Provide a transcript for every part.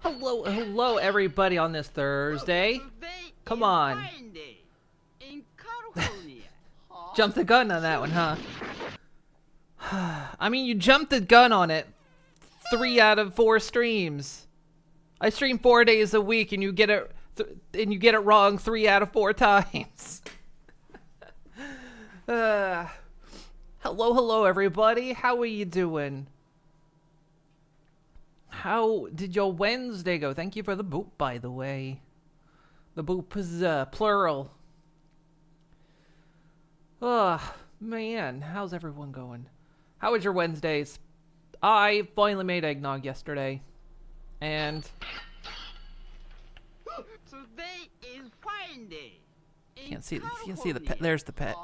Hello, everybody on this Thursday. Come on. Jump the gun on that one, huh? I mean, you jumped the gun on it 3 out of 4 streams. I stream 4 days a week, and you get it wrong 3 out of 4 times. Hello, everybody. How are you doing? How did your Wednesday go? Thank you for the boop, by the way. The boop is plural. Man, how's everyone going? How was your Wednesdays? I finally made eggnog yesterday, and today is Friday. Can't see the pet. There's the pet.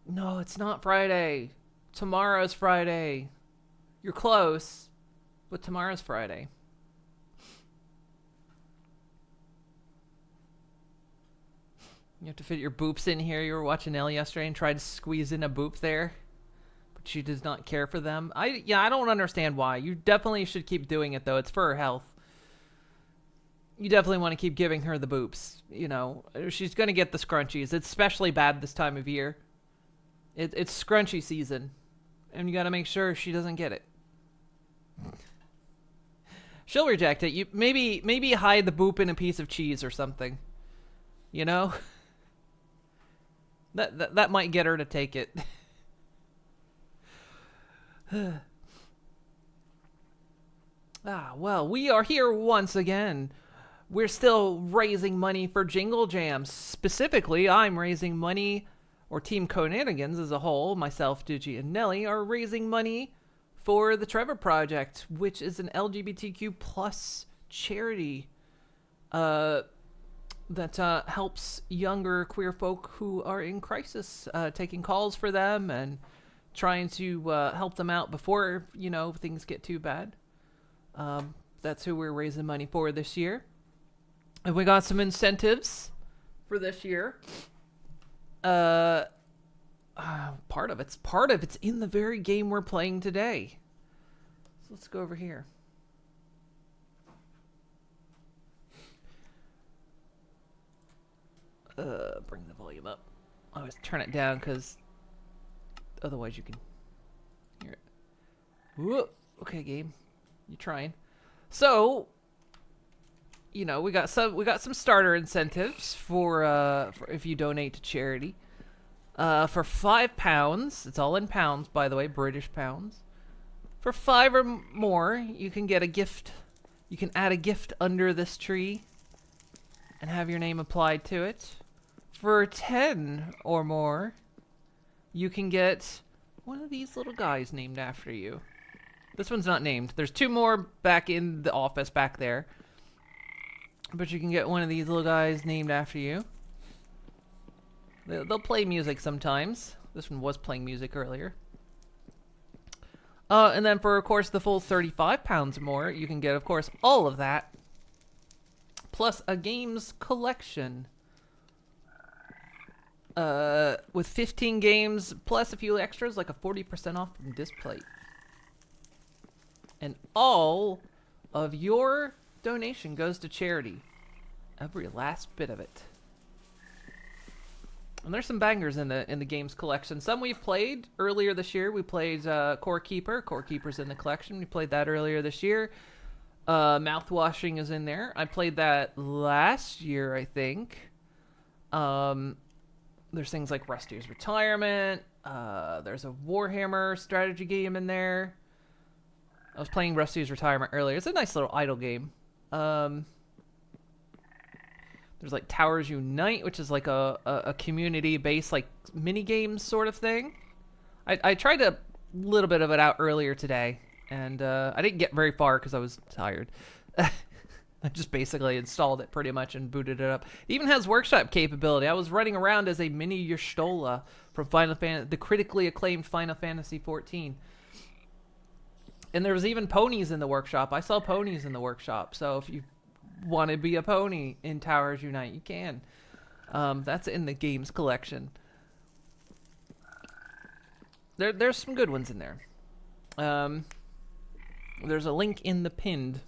No, it's not Friday. Tomorrow's Friday. You're close, but tomorrow's Friday. You have to fit your boops in here. You were watching Elle yesterday and tried to squeeze in a boop there, but she does not care for them. I don't understand why. You definitely should keep doing it, though. It's for her health. You definitely want to keep giving her the boops. You know, she's going to get the scrunchies. It's especially bad this time of year. It's scrunchie season, and you got to make sure she doesn't get it. She'll reject it. You maybe hide the boop in a piece of cheese or something. You know? That might get her to take it. Well, we are here once again. We're still raising money for Jingle Jams. Specifically, I'm raising money, or Team Conanigans as a whole, myself, Digi, and Nelly, are raising money for the Trevor Project, which is an LGBTQ plus charity that helps younger queer folk who are in crisis, taking calls for them and trying to help them out before, things get too bad. That's who we're raising money for this year. And we got some incentives for this year. Part of it's in the very game we're playing today. So let's go over here. Bring the volume up. I always turn it down because otherwise you can hear it. Whoa. Okay, game. You're trying. So, we got some starter incentives for if you donate to charity. For £5, it's all in pounds, by the way, British pounds. For 5 or more, you can get a gift. You can add a gift under this tree and have your name applied to it. For 10 or more, you can get one of these little guys named after you. This one's not named. There's 2 more back in the office back there. But you can get one of these little guys named after you. They'll play music sometimes. This one was playing music earlier. And then for, of course, the full £35 or more, you can get, of course, all of that. Plus a games collection. With 15 games, plus a few extras, like a 40% off from display. And all of your donation goes to charity. Every last bit of it. And there's some bangers in the games collection. Some we've played earlier this year. We played Core Keeper. Core Keeper's in the collection. We played that earlier this year. Mouthwashing is in there. I played that last year, I think. There's things like Rusty's Retirement. There's a Warhammer strategy game in there. I was playing Rusty's Retirement earlier. It's a nice little idle game. There's like Towers Unite, which is like a community-based like mini-game sort of thing. I tried a little bit of it out earlier today, and I didn't get very far because I was tired. I just basically installed it pretty much and booted it up. It even has workshop capability. I was running around as a mini Y'shtola from the critically acclaimed Final Fantasy XIV. And there was even ponies in the workshop. I saw ponies in the workshop. So if you want to be a pony in Towers Unite, you can. That's in the games collection. There's some good ones in there. There's a link in the pinned.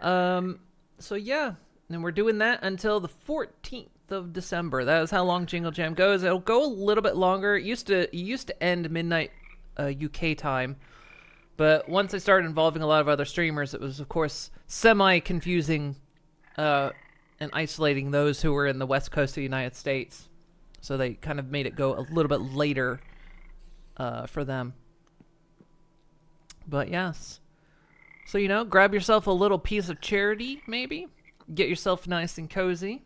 So yeah, and we're doing that until the 14th of December. That is how long Jingle Jam goes. It'll go a little bit longer. It used to end midnight UK time, but once I started involving a lot of other streamers, it was of course semi-confusing and isolating those who were in the west coast of the United States. So they kind of made it go a little bit later for them. But yes. So, you know, grab yourself a little piece of charity, maybe. Get yourself nice and cozy.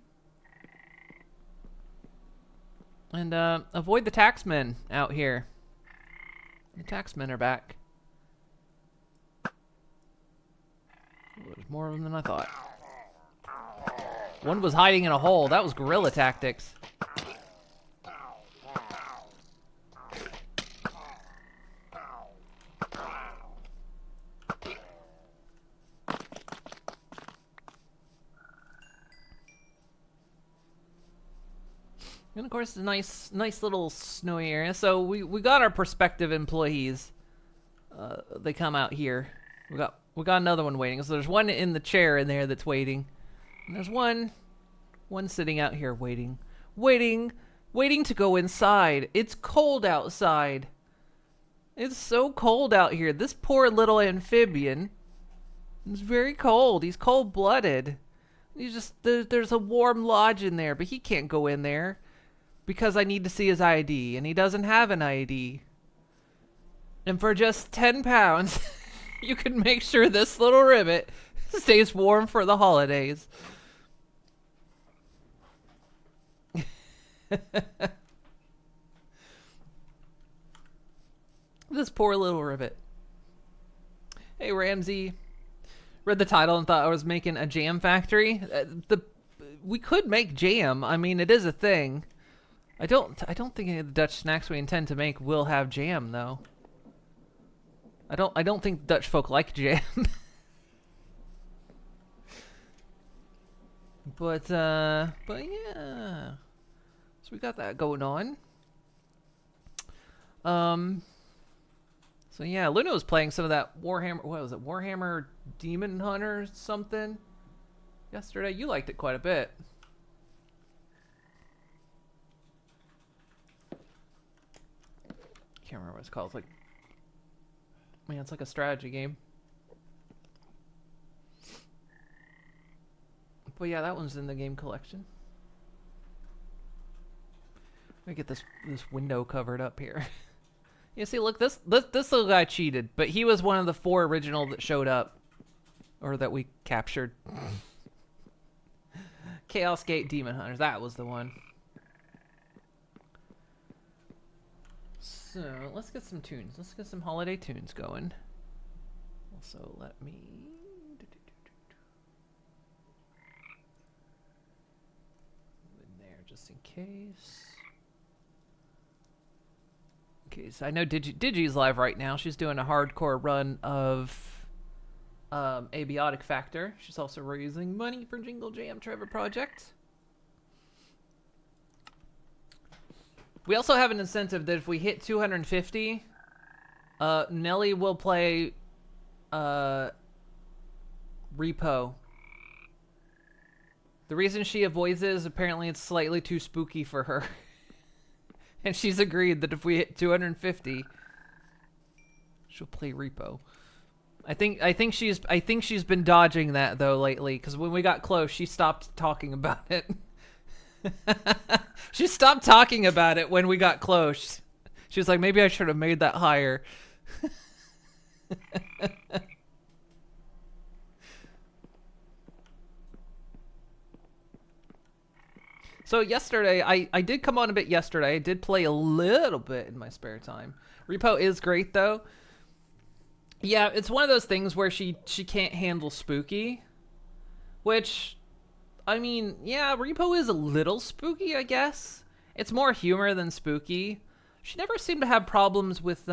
And avoid the taxmen out here. The taxmen are back. Oh, there's more of them than I thought. One was hiding in a hole. That was guerrilla tactics. And of course, a nice little snowy area. So we got our prospective employees. They come out here. We got another one waiting. So there's one in the chair in there that's waiting. And there's one sitting out here waiting to go inside. It's cold outside. It's so cold out here. This poor little amphibian is very cold. He's cold-blooded. There's a warm lodge in there, but he can't go in there. Because I need to see his ID, and he doesn't have an ID. And for just 10 pounds, you can make sure this little ribbit stays warm for the holidays. This poor little ribbit. Hey, Ramsey. Read the title and thought I was making a jam factory. We could make jam. I mean, it is a thing. I don't think any of the Dutch snacks we intend to make will have jam, though. I don't think Dutch folk like jam. but yeah. So we got that going on. So yeah, Luna was playing some of that Warhammer, what was it? Warhammer Demon Hunter something yesterday. You liked it quite a bit. Can't remember what it's called. It's like, man, it's like a strategy game. But yeah, that one's in the game collection. Let me get this window covered up here. You see, look, this little guy cheated, but he was one of the 4 original that showed up, or that we captured. Chaos Gate Demon Hunters. That was the one. So, let's get some tunes. Let's get some holiday tunes going. Also, let me... in there, just in case. Okay, so I know Digi's live right now. She's doing a hardcore run of Abiotic Factor. She's also raising money for Jingle Jam Trevor Project. We also have an incentive that if we hit 250, Nelly will play Repo. The reason she avoids it is apparently it's slightly too spooky for her. And she's agreed that if we hit 250, she'll play Repo. I think she's been dodging that though lately, because when we got close, she stopped talking about it. She stopped talking about it when we got close. She was like, maybe I should have made that higher. So yesterday, I did come on a bit yesterday. I did play a little bit in my spare time. Repo is great though. Yeah, it's one of those things where she can't handle spooky, which... I mean, yeah, Repo is a little spooky, I guess. It's more humor than spooky. She never seemed to have problems with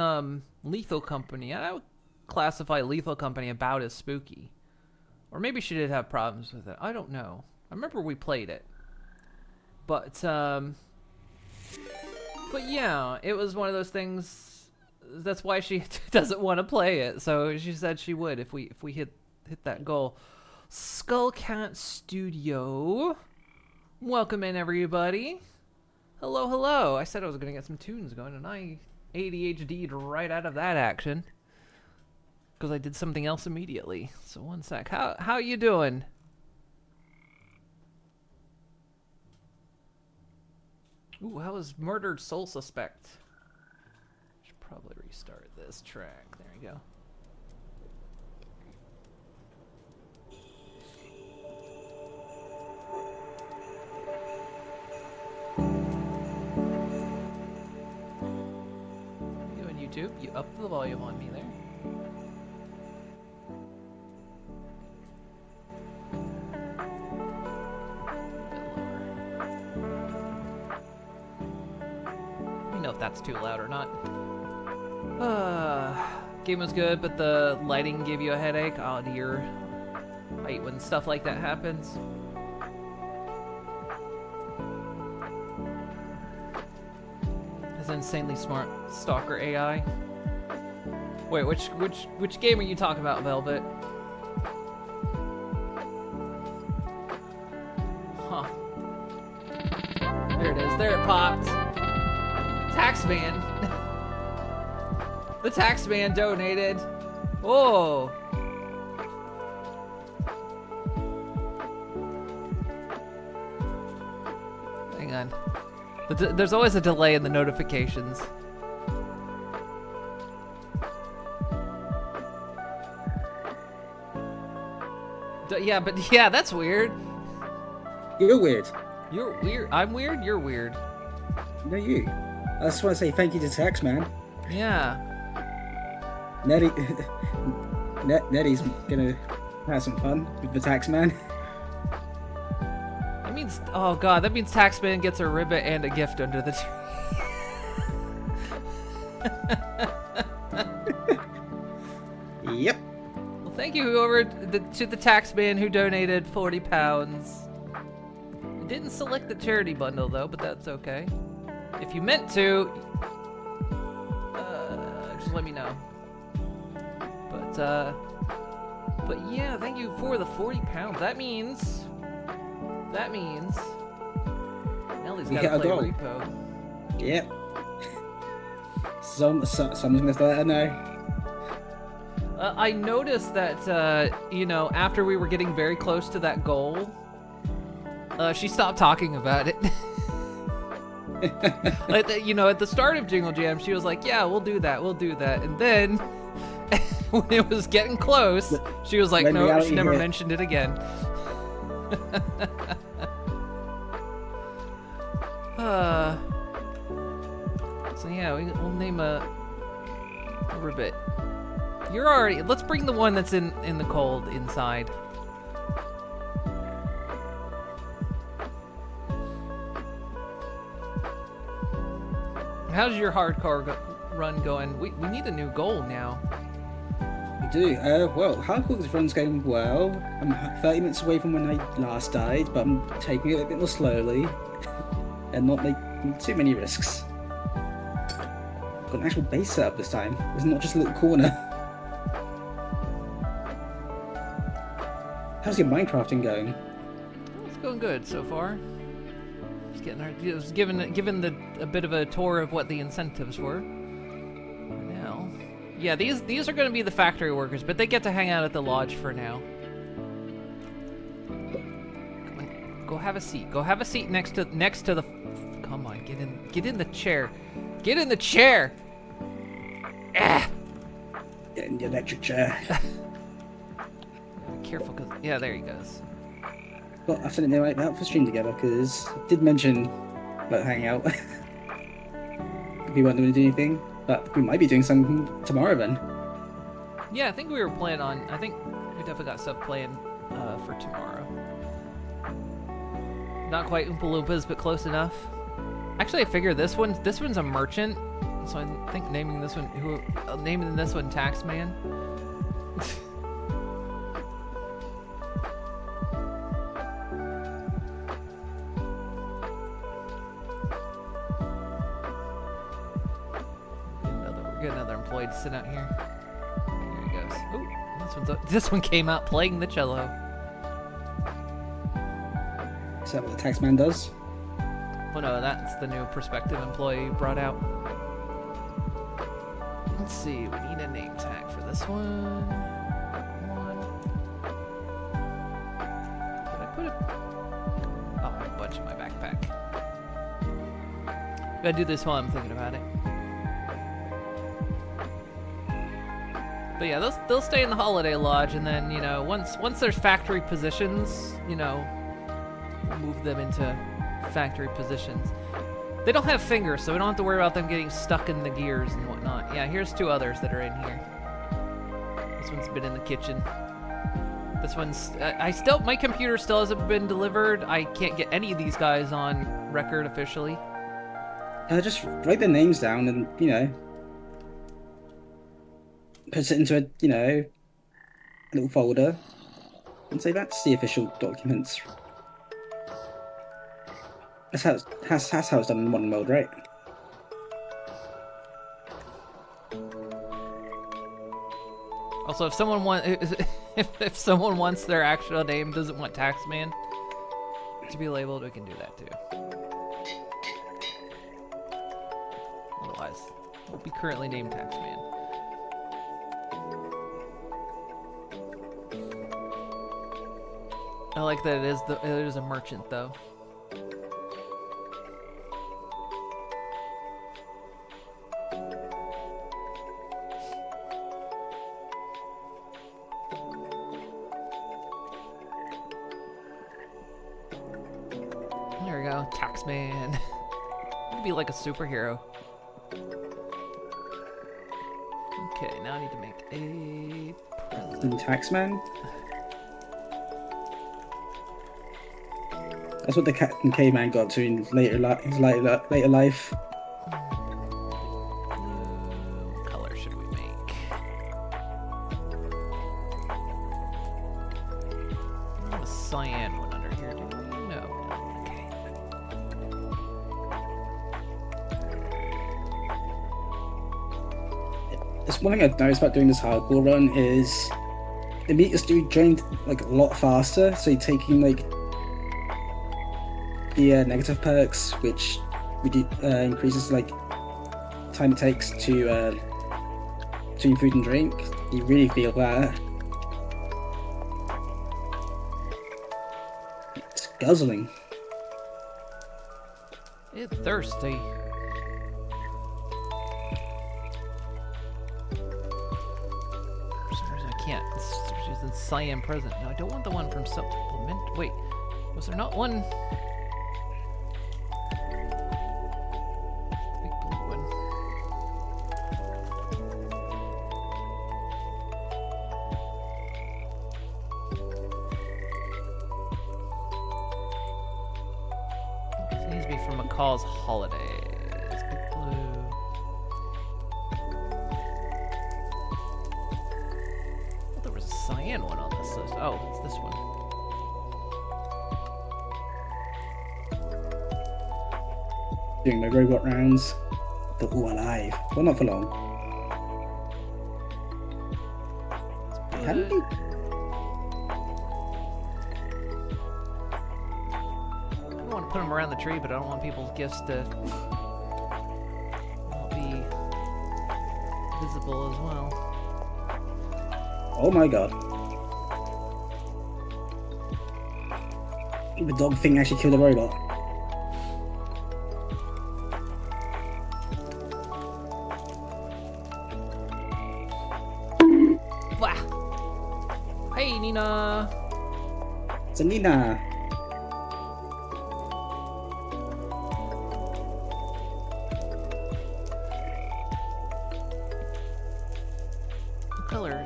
Lethal Company. I would classify Lethal Company about as spooky. Or maybe she did have problems with it. I don't know. I remember we played it. But yeah, it was one of those things that's why she doesn't want to play it. So she said she would if we hit that goal. Skullcat Studio, welcome in everybody. Hello, hello. I said I was gonna get some tunes going, and I ADHD'd right out of that action because I did something else immediately. So one sec. How you doing? Ooh, how is Murdered Soul Suspect? Should probably restart this track. There we go. You on YouTube? You up the volume on me there. Know if that's too loud or not. Game was good, but the lighting gave you a headache. Oh dear. I hate when stuff like that happens. This insanely smart stalker AI. Wait, which game are you talking about, Velvet? Huh. There it is. There it popped. Taxman. The Taxman donated. Oh. Hang on. There's always a delay in the notifications. Yeah, but yeah, that's weird. You're weird. You're weird. I'm weird. You're weird. No, you. I just want to say thank you to Taxman. Yeah. Nettie's gonna have some fun with the Taxman. That means, oh god, that means Taxman gets a ribbit and a gift under the tree. Yep. Well, thank you to the Taxman who donated £40. I didn't select the charity bundle though, but that's okay. If you meant to, just let me know. But yeah, thank you for the £40. That means Nellie's got to play repo. Yep. Someone's gonna let her know. I noticed that you know, after we were getting very close to that goal, she stopped talking about it. Like, you know, at the start of Jingle Jam, she was like, "Yeah, we'll do that," and then when it was getting close, she was like, "No," she never mentioned it again. So yeah, we'll name a ribbit. You're already. Let's bring the one that's in the cold inside. How's your hardcore run going? We need a new goal now. We do. Well, hardcore's run's going well. I'm 30 minutes away from when I last died, but I'm taking it a bit more slowly and not making too many risks. Got an actual base set up this time. It's not just a little corner. How's your Minecrafting going? It's going good so far. Just getting our, it was given a bit of a tour of what the incentives were. Now, yeah, these are going to be the factory workers, but they get to hang out at the lodge for now. Come on, go have a seat. Go have a seat next to the. Come on, get in the chair. Get in the chair. Ah. Get in the electric chair. Be careful, cause yeah, there he goes. Well, I've sent it right out for stream together because I did mention about hanging out. If we weren't going to do anything, but we might be doing something tomorrow then. Yeah, I think we were planning on. I think we definitely got stuff planned for tomorrow. Not quite Oompa Loompas, but close enough. Actually, I figure this one's a merchant, so I think naming this one Taxman. Get another employee to sit out here. There he goes. Ooh, this one came out playing the cello. Is that what the taxman does? Oh no, that's the new prospective employee brought out. Let's see, we need a name tag for this one. Did I put a bunch in my backpack? Gotta do this while I'm thinking about it. But yeah, they'll stay in the holiday lodge, and then, you know, once there's factory positions, you know, we'll move them into factory positions. They don't have fingers, so we don't have to worry about them getting stuck in the gears and whatnot. Yeah, here's 2 others that are in here. This one's been in the kitchen. This one's... my computer still hasn't been delivered. I can't get any of these guys on record officially. Just write their names down and, you know, put it into a, you know, little folder and say that's the official documents. That's how it's done in modern world, right? Also, if someone if someone wants their actual name, doesn't want Taxman to be labeled, we can do that too. Otherwise, it will be currently named Taxman. I like that it is a merchant though. There we go, Taxman. He'd be like a superhero. Okay, now I need to make a present. Taxman? That's what the cat and caveman got to in his later life. What color should we make? I have a cyan one under here. Do we? No. Okay. That's one thing I've noticed about doing this hardcore run is the meters do drain like a lot faster. So you're taking like the negative perks, which increases like time it takes to between food and drink. You really feel that. It's guzzling. It's thirsty. For some reason I can't. It's in cyan present. No, I don't want the one from supplement. Wait, was there not one? Big blue one. This needs to be from McCall's Holidays. Big blue. Oh, there was a cyan one on this list. Oh, it's this one. Doing my robot rounds. They're all alive. Well, not for long. How do you... I don't want to put them around the tree, but I don't want people's gifts to not be visible as well. Oh my god. The dog thing actually killed a robot. Wow. Hey, Nina. It's a Nina. What color?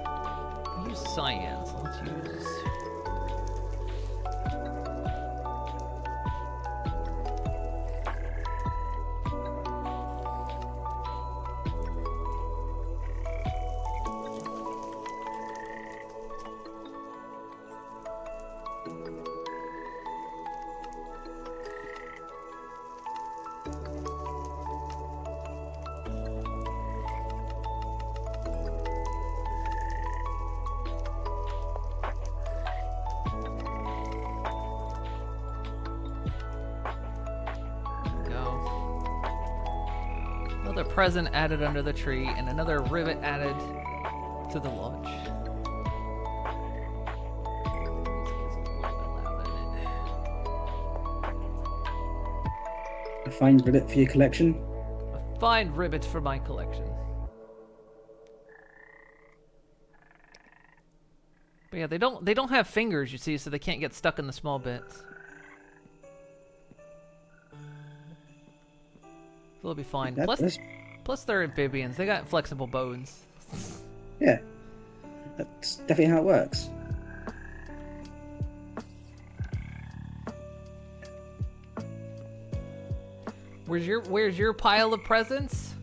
We use cyan, so let's use... Another present added under the tree, and another rivet added to the lodge. A fine ribbit for your collection. A fine rivet for my collection. But yeah, they don't have fingers, you see, so they can't get stuck in the small bits. So they'll be fine. Plus they're amphibians. They got flexible bones. Yeah, that's definitely how it works. Where's your pile of presents?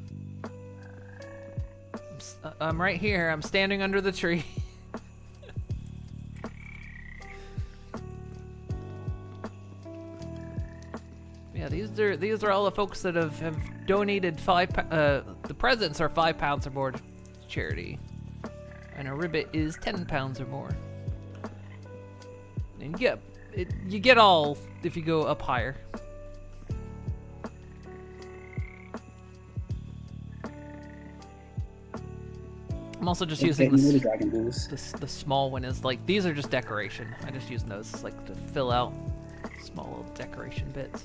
I'm right here. I'm standing under the tree. Yeah, these are all the folks that have donated the presents are £5 or more to charity, and a ribbit is £10 or more. And you get all if you go up higher. I'm also just using the small one as like, these are just decoration. I just use those like to fill out small little decoration bits.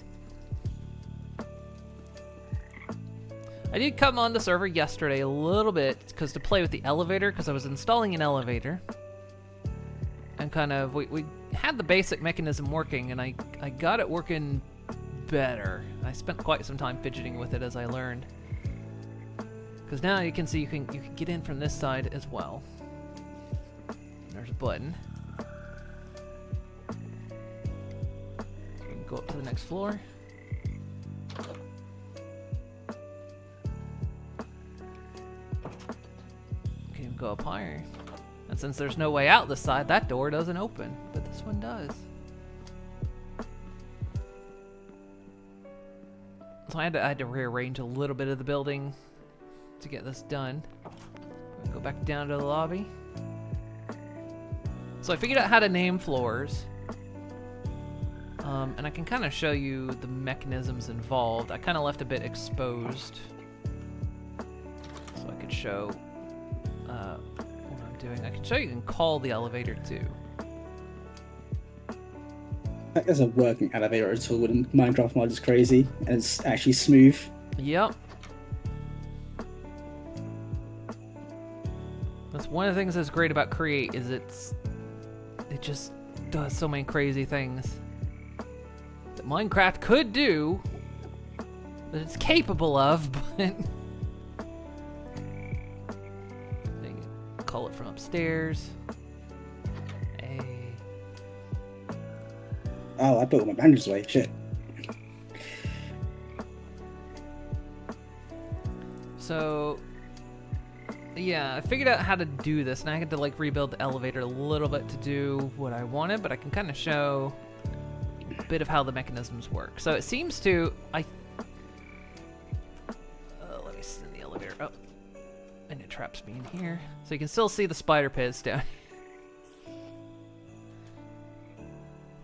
I did come on the server yesterday a little bit to play with the elevator, because I was installing an elevator. And kind of, we had the basic mechanism working, and I got it working better. I spent quite some time fidgeting with it as I learned. Because now you can see you can get in from this side as well. There's a button. So we can go up to the next floor. Okay, go up higher. And since there's no way out this side, that door doesn't open, but this one does. So I had to rearrange a little bit of the building to get this done. Go back down to the lobby. So I figured out how to name floors. And I can kind of show you the mechanisms involved. I kind of left a bit exposed, so I could show what I'm doing. I can show you can call the elevator too. There's a working elevator at all, and Minecraft mod is crazy, and it's actually smooth. Yep. That's one of the things that's great about Create, is it just does so many crazy things that Minecraft could do, that it's capable of, but you can call it from upstairs. Hey. Oh, I put all my bandages away. Shit. So yeah, I figured out how to do this, and I had to like rebuild the elevator a little bit to do what I wanted, but I can kind of show a bit of how the mechanisms work. So it seems to, let me send the elevator up, and it traps me in here. So you can still see the spider pits down.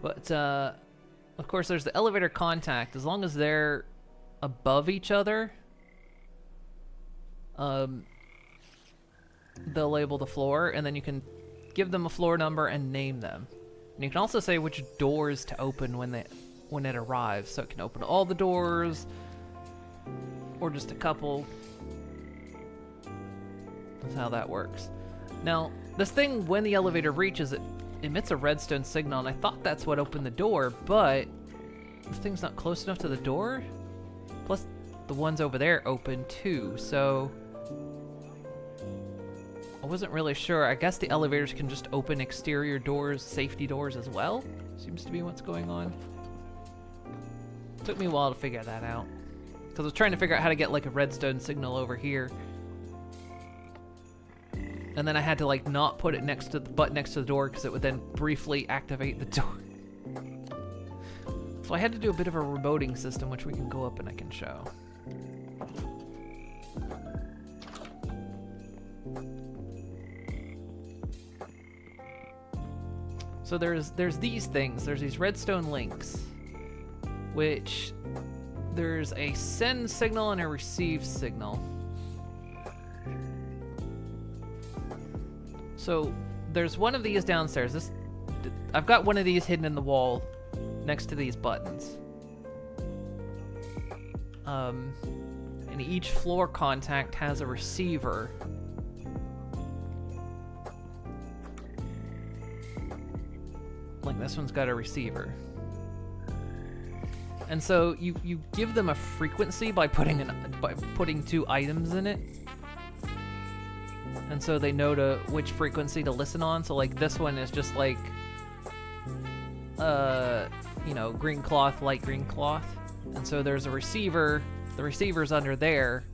But of course there's the elevator contact. As long as they're above each other, they'll label the floor, and then you can give them a floor number and name them. And you can also say which doors to open when it arrives, so it can open all the doors or just a couple. That's how that works. Now, this thing, when the elevator reaches, it emits a redstone signal, and I thought that's what opened the door, but this thing's not close enough to the door. Plus, the ones over there open too, so I wasn't really sure. I guess the elevators can just open exterior doors, safety doors as well. Seems to be what's going on. Took me a while to figure that out, because I was trying to figure out how to get like a redstone signal over here. And then I had to like not put it next to the button next to the door, because it would then briefly activate the door. So I had to do a bit of a remoting system, which we can go up and I can show. So there's these things. There's these redstone links, which there's a send signal and a receive signal. So there's one of these downstairs. I've got one of these hidden in the wall next to these buttons. And each floor contact has a receiver. Like this one's got a receiver. And so you give them a frequency by putting 2 items in it. And so they know which frequency to listen on. So like this one is just like you know, green cloth, light green cloth. And so there's a receiver. The receiver's under there,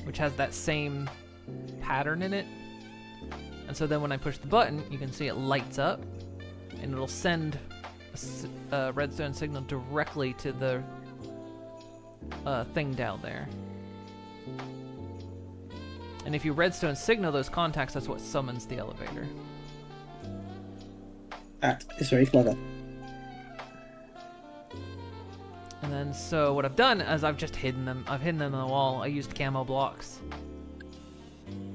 which has that same pattern in it. And so then when I push the button, you can see it lights up, and it'll send a redstone signal directly to the thing down there. And if you redstone signal those contacts, that's what summons the elevator. That is very clever. And then, so what I've done is I've just hidden them. I've hidden them in the wall. I used camo blocks.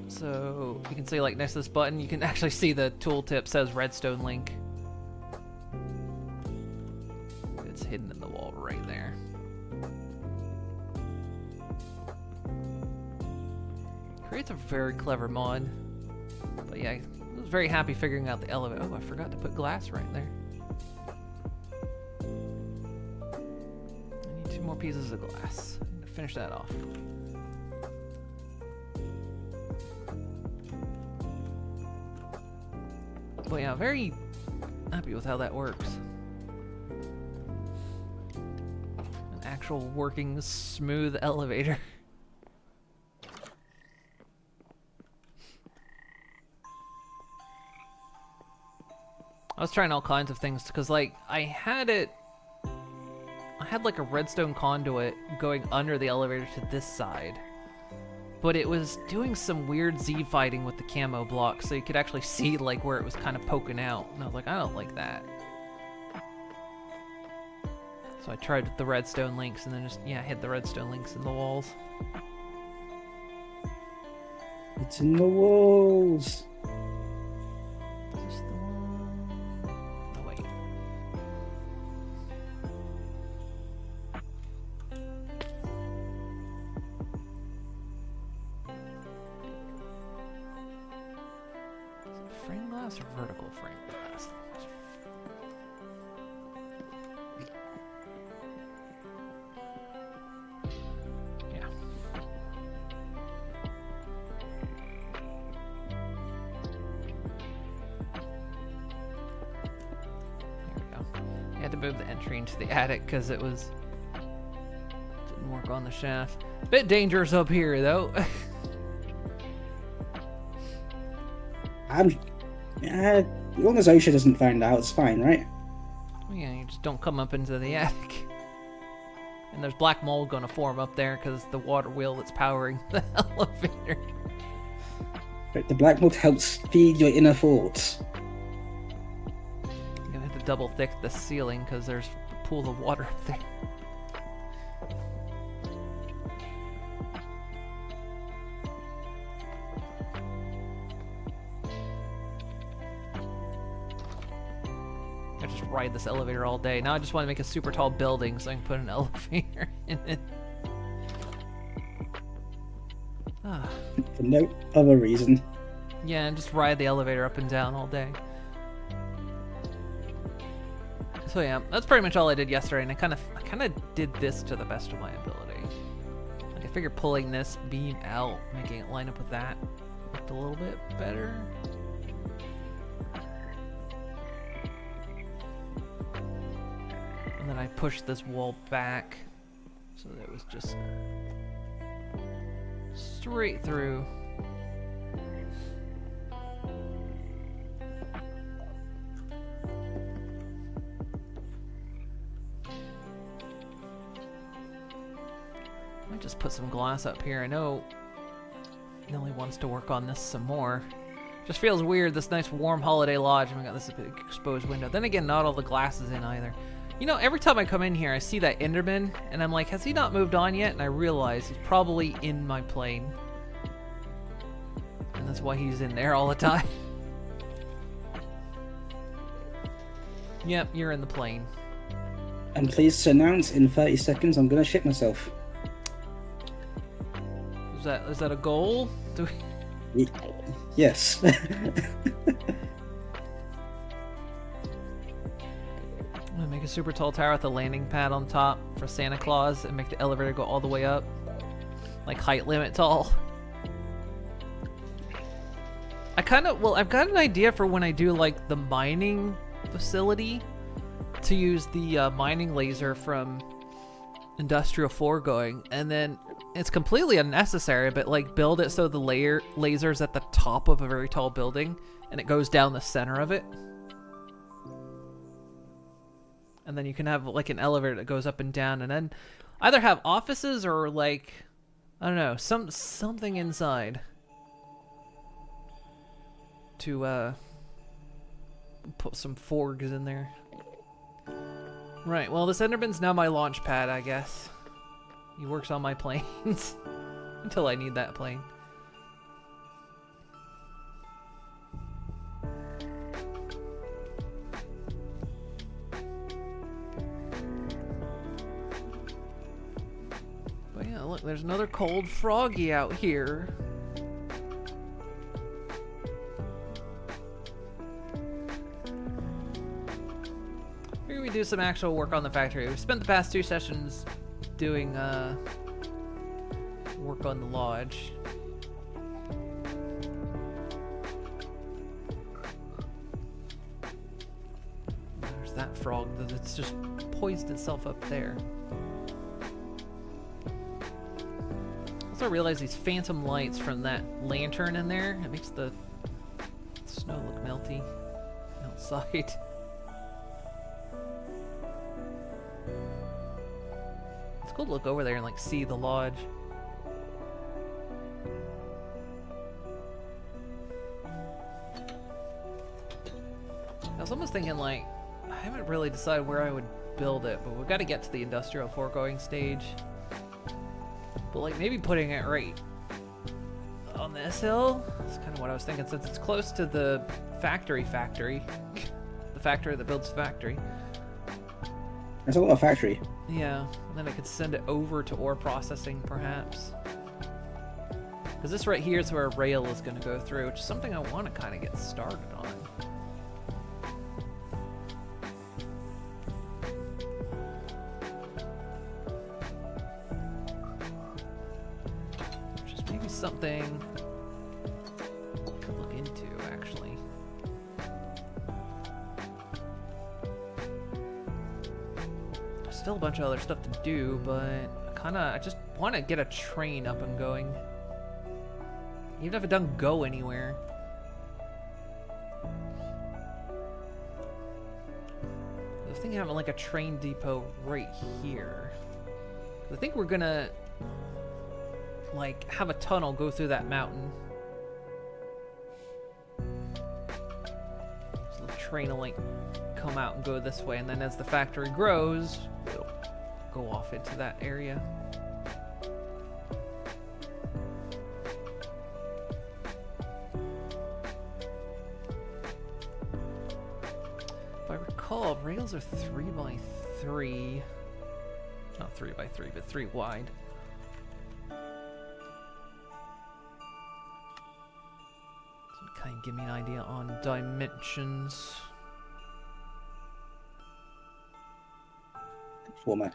So you can see, like, next to this button, you can actually see the tooltip says redstone link. It's hidden in the wall right there. Creates a very clever mod. But yeah, I was very happy figuring out the elevator. Oh, I forgot to put glass right there. I need 2 more pieces of glass to finish that off. But yeah, very happy with how that works. An actual working smooth elevator. I was trying all kinds of things because, like, I had like a redstone conduit going under the elevator to this side, but it was doing some weird Z fighting with the camo block, so you could actually see, like, where it was kind of poking out, and I was like, I don't like that. So I tried with the redstone links, and then just, yeah, hit the redstone links in the walls. It's in the walls. Just the wall. Oh, wait. Is it frame glass or vertical frame glass? Yeah. There we go. I had to move the entry into the attic because it was didn't work on the shaft. Bit dangerous up here though. As long as OSHA doesn't find out, it's fine, right? Yeah, you just don't come up into the attic. And there's black mold gonna form up there because the water wheel that's powering the elevator. Right, the black mold helps feed your inner thoughts. You're gonna have to double thick the ceiling because there's a pool of water up there. I just ride this elevator all day. Now I just want to make a super tall building so I can put an elevator in it. Ah. For no other reason. Yeah, and just ride the elevator up and down all day. So yeah, that's pretty much all I did yesterday, and I kind of did this to the best of my ability. Like, I figured pulling this beam out, making it line up with that, looked a little bit better. And then I pushed this wall back so that it was just straight through. I might just put some glass up here. I know Nelly wants to work on this some more. Just feels weird, this nice warm holiday lodge, and we got this big exposed window. Then again, not all the glass is in either. You know, every time I come in here, I see that Enderman, and I'm like, has he not moved on yet? And I realize he's probably in my plane. And that's why he's in there all the time. Yep, you're in the plane. I'm pleased to announce in 30 seconds I'm gonna shit myself. Is that a goal? Do we... Yes. I'm gonna make a super tall tower with a landing pad on top for Santa Claus and make the elevator go all the way up. Like height limit tall. I've got an idea for when I do like the mining facility to use the mining laser from Industrial Foregoing, and then it's completely unnecessary, but like build it so the laser's at the top of a very tall building and it goes down the center of it. And then you can have like an elevator that goes up and down, and then either have offices or like, I don't know, something inside to put some forges in there. Right, well, this Enderman's now my launch pad, I guess. He works on my planes until I need that plane. But yeah, look, there's another cold froggy out here. Here we do some actual work on the factory. We've spent the past 2 sessions doing work on the lodge. There's that frog that's just poised itself up there. Also, I realize these phantom lights from that lantern in there, it makes the snow look melty outside. It's cool to look over there and like see the lodge. I was almost thinking like, I haven't really decided where I would build it, but we've got to get to the industrial foregoing stage. But like maybe putting it right on this hill. That's kind of what I was thinking, since it's close to the factory. The factory that builds the factory. There's a lot of factory. Yeah, and then I could send it over to ore processing, perhaps. Because this right here is where a rail is going to go through, which is something I want to kind of get started on. Which is maybe something I could look into, actually. Still a bunch of other stuff to do, but I just want to get a train up and going. Even if it doesn't go anywhere. I was thinking of having like a train depot right here. I think we're gonna like have a tunnel go through that mountain. So the train will like come out and go this way, and then as the factory grows, it'll go off into that area. If I recall, rails are 3x3. Not 3x3, but 3 wide. So kind of give me an idea on dimensions. Format.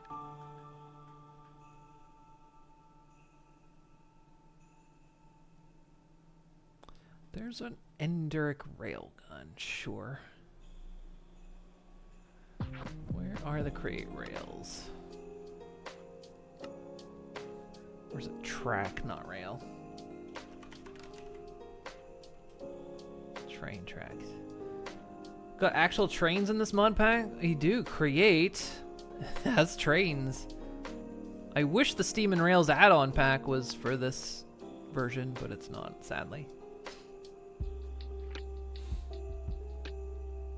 There's an Enduric railgun, sure. Where are the crate rails? Where's it? Track, not rail. Train tracks. Got actual trains in this mod pack? You do. Create has trains. I wish the Steam and Rails add-on pack was for this version, but it's not, sadly.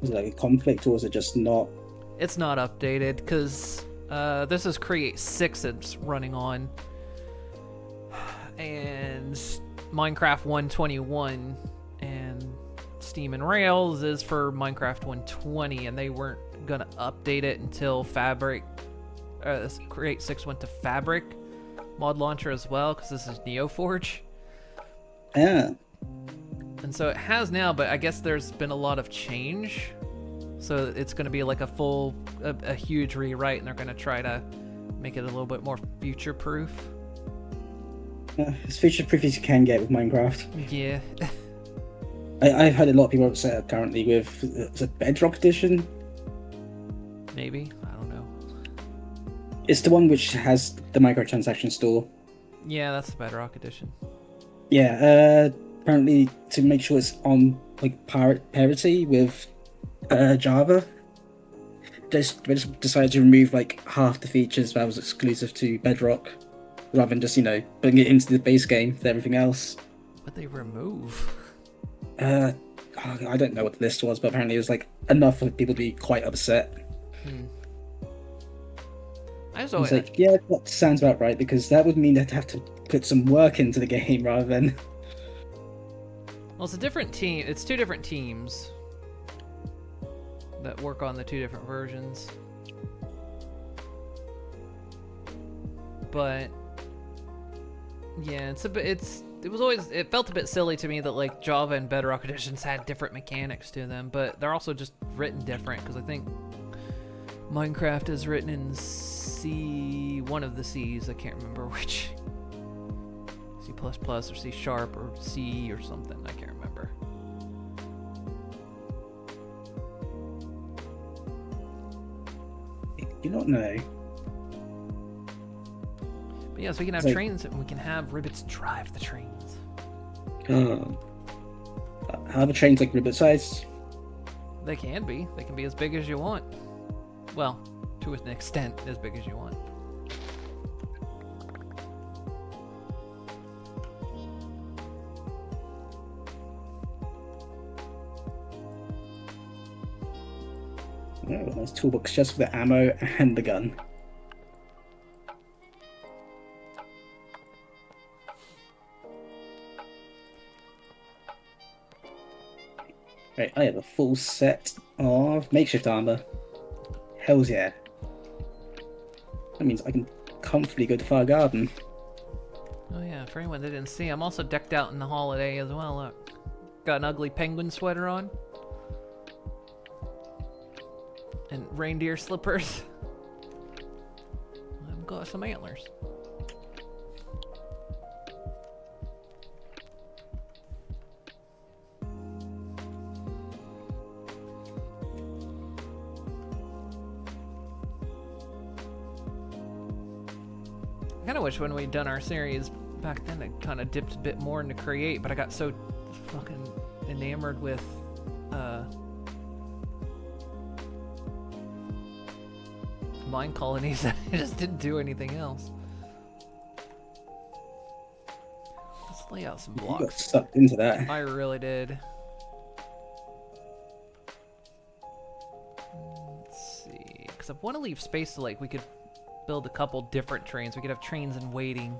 Is it like a conflict, or is it just not It's not updated because this is Create 6 it's running on, and Minecraft 121 and Steam and Rails is for Minecraft 120, and they weren't gonna update it until Fabric. Create 6 went to Fabric mod launcher as well because this is NeoForge. Yeah. And so it has now, but I guess there's been a lot of change. So it's going to be like a huge rewrite, and they're going to try to make it a little bit more future-proof. As future-proof as you can get with Minecraft. Yeah. I've heard a lot of people upset currently with the Bedrock Edition. Maybe. I don't know. It's the one which has the microtransaction store. Yeah, that's the Bedrock Edition. Yeah, apparently to make sure it's on like parity with Java, they just decided to remove like half the features that was exclusive to Bedrock, rather than just putting it into the base game for everything else. What they remove? I don't know what the list was, but apparently it was like enough for people to be quite upset. I just was like, yeah, that sounds about right, because that would mean they'd have to put some work into the game rather than. Well, it's a different team. It's two different teams that work on the two different versions. But yeah, it felt a bit silly to me that like Java and Bedrock editions had different mechanics to them, but they're also just written different because I think Minecraft is written in C, one of the C's, I can't remember which. C++ or C# or C or something, I can't remember. You don't know. But yeah, so we can have trains and we can have Ribbits drive the trains. Are the trains like Ribbit size? They can be. They can be as big as you want. Well, to an extent, as big as you want. Oh, nice toolbox just for the ammo and the gun. Right, I have a full set of makeshift armor. Hells yeah. That means I can comfortably go to Fire Garden. Oh yeah, for anyone that didn't see, I'm also decked out in the holiday as well. Look, got an ugly penguin sweater on. And reindeer slippers. I've got some antlers. I kind of wish when we'd done our series back then, I kind of dipped a bit more into Create, but I got so fucking enamored with mine colonies that I just didn't do anything else. Let's lay out some blocks. You got sucked into that. I really did. Let's see, because I want to leave space to like we could build a couple different trains. We could have trains in waiting.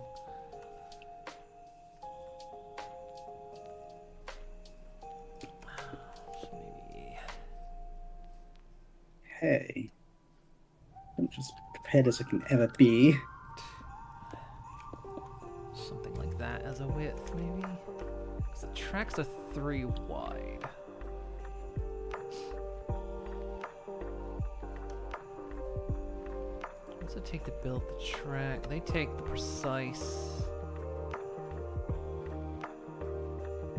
Maybe. Hey. I'm just prepared as I can ever be. Something like that as a width, maybe? Because the tracks are 3 wide. What's it take to build the track? They take the precise.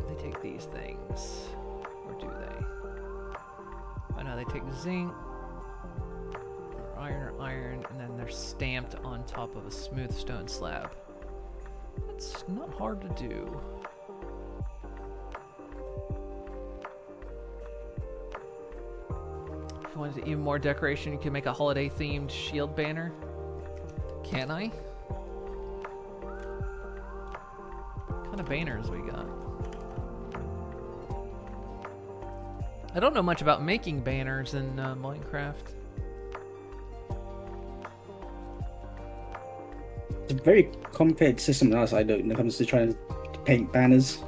They take these things. Or do they? Oh no, they take zinc, or iron, and then they're stamped on top of a smooth stone slab. That's not hard to do. If you wanted even more decoration, you can make a holiday-themed shield banner. Can I? What kind of banners we got? I don't know much about making banners in Minecraft. It's a very complicated system on our side when it comes to trying to paint banners.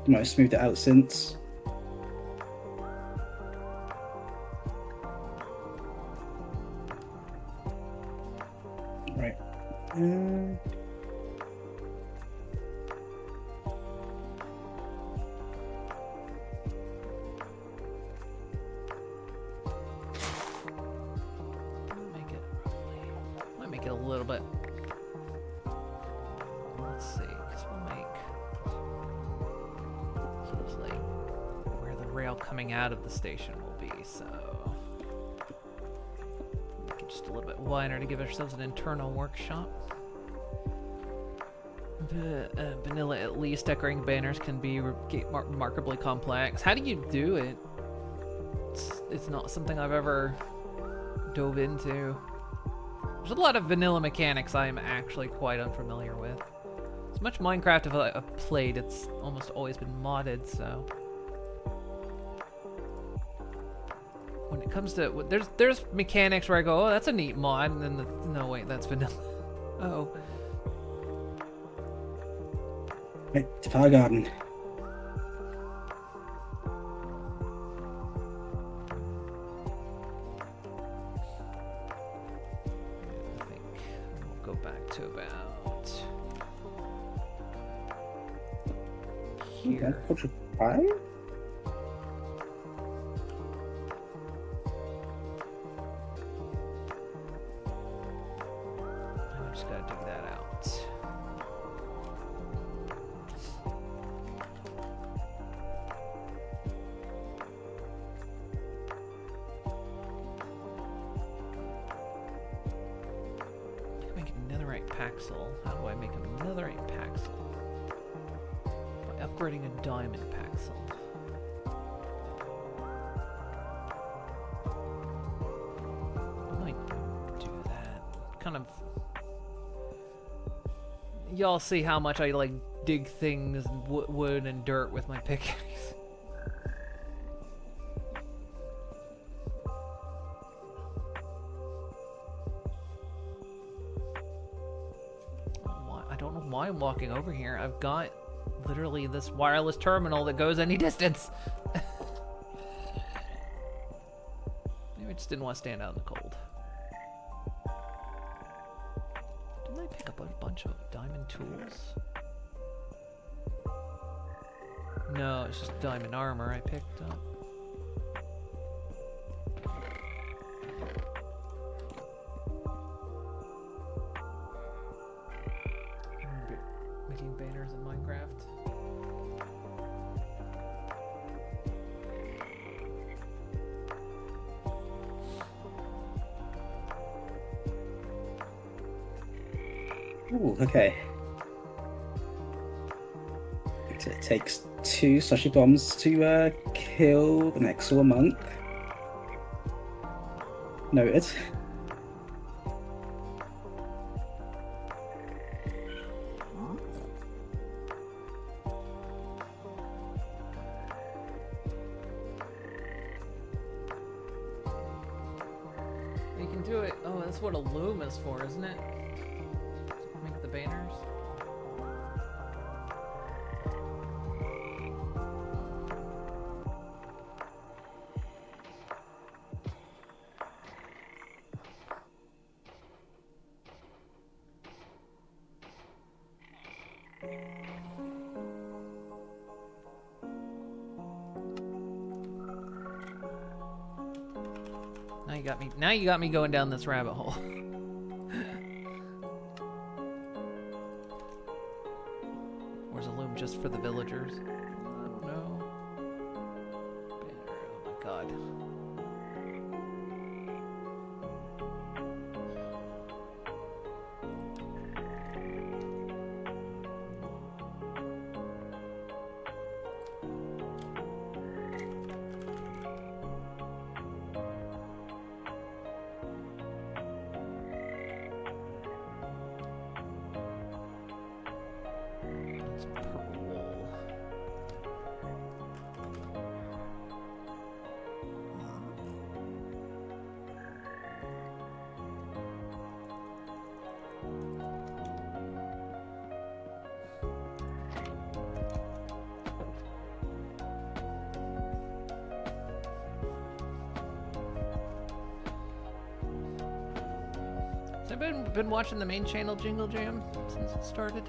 You might have smoothed it out since. Right. Might make it a little bit. Let's see, because we'll make so it's like where the rail coming out of the station will be. So make it just a little bit wider to give ourselves an internal workshop. Vanilla, at least decorating banners can be remarkably complex. How do you do it? It's not something I've ever dove into. There's a lot of vanilla mechanics I'm actually quite unfamiliar with. As much Minecraft as I've played, it's almost always been modded, so... When it comes to... There's mechanics where I go, oh, that's a neat mod, and then no, wait, that's vanilla. Oh. Right, to Fire Garden. I think we'll go back to about... here. Culture 5? I just gotta dig that out. Paxel. How do I make another 8 Paxel? By upgrading a diamond Paxel. I might do that. Kind of... Y'all see how much I like dig things, wood and dirt with my pickaxe. Why I'm walking over here. I've got literally this wireless terminal that goes any distance. Maybe I just didn't want to stand out in the cold. Didn't I pick up a bunch of diamond tools? No, it's just diamond armor I picked up. Making banners in Minecraft. Ooh, okay. It takes 2 slushy bombs to kill an Exor monk. Noted. You can do it. Oh, that's what a loom is for, isn't it? Make the banners. Now you got me going down this rabbit hole. Where's a loom just for the villagers? I don't know. Oh my god. been watching the main channel Jingle Jam since it started?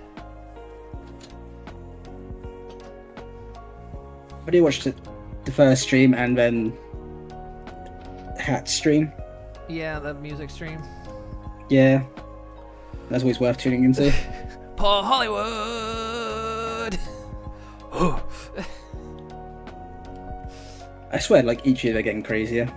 I do watch the first stream and then Hat's stream. Yeah, the music stream. Yeah, that's always worth tuning into. Paul Hollywood. I swear, like each year they're getting crazier.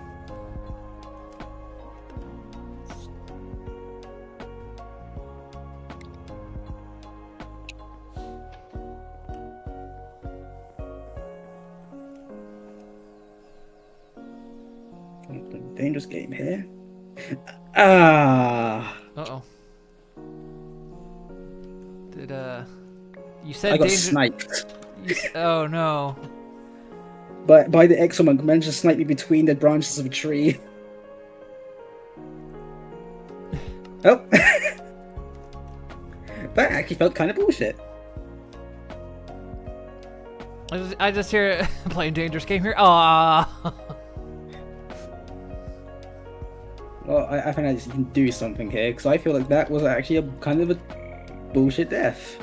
Dangerous game here. Ah. Uh-oh. Did, you said I got danger- sniped. Oh, no. But by the exomonk managed to snipe me between the branches of a tree. Oh. That actually felt kind of bullshit. I just hear playing dangerous game here. Ah. Well, I think I just can do something here, because I feel like that was actually a kind of a bullshit death.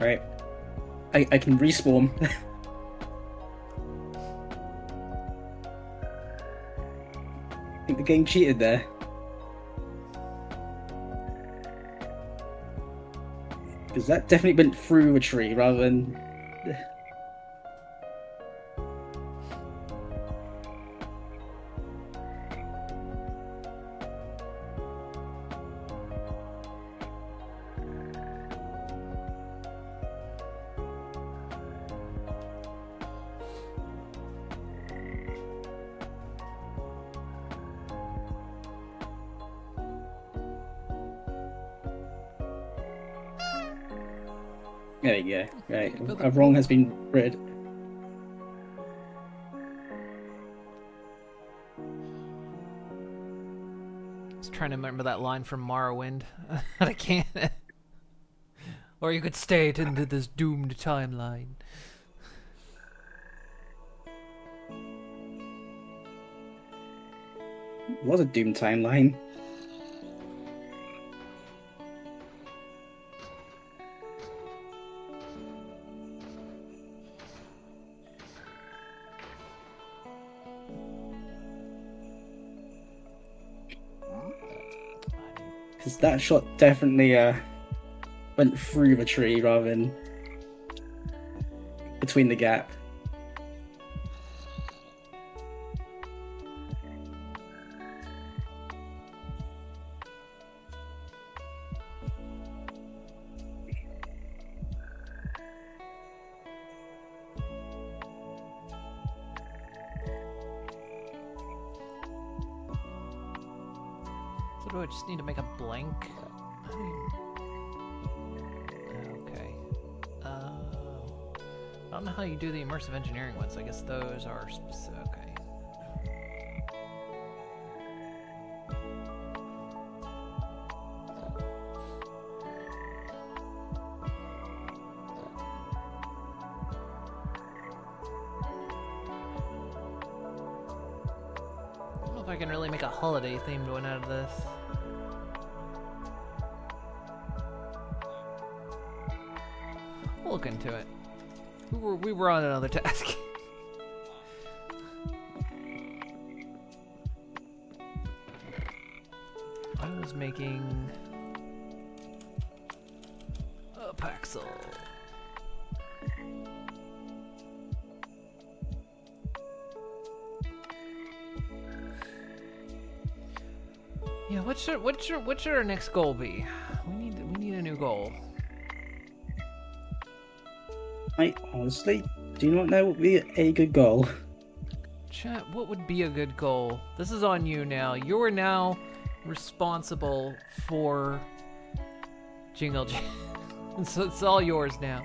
Right. I can respawn. I think the game cheated there. Because that definitely went through a tree rather than... There you go. Right. A wrong has been read. I was trying to remember that line from Morrowind. I can't. Or you could stay into this doomed timeline. It was a Doom timeline. Because that shot definitely went through the tree rather than between the gap. So do I just need to make a blank? Okay. I don't know how you do the immersive engineering ones. I guess those are specific. Okay. I don't know if I can really make a holiday themed one out of this. We'll look into it. We were on another task. I was making a Paxel. Yeah, what should our next goal be? We need a new goal. I honestly do not know what would be a good goal. Chat, what would be a good goal? This is on you now. You are now responsible for Jingle Jam. So it's all yours now.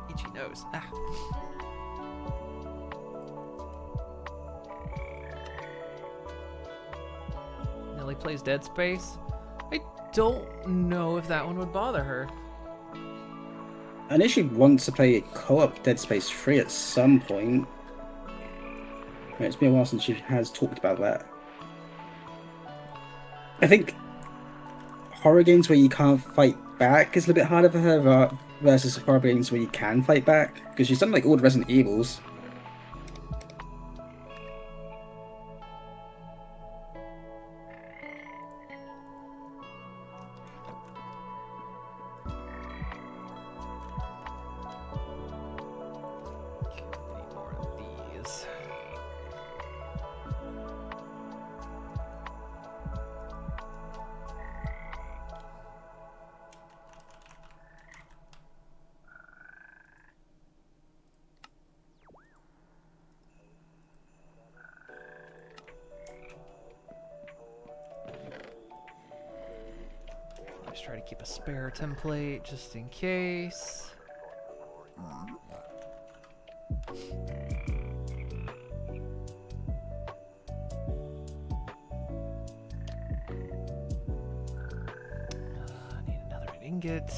Itchy nose. Ah. Nearly plays Dead Space. I don't know if that one would bother her. I know she wants to play co-op Dead Space 3 at some point. It's been a while since she has talked about that. I think horror games where you can't fight back is a little bit harder for her versus horror games where you can fight back, because she's done like all the Resident Evils. Need more of these. Let's try to keep a spare template just in case. I need another ingot.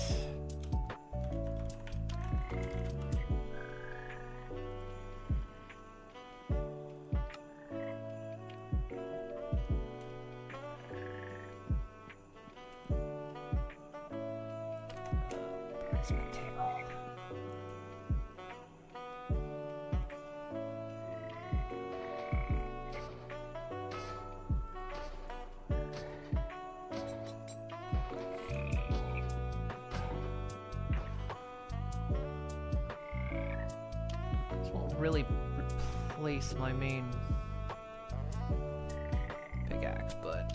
Blacksmith table. This won't really replace my main pickaxe, but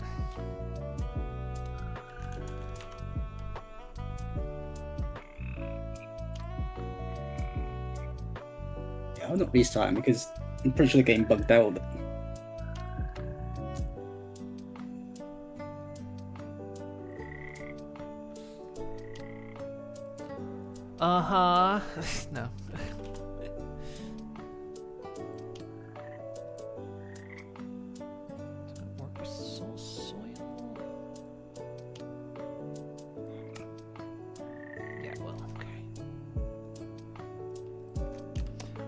Yeah, I'm not restarting because I'm pretty sure the game bugged out. uh-huh. No. Does it work with soil? Yeah, well, okay.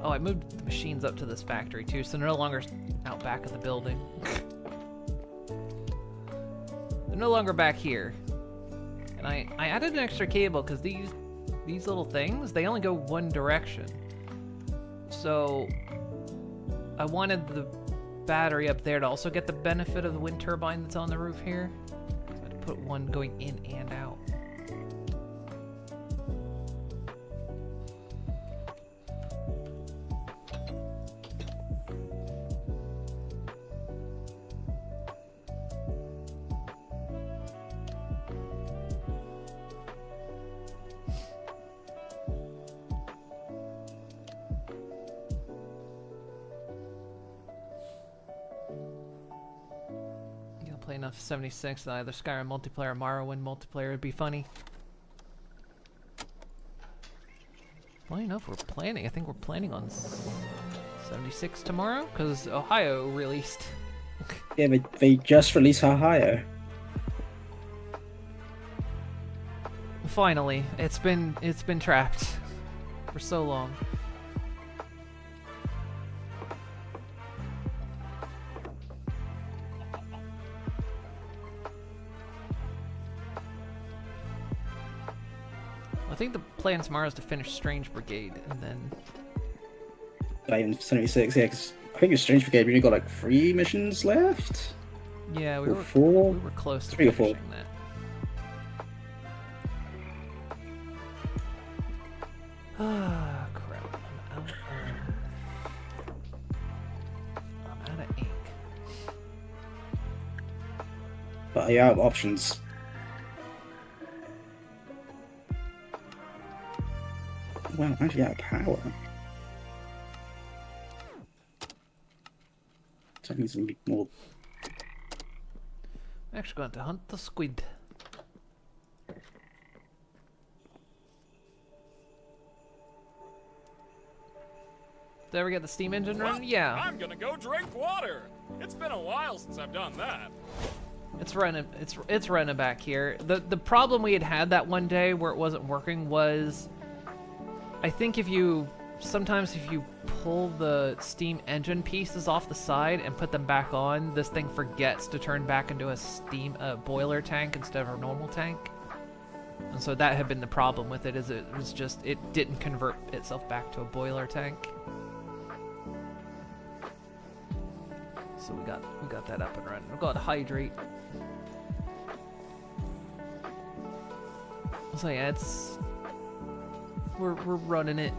Oh, I moved the machines up to this factory too, so they're no longer out back of the building. They're no longer back here. And I added an extra cable because these little things, they only go one direction. So I wanted the battery up there to also get the benefit of the wind turbine that's on the roof here. So I had to put one going in and out. Play enough 76 that either Skyrim multiplayer or Morrowind multiplayer would be funny. Well, you know, if we're planning, I think we're planning on 76 tomorrow, because Ohio released. Yeah, they just released Ohio. Finally, it's been trapped for so long. I think the plan tomorrow is to finish Strange Brigade, and then... Not even 76, yeah, because I think it's Strange Brigade, we only got like 3 missions left? Yeah, we Or were 4? we were close to 3 or 4. finishing that. Ah, crap. I'm out of ink. But yeah, I have options. Well, I'm actually out of power. So I need some more. I'm actually going to hunt the squid. Did I ever get the steam engine running? Yeah. I'm gonna go drink water. It's been a while since I've done that. It's running back here. The problem we had that one day where it wasn't working was, I think sometimes if you pull the steam engine pieces off the side and put them back on, this thing forgets to turn back into a boiler tank instead of a normal tank. And so that had been the problem with it, is it didn't convert itself back to a boiler tank. So we got that up and running. We've got to hydrate. So yeah, we're running it.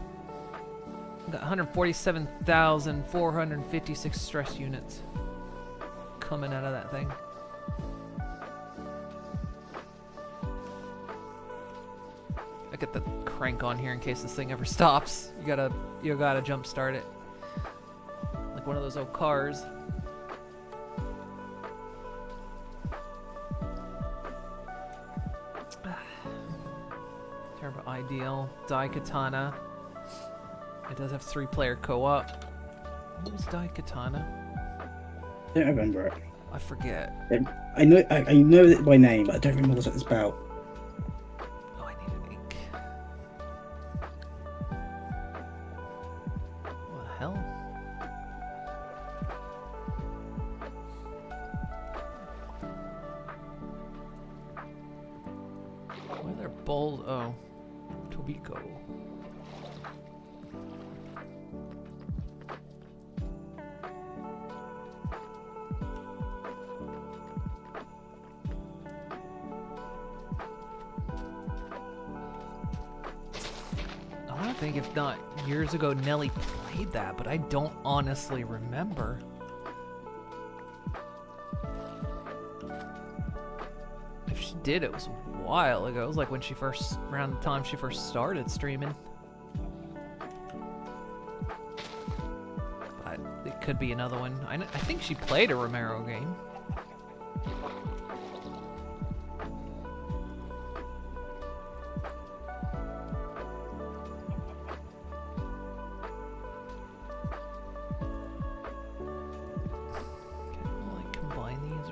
We've got 147,456 stress units coming out of that thing. I get the crank on here in case this thing ever stops. You gotta jump start it. Like one of those old cars. Turbo Ideal, Daikatana. It does have 3-player co-op. What was Daikatana? I don't remember it. I forget. I know it by name, but I don't remember what it's about. Oh, I need an ink. What the hell? Why are there bold? Oh, Tobiko. I think if not years ago Nelly played that, but I don't honestly remember. If she did, it was a while ago. It was like when around the time she first started streaming. But it could be another one. I think she played a Romero game.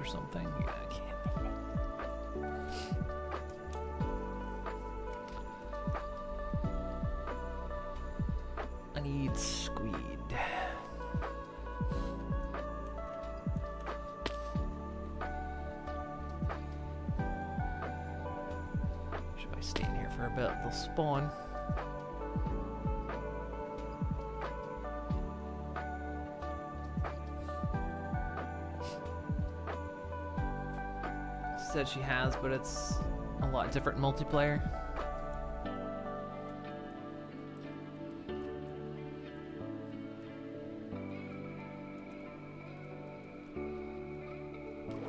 Something? Yeah, I can't. I need squid. Should I stay in here for a bit? They'll spawn. Said she has, but it's a lot different multiplayer.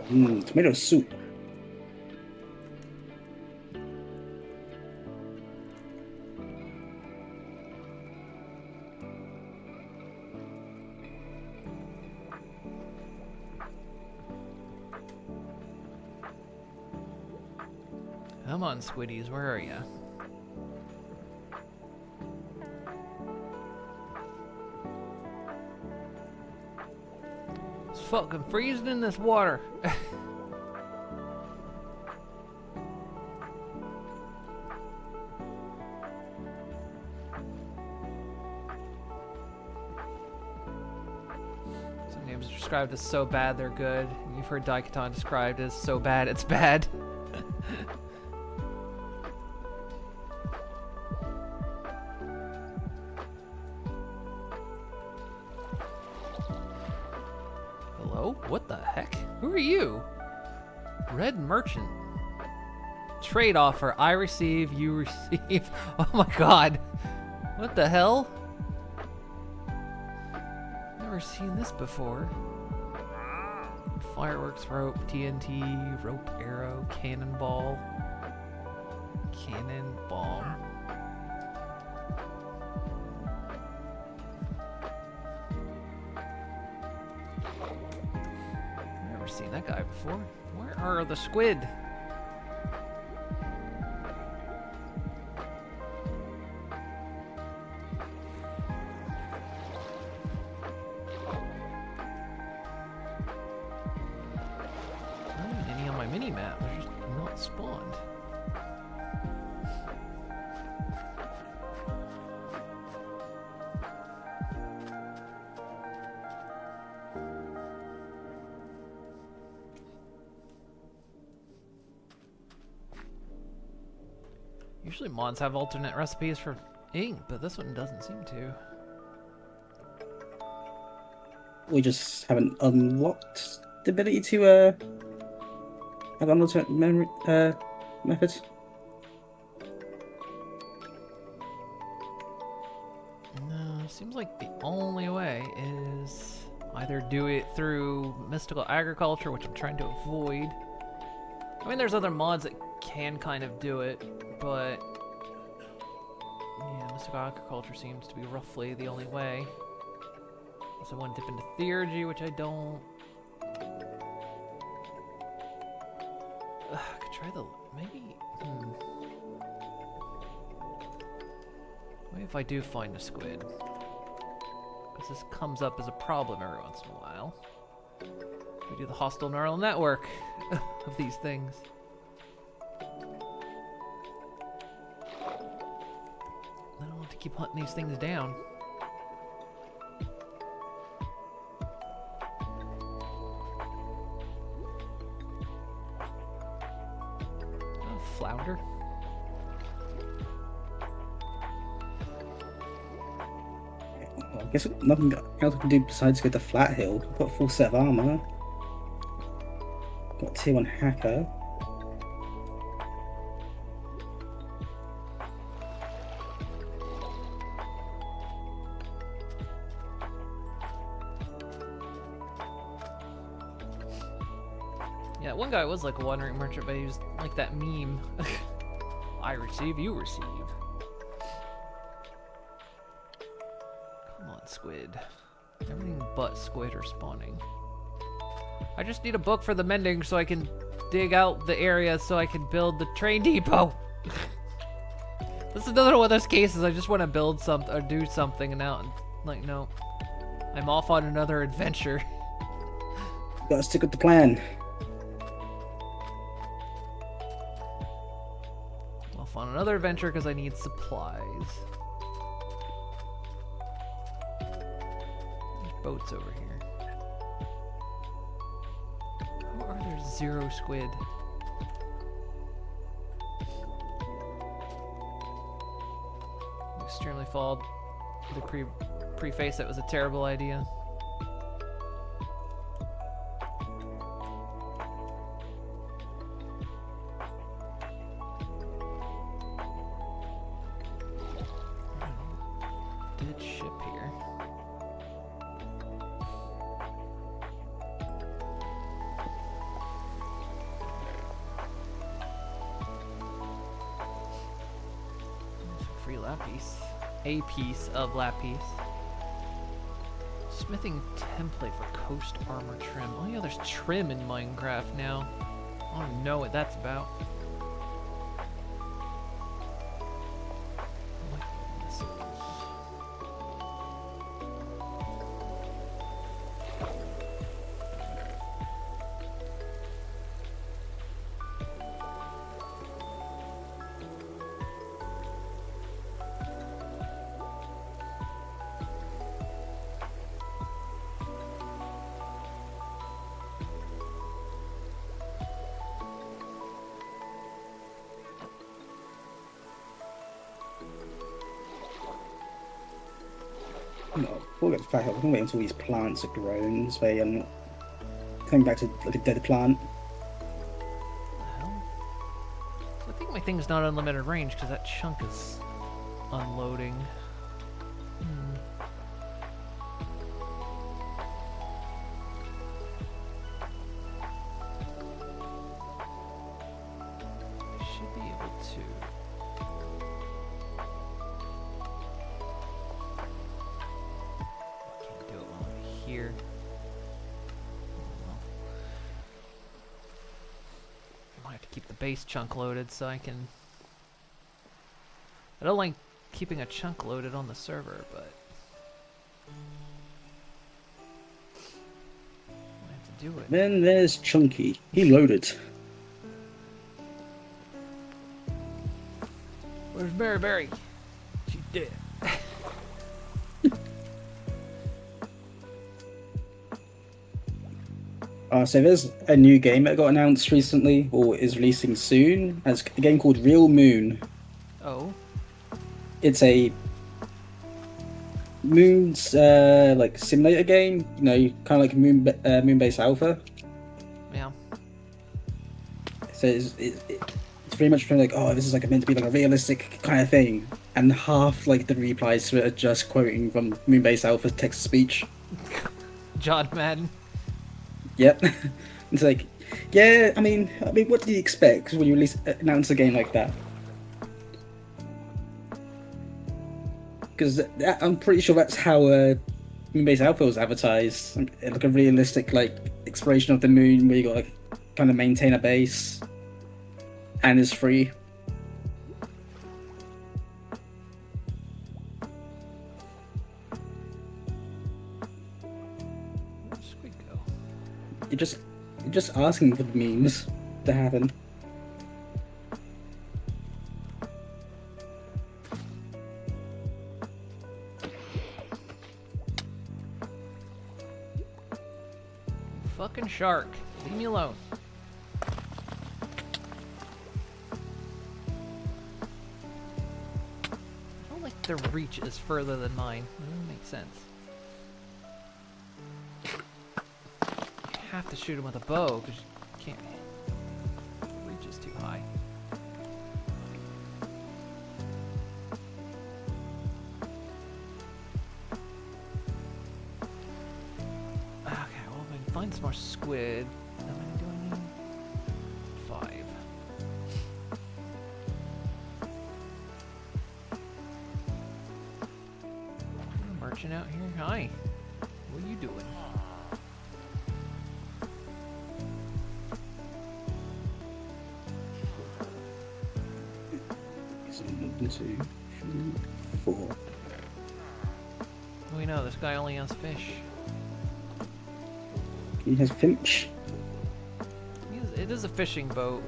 Tomato soup. Come on, Squiddies, where are ya? It's fucking freezing in this water. Some games are described as so bad they're good. You've heard Daikatan described as so bad it's bad. What the heck? Who are you? Red Merchant. Trade offer. I receive, you receive. Oh my god. What the hell? Never seen this before. Fireworks rope, TNT, rope arrow, cannonball, cannon bomb. Seen that guy before. Where are the squid? I don't need any of map. They're just not spawned. Usually mods have alternate recipes for ink, but this one doesn't seem to. We just haven't unlocked the ability to have an alternate memory methods. No, seems like the only way is either do it through mystical agriculture, which I'm trying to avoid. I mean, there's other mods that can kind of do it, but yeah, mystical agriculture seems to be roughly the only way. So I want to dip into theurgy, which I don't. I could try the maybe. What if I do find a squid? Because this comes up as a problem every once in a while. We do the hostile neural network of these things. I don't want to keep hunting these things down. Oh, flounder. Well, I guess nothing else I can do besides go to Flat Hill. I've got a full set of armor. Got tier 1 hacker. Yeah, one guy was like a wandering merchant, but he was like that meme. I receive, you receive. Come on, squid. Everything but squid are spawning. I just need a book for the mending so I can dig out the area so I can build the train depot. This is another one of those cases I just want to build something or do something and now, like, no. I'm off on another adventure. Gotta stick with the plan. Off on another adventure because I need supplies. There's boats over here. How are there 0 squid? Extremely flawed. The preface that was a terrible idea. Dead ship here. Free lapis. A piece of lapis. Smithing template for coast armor trim. Oh yeah, there's trim in Minecraft now. I don't know what that's about. No, before we get to Flat Hill, we can wait until these plants are grown. This way I'm not coming back to like a dead plant. Hell? So I think my thing's not unlimited range because that chunk is unloading. I should be able to. Can't do it while I'm here. I have to keep the base chunk loaded so I can. I don't like keeping a chunk loaded on the server, but I have to do it. Then there's Chunky. He loaded. Where's Mary Berry? She's dead. So there's a new game that got announced recently, or is releasing soon. It's a game called Real Moon. Oh. It's a moon's like simulator game. You know, kind of like Moonbase Alpha. Yeah. So it's very much like, oh, this is like meant to be like a realistic kind of thing, and half like the replies to it are just quoting from Moonbase Alpha text to speech. John Madden. Yep. It's like, yeah, I mean, what do you expect when you announce a game like that? Because I'm pretty sure that's how Moonbase Alpha was advertised, like a realistic like exploration of the moon, where you got like kind of maintain a base, and is free. Where'd Squid go? You're just asking for the memes to happen. Fucking shark. Leave me alone. I don't like their reach is further than mine. That doesn't make sense. You have to shoot him with a bow because you can't. The reach is too high. Okay, well, if I can find some more squid. How many do I need? 5. Merchant out here? Hi. What are you doing? So 1, 2, 3, 4. We know this guy only has fish. He has Finch. It is a fishing boat.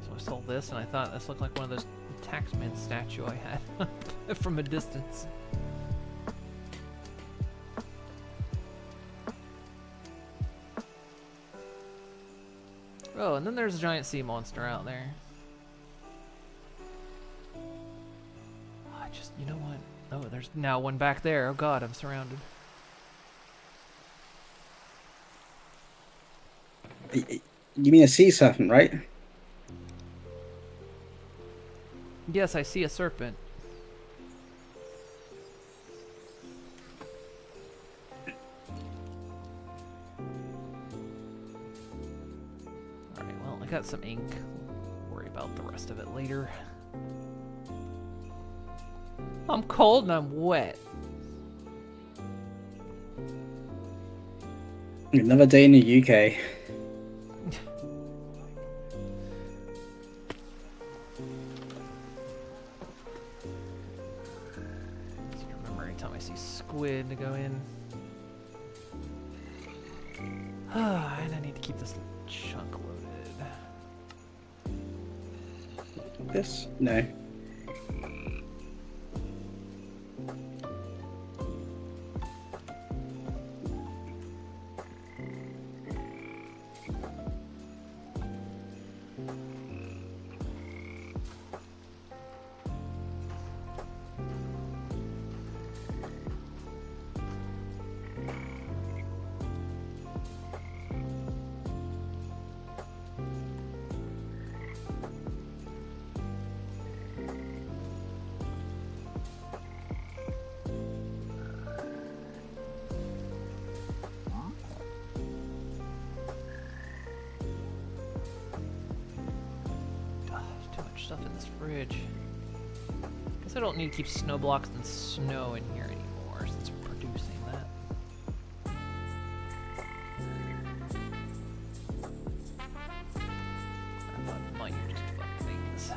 So I sold this and I thought this looked like one of those taxman statue I had from a distance. Oh, and then there's a giant sea monster out there. You know what? Oh, there's now one back there. Oh god, I'm surrounded. You mean a sea serpent, right? Yes, I see a serpent. Alright, well, I got some ink. We'll worry about the rest of it later. I'm cold and I'm wet. Another day in the UK. Just remember every time I see squid to go in. And I need to keep this chunk loaded. This? No. Stuff in this fridge. Guess I don't need to keep snow blocks and snow in here anymore since we're producing that. I thought might just fuck things.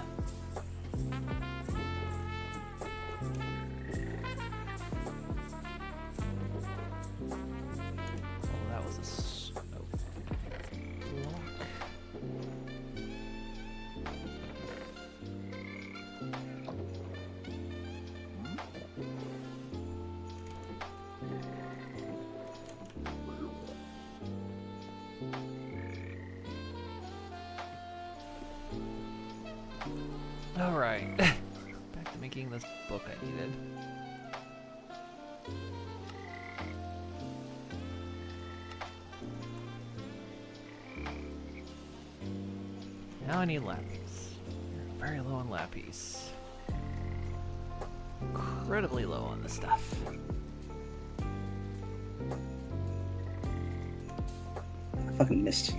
Alright. Back to making this book I needed. Now I need lapis. Very low on lapis. Incredibly low on this stuff. I fucking missed.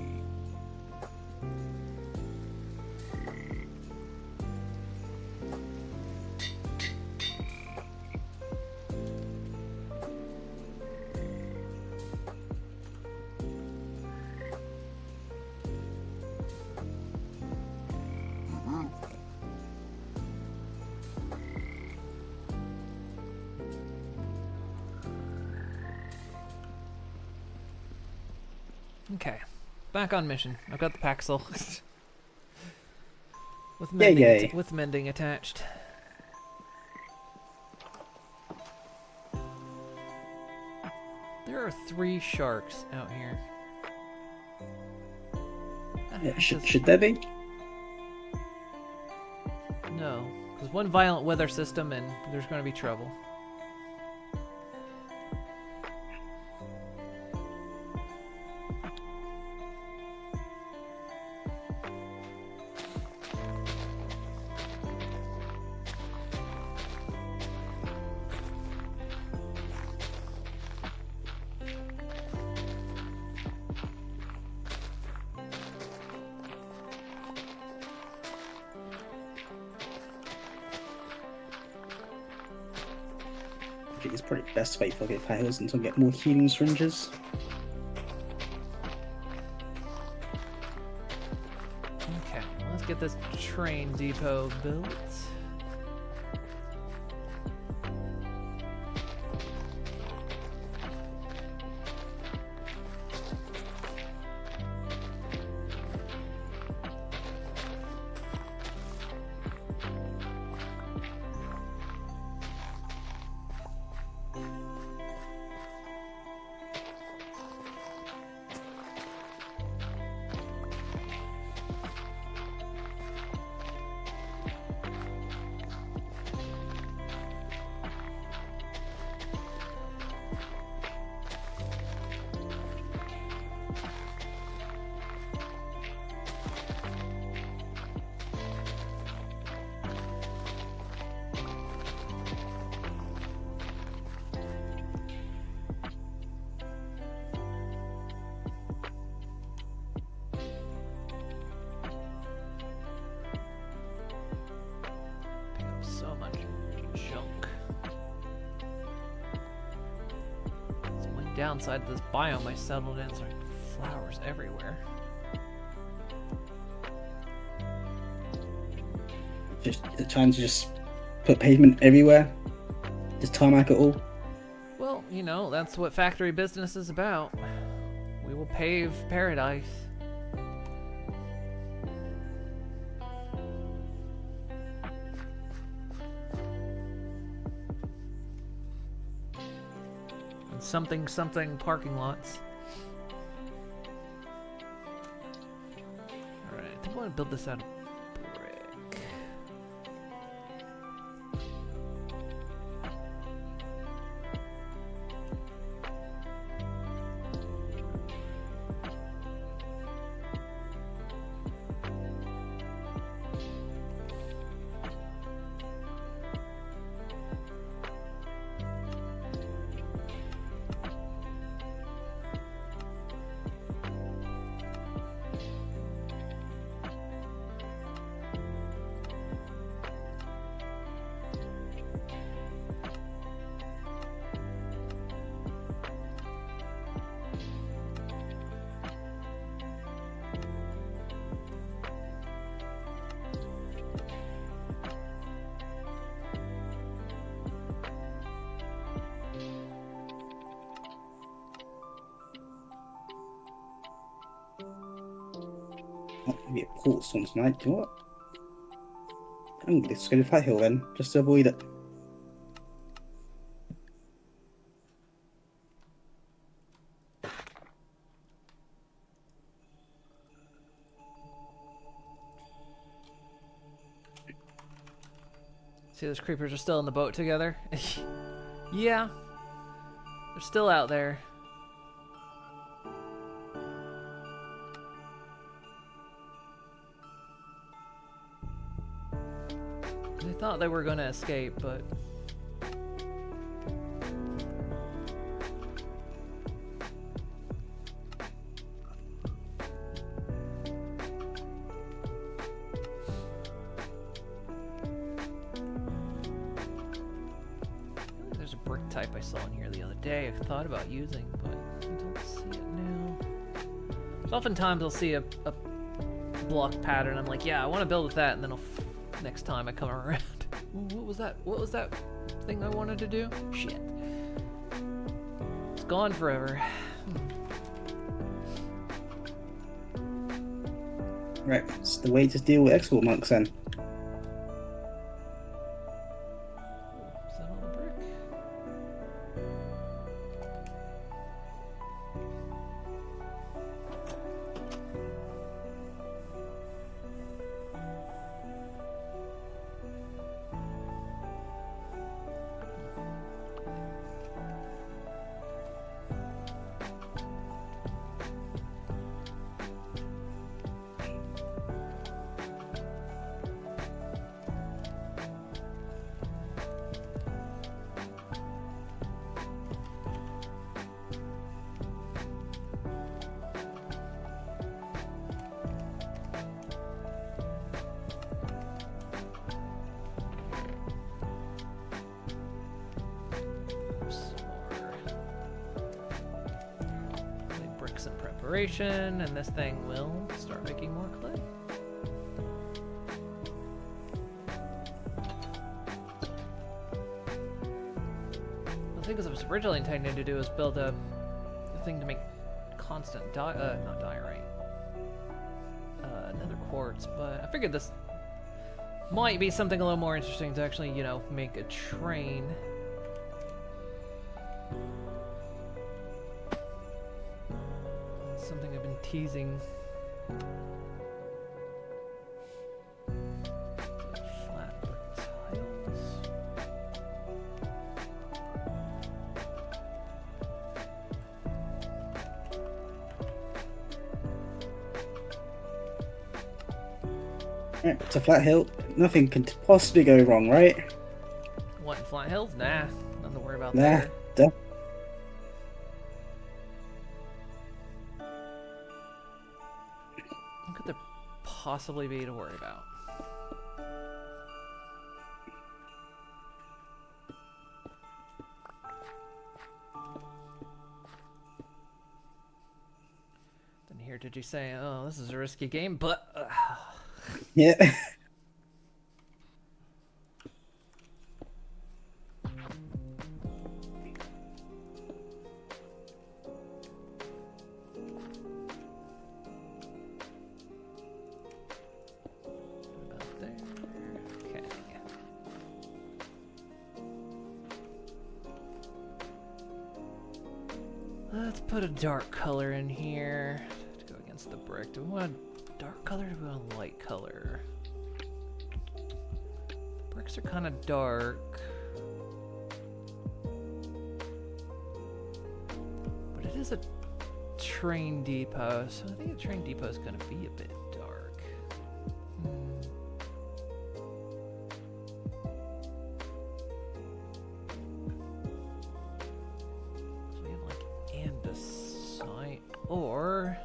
Okay, back on mission. I've got the Paxil. with Yay, mending, yay. with mending attached. There are 3 sharks out here. Yeah, should there be? No, because one violent weather system and there's going to be trouble. I think it's probably best to wait for it fails until we get more healing syringes. Okay, let's get this train depot built. Pick up so much junk. It's one downside to this biome I settled in, so flowers everywhere. Just trying to just put pavement everywhere. Just tarmac it all. Well, you know, that's what factory business is about. We will pave paradise. And something parking lots. Alright, I think I want to build this out of brick. Oh, maybe a port storm tonight. Do you know what? Let's go to Fat Hill then, just to avoid it. See, those creepers are still in the boat together. Yeah, they're still out there. They thought they were gonna escape, but there's a brick type I saw in here the other day. I've thought about using, but I don't see it now. So oftentimes I'll see a block pattern. I'm like, yeah, I want to build with that, and then next time I come around. What was that? What was that thing I wanted to do? Shit. It's gone forever. Right, it's the way to deal with export monks then. Is that all the brick? Bricks in preparation, and this thing will start making more clay. The thing I was originally intending to do is build a thing to make constant not diorite, nether quartz, but I figured this might be something a little more interesting to actually, you know, make a train. Something I've been teasing. Flat brick tiles. Right, it's a flat hill. Nothing can possibly go wrong, right? What, in flat hills? Nah, nothing to worry about Nah, there. What could there possibly be to worry about? Then here did you say, oh, this is a risky game, but... Yeah. About there. Okay. Let's put a dark color in here to go against the brick. Do we want a dark color or do we want a light color? The bricks are kind of dark. But it is a train depot, so I think a train depot is going to be a bit dark. So we have like andesite, or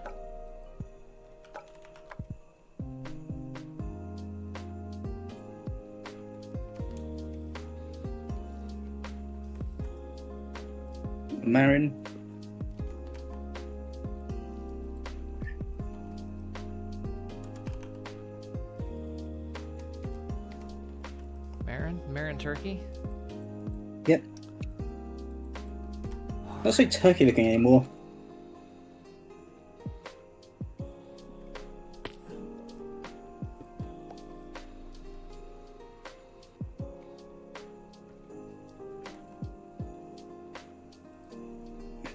Marin. Marin turkey. Yep. Not so turkey looking anymore.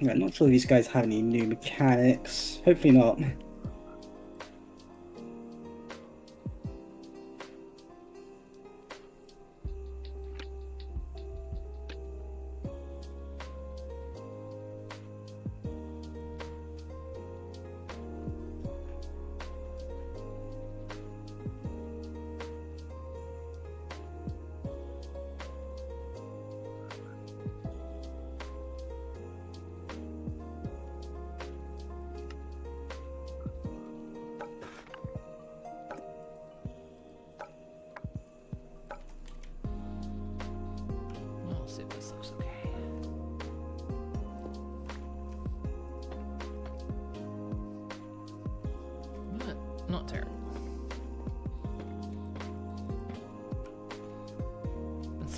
Yeah, I'm not sure if these guys have any new mechanics. Hopefully not.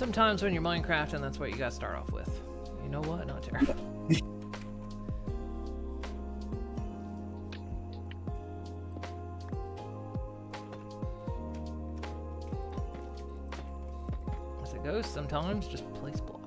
Sometimes when you're Minecrafting, that's what you gotta start off with. You know what? Not terrible. As it goes, sometimes just place blocks.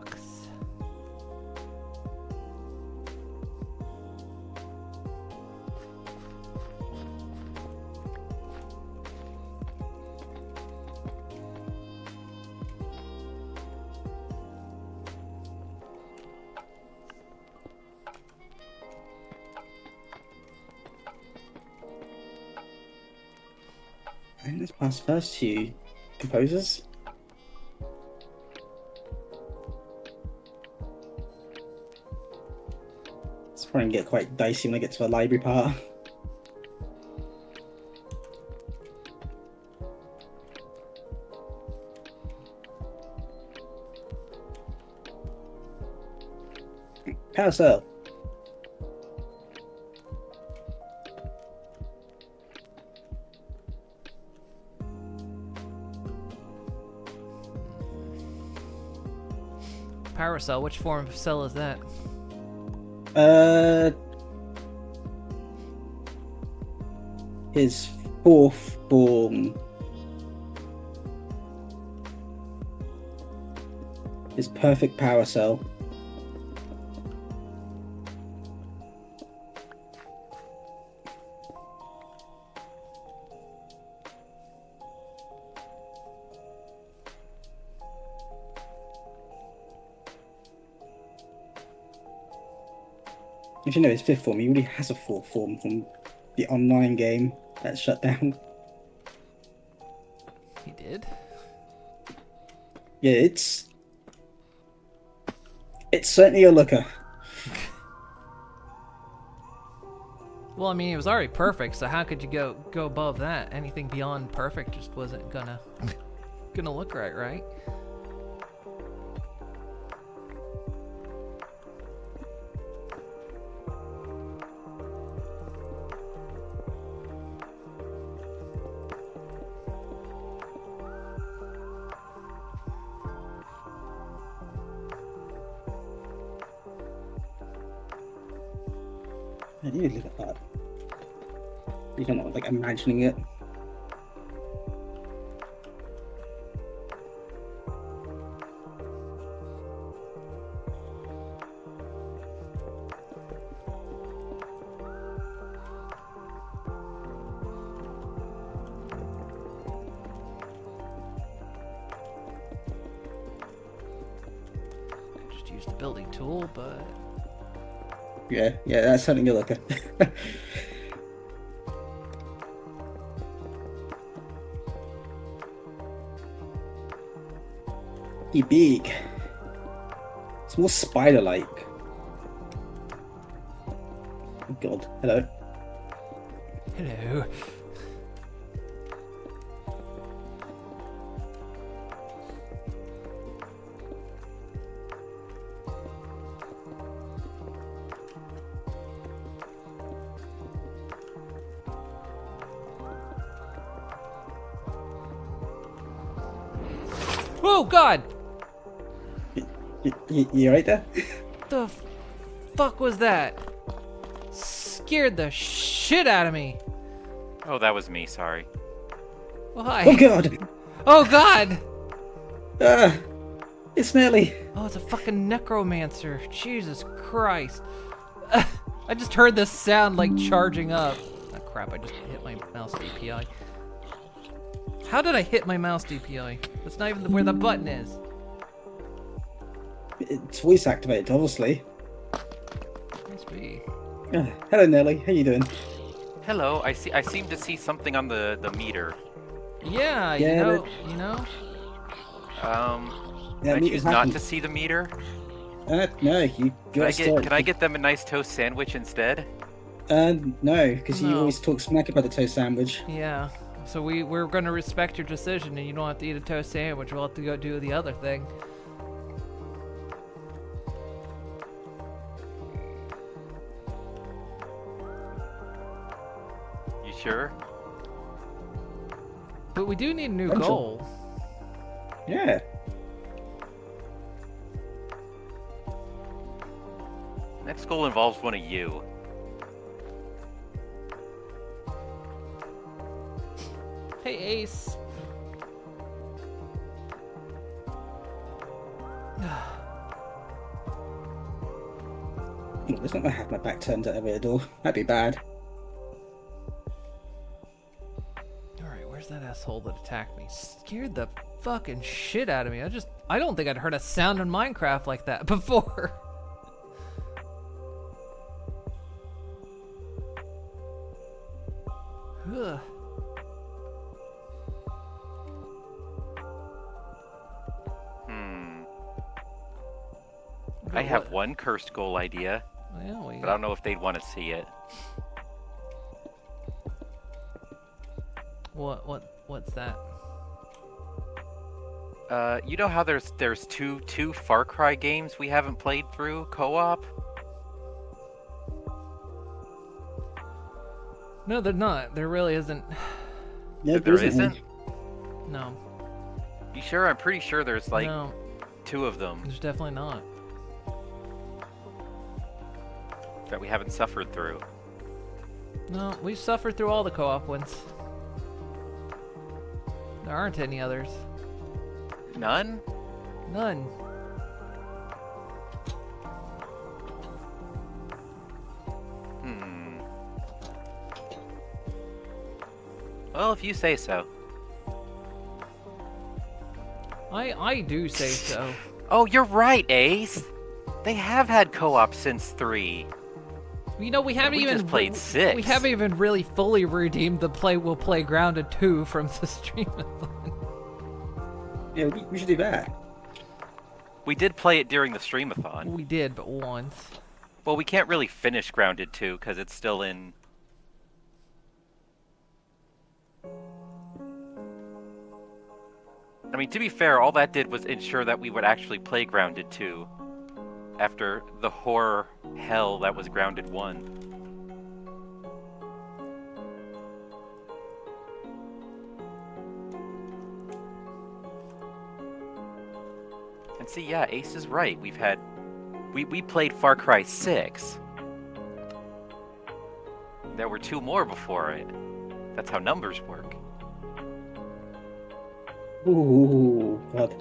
I think let's pass first to composers. It's probably gonna get quite dicey when I get to the library part. Carousel. Power cell, which form of cell is that? His fourth form. His perfect power cell. If you know his fifth form, he already has a fourth form from the online game that's shut down. He did? Yeah, it's certainly a looker. Well, I mean, it was already perfect, so how could you go above that? Anything beyond perfect just wasn't gonna look right? I need to look at that. You're not like imagining it. Could just use the building tool, but Yeah, that's something you're looking. He big. It's more spider-like. Oh God, hello. hello. Oh God! You right there? The fuck was that? Scared the shit out of me. Oh, that was me, sorry. Oh hi. Oh God! Oh God! It's Nelly. Oh, it's a fucking necromancer. Jesus Christ. I just heard this sound like charging up. Oh crap, I just hit my mouse DPI. How did I hit my mouse DPI? That's not even where the button is. It's voice activated, obviously. Must be. Hello, Nelly. How you doing? Hello, I seem to see something on the meter. Yeah, Yeah, you know? Yeah, I meet choose has not happened. to see the meter. No, you Can I get them a nice toast sandwich instead? No, because you No. always talk smack about the toast sandwich. Yeah. So we're gonna respect your decision, and you don't have to eat a toast sandwich. We'll have to go do the other thing. You sure? But we do need a new I'm sure. goal. Yeah. Next goal involves one of you. Hey, Ace. It's not gonna have my back turned to every door. That'd be bad. Alright, where's that asshole that attacked me? Scared the fucking shit out of me. I don't think I'd heard a sound in Minecraft like that before. Ugh. I have one cursed goal idea, Well, but I don't know if they'd want to see it. What's that? You know how there's two Far Cry games we haven't played through co-op? No, they're not. There really isn't. No, There isn't? No. You sure? I'm pretty sure there's like No, two of them there's definitely not. that we haven't suffered through. No, we've suffered through all the co-op ones. There aren't any others. None? None. Well, if you say so. I do say so. Oh, you're right, Ace. They have had co-op since 3. You know, we haven't we even just played 6. We haven't even really fully redeemed the we'll play Grounded 2 from the streamathon. Yeah, we should do that. We did play it during the streamathon. We did, but once. Well, we can't really finish Grounded 2 because it's still in... I mean, to be fair, all that did was ensure that we would actually play Grounded 2 after the horror hell that was Grounded 1. And see, yeah, Ace is right. We played Far Cry 6. There were 2 more before it. That's how numbers work. Ooh, God.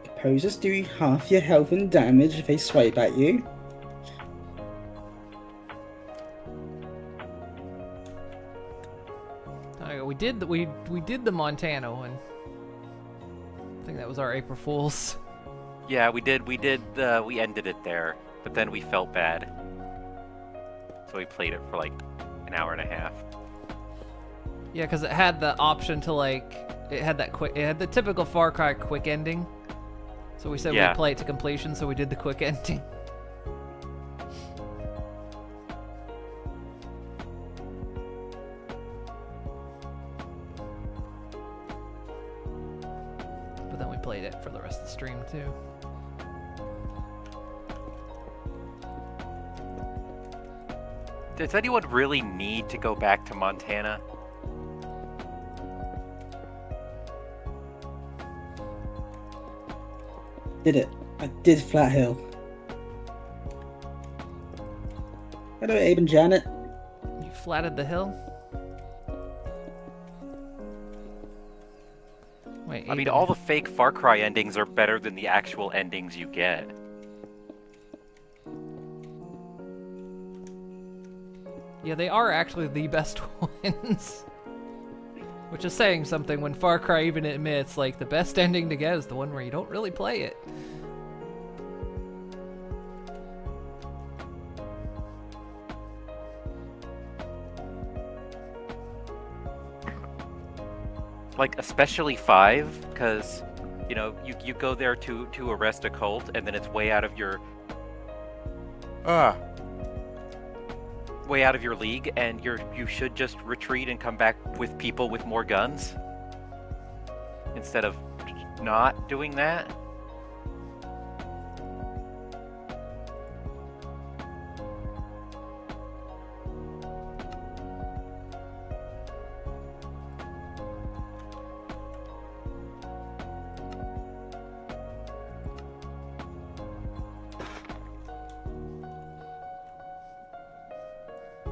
Opposers do half your health and damage if they swipe at you. We did the Montana one. I think that was our April Fools. Yeah, we ended it there, but then we felt bad. So we played it for like an hour and a half. Yeah, because it had the option to it had the typical Far Cry quick ending. So we said Yeah. we'd play it to completion, so we did the quick ending. But then we played it for the rest of the stream too. Does anyone really need to go back to Montana? Did it. I did Flat Hill. Hello, Abe and Janet. You flatted the hill? Wait, I mean, all the fake Far Cry endings are better than the actual endings you get. Yeah, they are actually the best ones. Which is saying something when Far Cry even admits, like, the best ending to get is the one where you don't really play it. Like, especially 5, because, you know, you go there to arrest a cult, and then it's way out of your... way out of your league, and you should just retreat and come back with people with more guns instead of not doing that.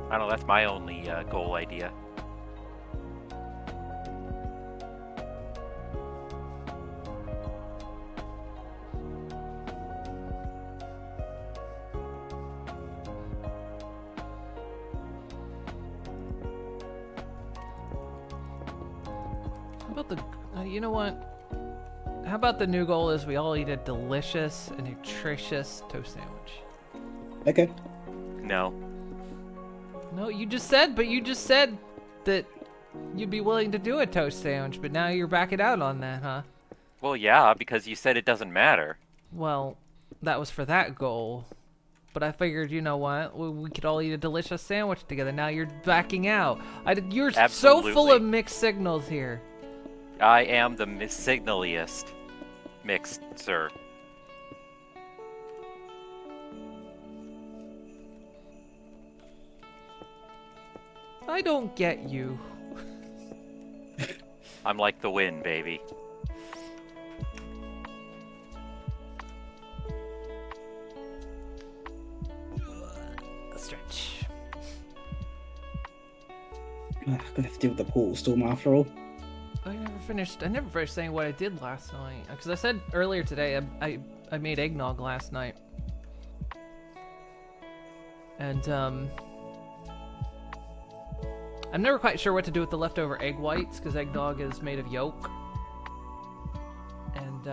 I don't know, that's my only goal idea. How about the... you know what? How about the new goal is we all eat a delicious and nutritious toast sandwich? Okay. No. No, you just said that you'd be willing to do a toast sandwich, but now you're backing out on that, huh? Well, yeah, because you said it doesn't matter. Well, that was for that goal. But I figured, you know what? We could all eat a delicious sandwich together. Now you're backing out. You're so full of Absolutely. mixed signals here. I am the signaliest mixed, sir. I don't get you. I'm like the wind, baby. Stretch. Gonna have to deal with the portal storm after all. I never finished saying what I did last night. Because I said earlier today, I made eggnog last night. And, I'm never quite sure what to do with the leftover egg whites, because eggnog is made of yolk. And,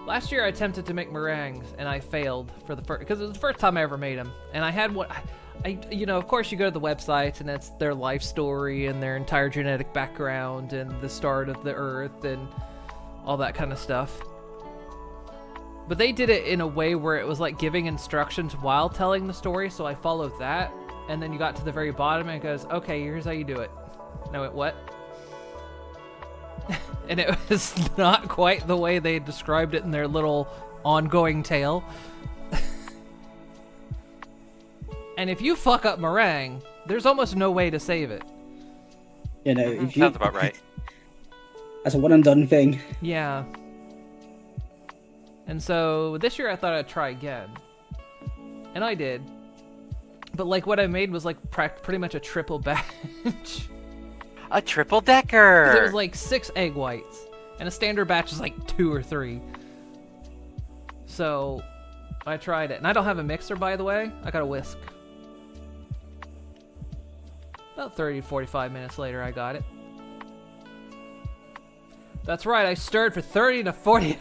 last year I attempted to make meringues, and I failed for the first, because it was the first time I ever made them. And I had what, you know, of course you go to the websites, and it's their life story, and their entire genetic background, and the start of the earth, and all that kind of stuff. But they did it in a way where it was like giving instructions while telling the story, so I followed that. And then you got to the very bottom and it goes, okay, here's how you do it. No, it what? And it was not quite the way they described it in their little ongoing tale. And if you fuck up meringue, there's almost no way to save it. You know, if you... Sounds about right. That's a one and done thing. Yeah. And so this year I thought I'd try again. And I did. But like what I made was like pretty much a triple batch. A triple decker! It was like 6 egg whites. And a standard batch is like 2 or 3. So I tried it. And I don't have a mixer, by the way. I got a whisk. About 30 to 45 minutes later, I got it. That's right, I stirred for 30 to 40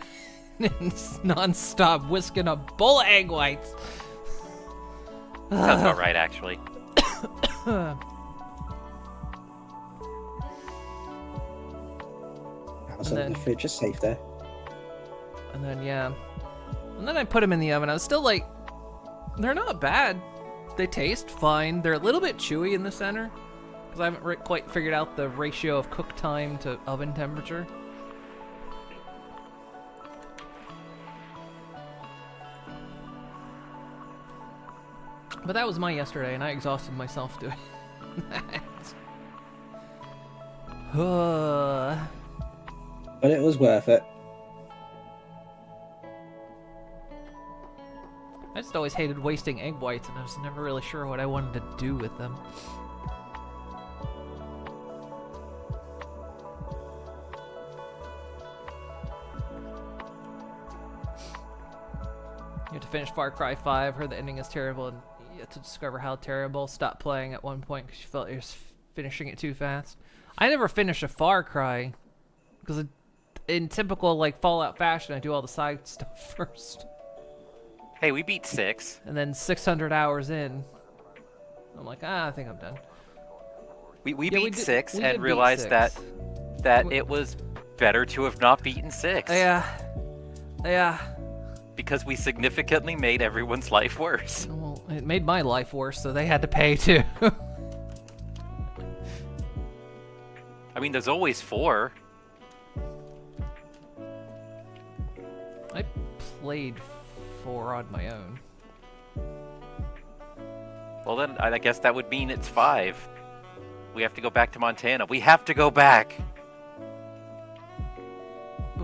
minutes non-stop, whisking a bowl of egg whites. Sounds about right, actually. So then- the fridge is safe there. And then, yeah. And then I put them in the oven. I was still like, they're not bad. They taste fine. They're a little bit chewy in the center. Because I haven't quite figured out the ratio of cook time to oven temperature. But that was my yesterday, and I exhausted myself doing that. But it was worth it. I just always hated wasting egg whites, and I was never really sure what I wanted to do with them. You have to finish Far Cry 5, heard the ending is terrible, and you have to discover how terrible. Stop playing at one point because you felt you were finishing it too fast. I never finish a Far Cry, because in typical like Fallout fashion, I do all the side stuff first. Hey, we beat 6. And then 600 hours in, I'm like, I think I'm done. We Yeah, beat 6 we and did beat realized 6. that We- it was better to have not beaten 6. Yeah. Because we significantly made everyone's life worse. Well, it made my life worse, so they had to pay too. I mean, there's always 4. I played 4 on my own. Well, then I guess that would mean it's 5. We have to go back to Montana. We have to go back.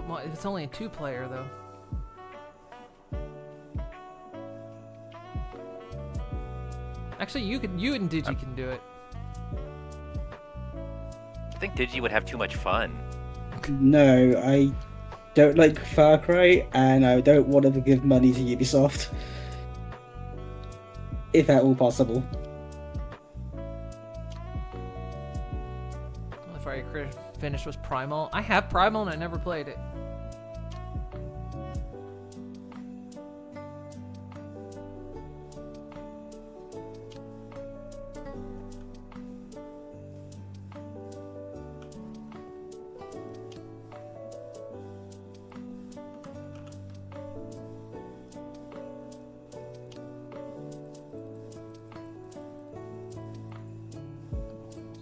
But it's only a 2-player though. Actually, you and Digi can do it. I think Digi would have too much fun. No, I don't like Far Cry, and I don't want to give money to Ubisoft. If at all possible. Only far I finished was Primal. I have Primal and I never played it.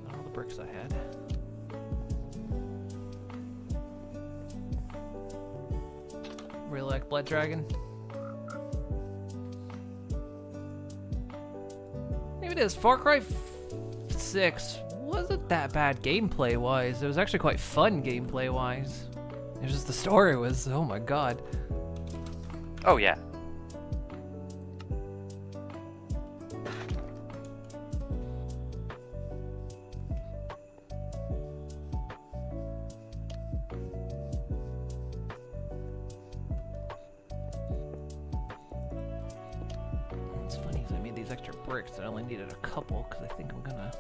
All the bricks I had. Really like Blood Dragon. Maybe it is. Far Cry 6 wasn't that bad gameplay wise. It was actually quite fun gameplay wise. It was just the story was, oh my god. Oh yeah. It's funny 'cause I made these extra bricks. I only needed a couple because I think I'm gonna.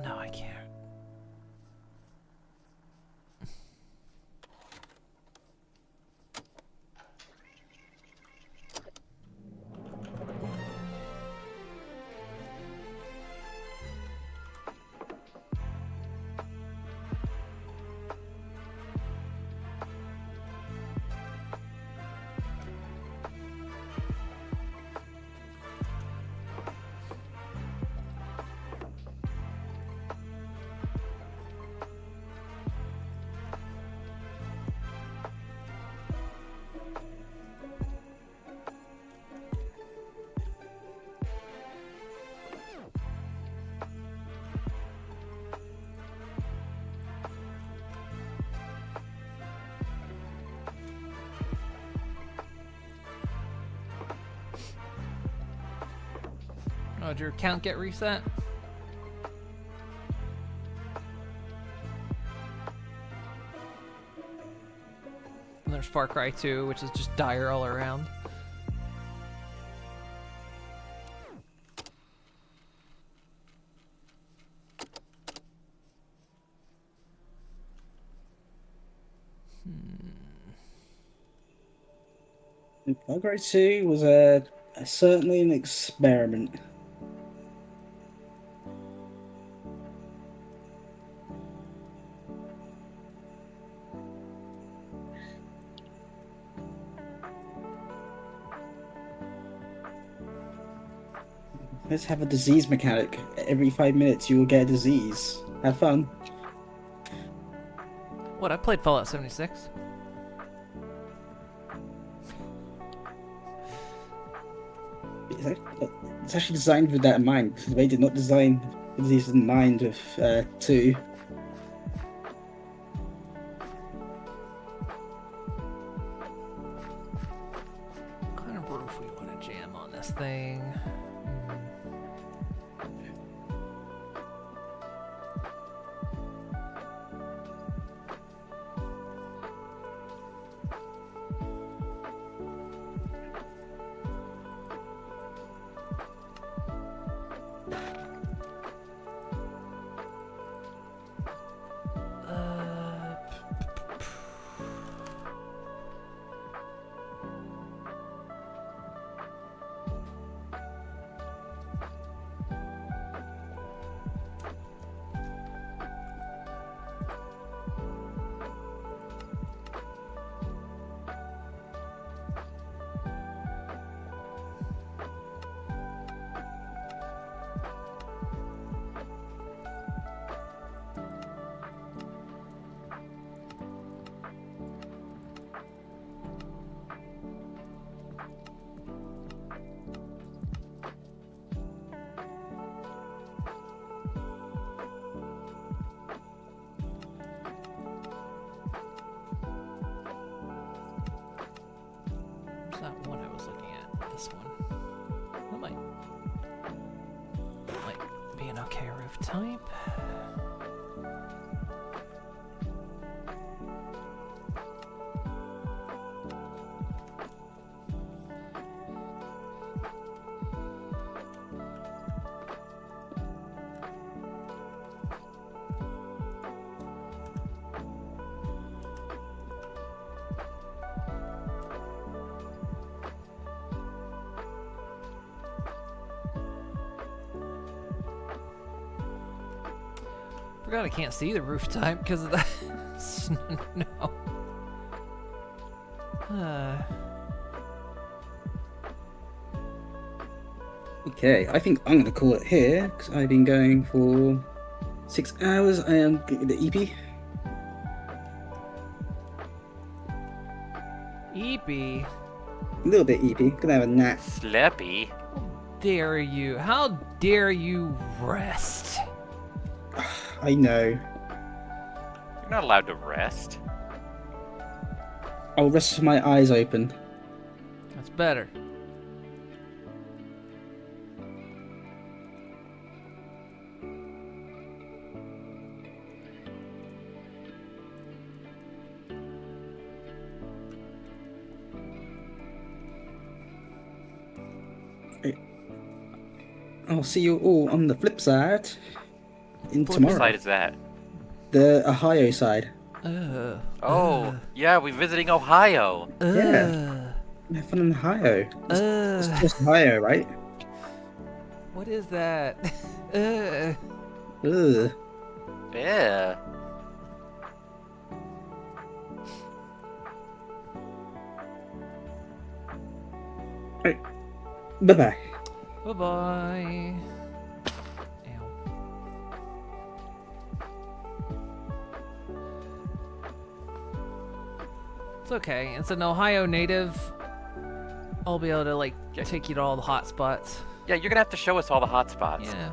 No, I can't. Oh, did your account get reset? And there's Far Cry 2, which is just dire all around. Far Cry 2 was certainly an experiment. Let's have a disease mechanic. Every 5 minutes you will get a disease. Have fun. What, I played Fallout 76. It's actually designed with that in mind, because they did not design disease in mind with 2. What kind of roof we want to jam on this thing? this one. That might be an okay roof type. Forgot I can't see the roof type because of that snow. Okay, I think I'm gonna call it here because I've been going for 6 hours. I am getting the EP. Eepy. A little bit EP. Gonna have a nap. Sleppy. Dare you? How dare you rest? I know. You're not allowed to rest. I'll rest with my eyes open. That's better. I'll see you all on the flip side in Flip tomorrow. What side is that? The Ohio side. Oh, yeah, we're visiting Ohio. Yeah. Have fun in Ohio. It's just Ohio, right? What is that? Ugh. Yeah. Right. Bye-bye. Bye-bye. Ow. It's okay. It's an Ohio native. I'll be able to, like, take you to all the hot spots. Yeah, you're gonna have to show us all the hot spots. Yeah.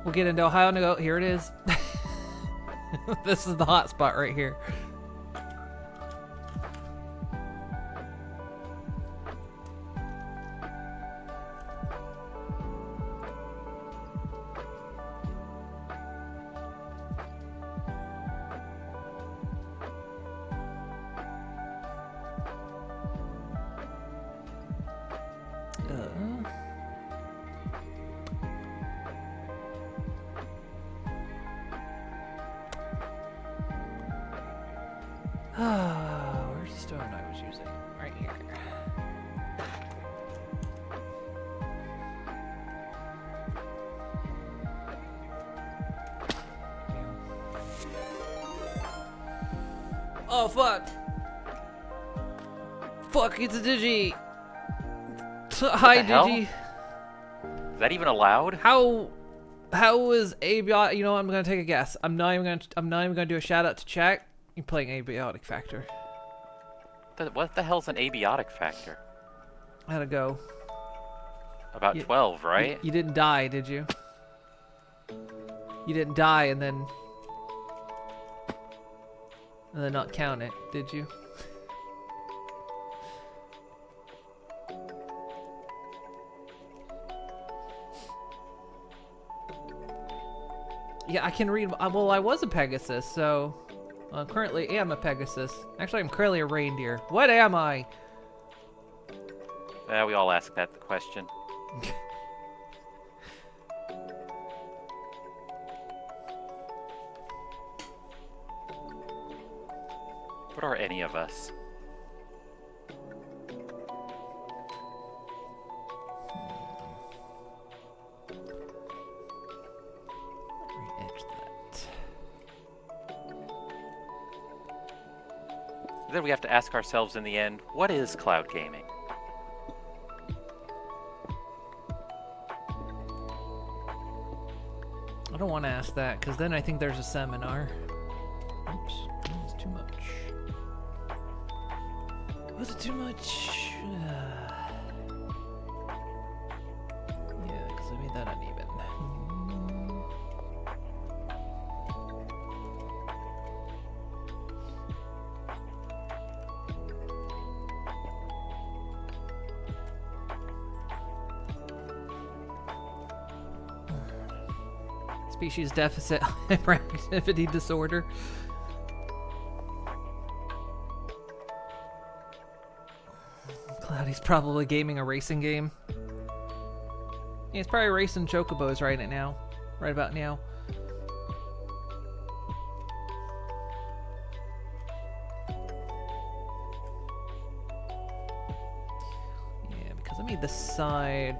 We'll get into Ohio and go, here it is. This is the hot spot right here. Where's the stone I was using? Right here. Oh, fuck! Fuck, it's a Digi! Hi, the hell? Digi! Is that even allowed? How is Abiotic? You know what? I'm gonna take a guess. I'm not even gonna do a shout out to chat. You're playing Abiotic Factor. What the hell's an abiotic factor? How'd it go? About 12, right? You didn't die, did you? You didn't die and then not count it, did you? Yeah, I can read. Well, I was a Pegasus, so currently am a Pegasus. Actually, I'm currently a reindeer. What am I? We all ask that the question. What are any of us? Re-edge that. Then we have to ask ourselves in the end, what is cloud gaming? I don't want to ask that, because then I think there's a seminar. Oops, that was too much. Was it too much? Yeah, because I made that uneven. Species deficit hyperactivity disorder. Cloudy's probably gaming a racing game. Yeah, he's probably racing chocobos right now. Right about now. Yeah, because I made the side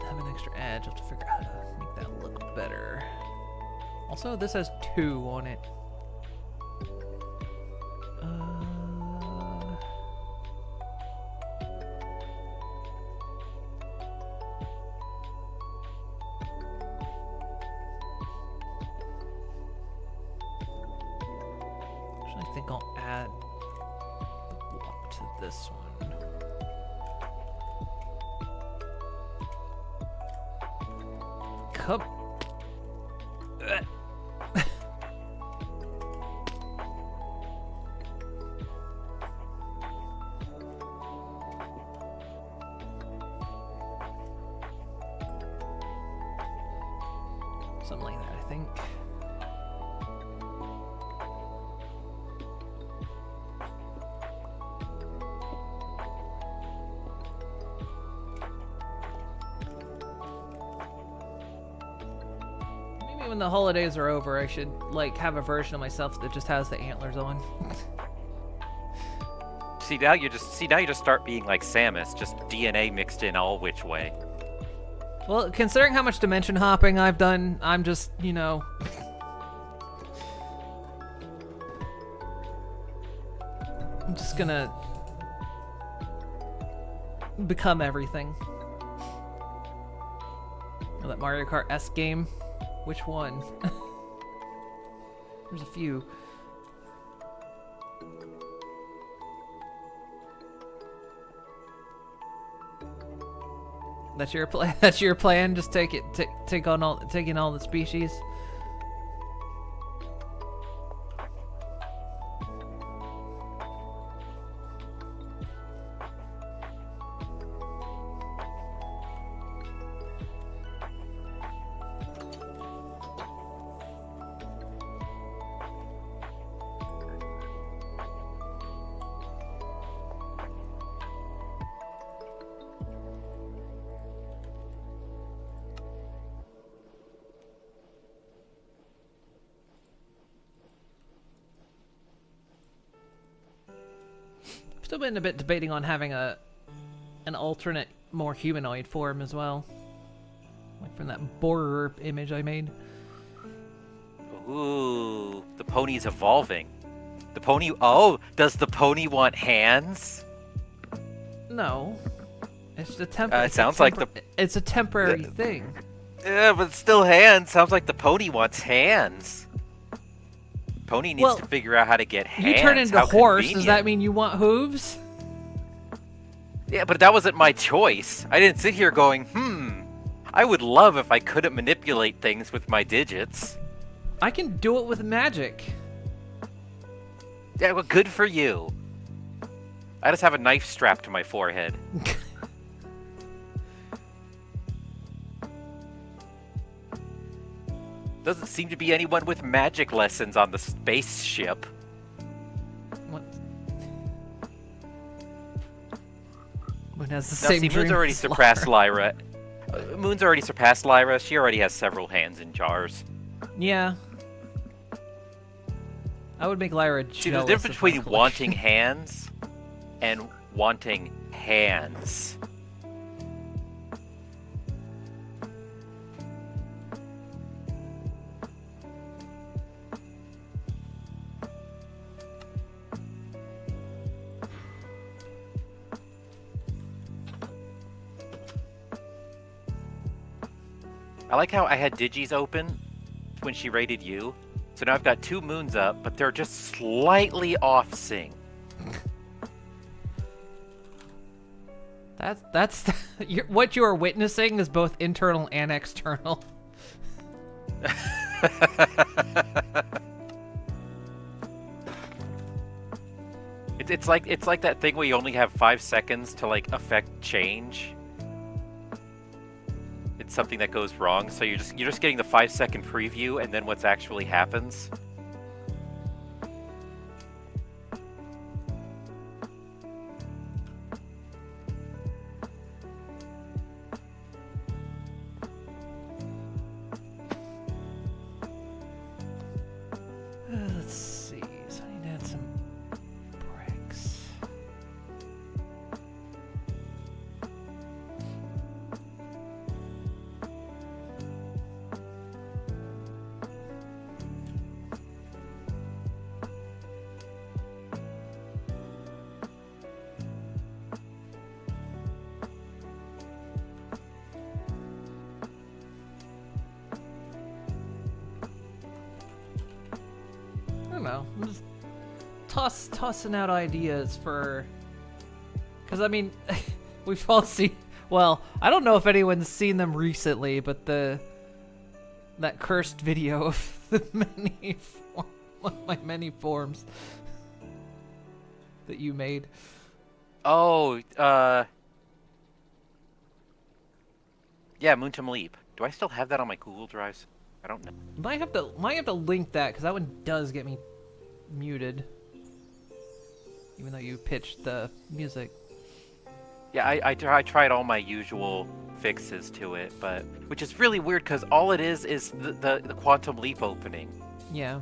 have an extra edge. I'll have to figure out how to make that look better. Also, this has 2 on it. Actually, I think I'll add the block to this one. Come. Something like that, I think. Maybe when the holidays are over, I should like have a version of myself that just has the antlers on. See now you just start being like Samus, just DNA mixed in all which way. Well, considering how much dimension hopping I've done, I'm just, you know... I'm just gonna... become everything. Oh, that Mario Kart S game? Which one? There's a few. That's your plan. That's your plan. Just taking all the species. Still been a bit debating on having an alternate, more humanoid form as well, like from that borer image I made. Ooh, the pony's evolving. The pony. Oh, does the pony want hands? No, it's the temporary. It sounds like it's a temporary thing. Yeah, but still hands. Sounds like the pony wants hands. Pony needs to figure out how to get hands. You turn into How horse. convenient. Does that mean you want hooves? Yeah, but that wasn't my choice. I didn't sit here going, I would love if I couldn't manipulate things with my digits. I can do it with magic. Yeah, well, good for you. I just have a knife strapped to my forehead. Doesn't seem to be anyone with magic lessons on the spaceship. What? Moon has the Now, same see, dream Moon's already as surpassed Lyra. Lyra. Moon's already surpassed Lyra. She already has several hands in jars. Yeah. I would make Lyra jealous. See, there's a difference of my between collection. wanting hands and wanting hands. I like how I had Digis open when she raided you. So now I've got 2 moons up, but they're just slightly off sync. That's what you are witnessing is both internal and external. It's like that thing where you only have 5 seconds to like affect change. it's something that goes wrong. So you're just getting the 5-second preview and then what's actually happens. Let's see. So I need to add some bricks. I don't know. I'm just tossing out ideas for. Because I mean, we've all seen. Well, I don't know if anyone's seen them recently, but that cursed video of the one of my many forms that you made. Oh, yeah, Moontum Leap. Do I still have that on my Google Drives? I don't know. Might have to link that because that one does get me muted, even though you pitched the music. Yeah, I tried all my usual fixes to it, but which is really weird because all it is the Quantum Leap opening. Yeah.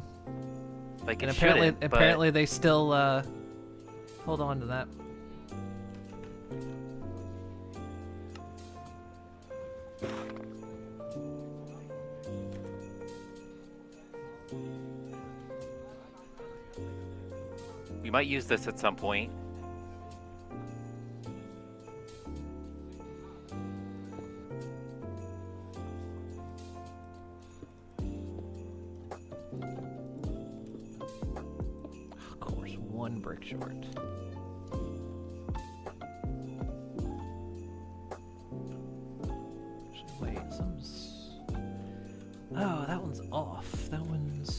Like And it apparently they still hold on to that. We might use this at some point. Of course, one brick short. Actually, wait, something's. Oh, that one's off. That one's.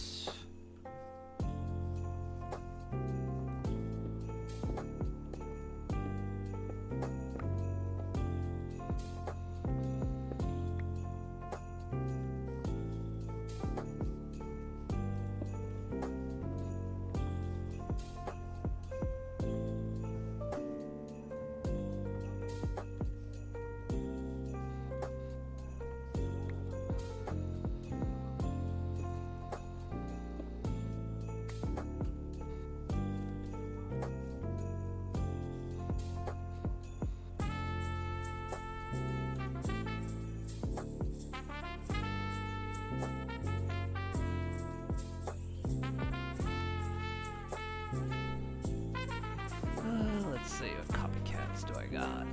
Let's see, what copycats do I got?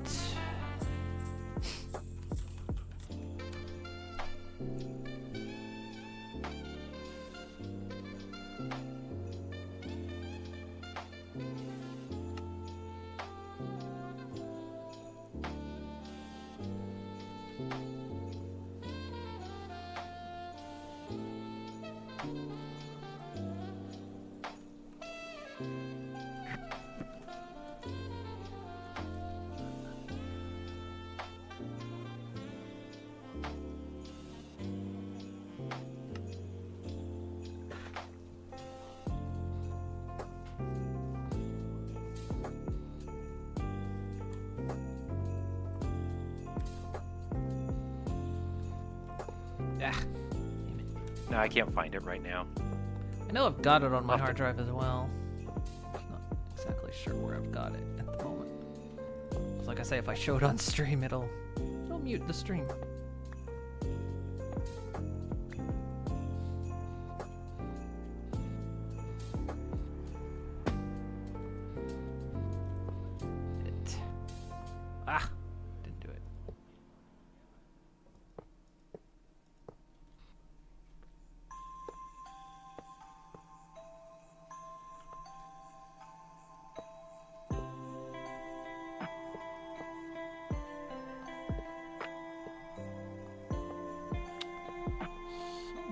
Ah, damn it. No, I can't find it right now. I know I've got it on my I'll have hard to- drive as well. Just not exactly sure where I've got it at the moment. 'Cause like I say, if I show it on stream, it'll mute the stream. Ah, didn't do it.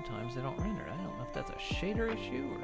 Sometimes they don't render. I don't know if that's a shader issue or.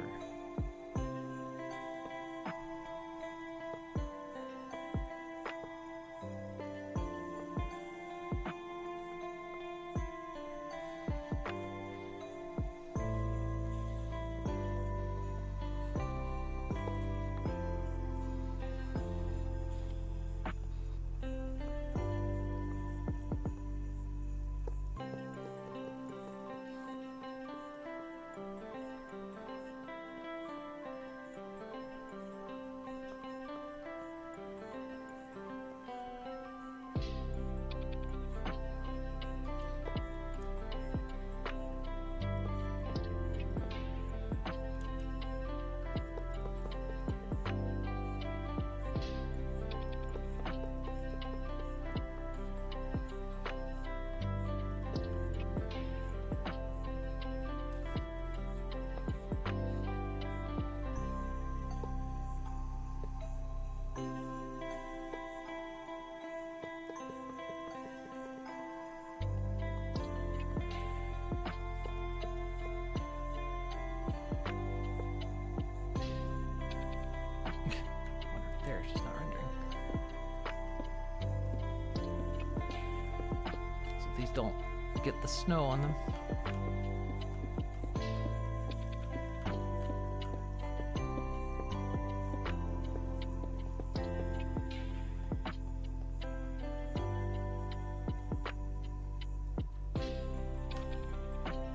just don't get the snow on them.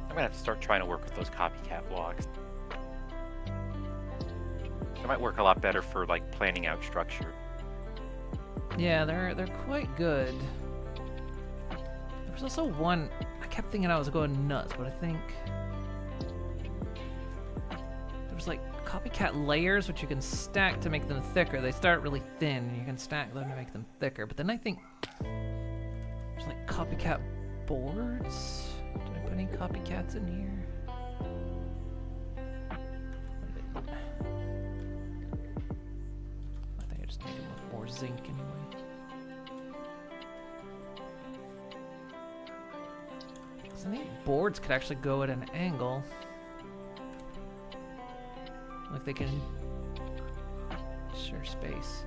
I'm gonna have to start trying to work with those copycat blocks. It might work a lot better for like planning out structure. Yeah, they're quite good. There was also one I kept thinking I was going nuts, but I think there was like copycat layers which you can stack to make them thicker. They start really thin, and you can stack them to make them thicker. But then I think there's like copycat boards. Did I put any copycats in here? I think I just need a little more zinc anyway. I think boards could actually go at an angle. Like they can share space.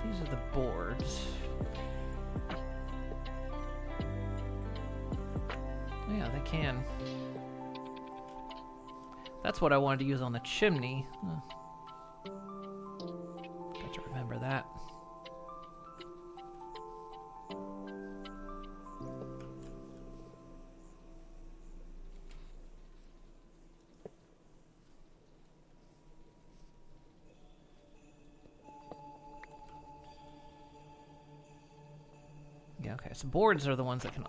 These are the boards. Yeah, they can. That's what I wanted to use on the chimney. Got to remember that. Yeah, okay, so boards are the ones that can,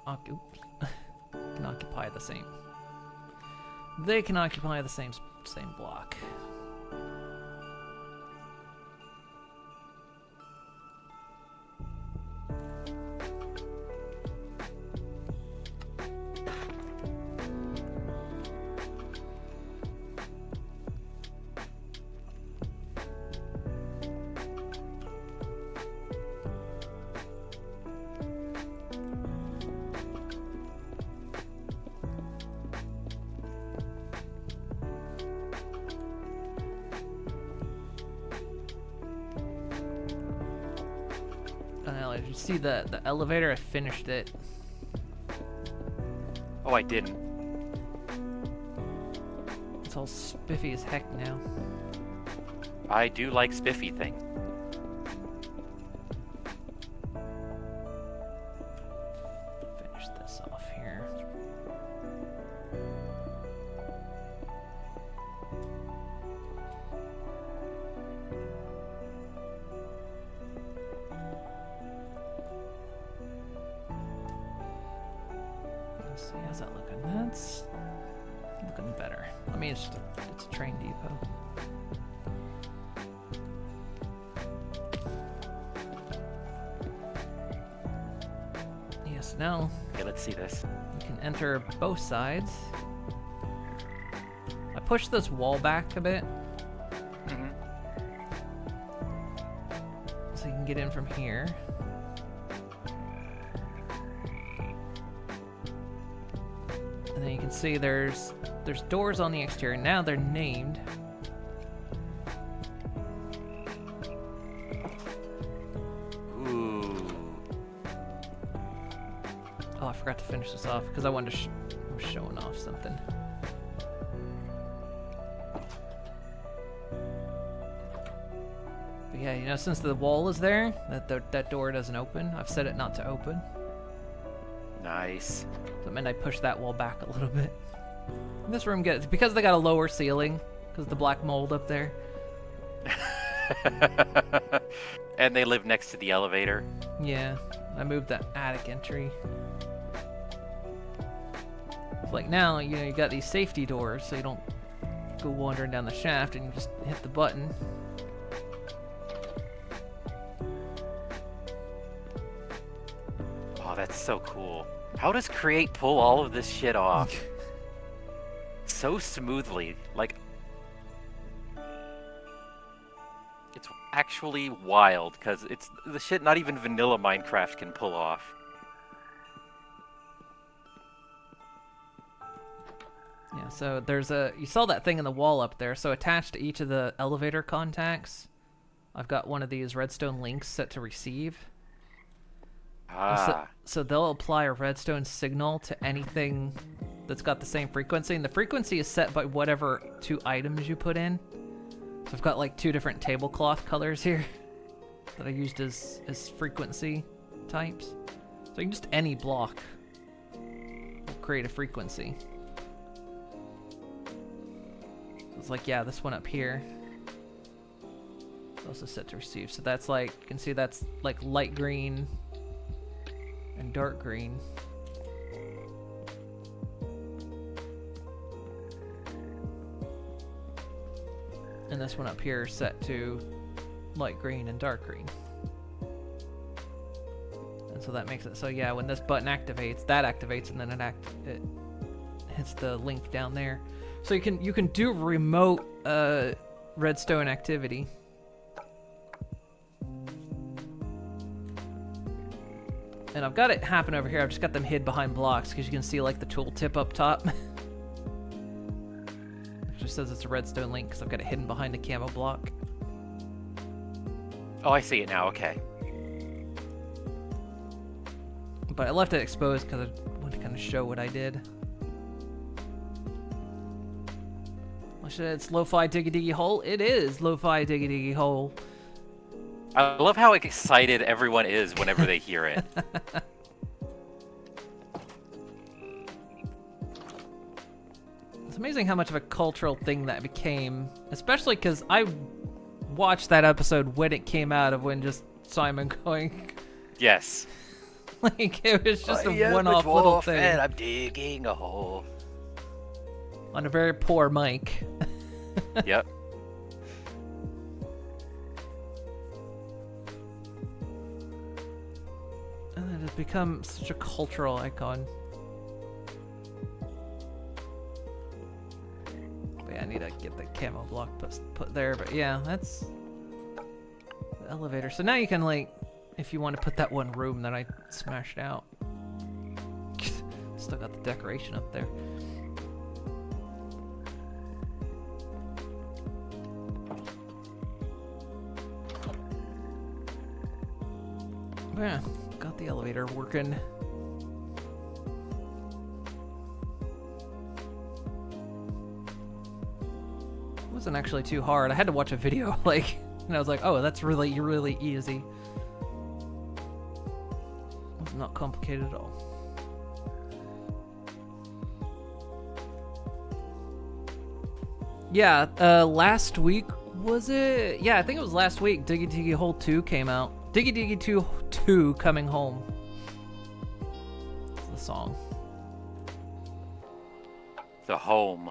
can occupy the same. They can occupy the same block. Did you see the elevator? I finished it. Oh, I didn't. It's all spiffy as heck now. I do like spiffy things. Finish this off here. Let's see, how's that looking? That's looking better. I mean, it's a train depot. Yes, now Okay, let's see this. you can enter both sides. I pushed this wall back a bit Mm-hmm. so you can get in from here. And then you can see there's doors on the exterior. Now they're named. Ooh. Oh, I forgot to finish this off because I wanted to I was showing off something. But yeah, you know, since the wall is there, that door doesn't open. I've set it not to open. Nice. So it meant I pushed that wall back a little bit. And this room gets, because they got a lower ceiling, because of the black mold up there. And they live next to the elevator. Yeah, I moved that attic entry. It's like now, you know, you got these safety doors, so you don't go wandering down the shaft and you just hit the button. Oh, that's so cool. How does Create pull all of this shit off? So smoothly. Like, it's actually wild, because it's the shit not even vanilla Minecraft can pull off. Yeah, so there's you saw that thing in the wall up there, so attached to each of the elevator contacts, I've got one of these redstone links set to receive. Ah. So they'll apply a redstone signal to anything that's got the same frequency, and the frequency is set by whatever 2 items you put in. So I've got like 2 different tablecloth colors here that I used as frequency types. So you can just any block will create a frequency. So it's like, yeah, this one up here is also set to receive. So that's like, you can see that's like light green and dark green. And this one up here is set to light green and dark green. And so that makes it so, yeah, when this button activates, that activates, and then it hits the link down there. So you can do remote redstone activity. And I've got it happen over here. I've just got them hid behind blocks because you can see like the tooltip up top. It just says it's a redstone link because I've got it hidden behind a camo block. Oh, I see it now. Okay. But I left it exposed because I wanted to kind of show what I did. It's Lo-Fi Diggy Diggy Hole. It is Lo-Fi Diggy Diggy Hole. I love how excited everyone is whenever they hear it. It's amazing how much of a cultural thing that became, especially because I watched that episode when it came out of when just Simon going. Yes. Like, it was just I a am one-off dwarf little thing. And I'm digging a hole. On a very poor mic. Yep. And it has become such a cultural icon. But yeah, I need to get the camo block put there. But yeah, that's the elevator. So now you can, like, if you want to put that one room that I smashed out. Still got the decoration up there. Yeah, got the elevator working. It wasn't actually too hard. I had to watch a video, like, and I was like, oh, that's really, really easy. It's not complicated at all. Yeah, last week, was it? Yeah, I think it was last week, Diggy Diggy Hole 2 came out. Diggy Diggy 2 Coming Home. That's the song. The home.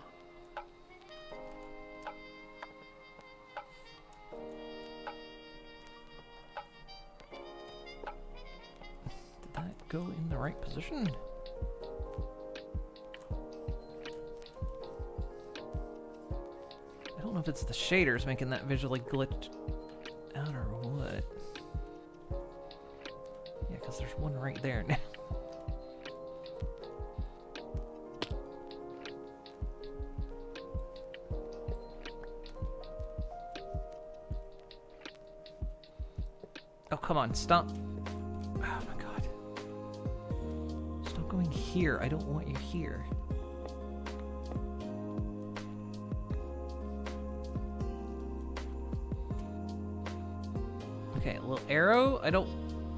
Did that go in the right position? I don't know if it's the shaders making that visually glitch out or what. Yeah, because there's one right there now. Oh, come on, stop. Oh my god. Stop going here. I don't want you here. Okay, a little arrow. I don't...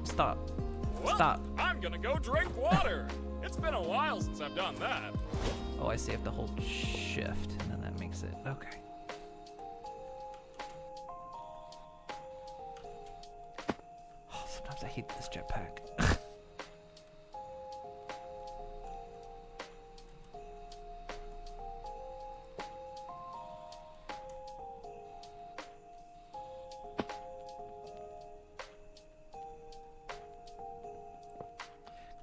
Stop. Well, Stop. I'm gonna go drink water. It's been a while since I've done that. Oh, I see. I have to hold shift, and then that makes it... Okay. Oh, sometimes I hate this jetpack.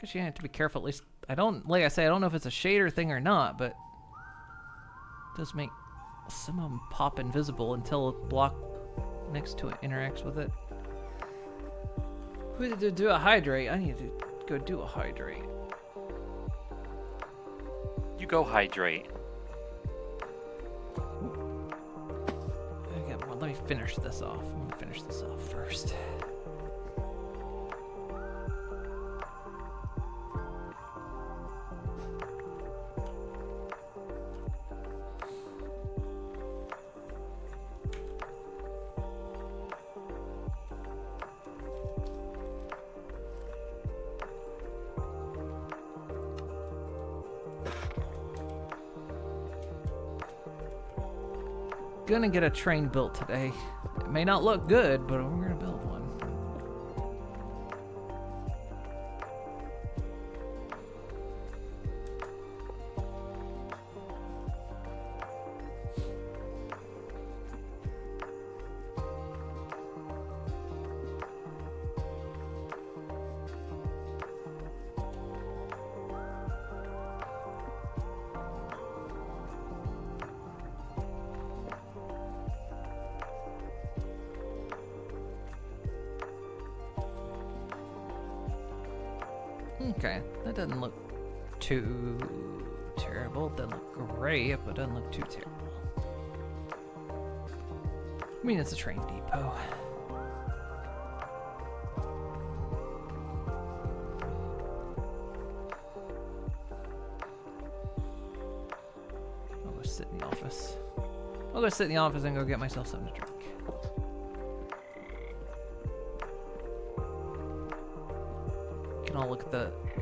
guess you have to be careful. At least I don't, like I say, I don't know if it's a shader thing or not, but it does make some of them pop invisible until a block next to it interacts with it. We need to do a hydrate. I need to go do a hydrate. You go hydrate. Okay, well, let me finish this off. I'm gonna finish this off first. Gonna get a train built today. It may not look good, but we're gonna build one. Okay, that doesn't look too terrible. It doesn't look great, but it doesn't look too terrible. I mean, it's a train depot. I'll go sit in the office. I'll go sit in the office and go get myself something to drink.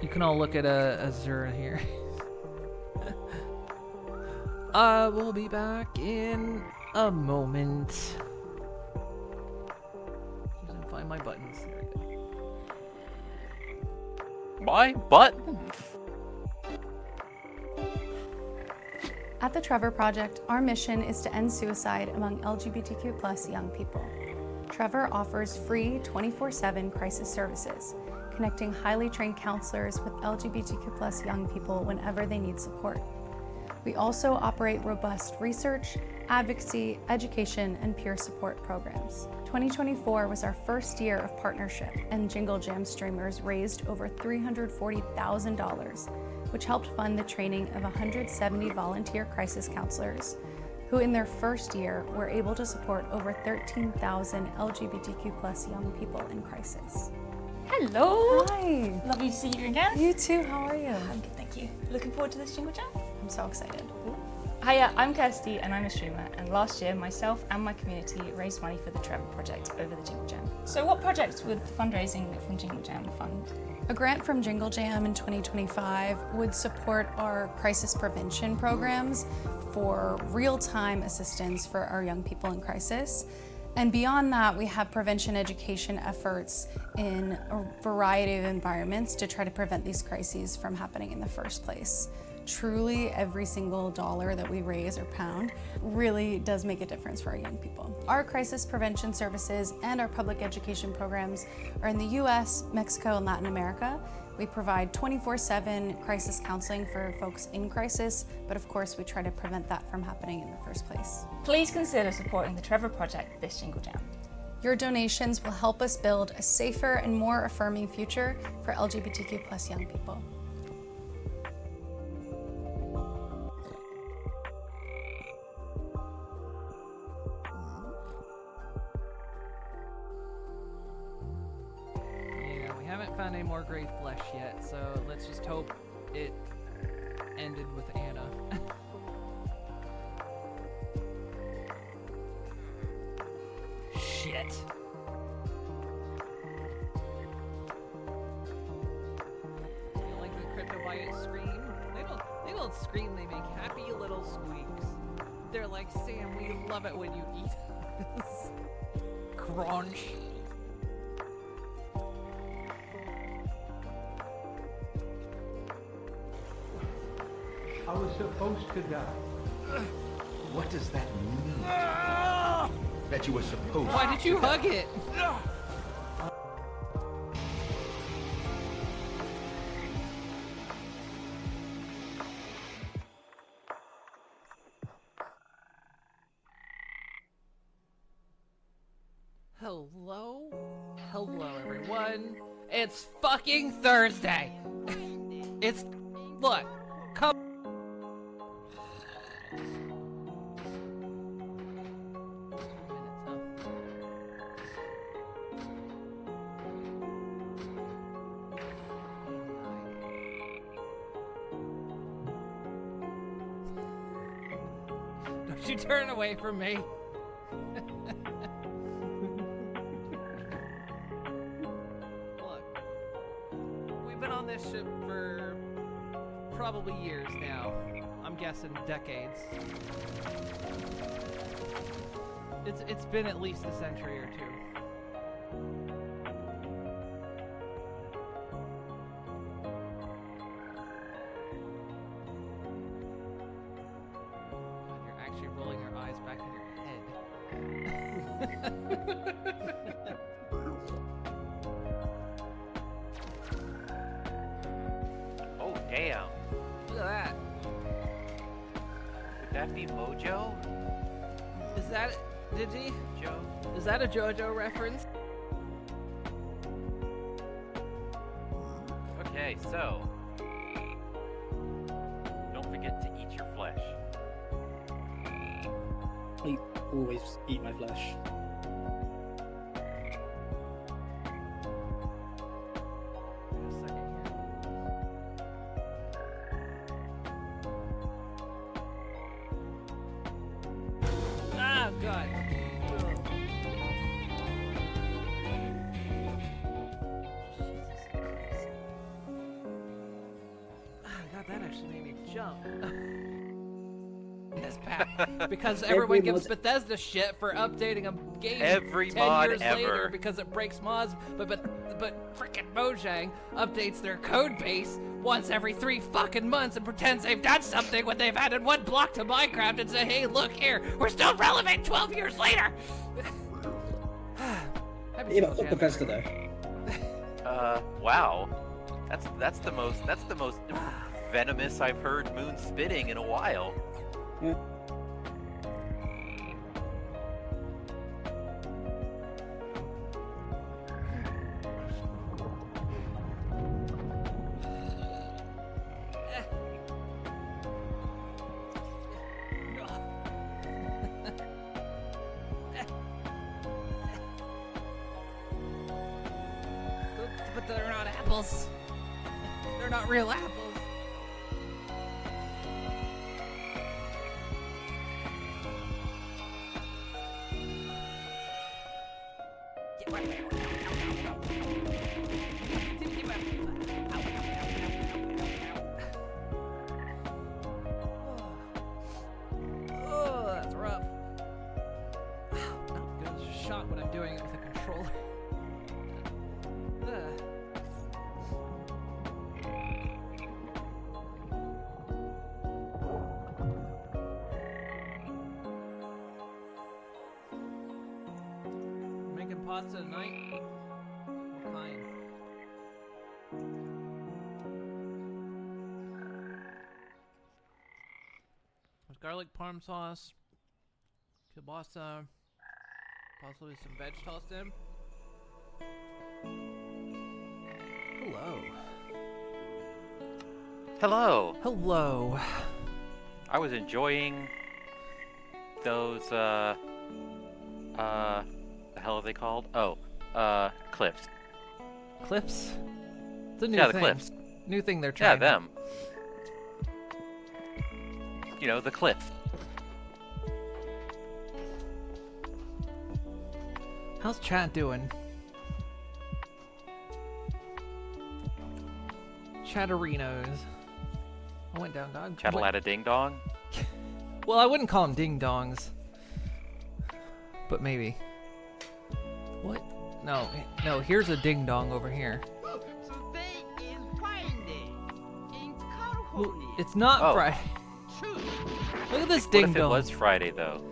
You can all look at Azura here. We'll be back in a moment. Just gonna find my buttons. There we go. My buttons. At the Trevor Project, our mission is to end suicide among LGBTQ+ young people. Trevor offers free 24/7 crisis services, connecting highly trained counselors with LGBTQ+ young people whenever they need support. We also operate robust research, advocacy, education, and peer support programs. 2024 was our first year of partnership, and Jingle Jam streamers raised over $340,000, which helped fund the training of 170 volunteer crisis counselors, who in their first year were able to support over 13,000 LGBTQ+ young people in crisis. Hello! Hi! Lovely to see you again. You too, how are you? I'm good, thank you. Looking forward to this Jingle Jam? I'm so excited. Hiya, I'm Kirsty and I'm a streamer, and last year myself and my community raised money for the Trevor Project over the Jingle Jam. So what projects would the fundraising from Jingle Jam fund? A grant from Jingle Jam in 2025 would support our crisis prevention programs for real-time assistance for our young people in crisis. And beyond that, we have prevention education efforts in a variety of environments to try to prevent these crises from happening in the first place. Truly, every single dollar that we raise or pound really does make a difference for our young people. Our crisis prevention services and our public education programs are in the US, Mexico, and Latin America. We provide 24/7 crisis counseling for folks in crisis, but of course we try to prevent that from happening in the first place. Please consider supporting the Trevor Project this Jingle Jam. Your donations will help us build a safer and more affirming future for LGBTQ+ young people. Found any more gray flesh yet, so let's just hope it ended with Anna. Shit. You like the cryptobiote scream? They don't scream, they make happy little squeaks. They're like, Sam, we love it when you eat this. Crunch. I was supposed to die. What does that mean? That you were supposed to. Why did you hug it? Hello? Hello, everyone. It's fucking Thursday. It's... Look. Come... Don't you turn away from me. On this ship for probably years now. I'm guessing decades. It's been at least a century or two. God, you're actually rolling your eyes back in your head. Damn. Look at that. Would that be Mojo? Is that Digi? Joe? Is that a JoJo reference? Okay, so don't forget to eat your flesh. I always eat my flesh. God. God, that actually made me jump. Yes, Pat. Because everyone gives Bethesda shit for updating a game Every 10 mod years ever. later because it breaks mods, but frickin' Mojang updates their code base once every 3 fucking months and pretends they've done something when they've added 1 block to Minecraft and say, hey, look here, we're still relevant 12 years later. Yeah, but fuck Bethesda though. Wow. That's the most venomous I've heard Moon spitting in a while. Yeah. But they're not apples. They're not real apples. Oh, that's rough. Not good as a shot when I'm doing it with a controller. Making pasta tonight? What kind? There's garlic parm sauce, kielbasa, possibly some veg tossed in. Hello. Hello. Hello. I was enjoying those the hell are they called? Oh, clips. Clips? It's a new Yeah, thing. the clips. New thing they're trying. Yeah, them. You know, the clips. How's chat doing? Chatterinos. I went down, dog. Chattelata ding dong. Well, I wouldn't call them ding dongs. But maybe. What? No, no, here's a ding dong over here. Today is Friday in Well, California. it's not Oh. Friday. True. Look at this What ding if it dong. was Friday though?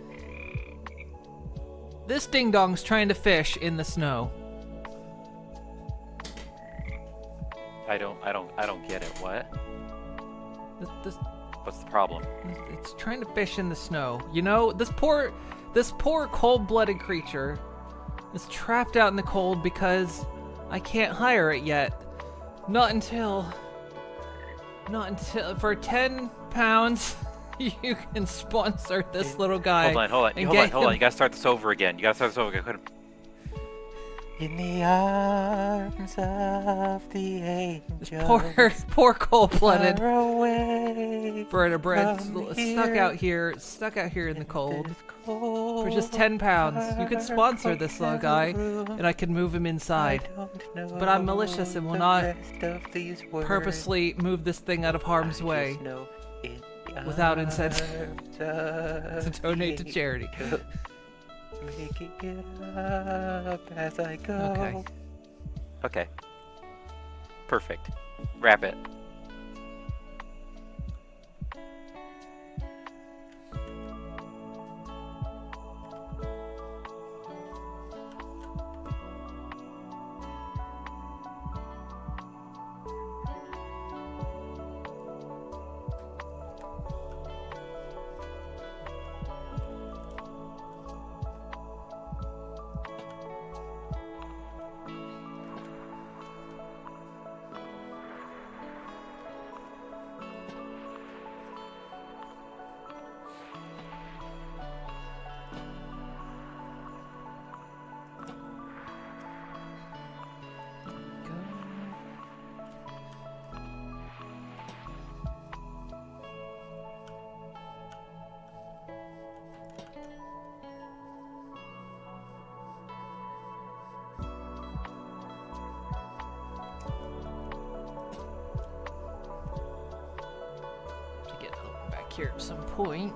This ding dong's trying to fish in the snow. I don't get it. What? This What's the problem? it's trying to fish in the snow. You know, this poor cold-blooded creature is trapped out in the cold because I can't hire it yet. Not until for 10 pounds you can sponsor this little guy. Hold on. and Hold get on. Hold on. him- You gotta start this over again. In the arms of the angels. Poor cold-blooded far away vertebrate from stuck out here in the cold. this cold For just 10 pounds, you could sponsor this little guy, and I could move him inside. But I'm malicious and will not purposely move this thing out of harm's way without incentive to donate to charity. Making it up as I go. Okay. Okay. Perfect. Wrap it. Here at some point.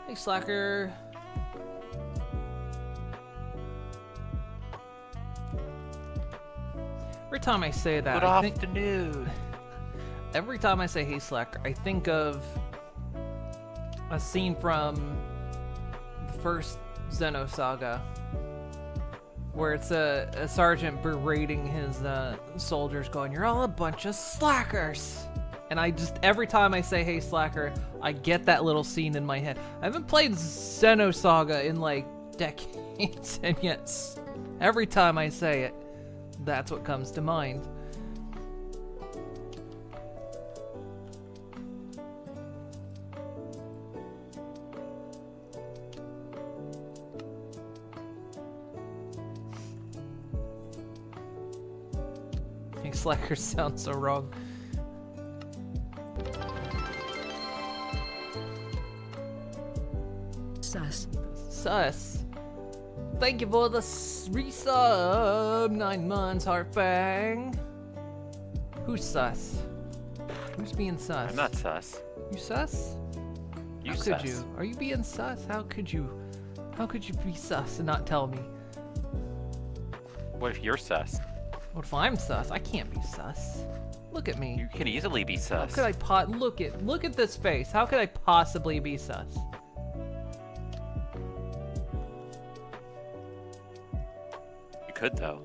Hey, Slacker. Every time I say that, Good I think afternoon. every time I say "Hey, Slacker," I think of a scene from the first Xeno saga, where it's a sergeant berating his soldiers, going, "You're all a bunch of slackers." And I just, every time I say "Hey, Slacker," I get that little scene in my head. I haven't played Xeno Saga in like decades, and yet every time I say it, that's what comes to mind. Hey, Slacker sounds so wrong. Sus. Thank you for the resub. 9 months, Heartfang. Who's sus? Who's being sus? I'm not sus. You sus? You How sus. could you? Are you being sus? How could you? How could you be sus and not tell me? What if you're sus? What if I'm sus? I can't be sus. Look at me. You can easily be How sus. could I look at this face? How could I possibly be sus? You could though.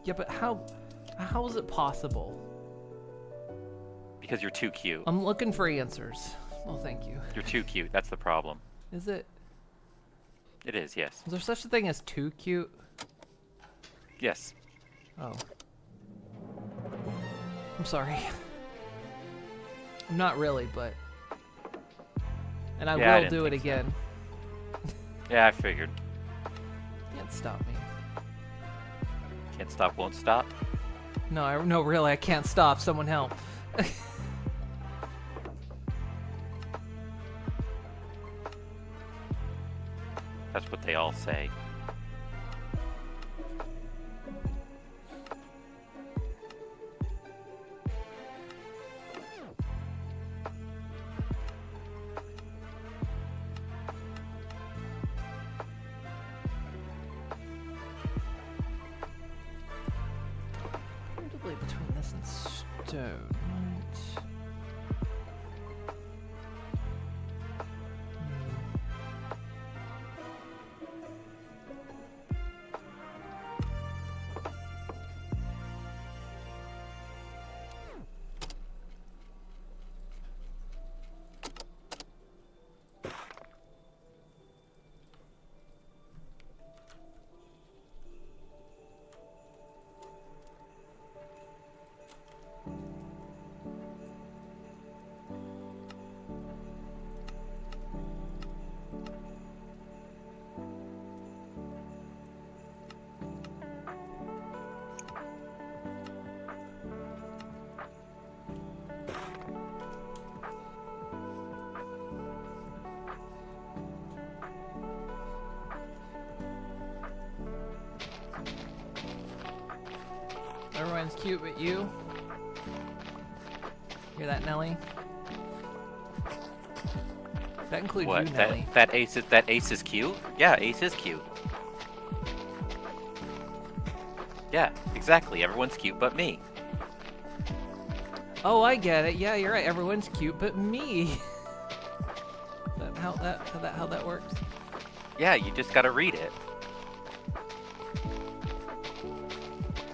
Yeah, but how is it possible? Because you're too cute. I'm looking for answers. Well, thank you. You're too cute. That's the problem. Is it? It is, yes. Is there such a thing as too cute? Yes. Oh. I'm sorry. I'm not really, but... And I Yeah, I will didn't do it think so. again. Yeah, I figured. Can't stop me. Can't stop, won't stop. No, no, really, I can't stop. Someone help. That's what they all say. Probably between this and stone, right? Everyone's cute but you. Hear that, Nelly? That includes What? you, Nelly. That Ace is cute? Yeah, Ace is cute. Yeah, exactly. Everyone's cute but me. Oh, I get it. Yeah, you're right. Everyone's cute but me. Is that how that works? Yeah, you just gotta read it.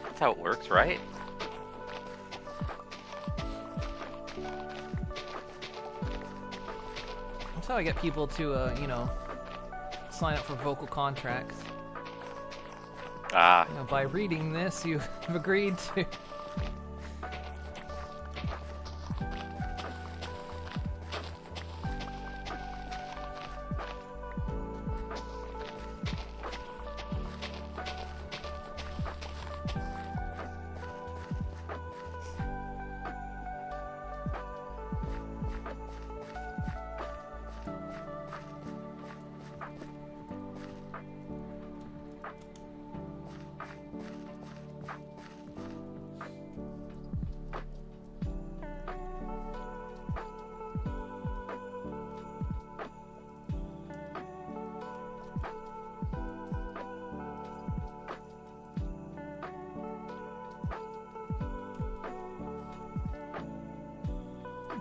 That's how it works, right? That's how I get people to, sign up for vocal contracts. Ah, By reading this, you've agreed to.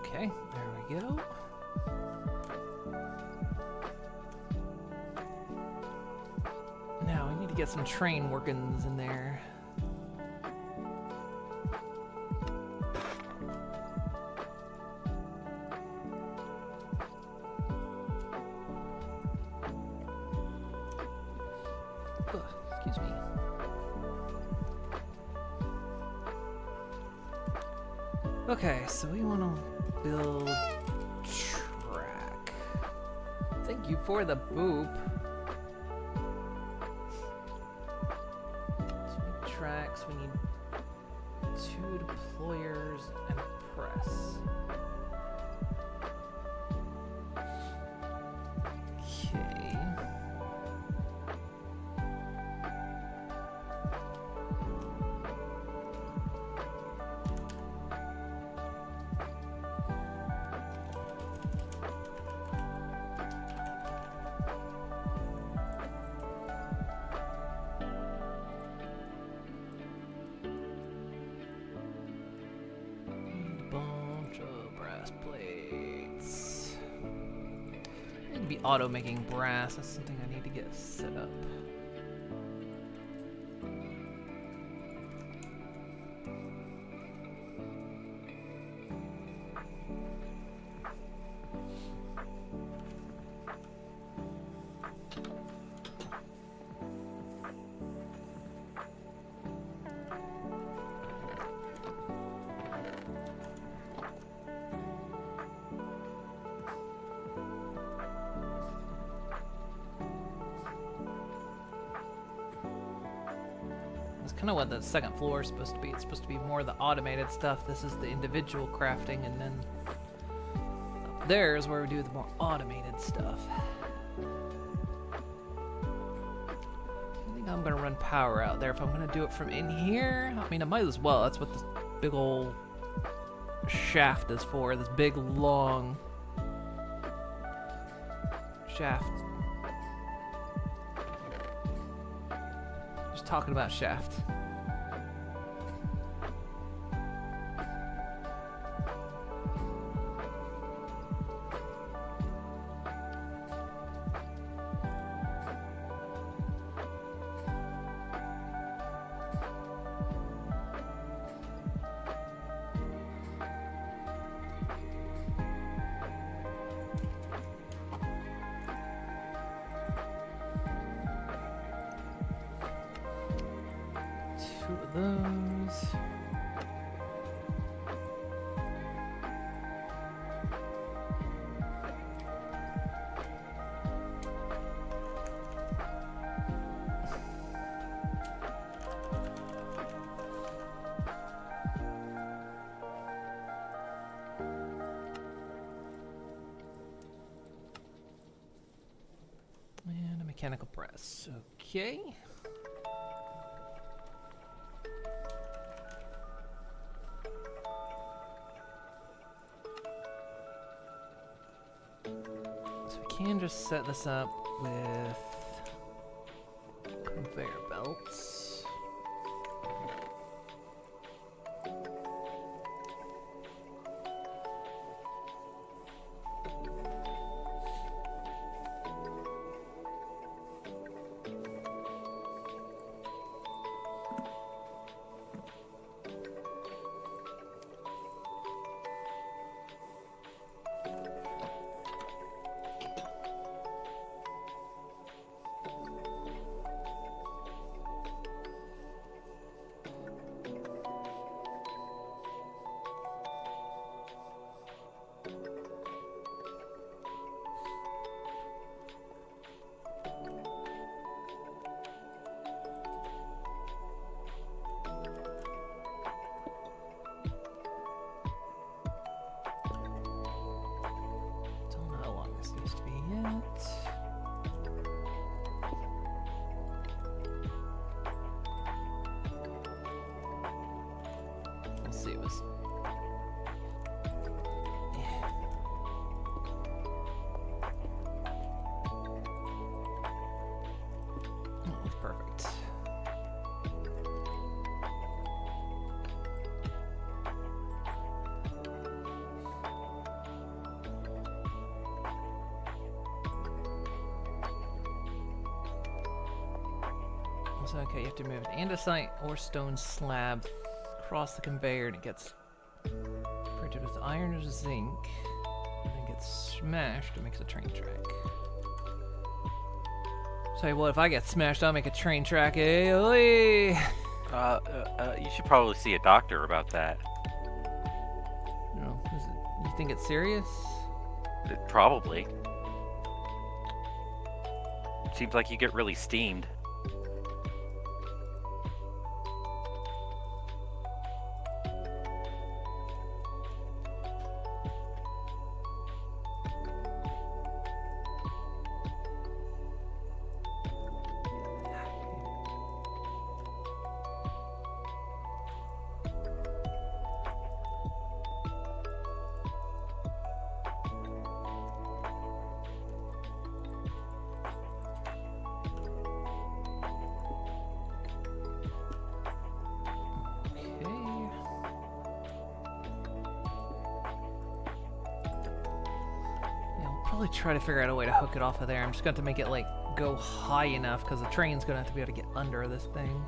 Okay, there we go. Now we need to get some train workings in there. Ugh, excuse me. Okay, so we want to build track. Thank you for the boop. So we need tracks, we need 2 deployers and a press. Okay. Bunch of brass plates. I need to be auto making brass. That's something I need to get set up. kind of what the second floor is supposed to be. It's supposed to be more of the automated stuff. This is the individual crafting, and then up there is where we do the more automated stuff. I think I'm gonna run power out there if I'm gonna do it from in here. I mean, I might as well. That's what this big old shaft is for. This big long shaft. Just talking about shaft. Two of those. And a mechanical press. Okay. So we can just set this up with conveyor belts. Don't know how long this needs to be yet. Let's see what's. Yeah. Oh, that's perfect. So, okay, you have to move an andesite or stone slab across the conveyor, and it gets printed with iron or zinc, and then gets smashed and makes a train track. Tell you what, if I get smashed, I'll make a train track. You You should probably see a doctor about that. know, you think it's serious? Probably. Seems like you get really steamed. Probably try to figure out a way to hook it off of there. I'm just going to have to make it like go high enough because the train's going to have to be able to get under this thing.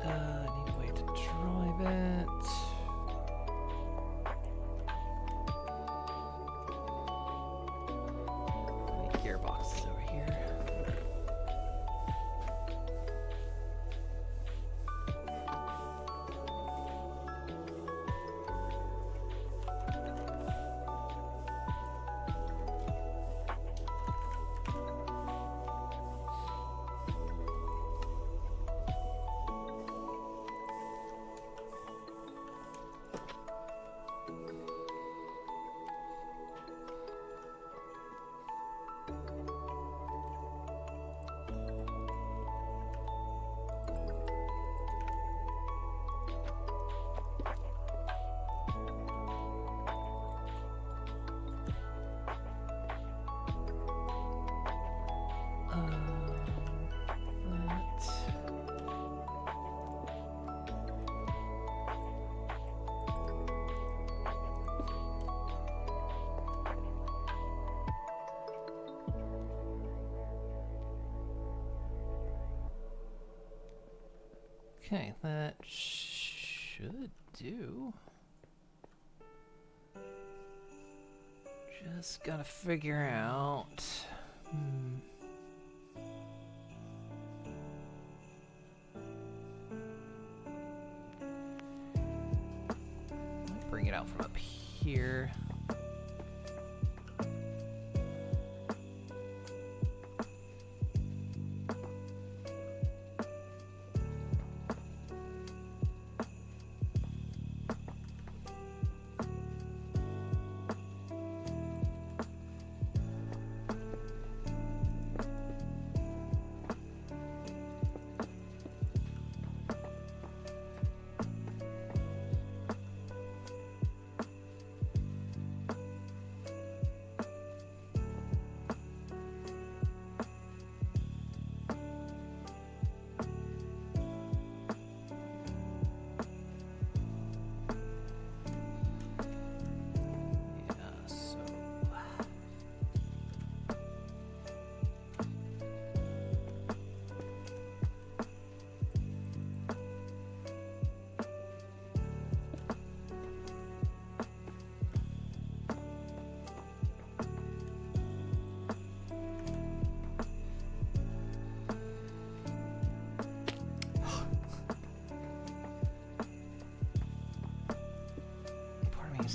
I need a way to drive it. I need gearboxes over here. Okay, that should do. Just gotta figure out. Bring it out from up here.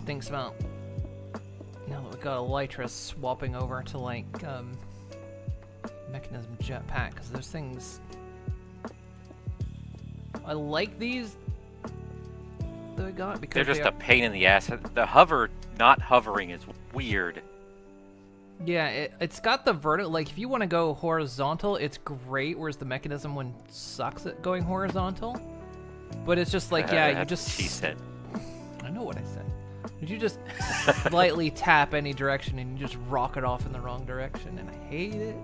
Thinks about now that we got Elytra swapping over to like mechanism jetpack, because those things I like these that we got because they're just a pain in the ass. The hover not hovering is weird. Yeah, it's got the vertical. Like if you want to go horizontal, it's great. Whereas the mechanism one sucks at going horizontal. But it's just like you just. She said. I know what I said. But you just slightly tap any direction and you just rock it off in the wrong direction, and I hate it.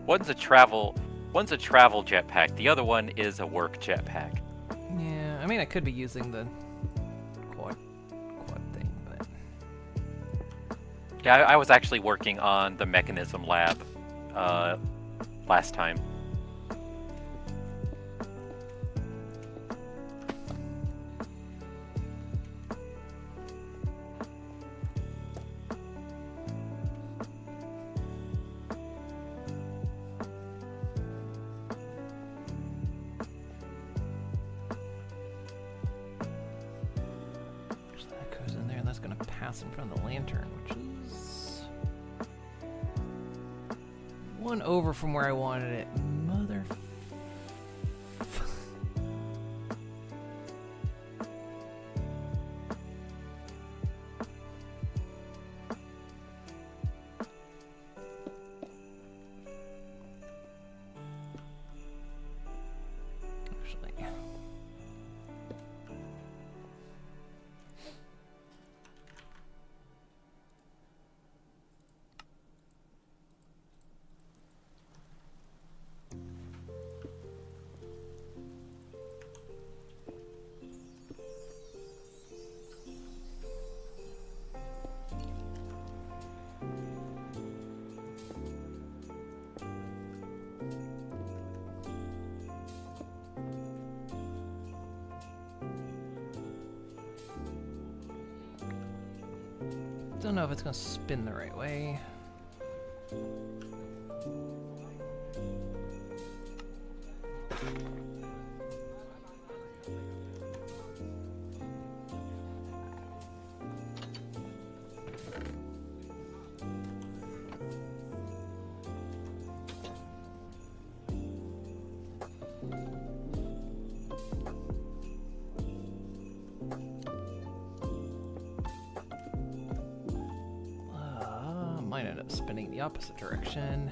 One's a travel jetpack. The other one is a work jetpack. Yeah, I mean I could be using the quad thing, but yeah, I was actually working on the mechanism lab last time. in front of the lantern, which is one over from where I wanted it. Mother. Don't know if it's gonna spin the right way. Might end up spinning the opposite direction.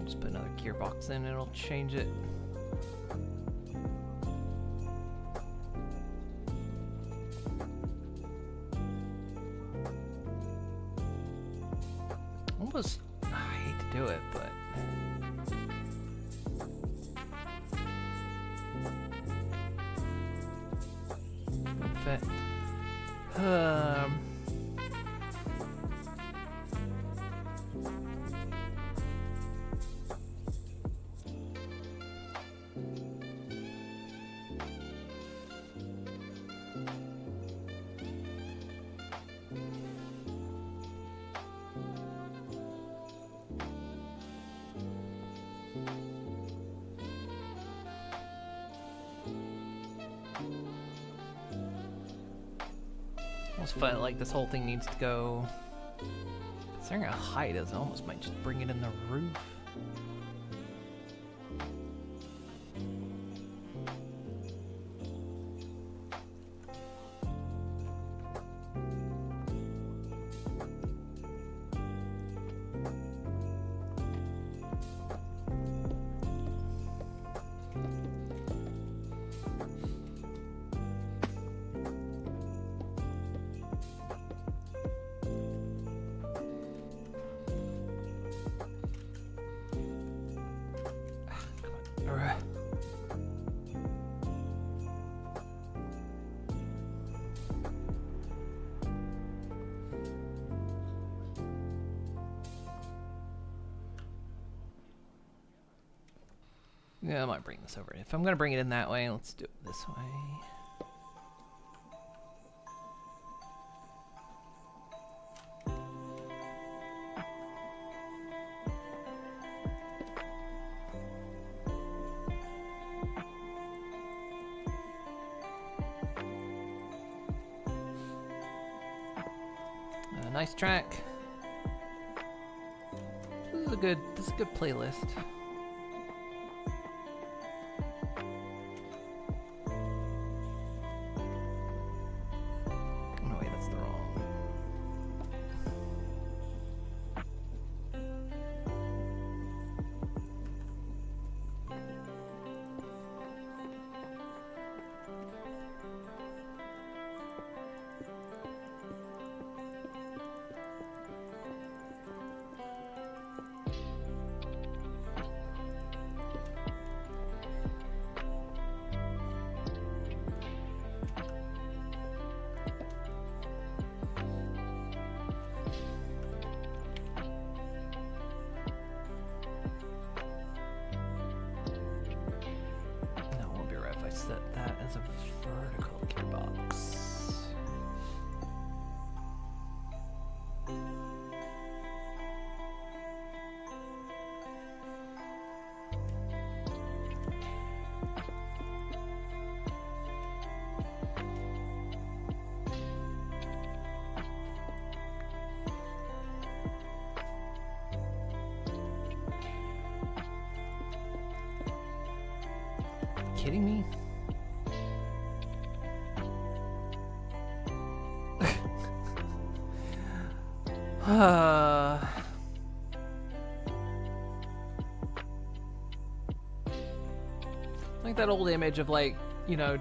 Just put another gearbox in, it'll change it. almost... I hate to do it, but... Wouldn't fit. almost felt like this whole thing needs to go. Considering how high it is, I almost might just bring it in the roof. Yeah, I might bring this over. If I'm gonna bring it in that way, let's do it this way. Nice track. This is a good playlist. Oh wait, that's the wrong. Set that as a vertical gearbox. Kidding me? Like that old image of, like, you know,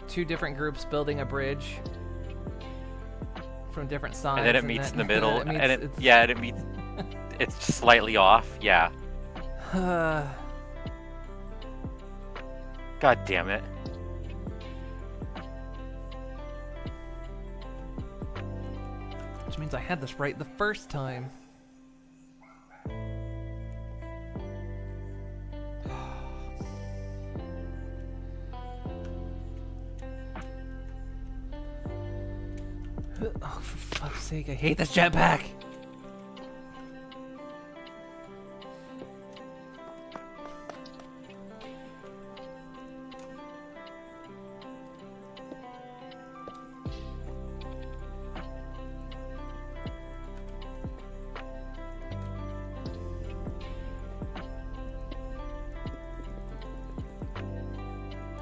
two different groups building a bridge from different sides, and then it meets in the middle, and it meets. It's slightly off. Yeah. God damn it. Which means I had this right the first time. Oh, for fuck's sake, I hate this jetpack!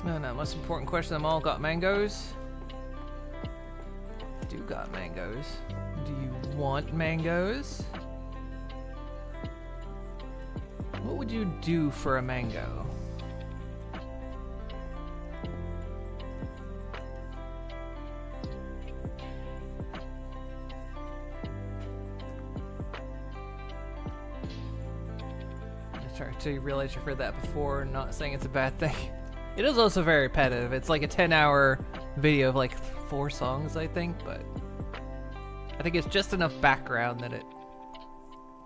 No, most important question of them all, got mangoes? Do got mangoes. Do you want mangoes? What would you do for a mango? Sorry to realize you've heard that before, not saying it's a bad thing. It is also very repetitive. It's like a 10-hour video of like 4 songs, I think, but I think it's just enough background that it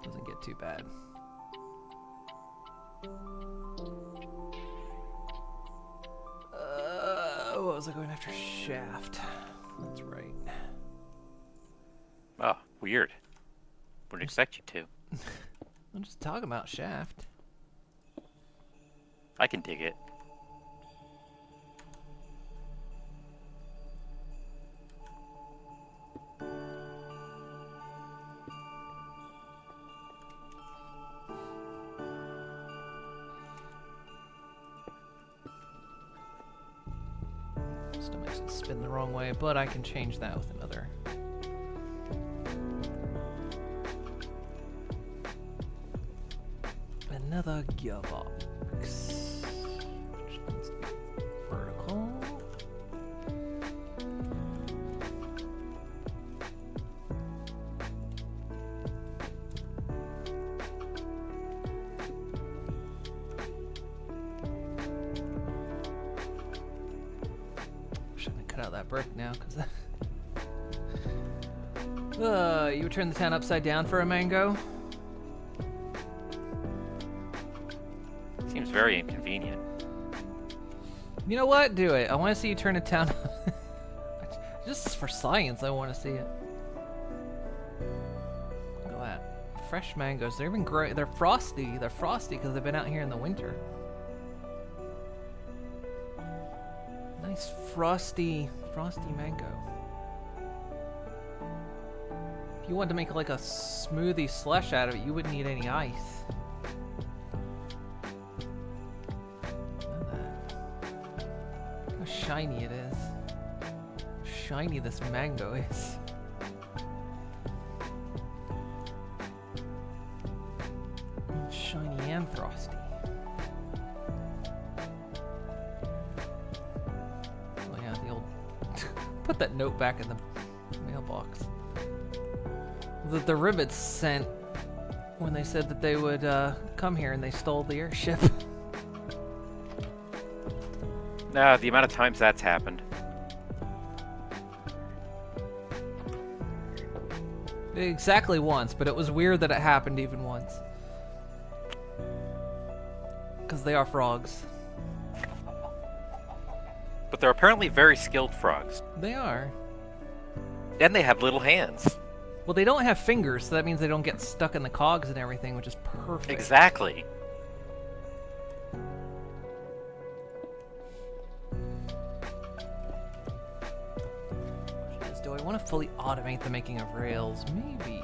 doesn't get too bad. What was I going after? Shaft. That's right. Oh, weird. Wouldn't expect you to. I'm just talking about Shaft. I can dig it. Still makes it spin the wrong way, but I can change that with another. Another gearbox. Which needs to be vertical. Wish I could cut out that brick now, because you would turn the town upside down for a mango? Seems very inconvenient. You know what? Do it. I want to see you turn a town. Just for science, I want to see it. Look at that. Fresh mangoes. They're even great. They're frosty. They're frosty because they've been out here in the winter. Nice frosty mango. If you wanted to make like a smoothie slush out of it, you wouldn't need any ice. How shiny it is. How shiny this mango is. Shiny and frosty. Oh yeah, the old... Put that note back in the mailbox. The Ribbits sent when they said that they would come here and they stole the airship. Nah, the amount of times that's happened. Exactly once, but it was weird that it happened even once. Because they are frogs. But they're apparently very skilled frogs. They are. And they have little hands. Well, they don't have fingers, so that means they don't get stuck in the cogs and everything, which is perfect. Exactly. Do I want to fully automate the making of rails? Maybe.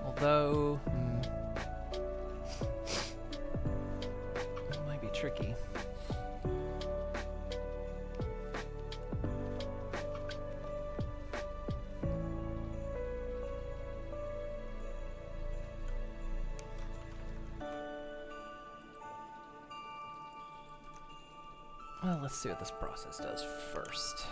Although, it might be tricky. Well, let's see what this process does first.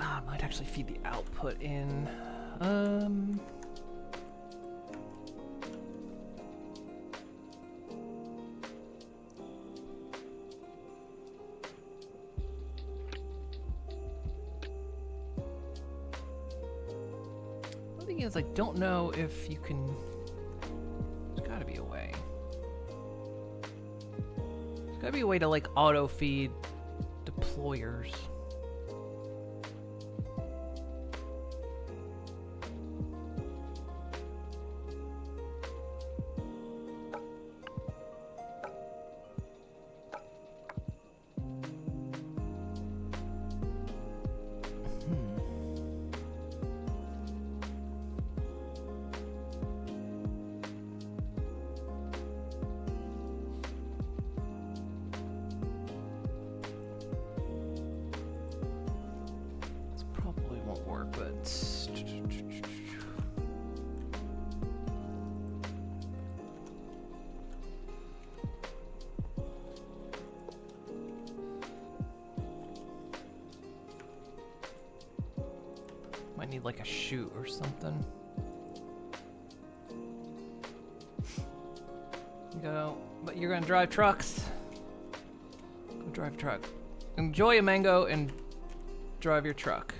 I might actually feed the output in. The thing is, I don't know if you can. There's gotta be a way. There's gotta be a way to like auto feed deployers. need like a chute or something. Go, but you're gonna drive trucks. Go drive a truck. Enjoy a mango and drive your truck.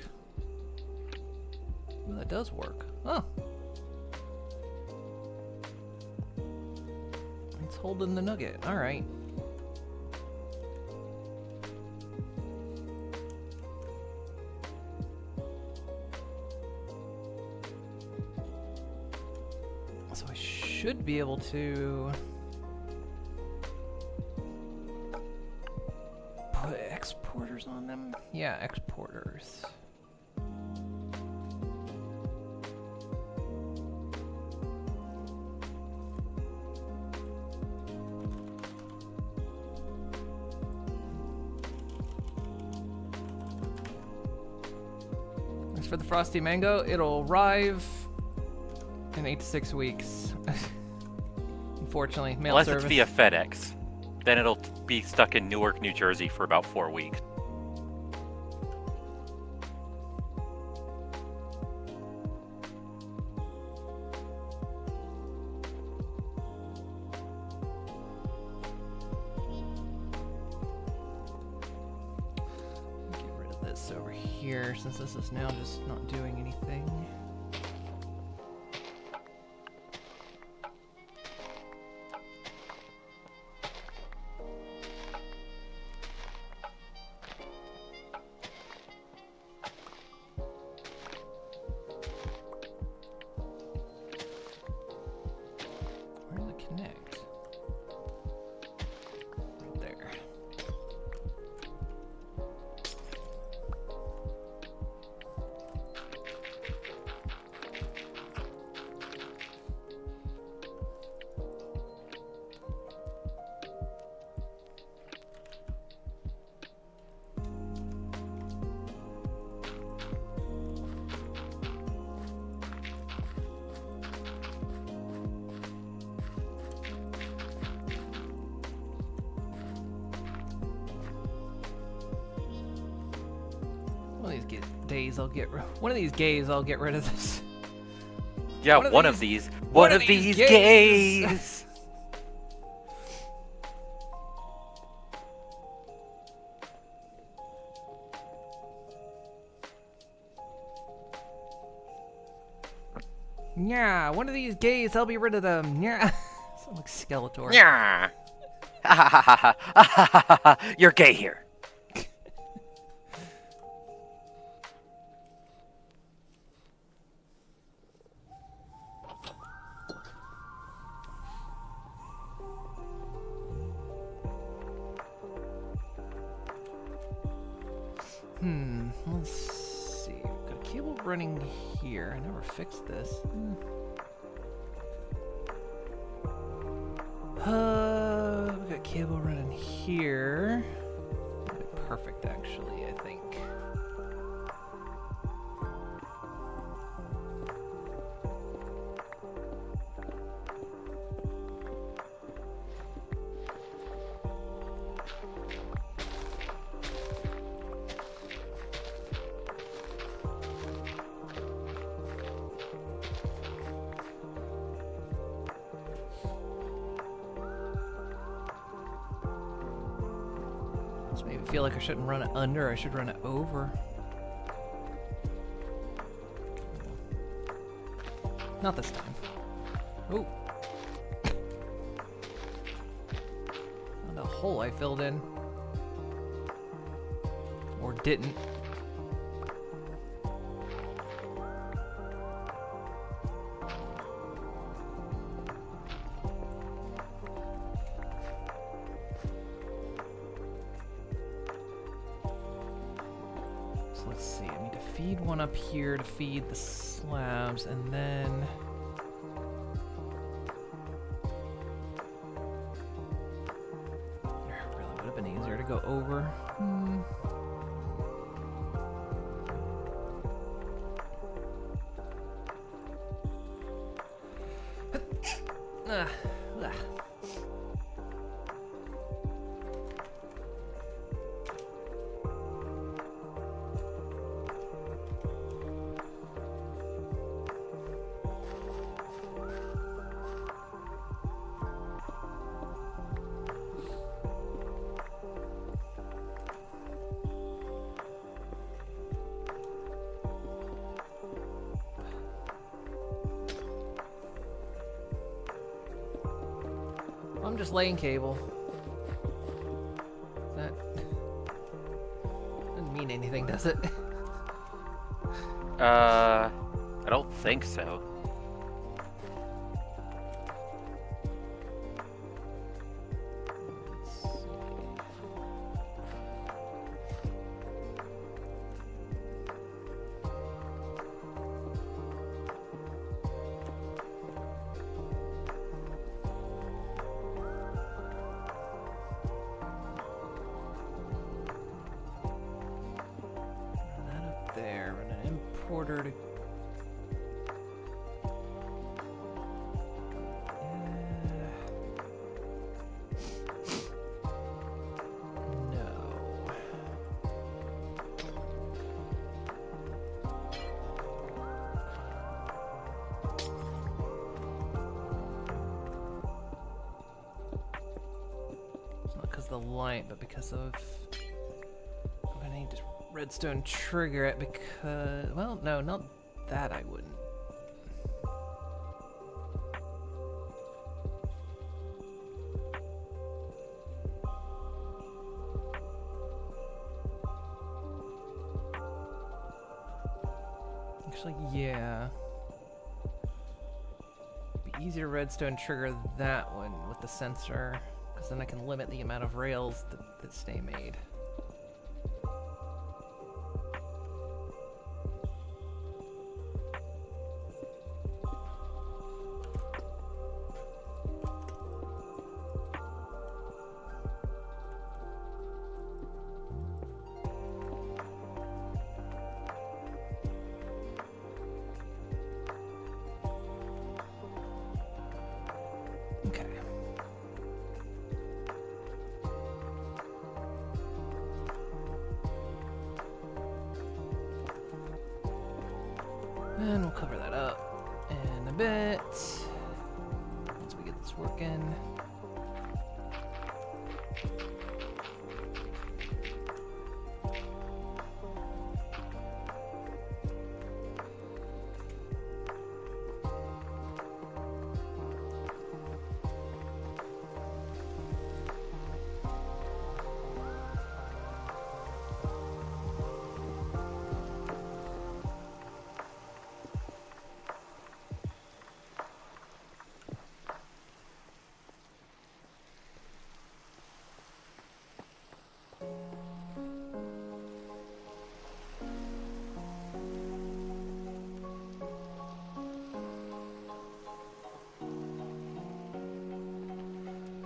Ooh, that does work. Oh. It's holding the nugget. Alright. So I should be able to put exporters on them? Yeah, exporters. As for the Frosty Mango, it'll arrive in 8 to 6 weeks. Unfortunately, mail Unless service. it's via FedEx. Then it'll be stuck in Newark, New Jersey for about 4 weeks. Get rid of this over here since this is now just not doing anything. Where does it connect? Right there. One of these days I'll get one of these gays I'll get rid of this. Yeah, One of one of these- these. one One of of these these gays. gays. Yeah, one of these gays I'll be rid of them. Yeah. Sound like Skeletor. Yeah. Ha ha ha ha ha ha ha ha. You're gay here. Let's see. We've got a cable running here. I never fixed this. We've got cable running here. That'd be perfect, actually, I think. This made me feel like I shouldn't run it under, I should run it over. Not this time. Ooh. Found a hole I filled in. Or didn't. So let's see, I need to feed one up here to feed the slabs, and then... It really would have been easier to go over. Ah, ah. I'm just laying cable. That doesn't mean anything, does it? I don't think so. That up there, and an importer to. No. It's not because of the light, but because of. I'm gonna need to redstone trigger it because. Well, no, not that I wouldn't. Actually, yeah. Be easier to redstone trigger that one with the sensor, because then I can limit the amount of rails that stay made. Okay. And we'll cover that up in a bit. Once we get this working.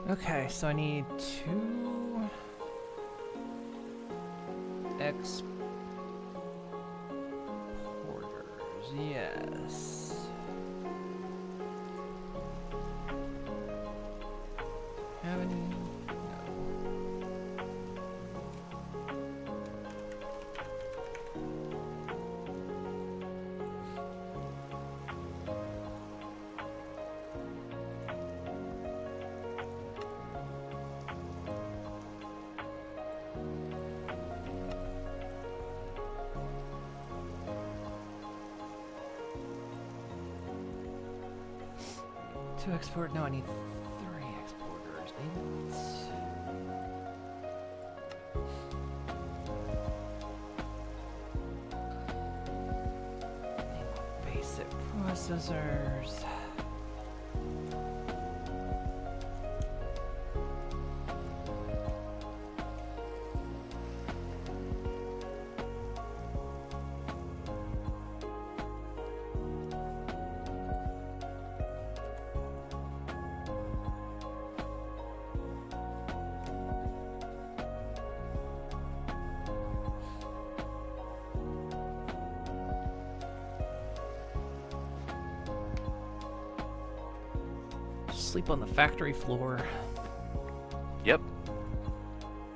Okay, so I need 2 exporters. Yes. Have any? No. 2 export. No, I need 3 exporters. Basic processors. Sleep on the factory floor. Yep.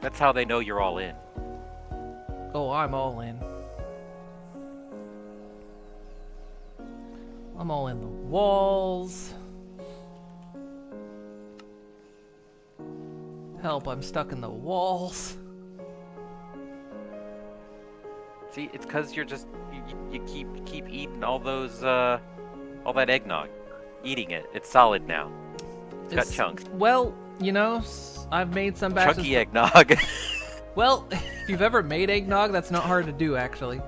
That's how they know you're all in. Oh, I'm all in. I'm all in the walls. Help, I'm stuck in the walls. See, it's because you're just you keep eating all those all that eggnog, eating it. It's solid now. It's got chunks. Well, you know, I've made some batches. Chunky eggnog. Well, if you've ever made eggnog, that's not hard to do, actually.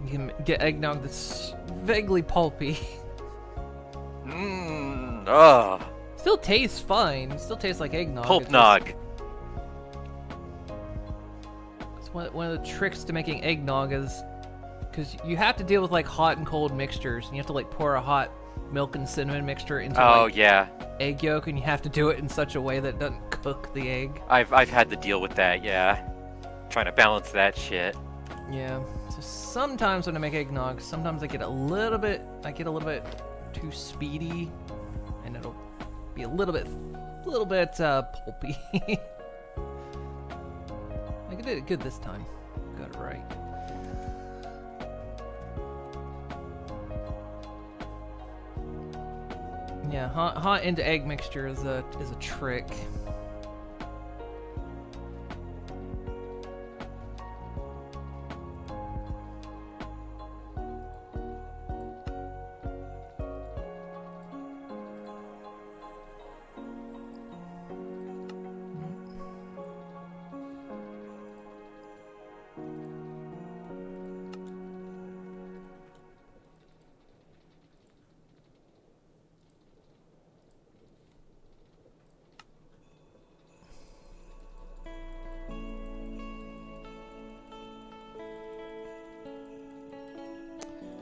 You can get eggnog that's vaguely pulpy. Ugh. Still tastes fine. Still tastes like eggnog. Pulp nog. It's one of the tricks to making eggnog is because you have to deal with like hot and cold mixtures, and you have to like pour a hot milk and cinnamon mixture into Yeah. egg yolk, and you have to do it in such a way that it doesn't cook the egg. I've had to deal with that, yeah. Trying to balance that shit. Yeah. So sometimes when I make eggnog, sometimes I get a little bit too speedy, and it'll be a little bit pulpy. I did it good this time. Got it right. Yeah, hot into egg mixture is a trick.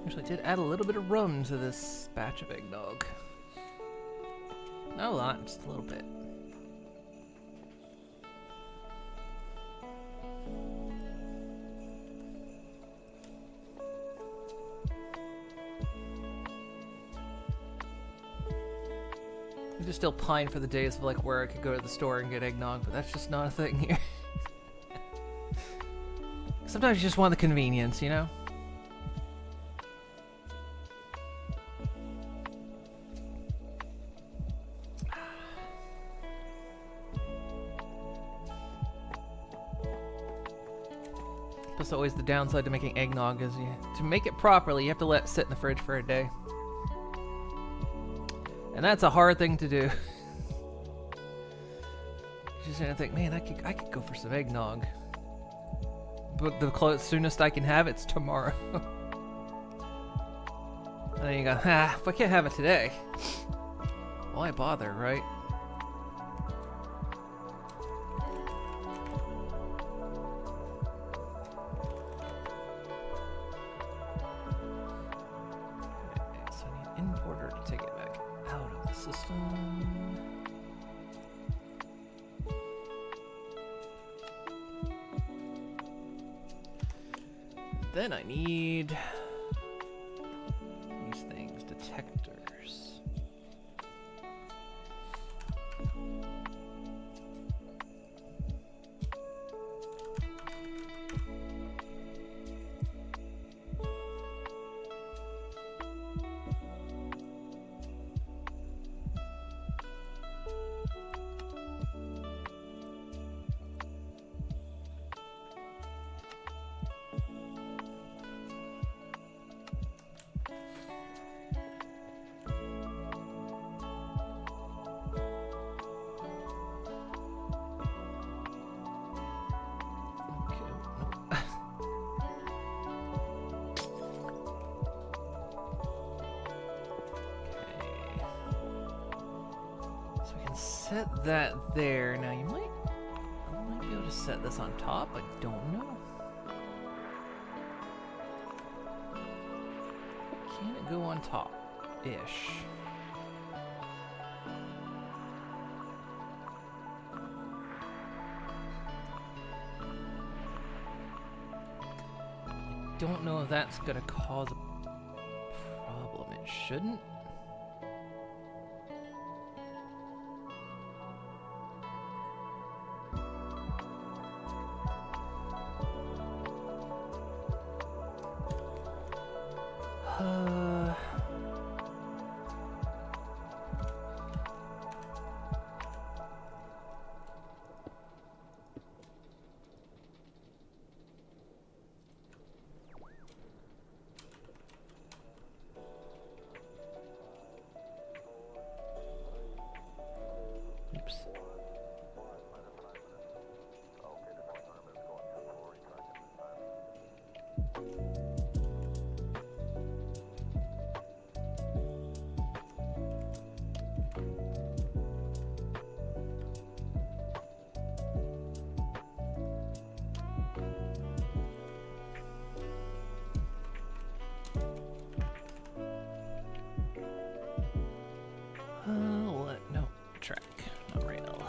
Actually, I did add a little bit of rum to this batch of eggnog. Not a lot, just a little bit. I just still pine for the days of like where I could go to the store and get eggnog, but that's just not a thing here. Sometimes you just want the convenience, you know? That's always the downside to making eggnog is to make it properly, you have to let it sit in the fridge for a day. And that's a hard thing to do. You just gonna think, man, I could go for some eggnog. But the soonest I can have it's tomorrow. And then you go, if I can't have it today, why bother, right? Importer to take it back out of the system. Then I need these things, detectors. Set that there. Now I might be able to set this on top. I don't know. Can it go on top? Ish. I don't know if that's gonna cause a problem. It shouldn't. track, not rail.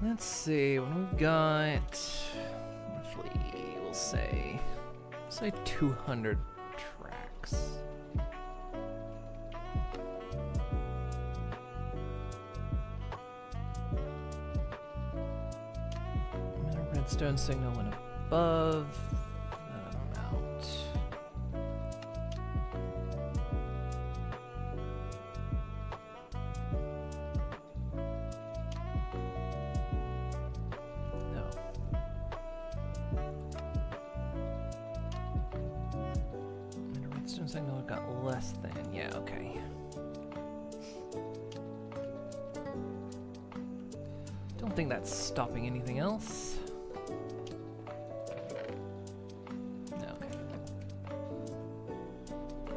Let's see, what we've got, roughly, we'll say 200 tracks. And a redstone signal went above, amount. No. And a redstone signal got less than, yeah, okay. Don't think that's stopping anything else. No, okay.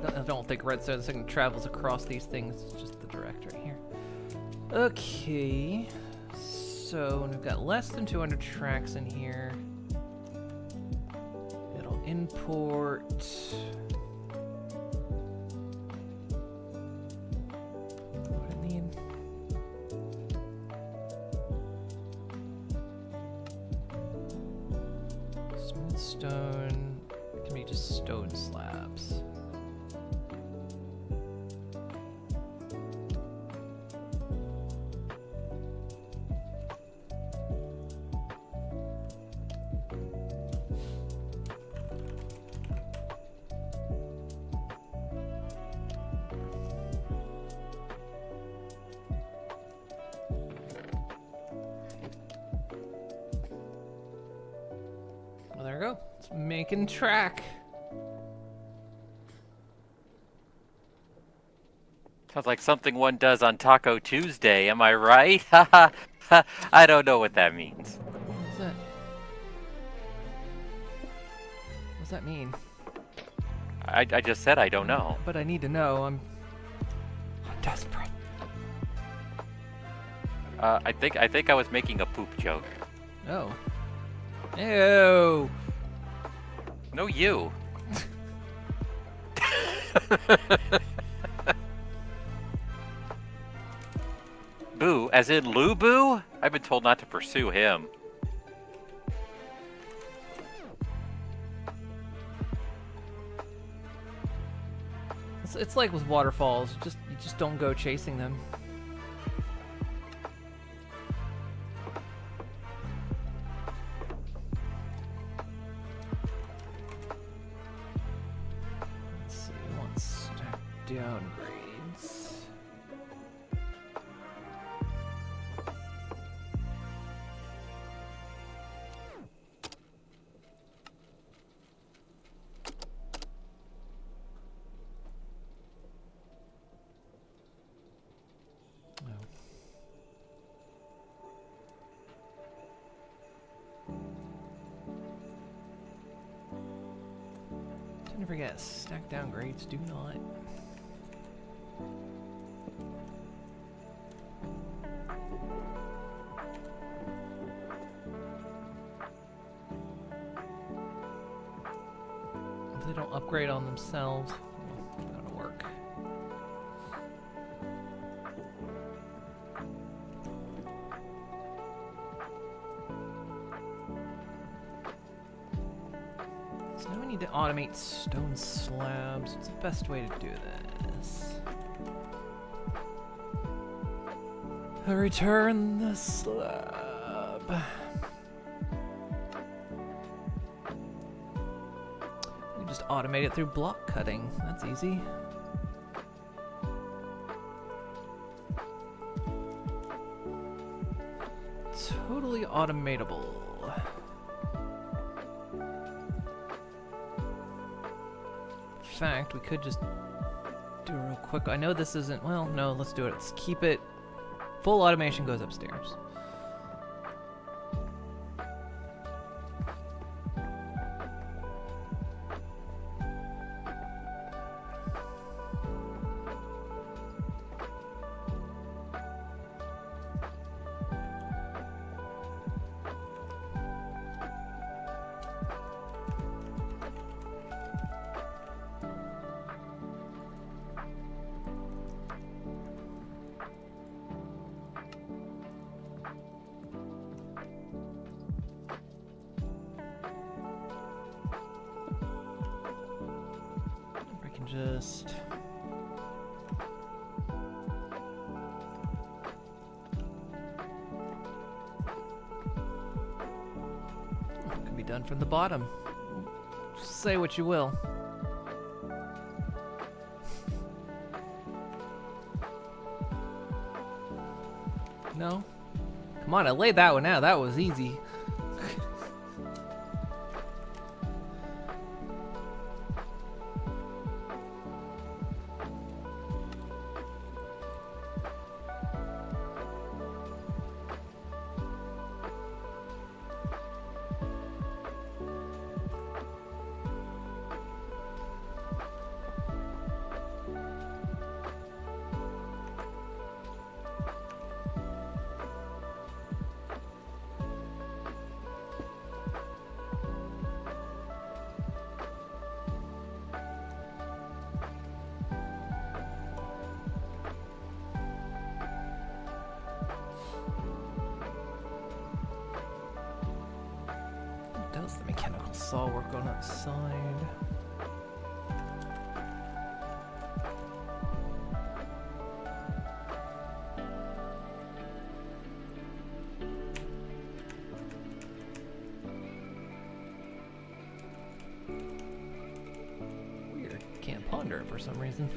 I don't think redstone signal travels across these things, it's just the direct right here. Okay, so we've got less than 200 tracks in here. It'll import. What do I need? Smooth stone. It can be just stone slabs. Well, there we go. It's making track. Sounds like something one does on Taco Tuesday, am I right? Haha. I don't know what that means. What's that? What's that mean? I just said I don't know. But I need to know. I'm desperate. I think I was making a poop joke. Oh. Ew. No, you. Boo, as in Lou Boo? I've been told not to pursue him. It's like with waterfalls. You just don't go chasing them. Let's see. We want stack downgrades. Don't forget, stack downgrades do not. If they don't upgrade on themselves, well, it's not gonna work. So now we need to automate stone slabs. What's the best way to do this? Return the slab. We just automate it through block cutting. That's easy. Totally automatable. In fact, we could just do a real quick. I know this isn't. Well, no, let's do it. Let's keep it. Full automation goes upstairs. just... Could be done from the bottom. Say what you will. No? Come on, I laid that one out. That was easy. Does the mechanical saw work on that side? Weird. Can't ponder it for some reason.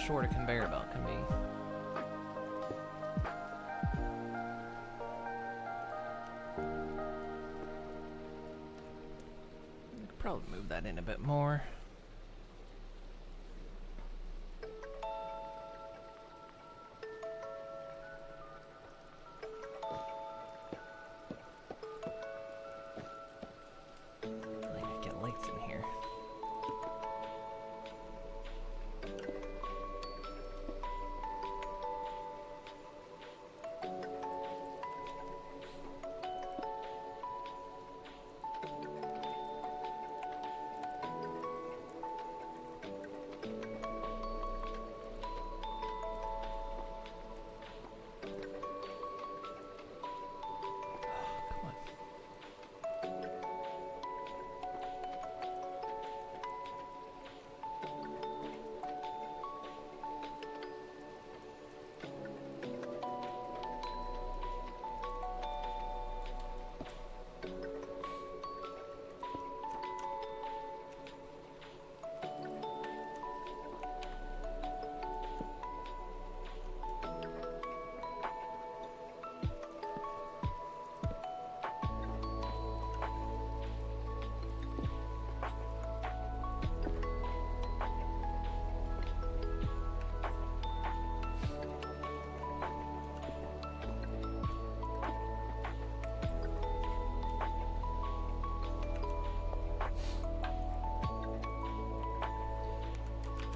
Short a conveyor belt can be. I could probably move that in a bit more. I think I get lights in here.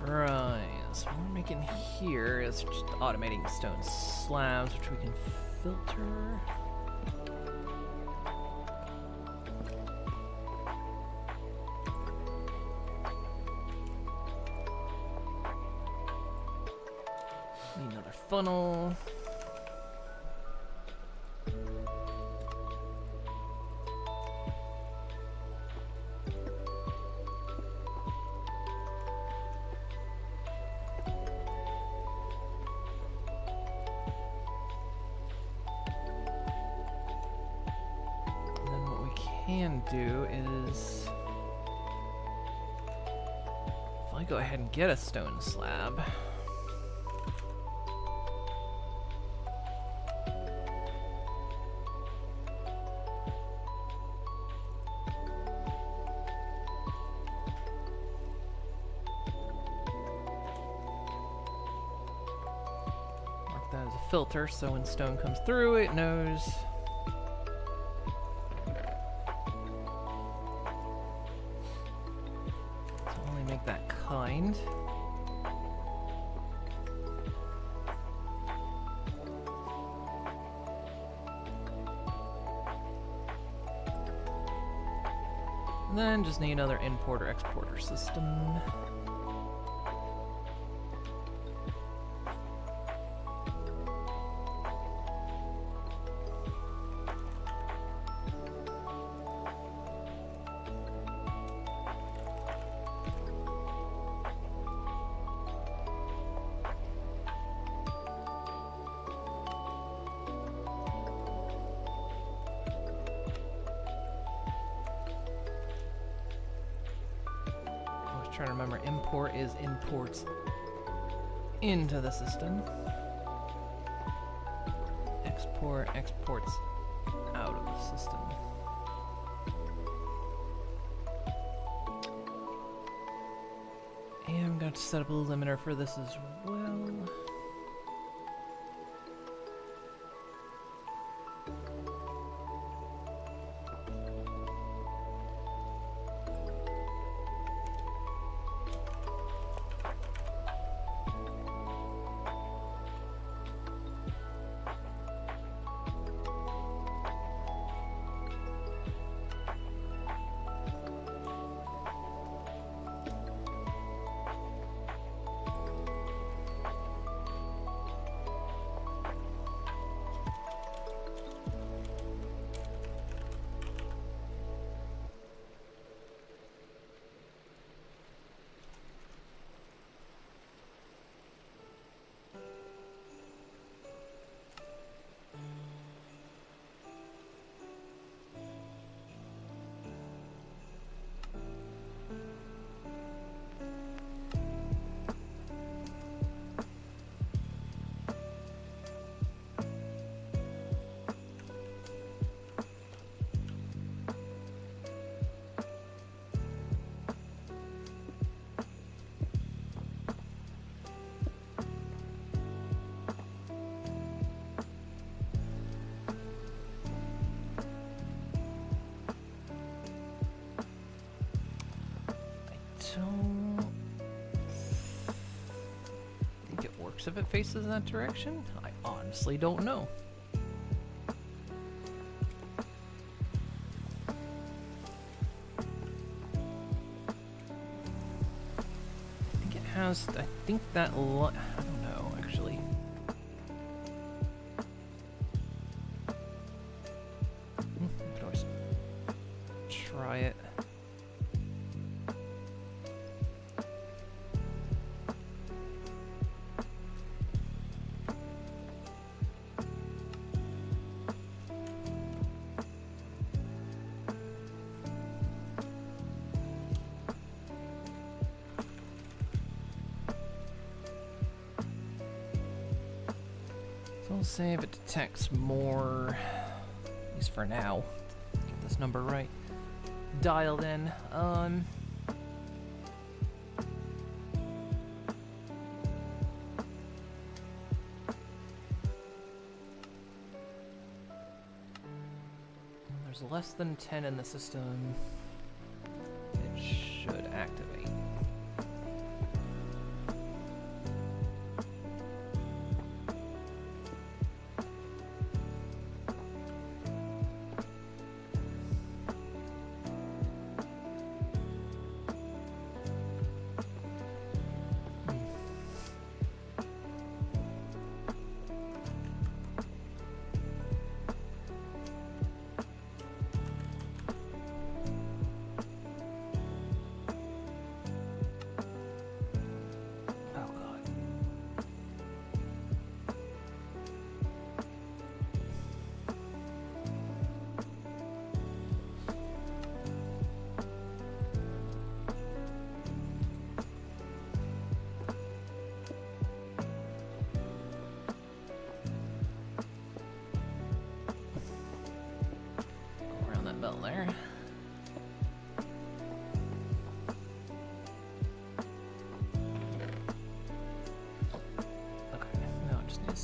Right, so what we're making here is just automating stone slabs, which we can filter. Need another funnel. Can do is if I go ahead and get a stone slab, mark that as a filter so when stone comes through it knows that kind. And then just need another importer-exporter system. Trying to remember, import is imports into the system. Export exports out of the system. And I'm going to set up a limiter for this as well. Don't think it works if it faces that direction. I honestly don't know. I think it has. I think that. I don't know actually. I could always try it. We'll say if it detects more, at least for now, get this number right, dialed in. There's less than 10 in the system. It should activate.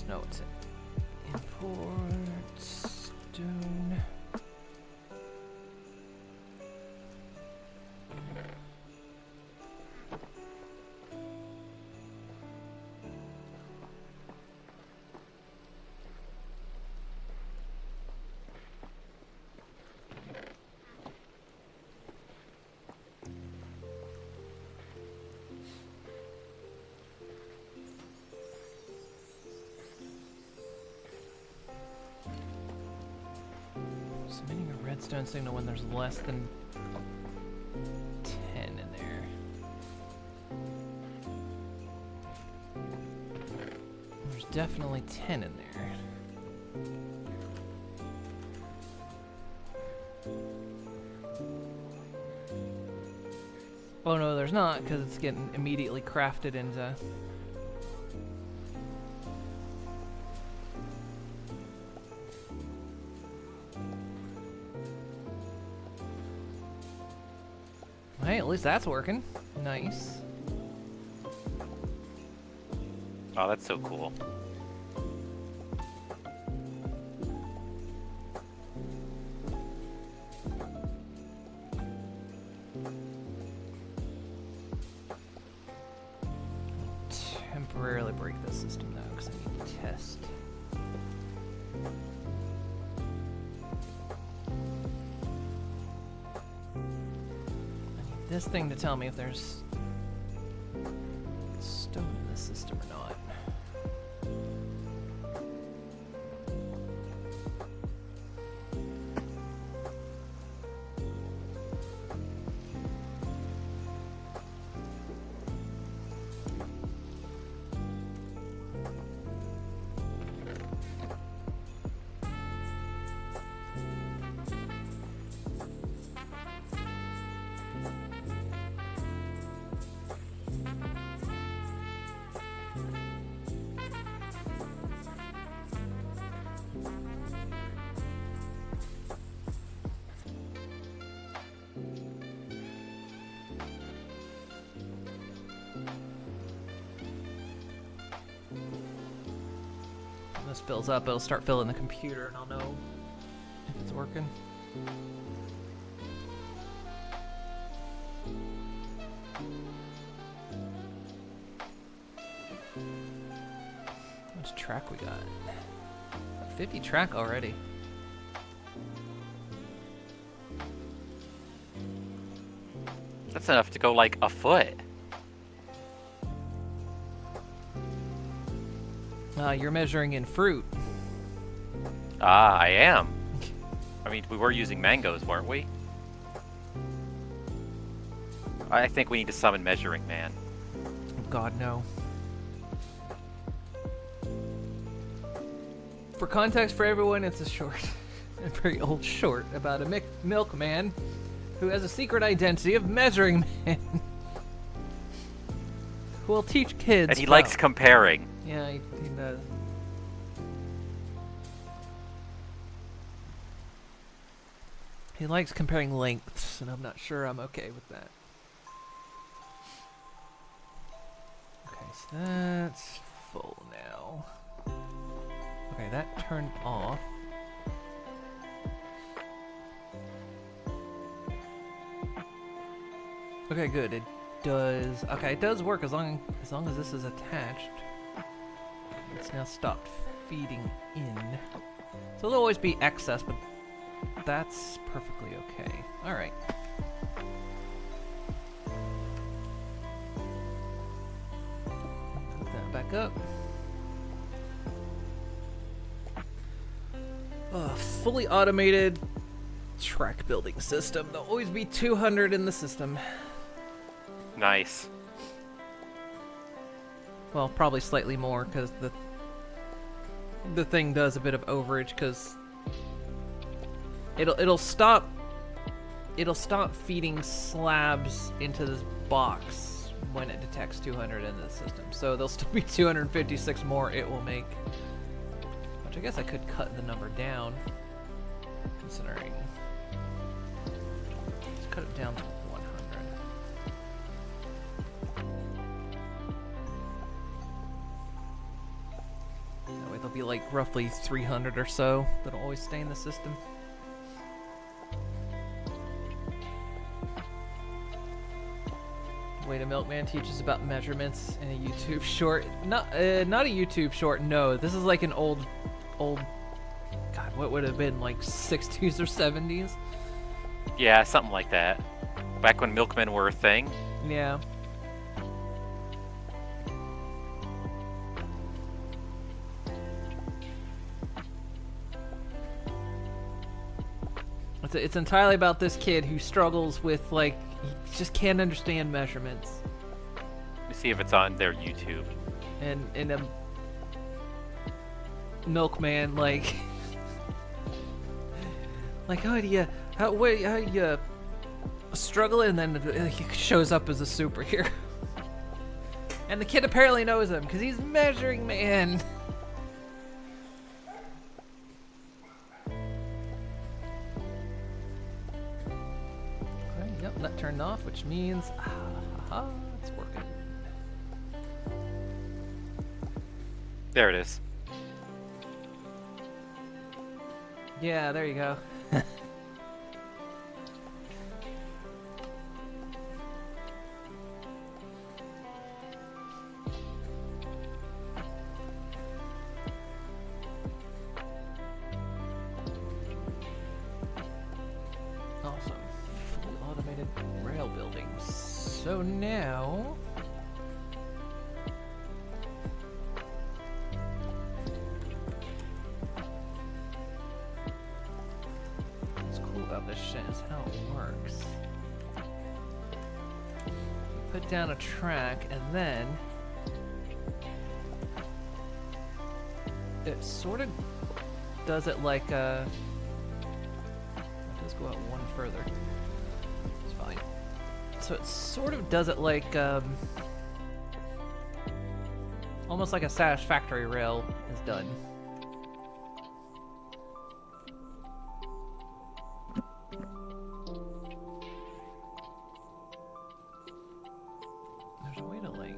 No, it's it. Import stone. Submitting a redstone signal when there's less than 10 in there. There's definitely 10 in there. Oh no, there's not, because it's getting immediately crafted into... Hey, at least that's working. Nice. Oh, that's so cool. Temporarily break this system though, because I need to test. This thing to tell me if there's stone in this system or not. When this fills up, it'll start filling the computer and I'll know if it's working. How much track we got? 50 track already. That's enough to go like a foot. You're measuring in fruit. Ah, I am. I mean, we were using mangoes, weren't we? I think we need to summon Measuring Man. God, no. For context for everyone, it's a short, a very old short about a milkman who has a secret identity of Measuring Man. Who will teach kids. And he likes comparing. Yeah, he does. He likes comparing lengths, and I'm not sure I'm okay with that. Okay, so that's full now. Okay, that turned off. Okay, good. It does. Okay, it does work as long as this is attached. It's now stopped feeding in. So there'll always be excess, but that's perfectly okay. All right. Put that back up. Fully automated track building system. There'll always be 200 in the system. Nice. Well, probably slightly more because the thing does a bit of overage because it'll stop feeding slabs into this box when it detects 200 in the system. So there'll still be 256 more it will make. Which I guess I could cut the number down, considering. Let's cut it down to 100. That way be like roughly 300 or so that'll always stay in the system. Way to Milkman teaches about measurements in a YouTube short. Not a YouTube short. No, this is like an old. God, what would have been like 60s or 70s? Yeah, something like that. Back when milkmen were a thing. Yeah. It's entirely about this kid who struggles with, like, he just can't understand measurements. Let me see if it's on their YouTube. And a milkman, like, like, how do you struggle, and then he shows up as a superhero. And the kid apparently knows him because he's Measuring Man. Okay, yep, that turned off, which means it's working. There it is. Yeah, there you go. Awesome. Fully automated rail buildings. So now... what's cool about this shit is how it works. You put down a track and then... it sort of does it like a... let's go out one further. It's fine. So it sort of does it like, almost like a satisfactory rail is done. There's a way to, like,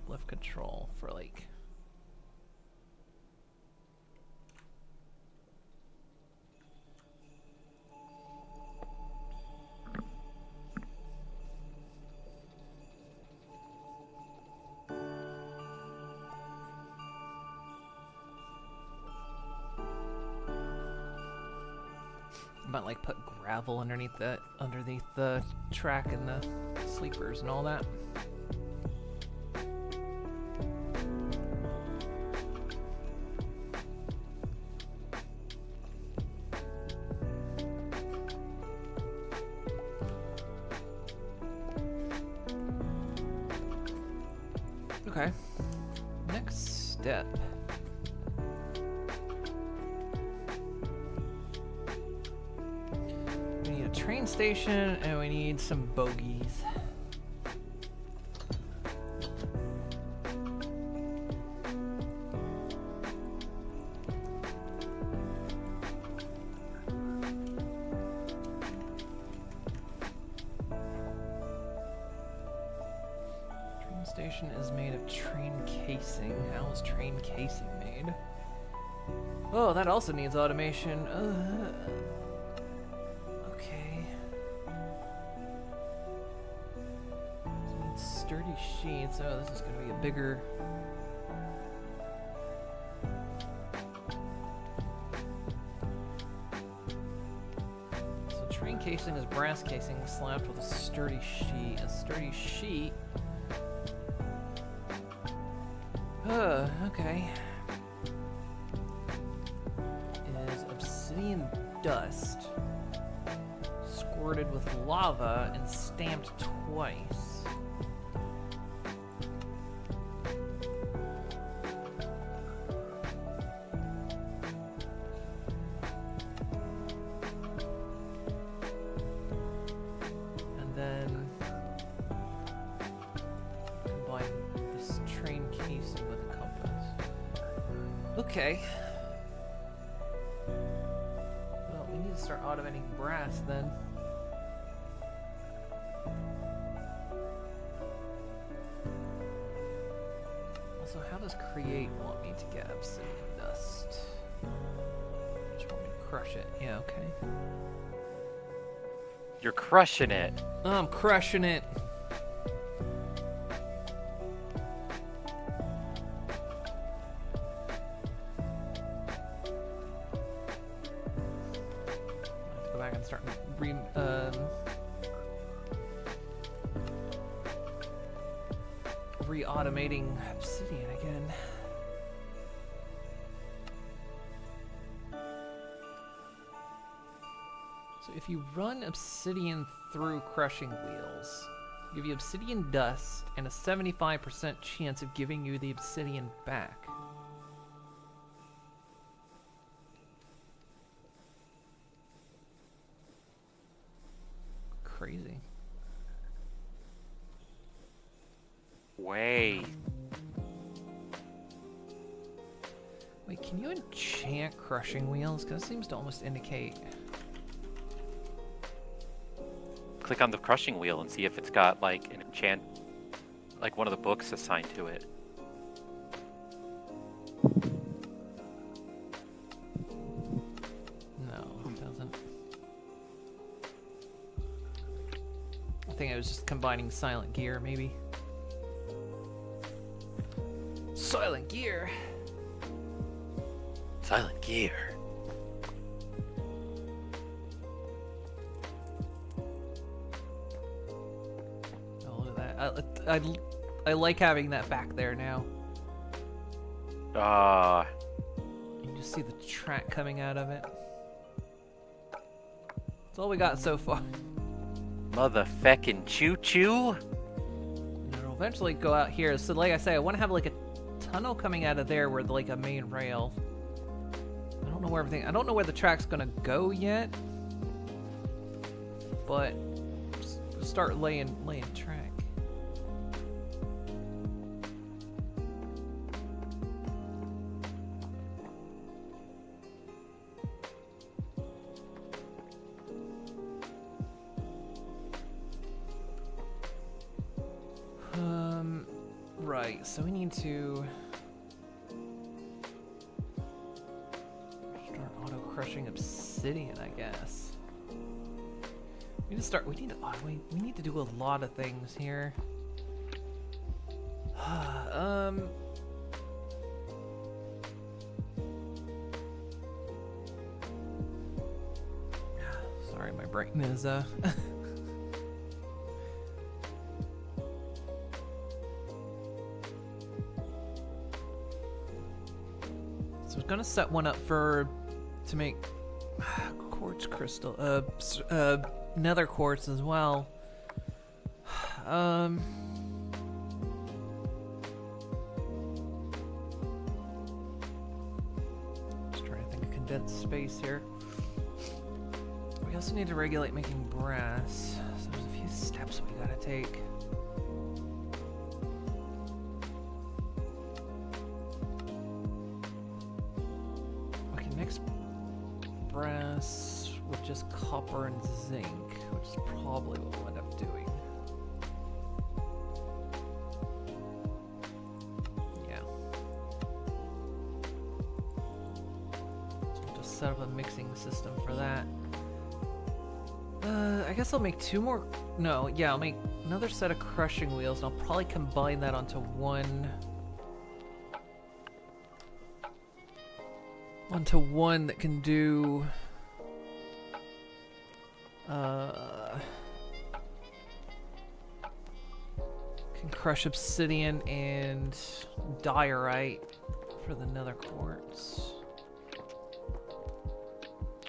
left control for, like, might like put gravel underneath the track and the sleepers and all that. Okay. Next step. We need a train station and we need some bogies. Train station is made of train casing. How is train casing made? Oh, that also needs automation. Okay. So it needs sturdy sheets. Oh, this is going to be a bigger... So train casing is brass casing slapped with a sturdy sheet. A sturdy sheet... okay. Is obsidian dust squirted with lava and stamped twice. And then combine this train casing with a compass. Okay. Well, we need to start automating brass then. Also, how does create want me to get obsidian dust? Just want me to crush it. Yeah, okay. You're crushing it. I'm crushing it. I have to go back and start re-automating obsidian again. So if you run obsidian through crushing wheels, give you obsidian dust and a 75% chance of giving you the obsidian back. Crazy. Way. Wait, can you enchant crushing wheels? Because it seems to almost indicate... Click on the crushing wheel and see if it's got like an enchant, like one of the books assigned to it. No, it doesn't. I think I was just combining silent gear, maybe. Silent gear! Silent gear. Oh, look at that. I like having that back there now. You can just see the track coming out of it. That's all we got so far. Motherfeckin' choo-choo. And it'll eventually go out here. So like I say, I want to have like a tunnel coming out of there with like a main rail. I don't know where everything... I don't know where the track's gonna go yet. But just start laying track. Right, so we need to start auto-crushing obsidian, I guess. We need to start, we need to do a lot of things here. Sorry, my brain is, So I was gonna set one up to make quartz crystal, nether quartz as well. Just trying to think of condensed space here. We also need to regulate making brass. So there's a few steps we gotta take. Brass with just copper and zinc, which is probably what we'll end up doing. Yeah. So we'll just set up a mixing system for that. I guess I'll make two more. No, yeah, I'll make another set of crushing wheels, and I'll probably combine that onto one that can do can crush obsidian and diorite for the nether quartz.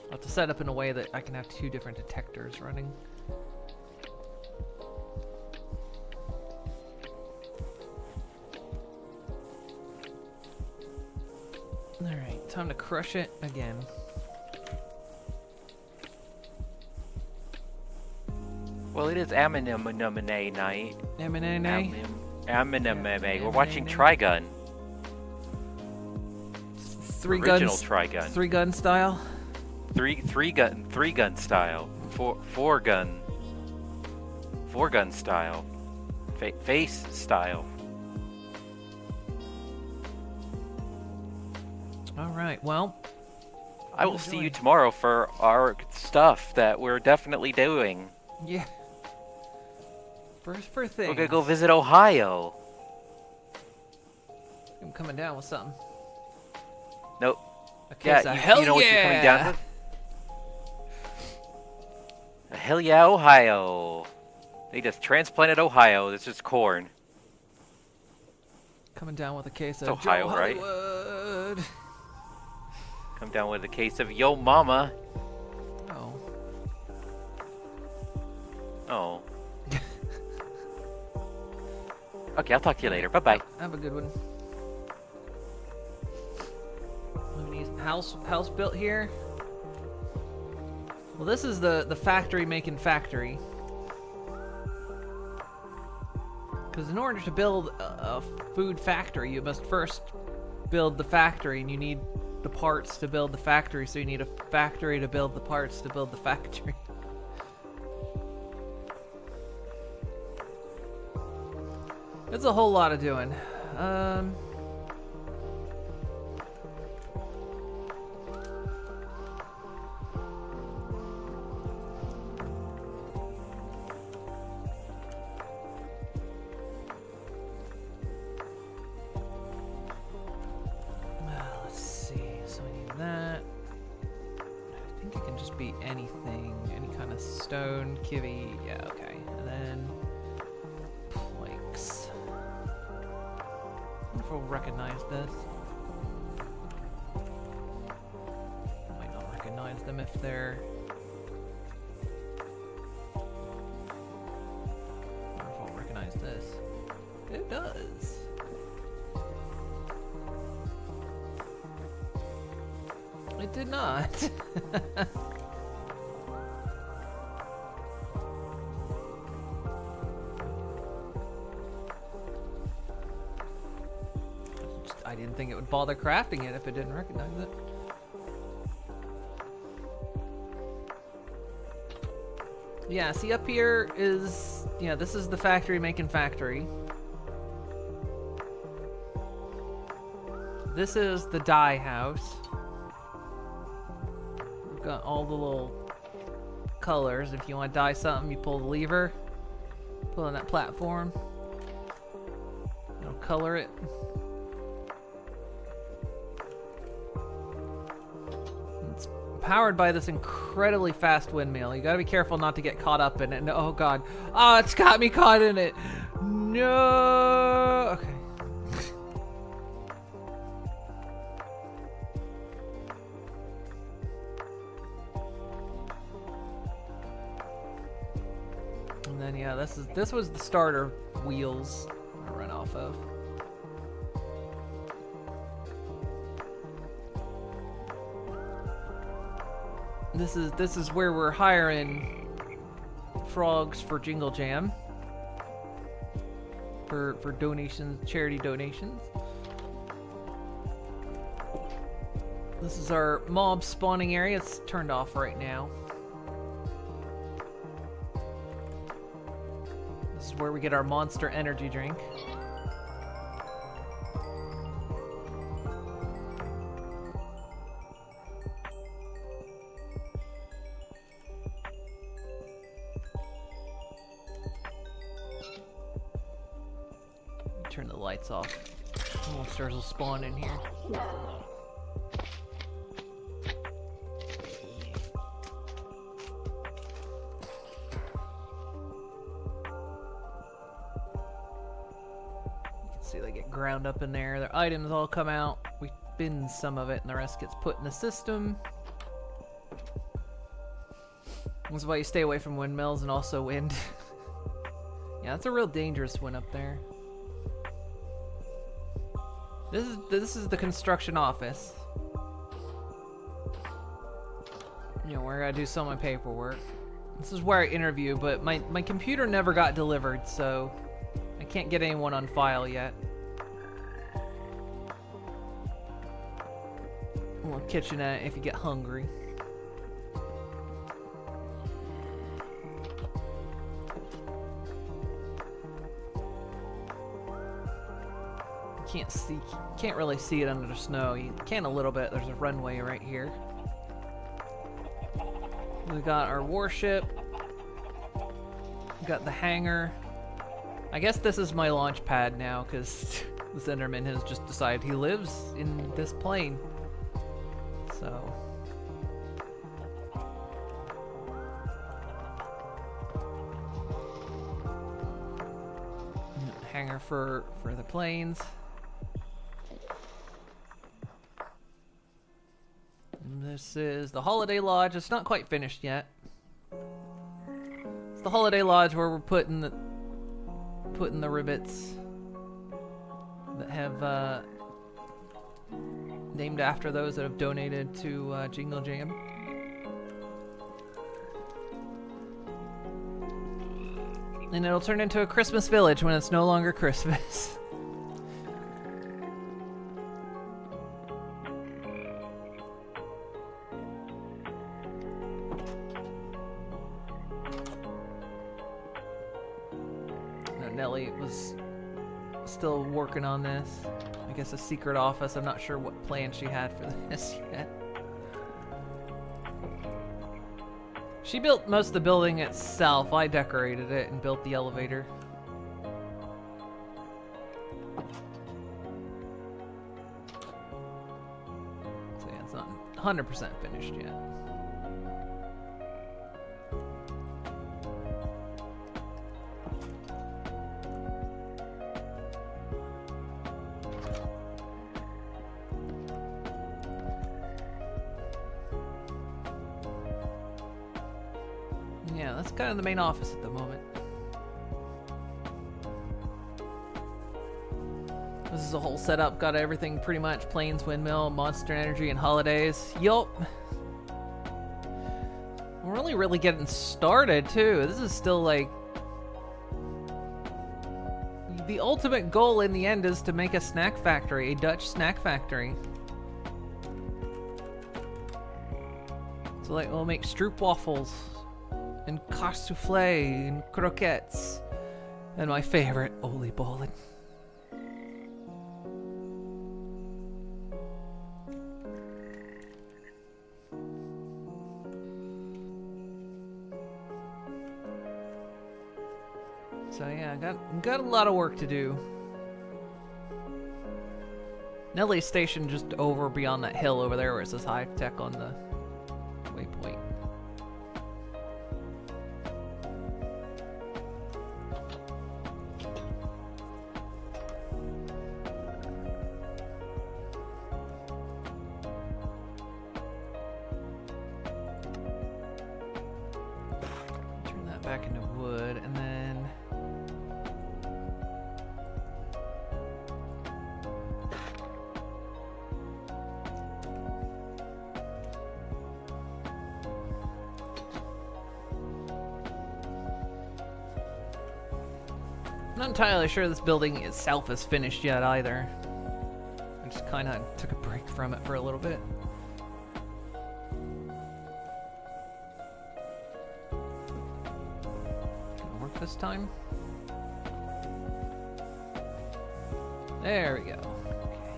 I'll have to set up in a way that I can have two different detectors running. Alright, time to crush it again. Well, it is Aminamane night. Aminamane? Aminamane. We're watching Trigun. Three Original guns. Trigun. Three gun style. Three gun style. Four gun style. Face style. All right. Well, I will see you tomorrow for our stuff that we're definitely doing. yeah. For things. We're gonna go visit Ohio. I'm coming down with something. Nope. Okay, Yeah, so you hell know what you're coming down yeah. with? Hell yeah, Ohio. They just transplanted Ohio. It's just corn. Coming down with a case It's of Ohio, Joe right? Hollywood. Come down with a case of Yo Mama. Oh. Oh. Okay, I'll talk to you later. Bye-bye. Have a good one. House built here. Well, this is the factory making factory. Because in order to build a food factory, you must first build the factory, and you need the parts to build the factory, so you need a factory to build the parts to build the factory. It's a whole lot of doing. Let's see. So we need that. I think it can just be anything, any kind of stone, kivy. Yeah, okay. And then planks. I wonder if we'll recognize this. Might not recognize them if they're. I wonder if I'll recognize this. It does. It did not. I didn't think it would bother crafting it if it didn't recognize it. Yeah, see up here is, yeah, this is the factory making factory. This is the dye house. We've got all the little colors. If you want to dye something, you pull the lever, pull on that platform. It'll color it. It's powered by this incredibly fast windmill. You gotta be careful not to get caught up in it. No, oh god. Oh, it's got me caught in it. No. Okay. And then yeah, this was the starter wheels I run off of. This is where we're hiring frogs for Jingle Jam. For donations, charity donations. This is our mob spawning area. It's turned off right now. This is where we get our monster energy drink. Turn the lights off. Monsters will spawn in here. See, they get ground up in there. Their items all come out. We bin some of it, and the rest gets put in the system. That's why you stay away from windmills and also wind. Yeah, that's a real dangerous one up there. This is the construction office. You know, where I do some of my paperwork. This is where I interview, but my computer never got delivered, so I can't get anyone on file yet. A little kitchenette if you get hungry. can't really see it under the snow. You can a little bit. There's a runway right here. We got our warship. We got the hangar. I guess this is my launch pad now, because the Enderman has just decided he lives in this plane. So... hangar for the planes. And this is the Holiday Lodge. It's not quite finished yet. It's the Holiday Lodge where we're putting the ribbits that have named after those that have donated to Jingle Jam. And it'll turn into a Christmas village when it's no longer Christmas. Now, Nellie was still working on this. I guess a secret office. I'm not sure what plan she had for this yet. She built most of the building itself. I decorated it and built the elevator. So yeah, it's not 100% finished yet. Yeah, that's kind of the main office at the moment. This is a whole setup. Got everything pretty much. Planes, Windmill, Monster Energy, and Holidays. Yup. We're only really getting started, too. This is still like... the ultimate goal in the end is to make a snack factory. A Dutch snack factory. So like, we'll make stroopwafels. And cassoufflé and croquettes. And my favorite, oliebollen. So yeah, got a lot of work to do. Nellie's station just over beyond that hill over there where it says high tech on the waypoint. Back into wood, and then I'm not entirely sure this building itself is finished yet either. I just kind of took a break from it for a little bit. This time. There we go. Okay.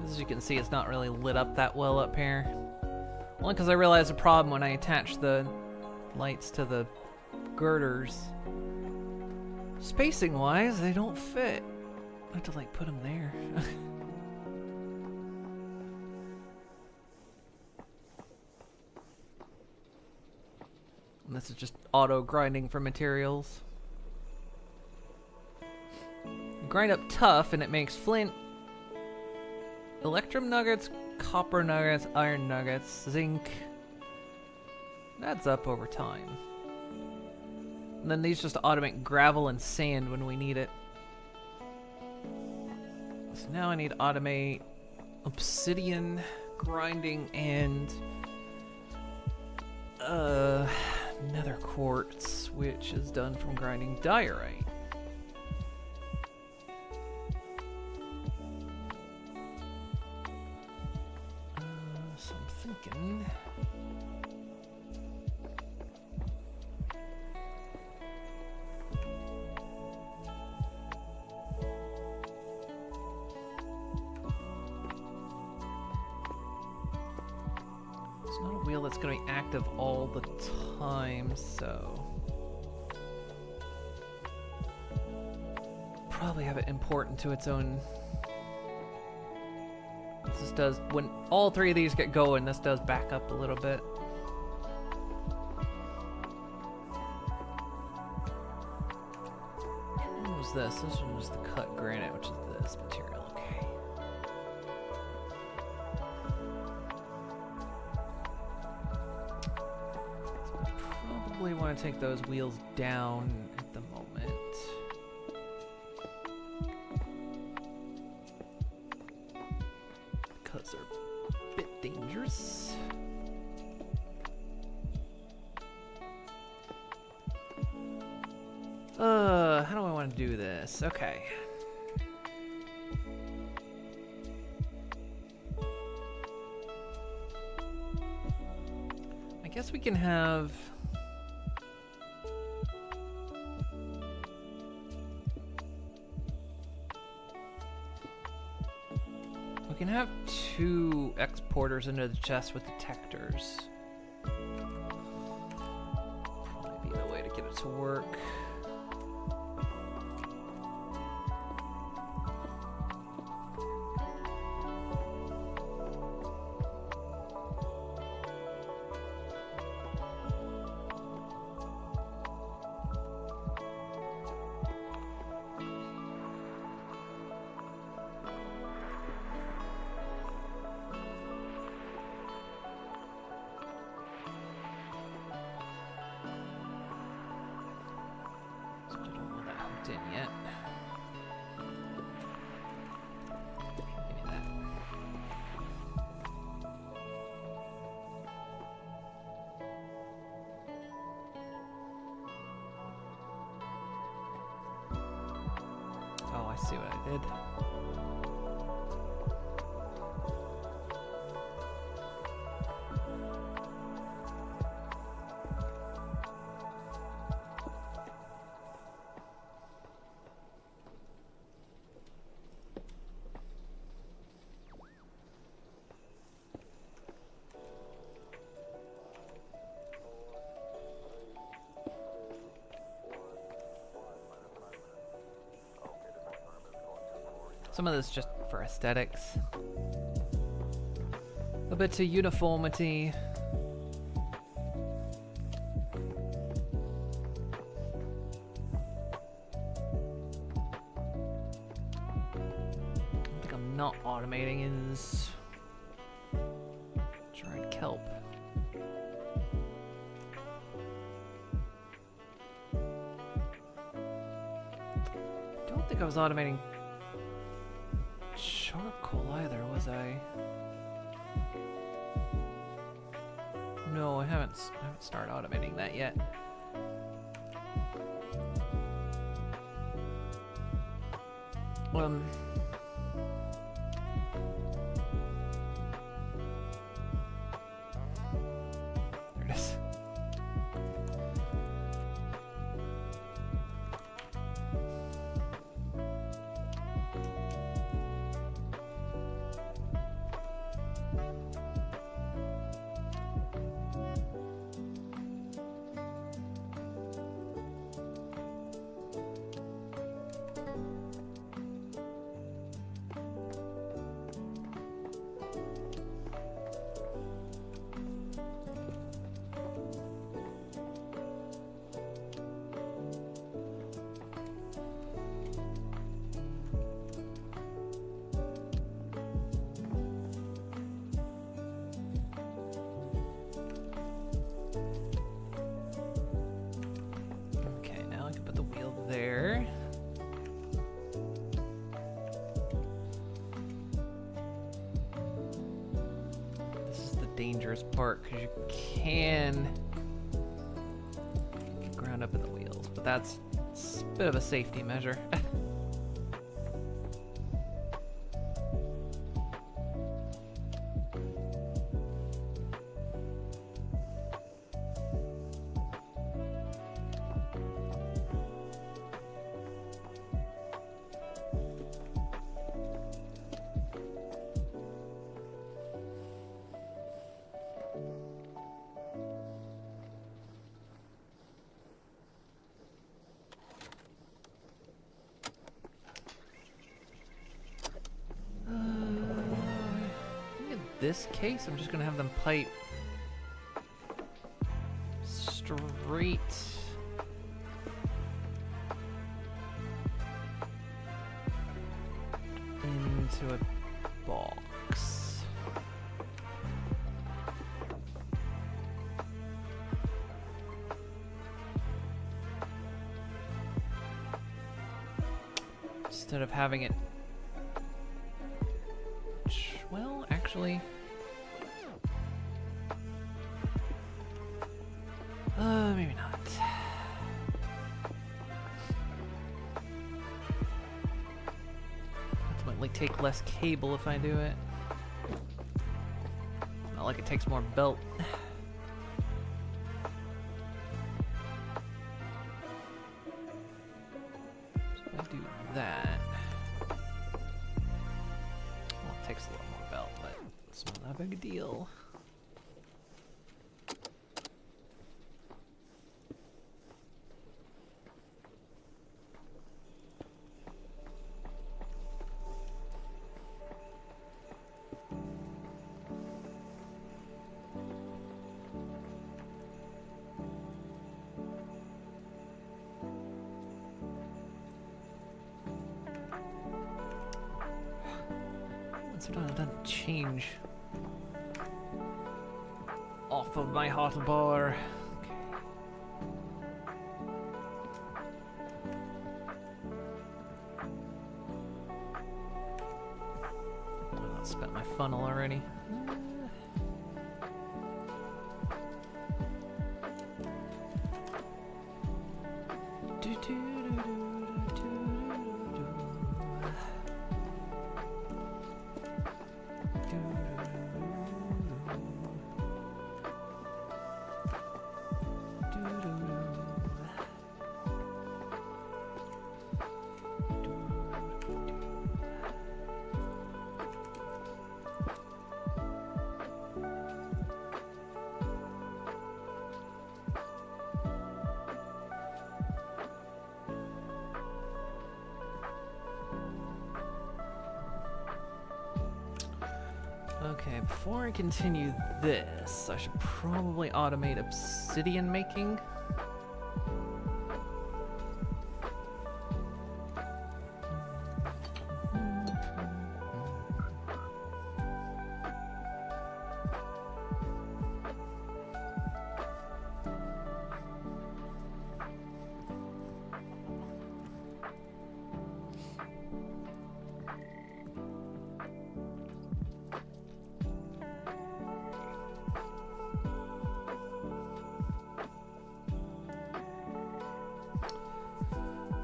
As you can see, it's not really lit up that well up here. Only because I realized a problem when I attached the lights to the girders. Spacing wise, they don't fit. I have to like put them there. And this is just auto grinding for materials. Grind up tough and it makes flint, electrum nuggets, copper nuggets, iron nuggets, zinc. Adds up over time. And then these just automate gravel and sand when we need it. So now I need to automate obsidian grinding and nether quartz, which is done from grinding diorite. Some thinking. It's not a wheel that's going to be active all the time, so probably have it import into its own. This does, when all three of these get going, this does back up a little bit. What was this? This one was the cut granite, which is this material. Okay. So I probably want to take those wheels down at the moment. Because they're a bit dangerous. How do I want to do this? Okay. I guess we can have... We can have 2 exporters into the chest with detectors. Probably be the way to get it to work. In yet. Give me that. Oh, I see what I did. Some of this just for aesthetics. A bit of uniformity. I think I'm not automating is dried kelp. Don't think I was automating charcoal either, was I? No, I haven't started automating that yet. There it is. There. This is the dangerous part because you can get ground up in the wheels, but that's a bit of a safety measure. this case, I'm just gonna have them pipe straight into a box. Instead of having it, well, actually, maybe not. Ultimately take less cable if I do it. Not like it takes more belt. So if I do that, well, it takes a little more belt, but it's not that big a deal. Sometimes it doesn't change off of my hotbar. Okay. I spent my funnel already. Okay, before I continue this, I should probably automate obsidian making.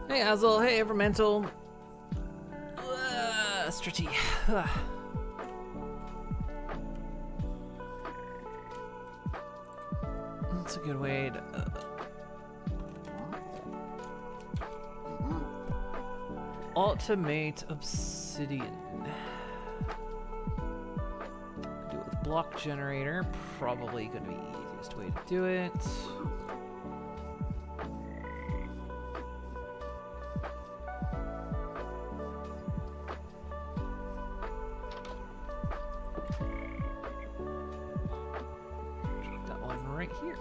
Hey Azel, hey Evermental. Strati. That's a good way to... automate obsidian. Do it with block generator. Probably gonna be the easiest way to do it. Here.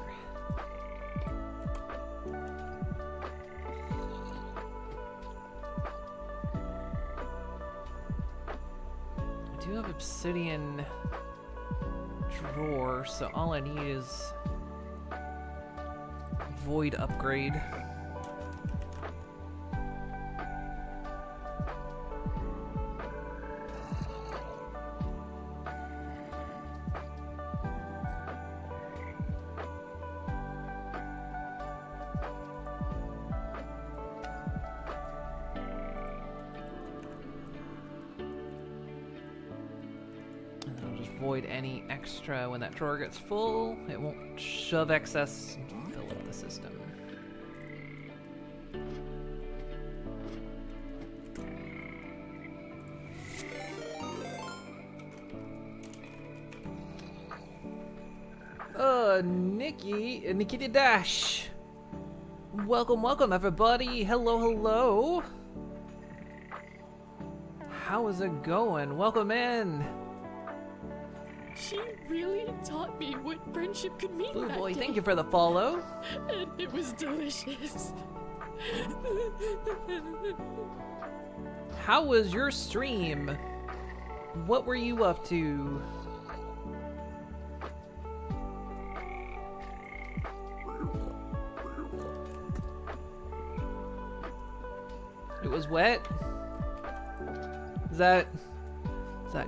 I do have obsidian drawer, so all I need is void upgrade. Void any extra when that drawer gets full. It won't shove excess and fill up the system. Nikki the Dash. Welcome everybody. Hello. How is it going? Welcome in. She really taught me what friendship could mean Blue that boy, day. thank you for the follow. And it was delicious. How was your stream? What were you up to? It was wet. Is that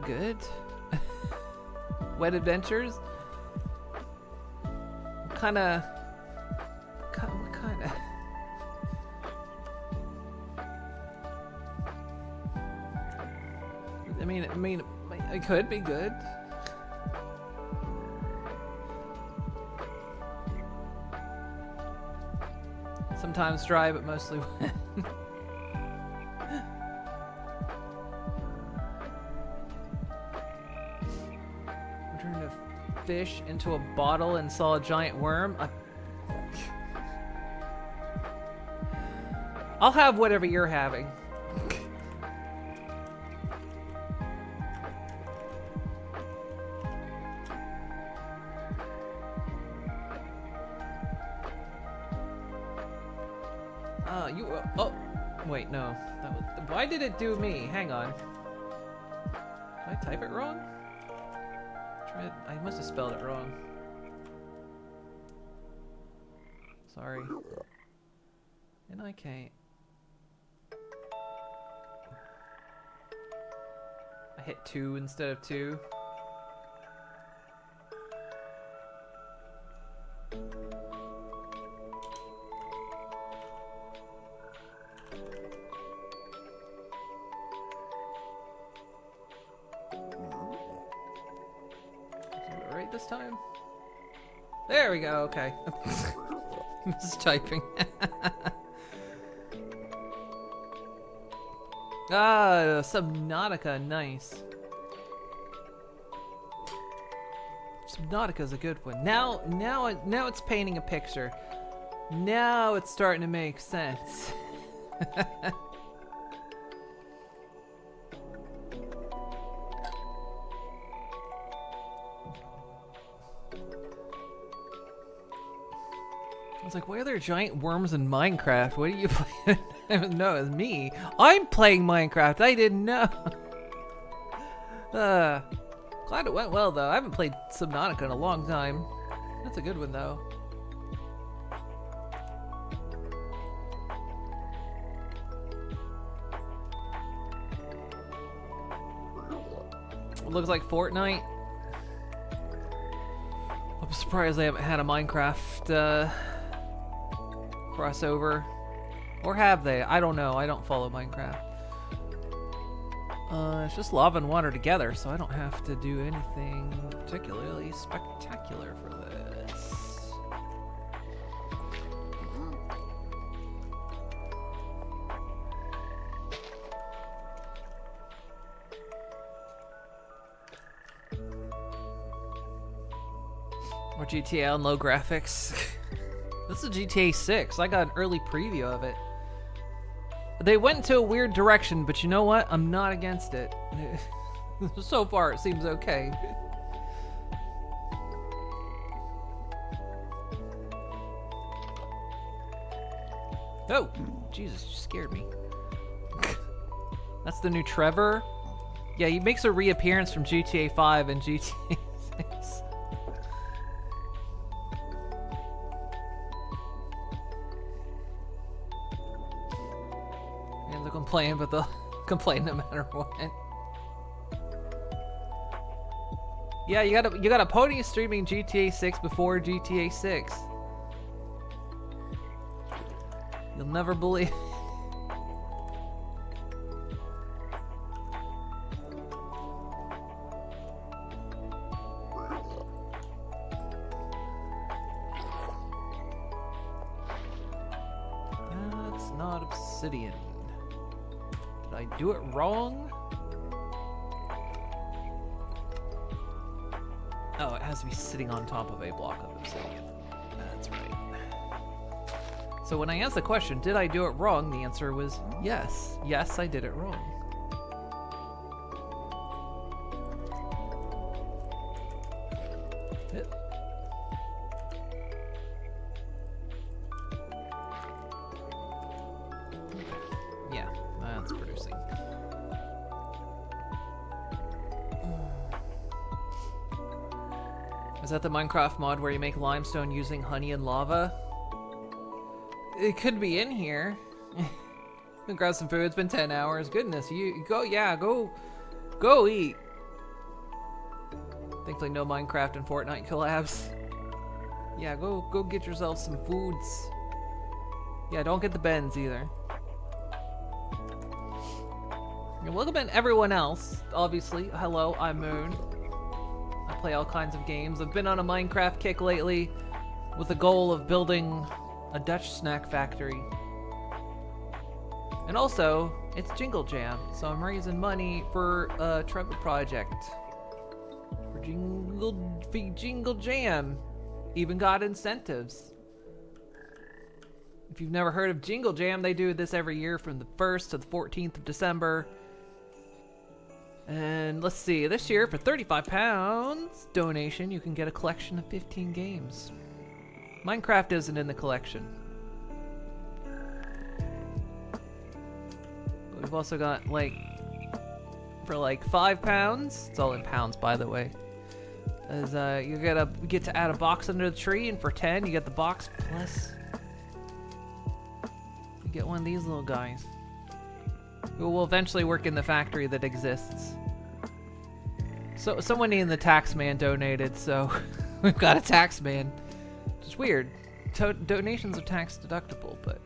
good? Wet adventures? What kind of? I mean, it could be good. Sometimes dry, but mostly wet. I turned a fish into a bottle and saw a giant worm. I'll have whatever you're having. Oh, wait, no. Why did it do me? Hang on. Did I type it wrong? I must have spelled it wrong. Sorry. And I can't. I hit 2 instead of 2. This time? There we go, okay. I'm just typing. Ah, Subnautica, nice. Subnautica's a good one. Now it's painting a picture. Now it's starting to make sense. I was like, why are there giant worms in Minecraft? What are you playing? No, it's me. I'm playing Minecraft. I didn't know. Glad it went well, though. I haven't played Subnautica in a long time. That's a good one, though. It looks like Fortnite. I'm surprised they haven't had a Minecraft crossover. Or have they? I don't know. I don't follow Minecraft. It's just lava and water together, so I don't have to do anything particularly spectacular for this. Or GTA on low graphics. This is GTA 6. I got an early preview of it. They went into a weird direction, but you know what? I'm not against it. So far, it seems okay. Oh, Jesus, you scared me. That's the new Trevor. Yeah, he makes a reappearance from GTA 5 and GTA 6. And they'll complain, but they'll complain no matter what. Yeah, you got a pony streaming GTA 6 before GTA 6. You'll never believe. That's not obsidian. Did I do it wrong? Oh, it has to be sitting on top of a block of obsidian. That's right. So when I asked the question, did I do it wrong? The answer was yes. Yes, I did it wrong. Hit. Yeah, that's producing. Is that the Minecraft mod where you make limestone using honey and lava? It could be in here. Grab some food. It's been 10 hours. Goodness, you go. Yeah, go eat. Thankfully, no Minecraft and Fortnite collabs. Yeah, go get yourself some foods. Yeah, don't get the bends either. And welcome in everyone else. Obviously, hello, I'm Moon. I play all kinds of games. I've been on a Minecraft kick lately with the goal of building a Dutch snack factory. And also, it's Jingle Jam, so I'm raising money for a Trevor project. For Jingle Jam. Even got incentives. If you've never heard of Jingle Jam, they do this every year from the 1st to the 14th of December. And let's see, this year for £35 donation, you can get a collection of 15 games. Minecraft isn't in the collection. But we've also got, like, for like £5, it's all in pounds by the way, is you get to add a box under the tree, and for 10 you get the box plus you get one of these little guys who will eventually work in the factory that exists. So someone in the tax man donated, so we've got a tax man. It's weird. Donations are tax deductible, but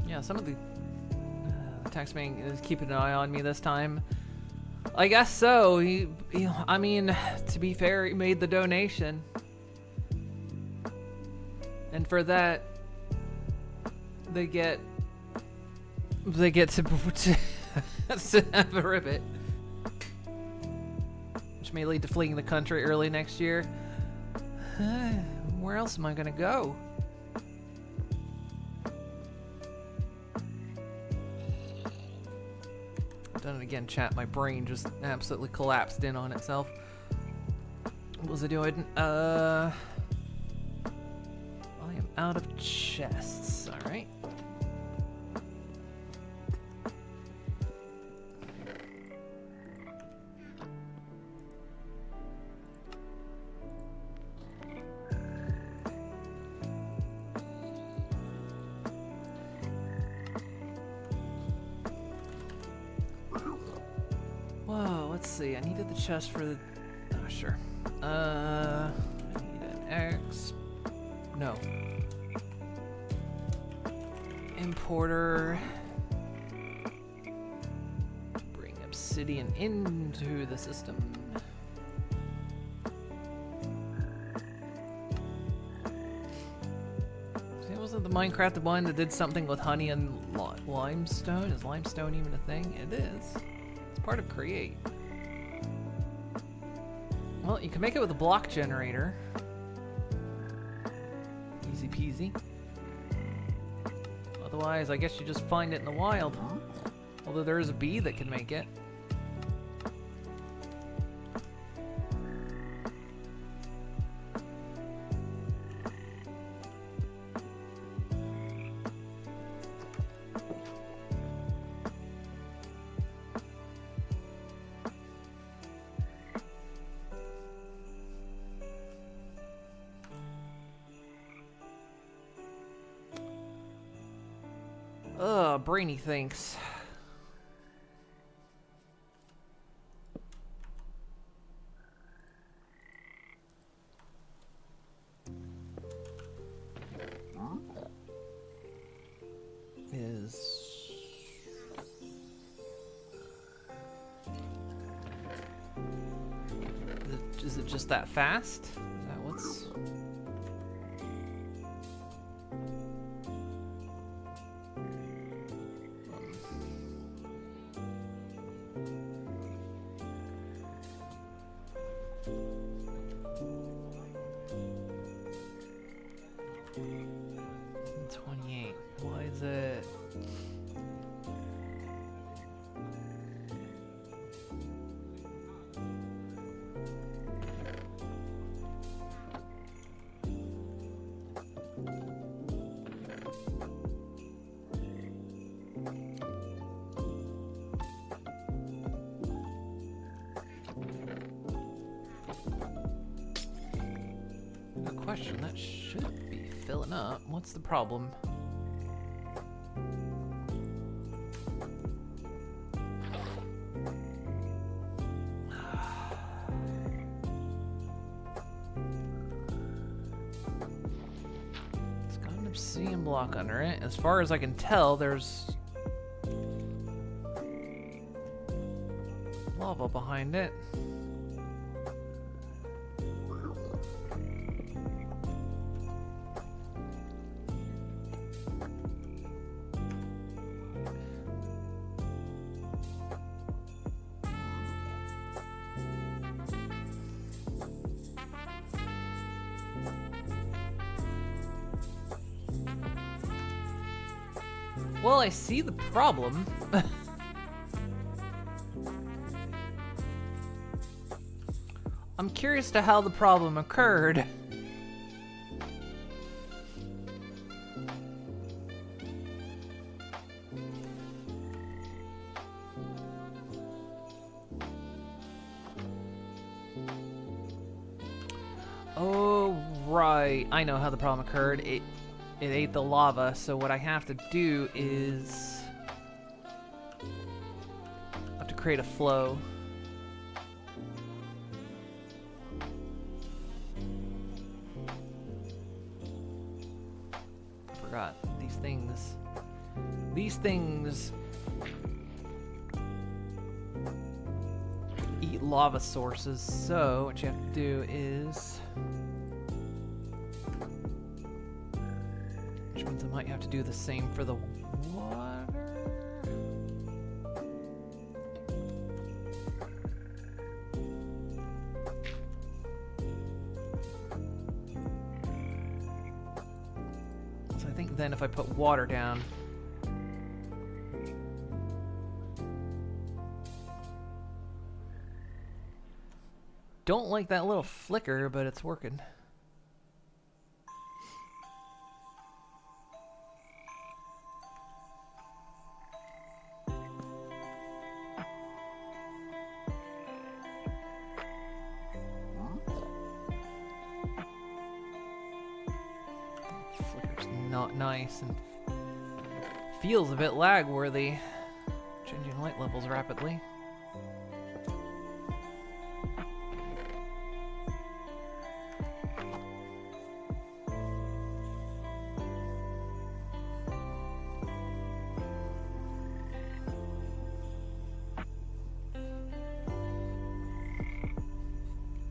yeah, some of the taxman is keeping an eye on me this time. I guess so. I mean, to be fair, he made the donation, and for that, they get to have a ribbit, which may lead to fleeing the country early next year. Where else am I gonna go? Done it again, chat. My brain just absolutely collapsed in on itself. What was I doing? I am out of chests. All right. Whoa, let's see. I needed the chest for the... Oh, sure. I need an X... No. Importer. Bring obsidian into the system. See, wasn't the Minecraft the one that did something with honey and limestone? Is limestone even a thing? It is. Part of create. Well, you can make it with a block generator. Easy peasy. Otherwise, I guess you just find it in the wild. Although there is a bee that can make it. Brainy thinks. Is it just that fast? Is that what's... question. That should be filling up. What's the problem? It's got an obsidian block under it. As far as I can tell, there's lava behind it. Well, I see the problem. I'm curious to how the problem occurred. Oh, right. I know how the problem occurred. It ate the lava, so what I have to do is I have to create a flow. I forgot these things. These things eat lava sources, so what you have to do is, which means I might have to do the same for the water. So I think then if I put water down, don't like that little flicker, but it's working. Flicker's not nice and feels a bit lag worthy. Changing light levels rapidly.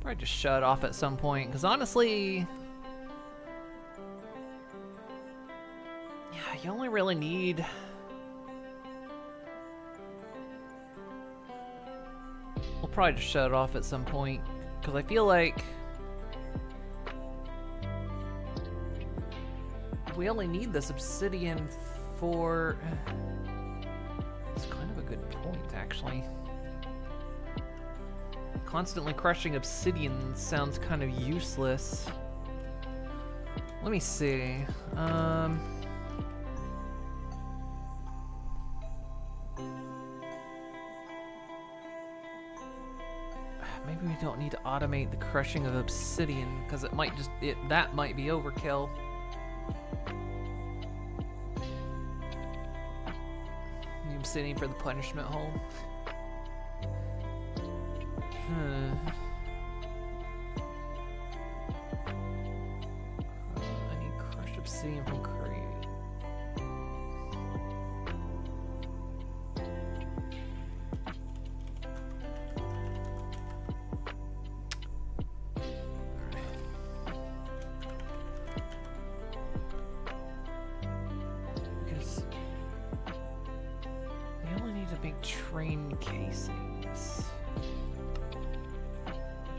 Probably just shut off at some point, because honestly, yeah, you only really need we'll probably just shut it off at some point, because I feel like we only need this obsidian for, it's kind of a good point actually. Constantly crushing obsidian sounds kind of useless. Let me see. Maybe we don't need to automate the crushing of obsidian, because it might just that might be overkill. The obsidian for the punishment hole. I need crushed obsidian from Crate. Because we only need to make train casings.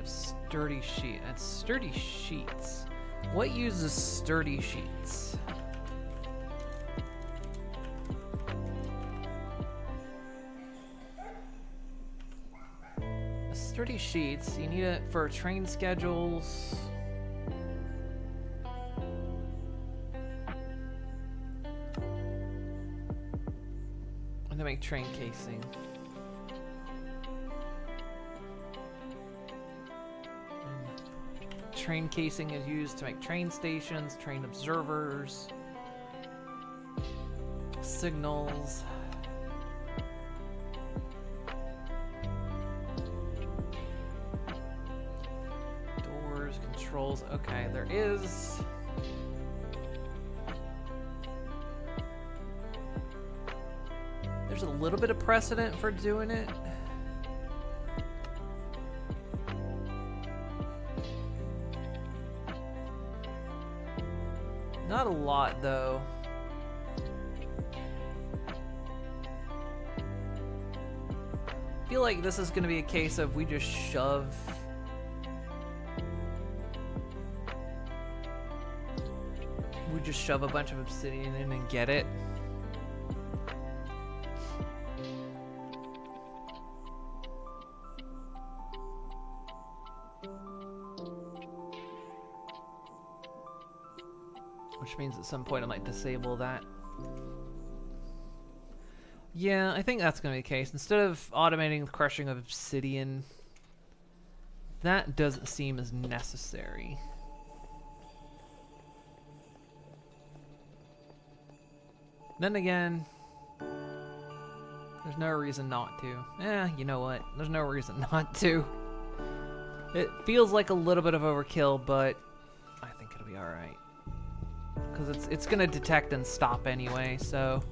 Sturdy sheet. That's sturdy sheets. What uses sturdy sheets? Sturdy sheets. You need it for train schedules. And to make train casing. Train casing is used to make train stations, train observers, signals. Doors, controls. Okay, there is. There's a little bit of precedent for doing it. Not a lot, though. I feel like this is going to be a case of we just shove a bunch of obsidian in and get it. Which means at some point I might disable that. Yeah, I think that's going to be the case. Instead of automating the crushing of obsidian, that doesn't seem as necessary. Then again, there's no reason not to. You know what? There's no reason not to. It feels like a little bit of overkill, but I think it'll be alright. Because it's going to detect and stop anyway, so...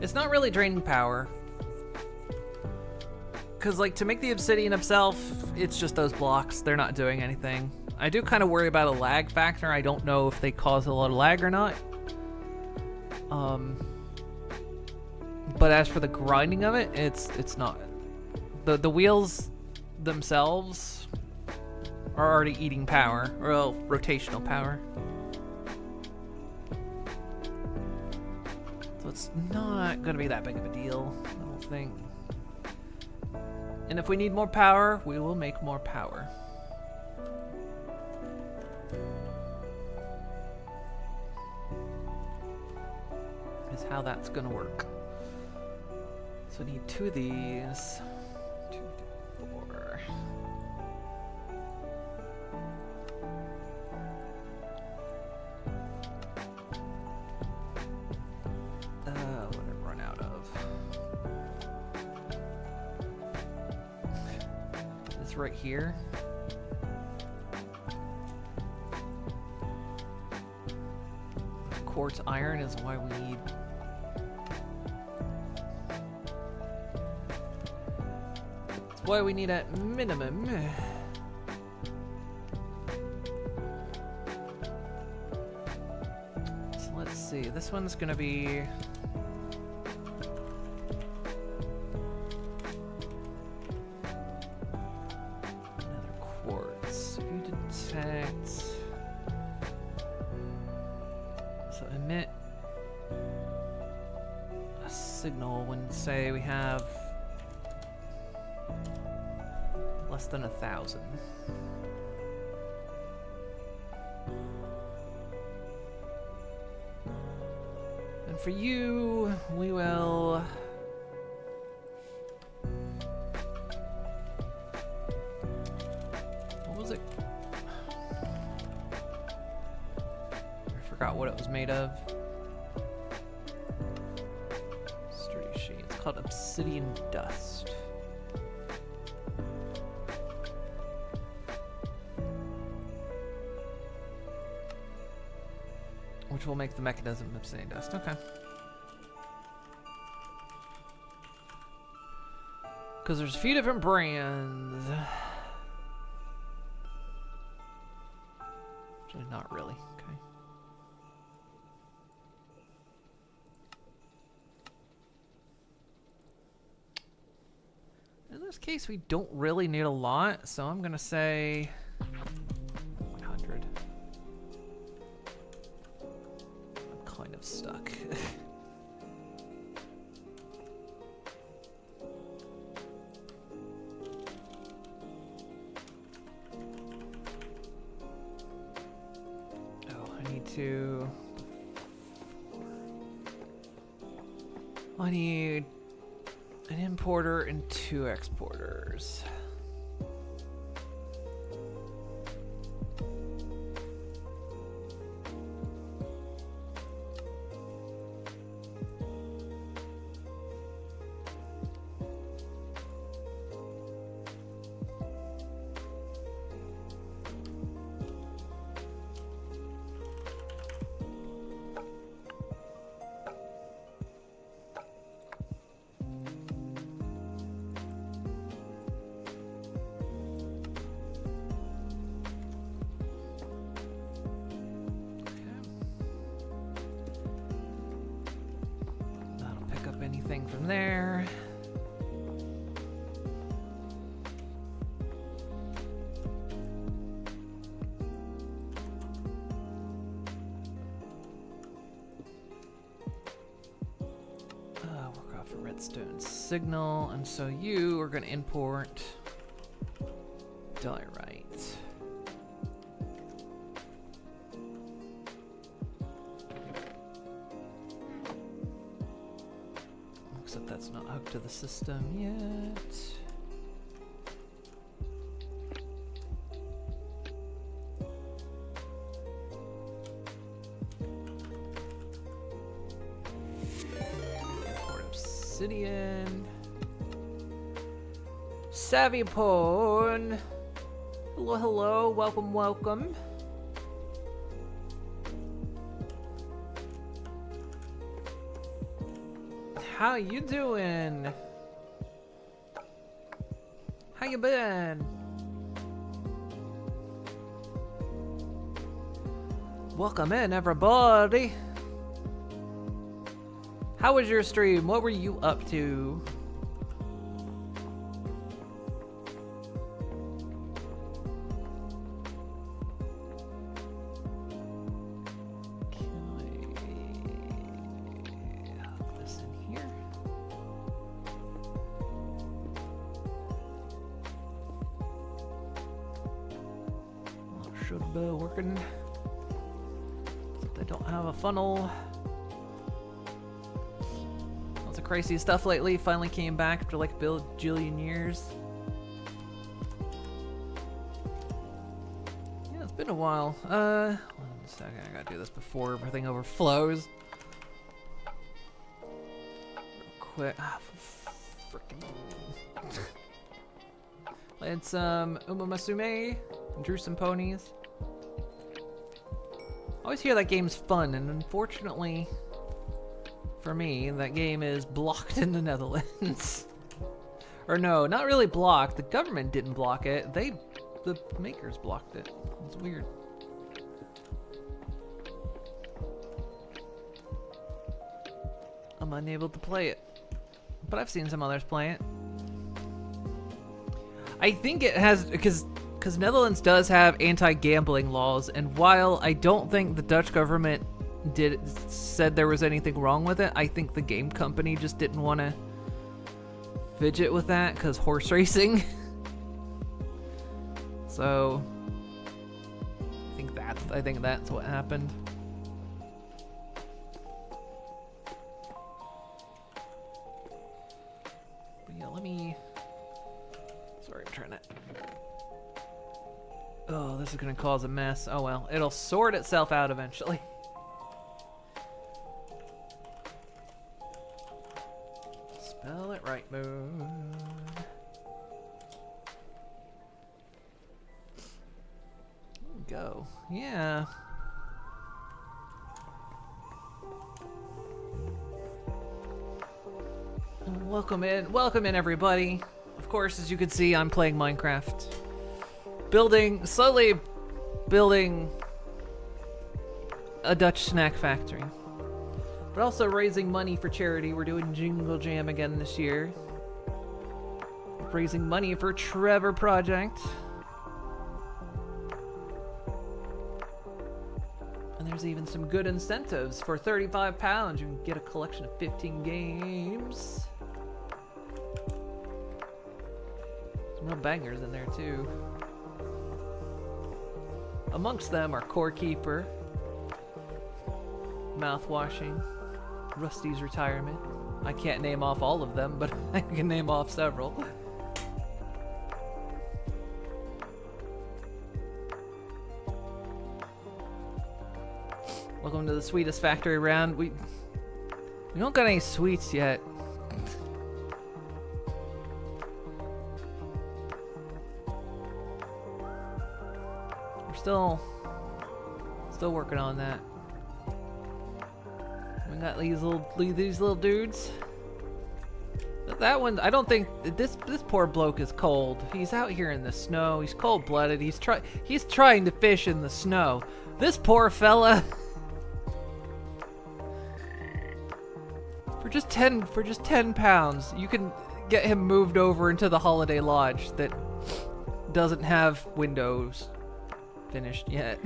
It's not really draining power. Because, like, to make the obsidian itself, it's just those blocks. They're not doing anything. I do kind of worry about a lag factor. I don't know if they cause a lot of lag or not. But as for the grinding of it, it's not. The wheels themselves are already eating power, or well, rotational power. So it's not going to be that big of a deal, I don't think. And if we need more power, we will make more power. Is how that's going to work. So I need 2 of these. 2, 4. What did I run out of? This right here. Quartz iron is why we need. That's why we need at minimum. So let's see. This one's gonna be. Another quartz. If you detect. So emit a signal when, say, we have less than 1,000. And for you, we will. What was it? I forgot what it was made of. Sturdy sheet. It's called obsidian dust. Which will make the mechanism obsidian dust. Okay. Because there's a few different brands. Actually, not really. Okay. In this case, we don't really need a lot, so I'm gonna say 100. I'm kind of stuck. Oh, I need to. I need an importer and 2 exporters. Anything from there. Work off a redstone signal, and so you are going to import diorite. Except that's not hooked to the system yet. Import obsidian. Savvy Porn. Hello, hello. Welcome, welcome. How you doing? How you been? Welcome in, everybody. How was your stream? What were you up to? Should be working. Except I don't have a funnel. Lots of crazy stuff lately. Finally came back after like a bajillion years. Yeah, it's been a while. One second, I gotta do this before everything overflows. Real quick. Frickin'. Played some Umamasume. Drew some ponies. I always hear that game's fun, and unfortunately for me, that game is blocked in the Netherlands. Or no, not really blocked. The government didn't block it. The makers blocked it. It's weird. I'm unable to play it. But I've seen some others play it. I think it has, because Netherlands does have anti-gambling laws, and while I don't think the Dutch government said there was anything wrong with it, I think the game company just didn't want to fidget with that because horse racing. So I think that's what happened. But yeah, let me. Sorry, I'm trying to. Oh, this is gonna cause a mess. Oh well, it'll sort itself out eventually. Spell it right, Moon. There we go. Yeah. Welcome in everybody. Of course, as you can see, I'm playing Minecraft. Slowly building a Dutch snack factory. But also raising money for charity. We're doing Jingle Jam again this year. Raising money for Trevor Project. And there's even some good incentives. For £35, you can get a collection of 15 games. Some real bangers in there too. Amongst them are Core Keeper, Mouthwashing, Rusty's Retirement, I can't name off all of them, but I can name off several. Welcome to the sweetest factory round. We don't got any sweets yet. We're still working on that. We got these little dudes. That one, I don't think this poor bloke is cold. He's out here in the snow. He's cold-blooded. He's trying to fish in the snow. This poor fella. For just 10 pounds, you can get him moved over into the holiday lodge that doesn't have windows finished yet.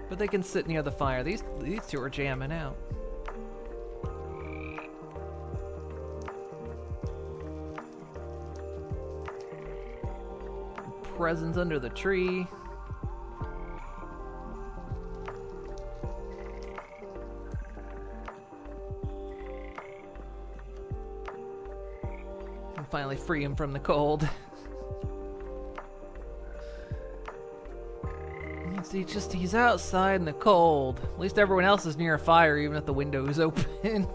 But they can sit near the fire. These two are jamming out. Presents under the tree. And finally free him from the cold. He's outside in the cold. At least everyone else is near a fire, even if the window is open.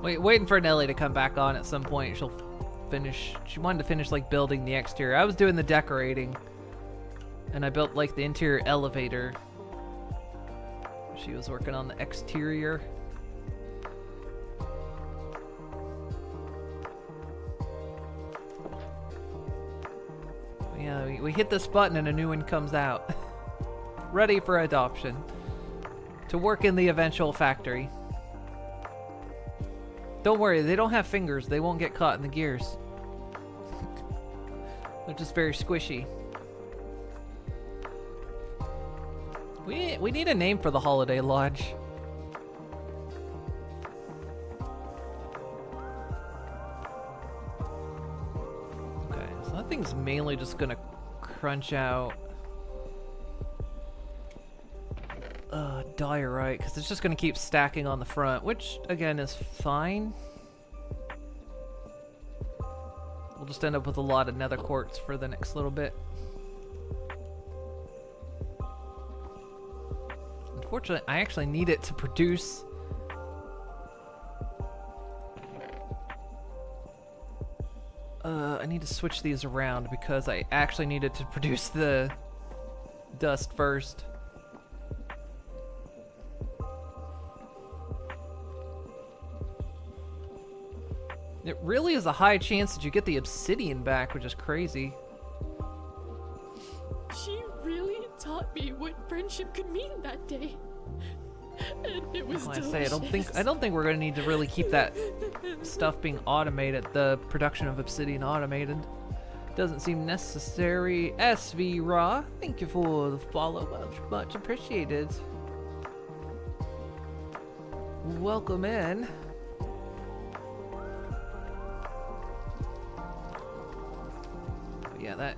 Waiting for Nelly to come back on at some point. She'll finish. She wanted to finish like building the exterior. I was doing the decorating, and I built like the interior elevator. She was working on the exterior. Yeah, we hit this button and a new one comes out. Ready for adoption. To work in the eventual factory. Don't worry, they don't have fingers. They won't get caught in the gears. They're just very squishy. We need a name for the holiday lodge. I think it's mainly just gonna crunch out diorite, because it's just gonna keep stacking on the front, which again is fine. We'll just end up with a lot of nether quartz for the next little bit. Unfortunately, I actually need it to produce I need to switch these around because I actually needed to produce the dust first. It really is a high chance that you get the obsidian back, which is crazy. She really taught me what friendship could mean that day. And it was delicious. I don't think we're gonna need to really keep that stuff being automated, the production of obsidian automated. Doesn't seem necessary. SV Raw, thank you for the follow, much appreciated. Welcome in. But yeah,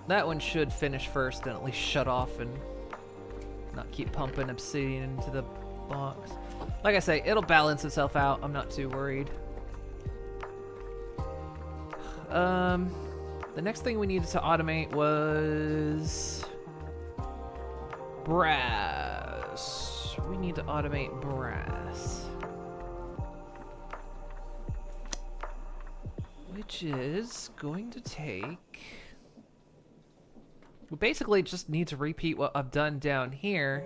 that one should finish first and at least shut off and not keep pumping obsidian into the box. Like I say, it'll balance itself out. I'm not too worried. The next thing we needed to automate was brass. We need to automate brass. Which is going to take... We basically just need to repeat what I've done down here.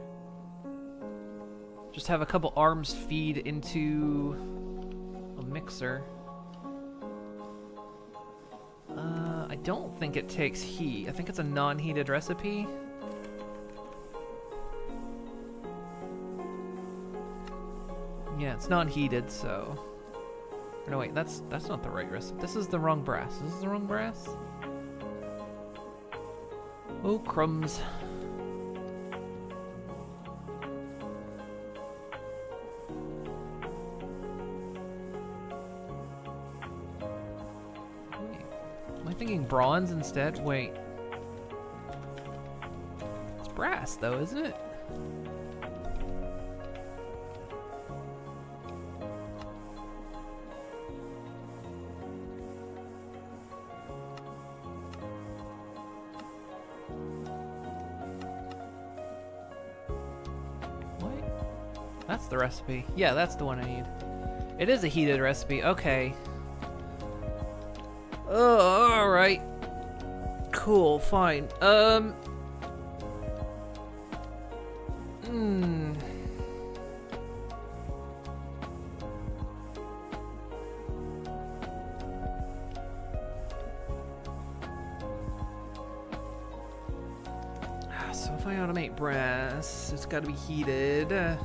Just have a couple arms feed into a mixer. I don't think it takes heat. I think it's a non-heated recipe. Yeah, it's non-heated, so... No, wait, that's not the right recipe. This is the wrong brass. This is the wrong brass? Oh, crumbs. Am I thinking bronze instead? Wait. It's brass, though, isn't it? What? That's the recipe. Yeah, that's the one I need. It is a heated recipe. Okay. Oh, alright. Cool, fine. So if I automate brass, it's gotta be heated.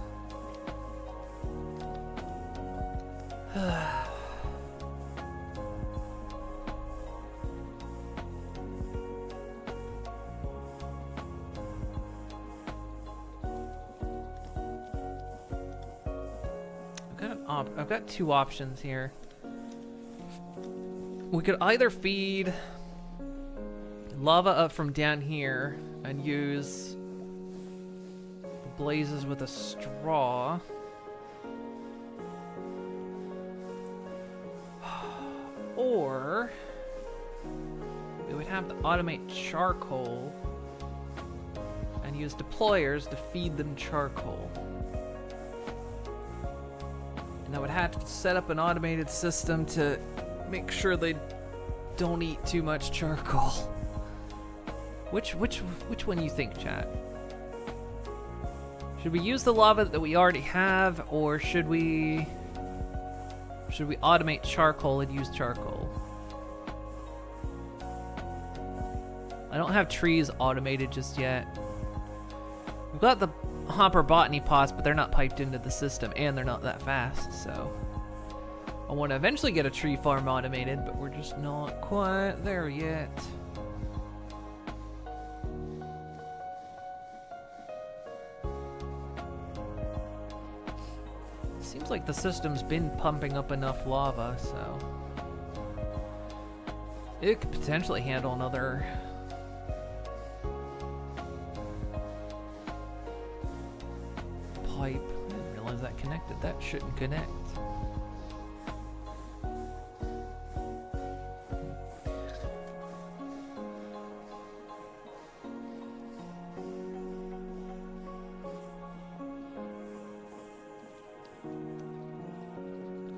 I've got two options here. We could either feed lava up from down here and use the blazes with a straw. Or we would have to automate charcoal and use deployers to feed them charcoal. And I would have to set up an automated system to make sure they don't eat too much charcoal. Which one you think, chat? Should we use the lava that we already have, or should we automate charcoal and use charcoal? I don't have trees automated just yet. We've got the hopper botany pots, but they're not piped into the system, and they're not that fast, so I want to eventually get a tree farm automated, but we're just not quite there yet. Seems like the system's been pumping up enough lava, so it could potentially handle another pipe. I didn't realize that connected. That shouldn't connect.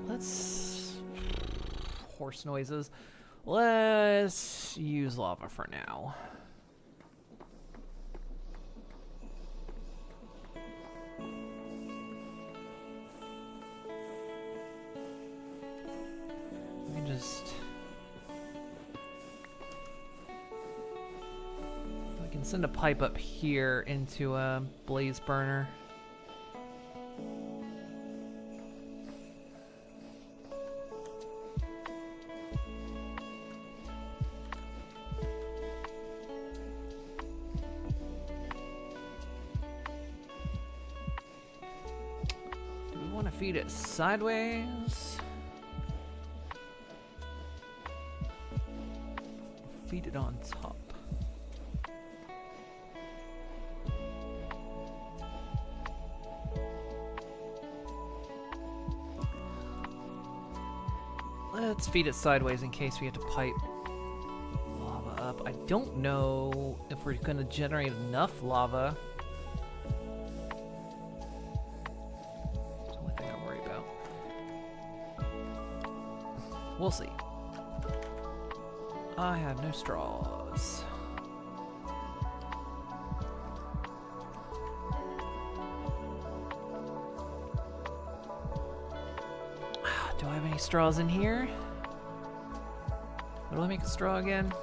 Let's... horse noises. Let's use lava for now. We can send a pipe up here into a blaze burner. Do we want to feed it sideways? Feed it on top. Let's feed it sideways in case we have to pipe lava up. I don't know if we're going to generate enough lava. That's the only thing I worry about. We'll see. I have no straws. Do I have any straws in here? What do I make a straw again?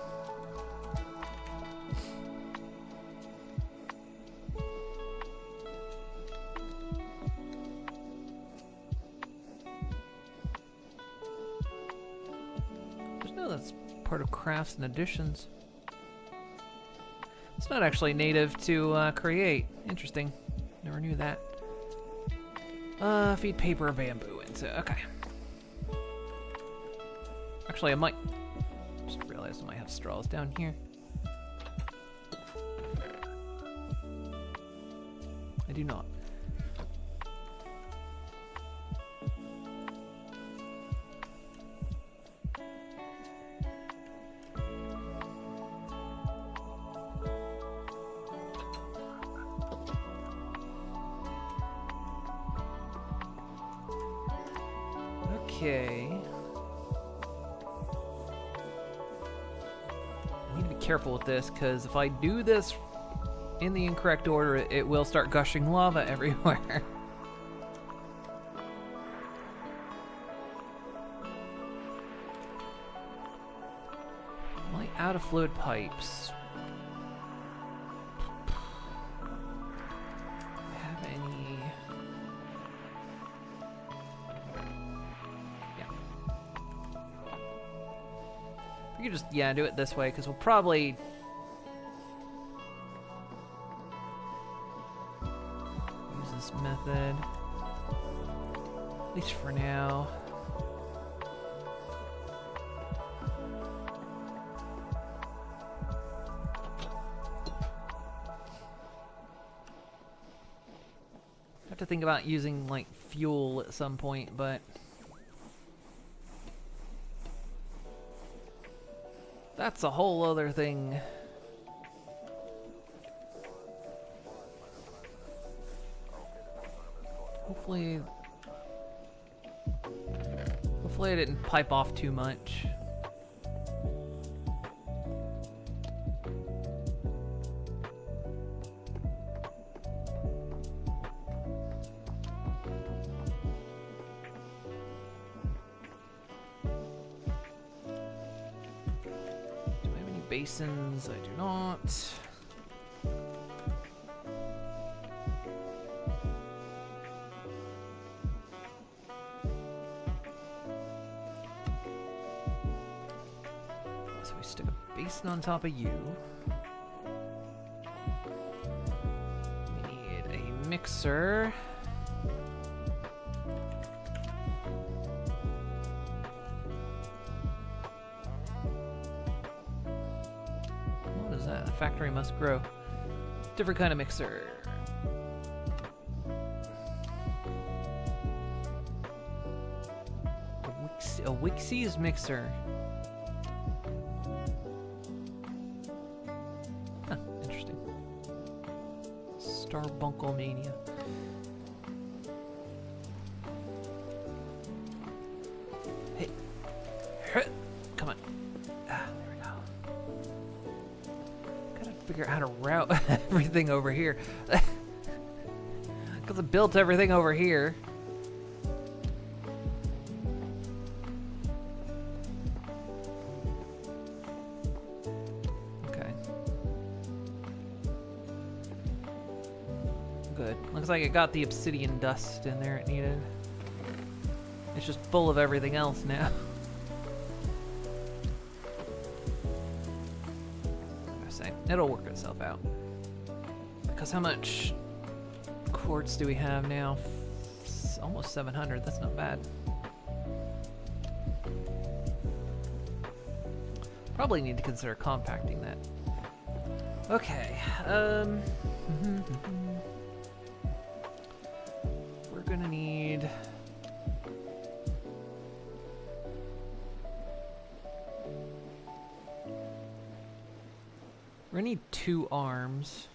That's part of crafts and additions. It's not actually native to create. Interesting. Never knew that. Feed paper or bamboo into. Okay. Actually, I might. Just realized I might have straws down here. I do not. Okay. I need to be careful with this, because if I do this in the incorrect order, it will start gushing lava everywhere. Am I out of fluid pipes? Have any? Yeah. We could just, yeah, do it this way, because we'll probably use this method, at least for now. Have to think about using like fuel at some point, but that's a whole other thing. Hopefully I didn't pipe off too much. Do I have any basins? I do not. So we stick a basin on top of you. We need a mixer. What is that? The factory must grow. Different kind of mixer. A Wixie's mixer. Huh, interesting. Starbuncle Mania. Hey. Come on. Ah, there we go. Gotta figure out how to route everything over here. Because I built everything over here. Good. Looks like it got the obsidian dust in there it needed. It's just full of everything else now. I say, it'll work itself out. Because how much quartz do we have now? Almost 700. That's not bad. Probably need to consider compacting that. Okay. We're gonna need need 2 arms.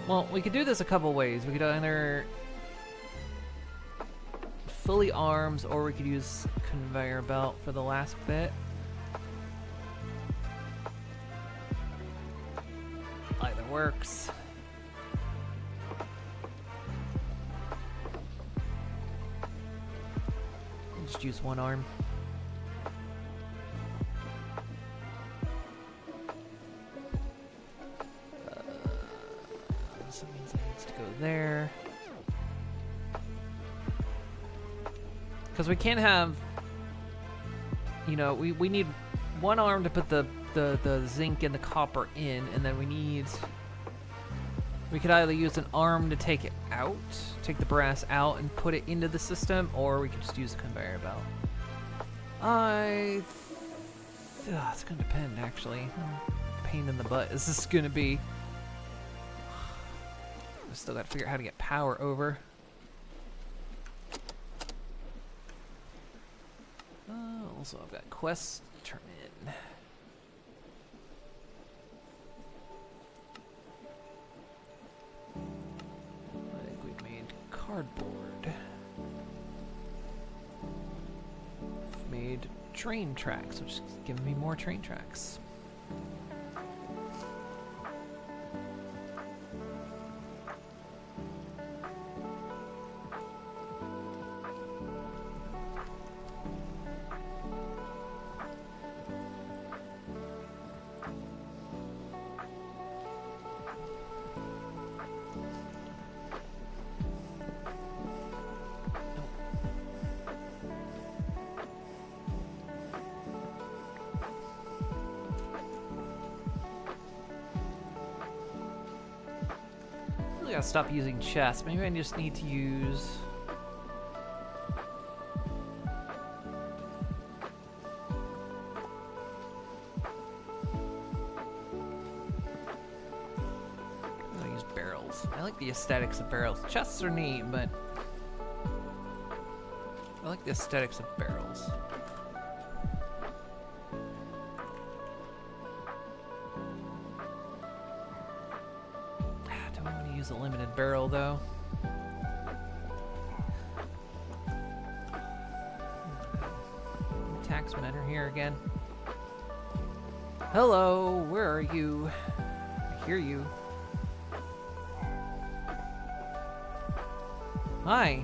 Well, we could do this a couple ways. We could either fully arms, or we could use conveyor belt for the last bit. Either works. I'll just use 1 arm. So that means it needs to go there. Because we can't have, you know, we need 1 arm to put the zinc and the copper in, and then we could either use an arm to take it out, take the brass out and put it into the system, or we could just use a conveyor belt. I It's gonna depend, actually. Pain in the butt is this gonna be? I still gotta figure out how to get power over. Also, I've got quests to turn in. I think we've made cardboard. We've made train tracks, which is giving me more train tracks. Gotta stop using chests. Maybe I just need to use... I'll use barrels. I like the aesthetics of barrels. Chests are neat, but I like the aesthetics of barrels. Use a limited barrel though. Taxmen are here again. Hello, where are you? I hear you. Hi.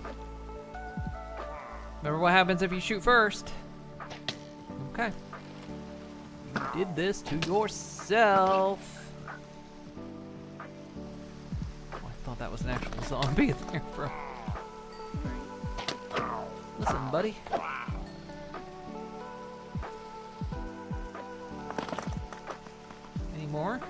Remember what happens if you shoot first. Okay. You did this to yourself. That was an actual zombie there, bro. Listen, buddy. Any more?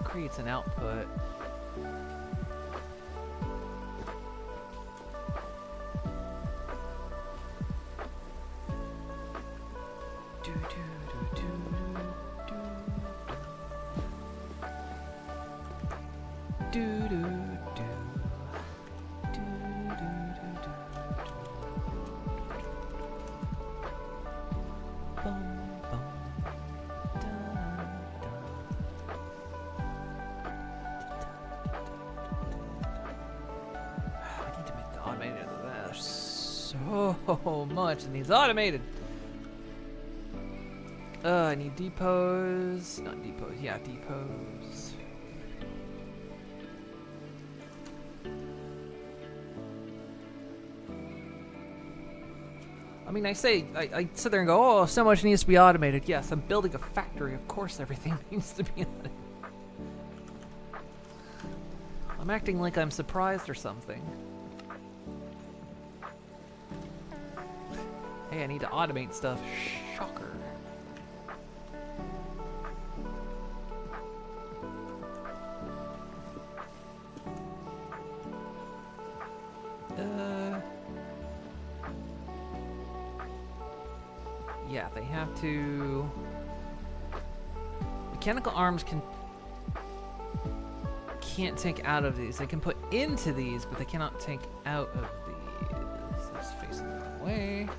Creates an output. So much, and these automated. I need depots. Not depots. Yeah, depots. I mean, I sit there and go, oh, so much needs to be automated. Yes, I'm building a factory. Of course, everything needs to be automated. I'm acting like I'm surprised or something. Hey, I need to automate stuff. Shocker. Yeah, they have to... Mechanical arms can't take out of these. They can put into these, but they cannot take out of these. Let's face it the wrong way.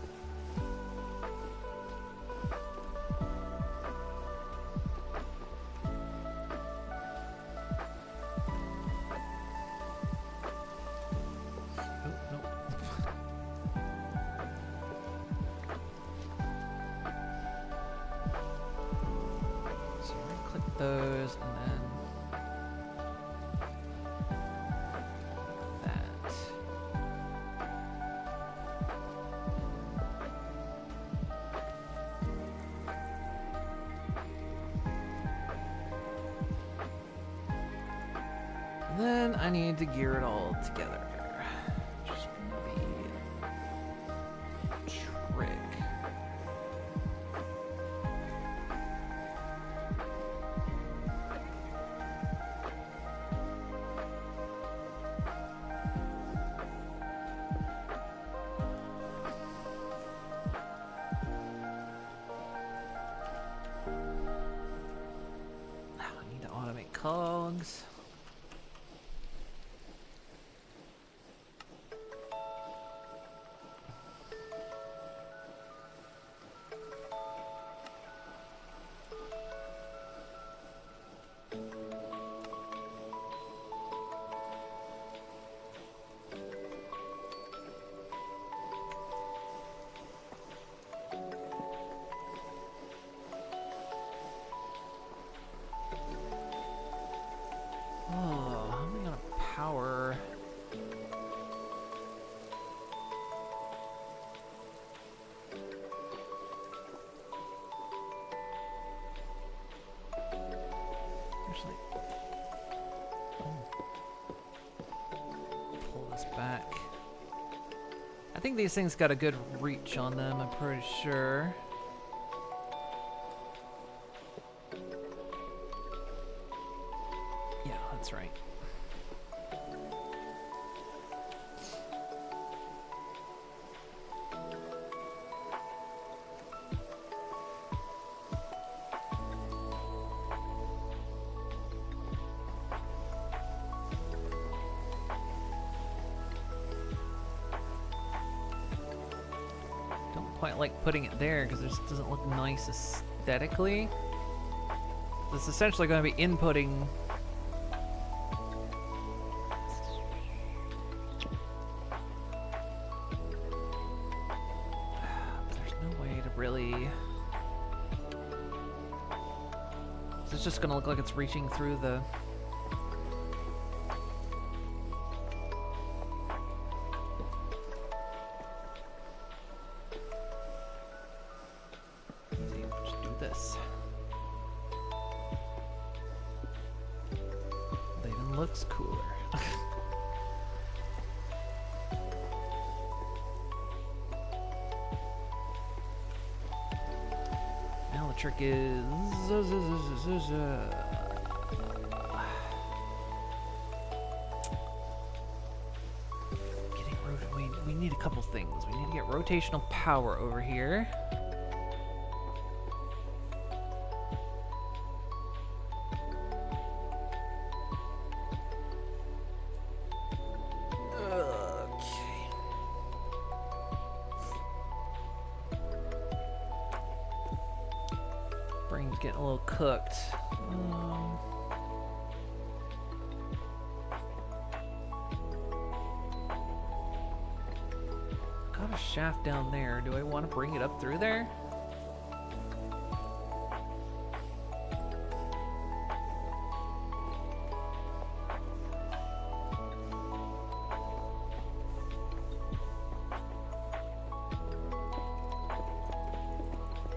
Those, and then that. And then I need to gear it all together. Just gonna be a trick. I need to automate cogs. Oh, how am I gonna power? Actually, pull this back. I think these things got a good reach on them, I'm pretty sure. Yeah, that's right. Don't quite like putting it there because it just doesn't look nice aesthetically. It's essentially going to be inputting. There's no way to really. It's just going to look like it's reaching through the. Just do this. That even looks cooler. Now the trick is we need a couple things. We need to get rotational power over here. Okay. Brain's getting a little cooked. Got a shaft down there. Do I want to bring it up through there?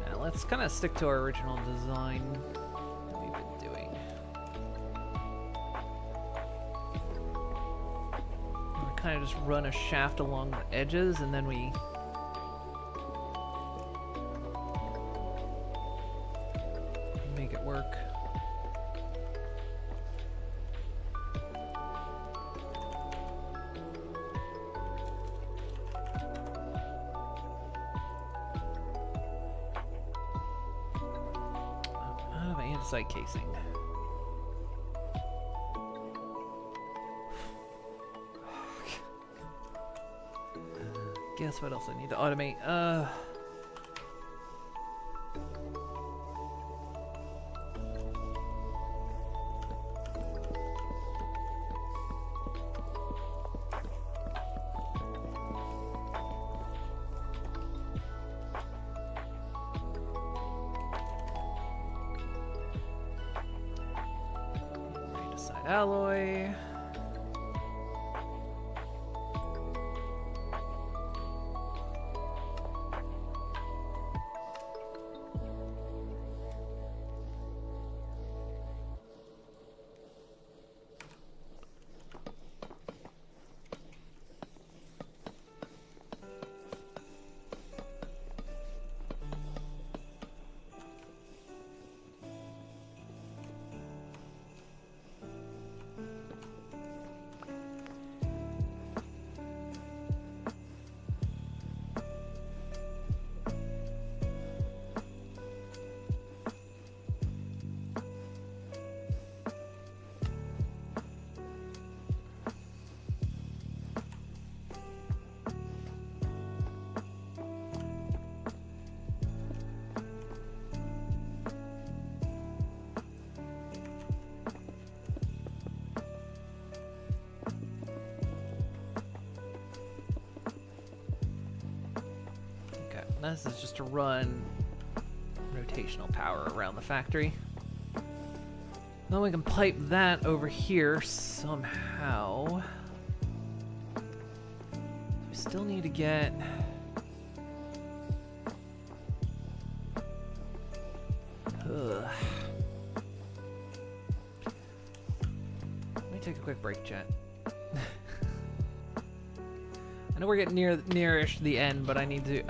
Now let's kind of stick to our original design that we've been doing. We kind of just run a shaft along the edges and then we make it work. Out of andesite casing. Guess what else I need to automate? Andesite alloy. This is just to run rotational power around the factory. Then we can pipe that over here somehow. We still need to get... Ugh. Let me take a quick break, chat. I know we're getting nearish the end, but I need to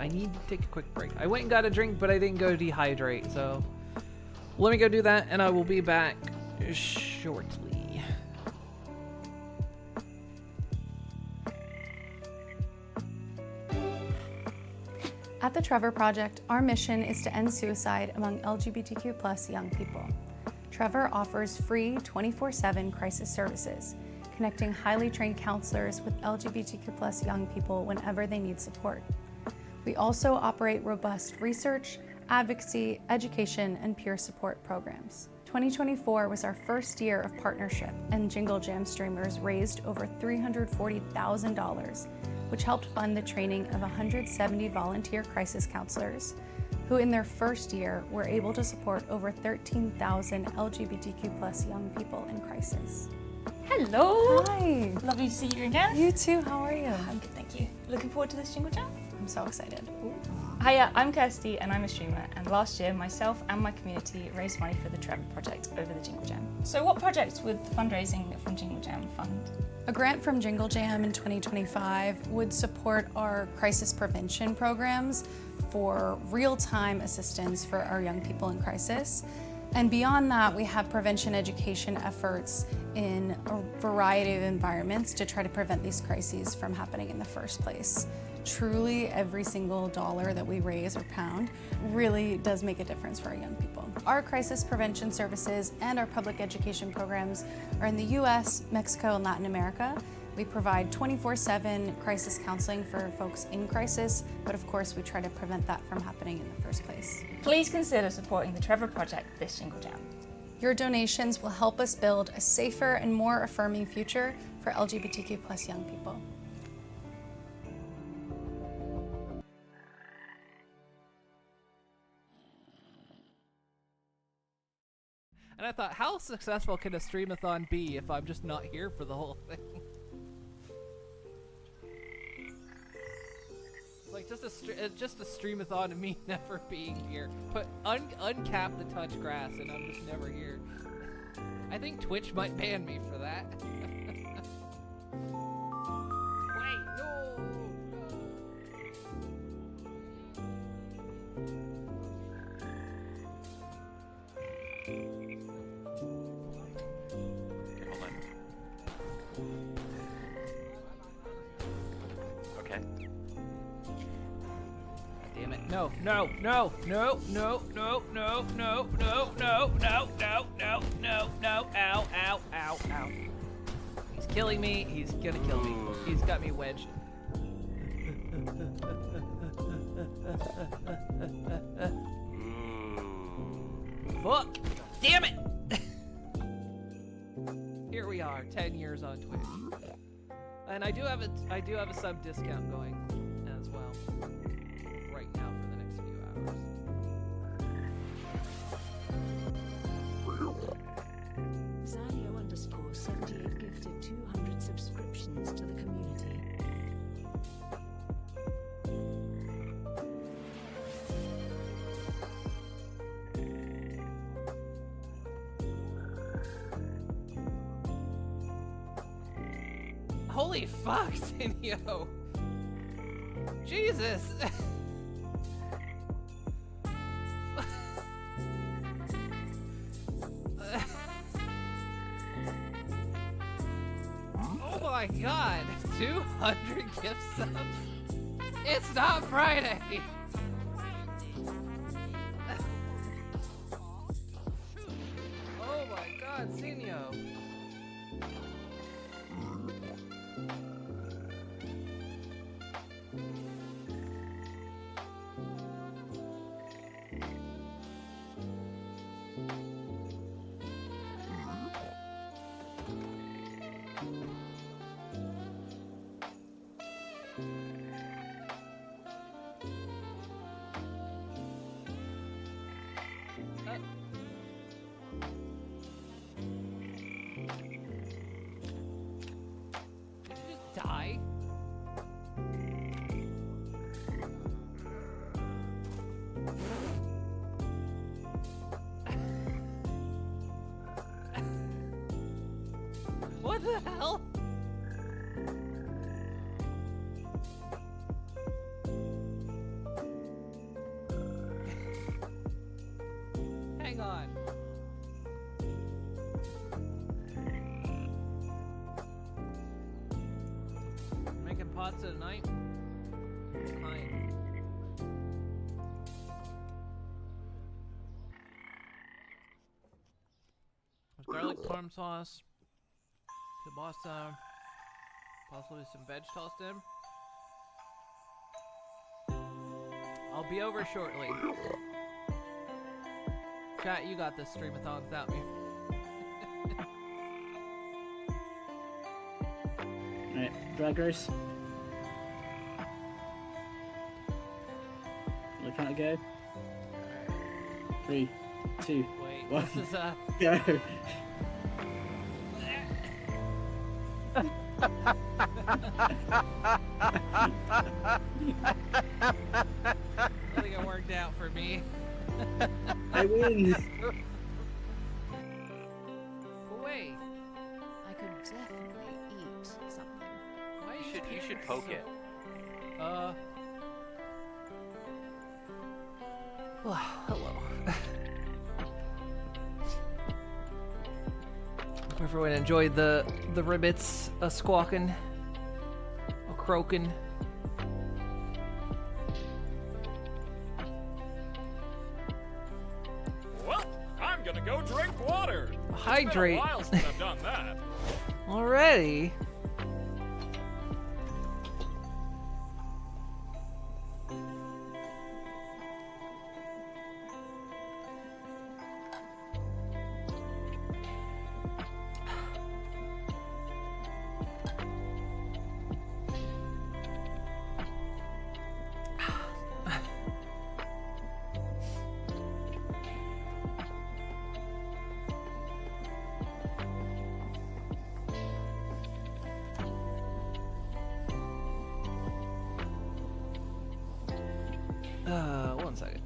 take a quick break. I went and got a drink, but I didn't go dehydrate, so let me go do that, and I will be back shortly. At the Trevor Project, our mission is to end suicide among LGBTQ+ young people. Trevor offers free 24/7 crisis services, connecting highly trained counselors with LGBTQ+ young people whenever they need support. We also operate robust research, advocacy, education, and peer support programs. 2024 was our first year of partnership, and Jingle Jam streamers raised over $340,000, which helped fund the training of 170 volunteer crisis counselors, who in their first year were able to support over 13,000 LGBTQ+ young people in crisis. Hello! Hi! Lovely to see you again. You too, how are you? I'm good, thank you. Looking forward to this Jingle Jam? I'm so excited. Hiya, I'm Kirsty and I'm a streamer, and last year myself and my community raised money for the Trevor Project over the Jingle Jam. So what projects would the fundraising from Jingle Jam fund? A grant from Jingle Jam in 2025 would support our crisis prevention programs for real-time assistance for our young people in crisis. And beyond that, we have prevention education efforts in a variety of environments to try to prevent these crises from happening in the first place. Truly, every single dollar that we raise or pound really does make a difference for our young people. Our crisis prevention services and our public education programs are in the US, Mexico, and Latin America. We provide 24/7 crisis counseling for folks in crisis, but of course we try to prevent that from happening in the first place. Please consider supporting the Trevor Project this Jingle Jam. Your donations will help us build a safer and more affirming future for LGBTQ+ young people. And I thought, how successful can a streamathon be if I'm just not here for the whole thing? It's like just a streamathon of me never being here. Uncap the touch grass and I'm just never here. I think Twitch might ban me for that. Wait, no! Hold on. Okay. Damn it. No, no, no, no, no, no, no, no, no, no, no, no, no, no, no, ow, ow, ow, ow. He's killing me. He's gonna kill me. He's got me wedged. Fuck! Damn it! Here we are, 10 years on Twitch, and I do have a sub discount going as well right now for the next few hours. Zio_78 gifted 200 subscriptions to the community. Holy fuck, Sinyo! Jesus! Oh my god! 200 gift subs? It's not Friday! Oh my god, Sinyo! die? What the hell? Hang on. Making pasta tonight? Fine. With garlic parm sauce, kielbasa, possibly some veg tossed in. I'll be over shortly. Chat, you got this streamathon without me. Alright, drag race. Look how to go. 3, 2, Wait, 1. this is Go. I think it worked out for me. I win. Wait, I could definitely eat something. why You is should Peter poke so- it. Well, hello. Hope everyone enjoyed the ribbits a squawking, a croaking. Well, I'm gonna go drink water. It's been Hydrate. a while since I've done that. Already? One second.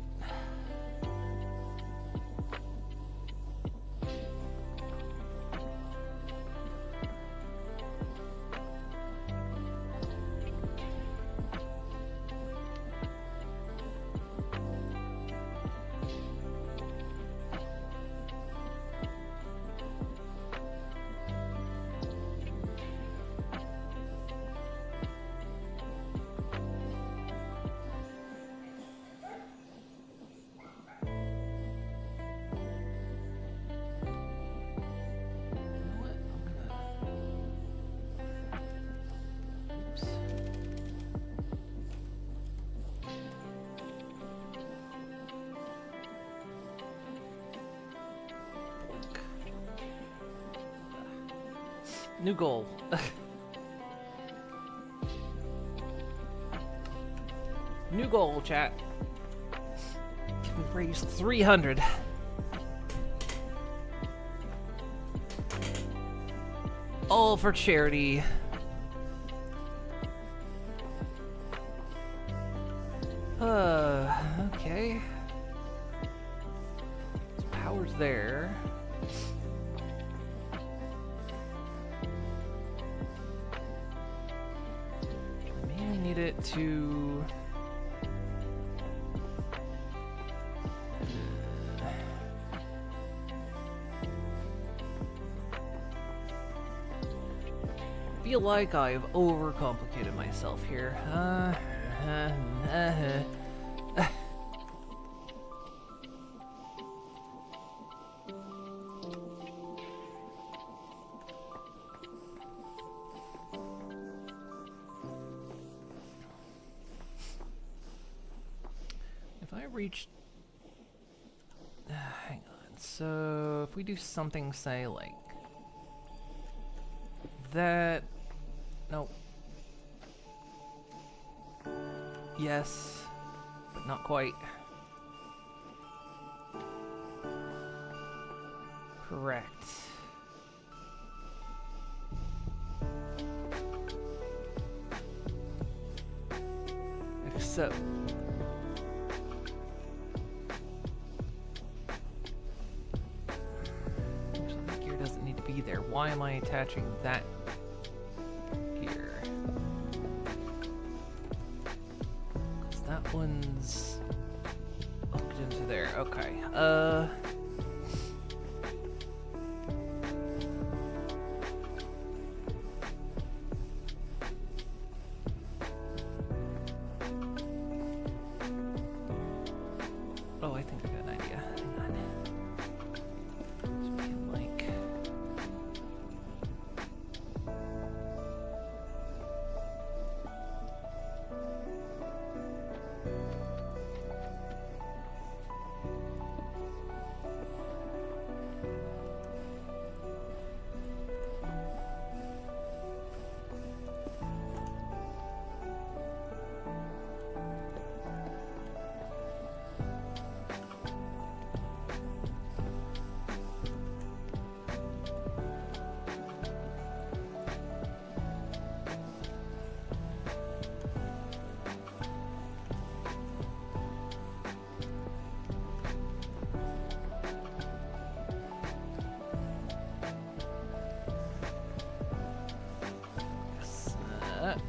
New goal. New goal, chat. Can we raise 300? All for charity. Okay. Power's there. Mainly need it to. Feel like I've overcomplicated myself here. If I reach... hang on. So, if we do something, say, like... that... Nope. Yes, but not quite. Correct. So. Actually, that gear doesn't need to be there. Why am I attaching that here? 'Cause that one's hooked into there. Okay. Oh, I think I got an idea. Hang on. So we can, like... That.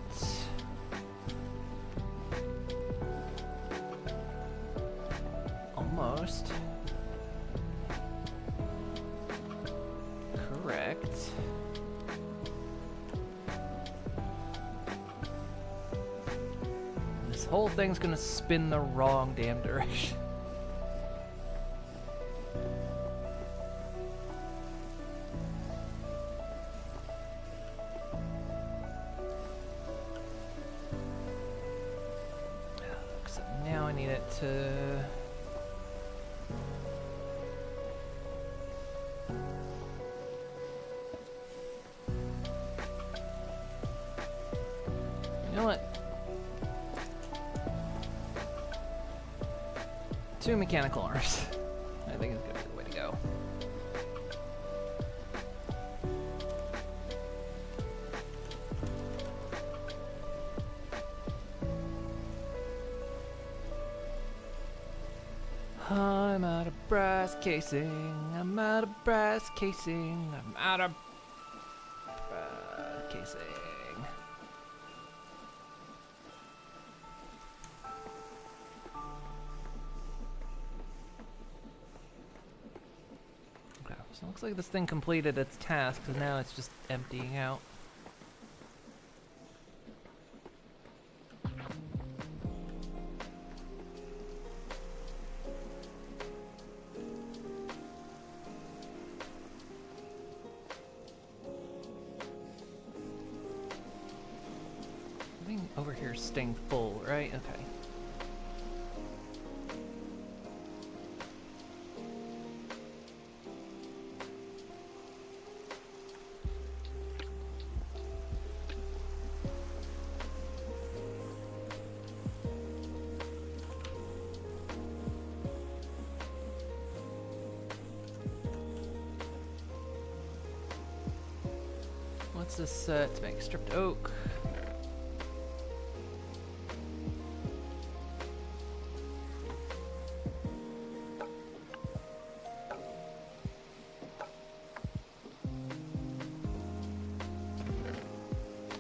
Almost. Correct. This whole thing's gonna spin the wrong damn direction. Except now I need it to... You know what? 2 mechanical arms. I think it's gonna be the way to go. I'm out of brass casing. I'm out of brass casing. I'm out of brass casing. Okay, so it looks like this thing completed its task, so now it's just emptying out. Everything over here is staying full, right? Okay. What's this to make? Stripped oak.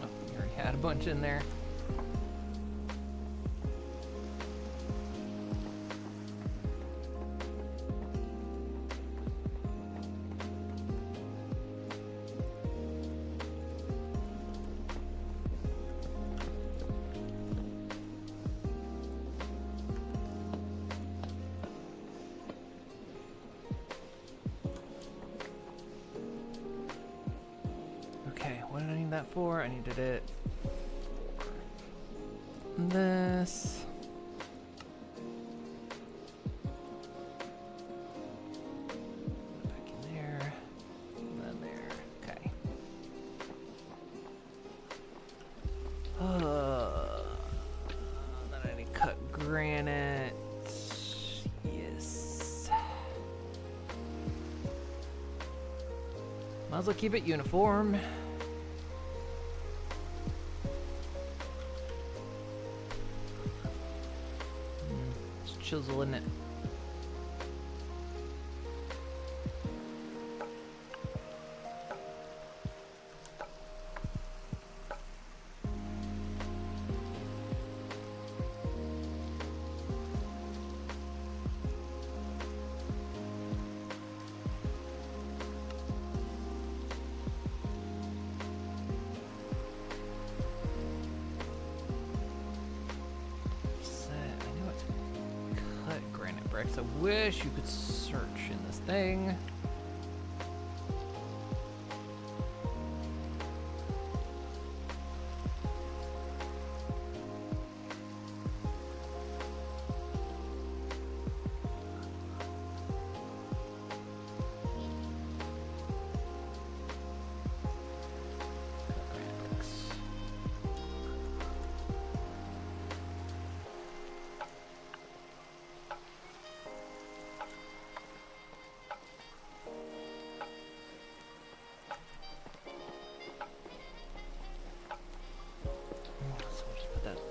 Oh, you already had a bunch in there. Okay, what did I need that for? I needed it. This. Back in there. And then there. Okay. Then I need to cut granite. Yes. Might as well keep it uniform. chisel, isn't it? I wish you could search in this thing.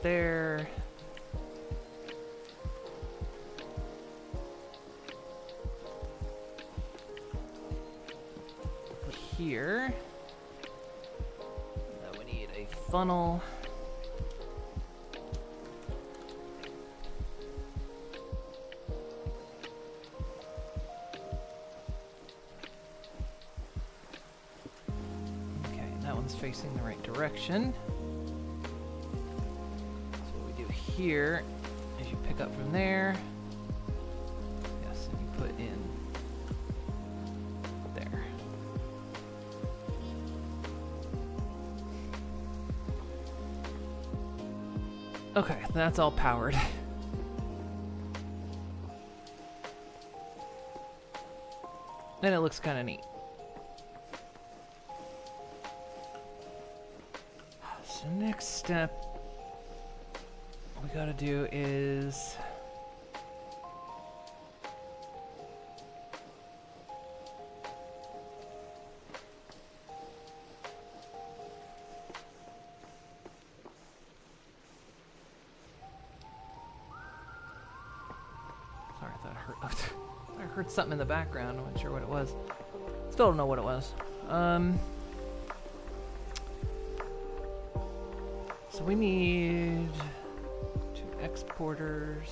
There. Put here. Now we need a funnel. Okay, that one's facing the right direction. Here, as you pick up from there, yes, and you put in there. Okay, that's all powered. And it looks kind of neat. So next step we gotta do is sorry, I thought I heard I heard something in the background. I'm not sure what it was. Still don't know what it was. So we need exporters.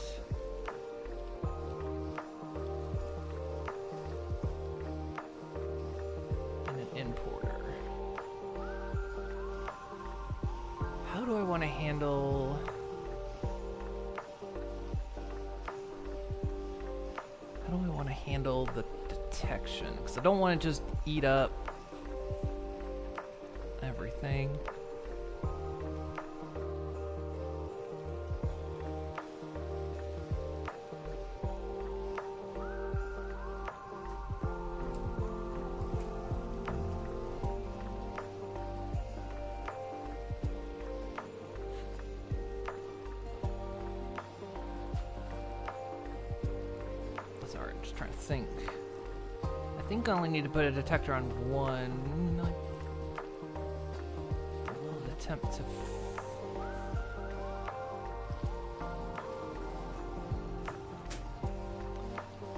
And an importer. How do I want to handle... How do I want to handle the detection? Because I don't want to just eat up everything. Sorry, I'm just trying to think. I think I only need to put a detector on one. I will attempt to.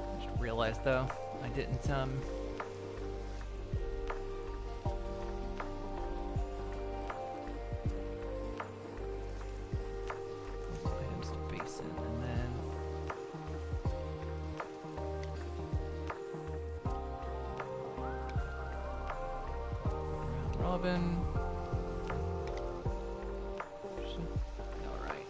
I just realized though, I didn't items to basin and then. Robin. All right.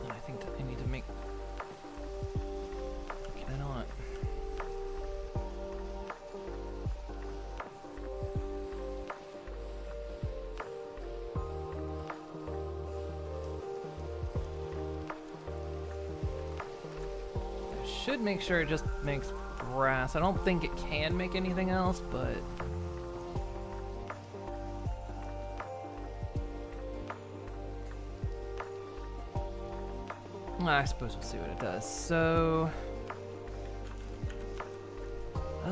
And I think that I need to make. Can I not? I should make sure it just makes brass. I don't think it can make anything else, but I suppose we'll see what it does. So, 2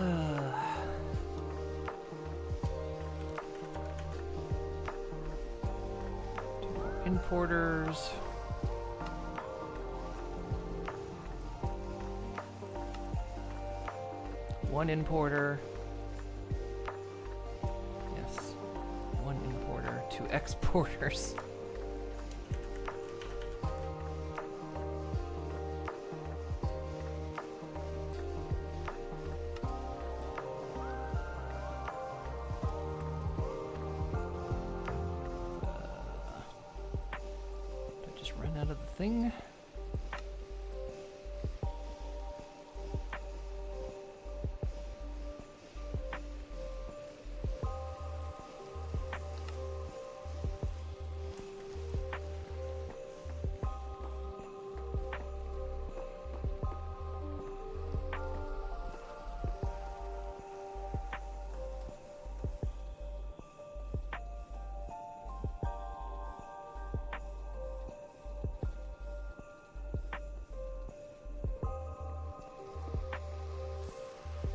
more importers. One importer. Yes. 1 importer, 2 exporters. Did I just run out of the thing?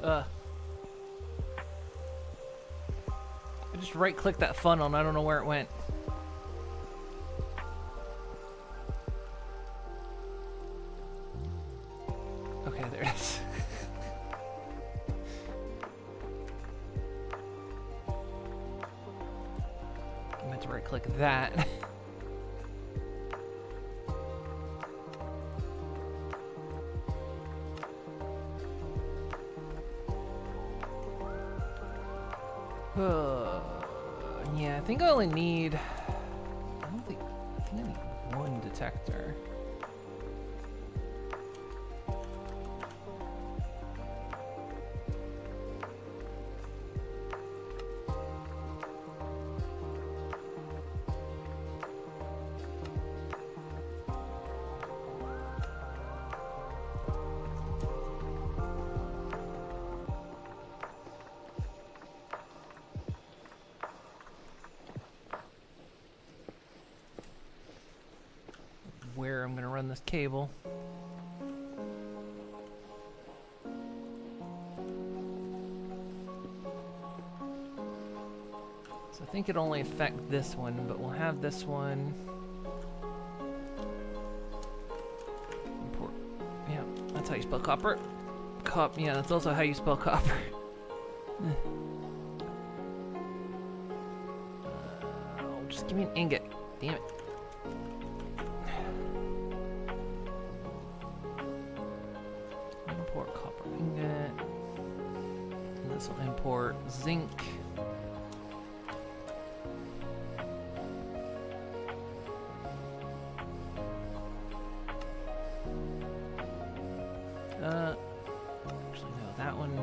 I just right-clicked that funnel and I don't know where it went. Okay, there it is. I meant to right-click that. Yeah, I think I only need. I think I need 1 detector. Where I'm gonna run this cable. So I think it only affects this one, but we'll have this one. Import. Yeah, that's how you spell copper. Yeah, that's also how you spell copper. Oh, just give me an ingot. Damn it. Import copper ingot. And this will import zinc. Actually, no, that one.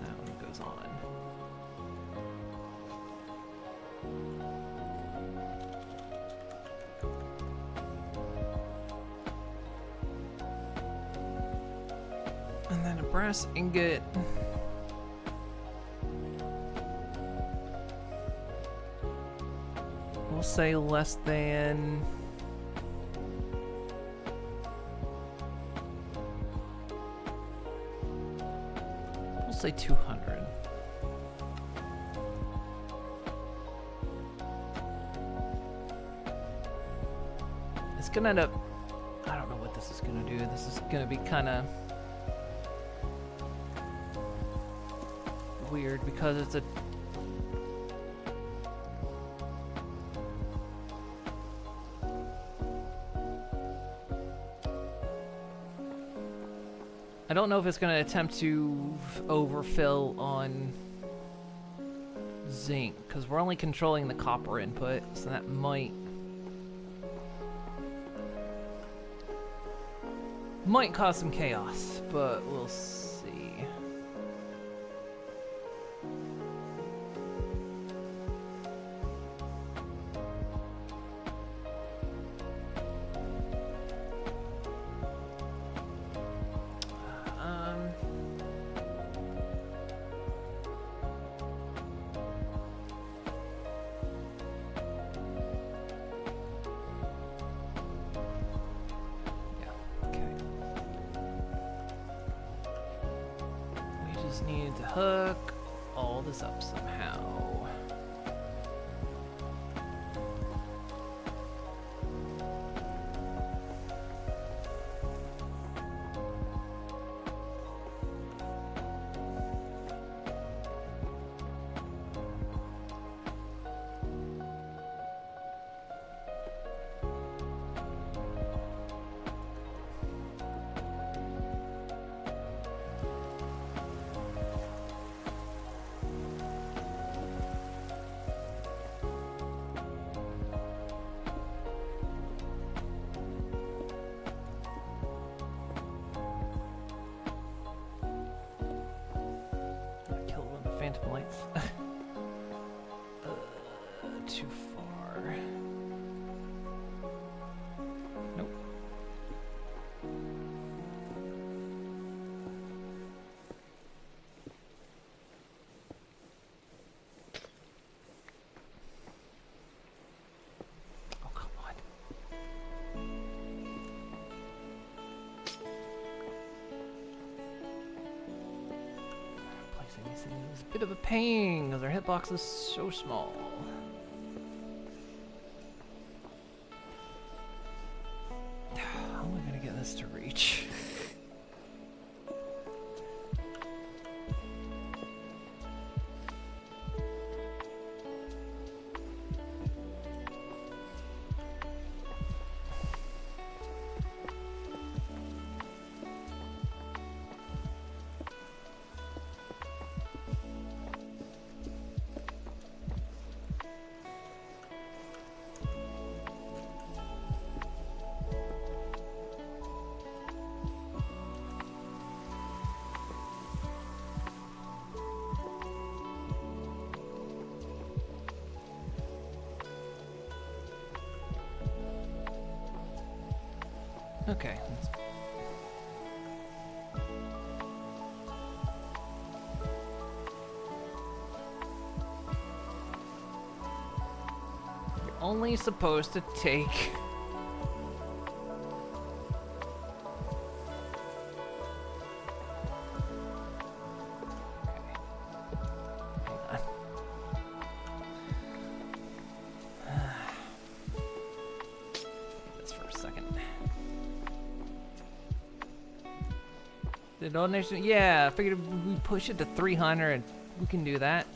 That one goes on. And then a brass ingot. We'll say less than. We'll say 200. It's gonna end up. I don't know what this is gonna do. This is gonna be kind of weird because it's a. I don't know if it's going to attempt to overfill on zinc, because we're only controlling the copper input, so that might cause some chaos, but we'll see. just need to hook all this up somehow. Phantom lights. Too far. Nope. Oh, come on. Placing these things is a bit of a pain because our hitbox is so small. How am I gonna get this to reach? Okay. You're only supposed to take... The donation, yeah, I figured if we push it to 300, we can do that.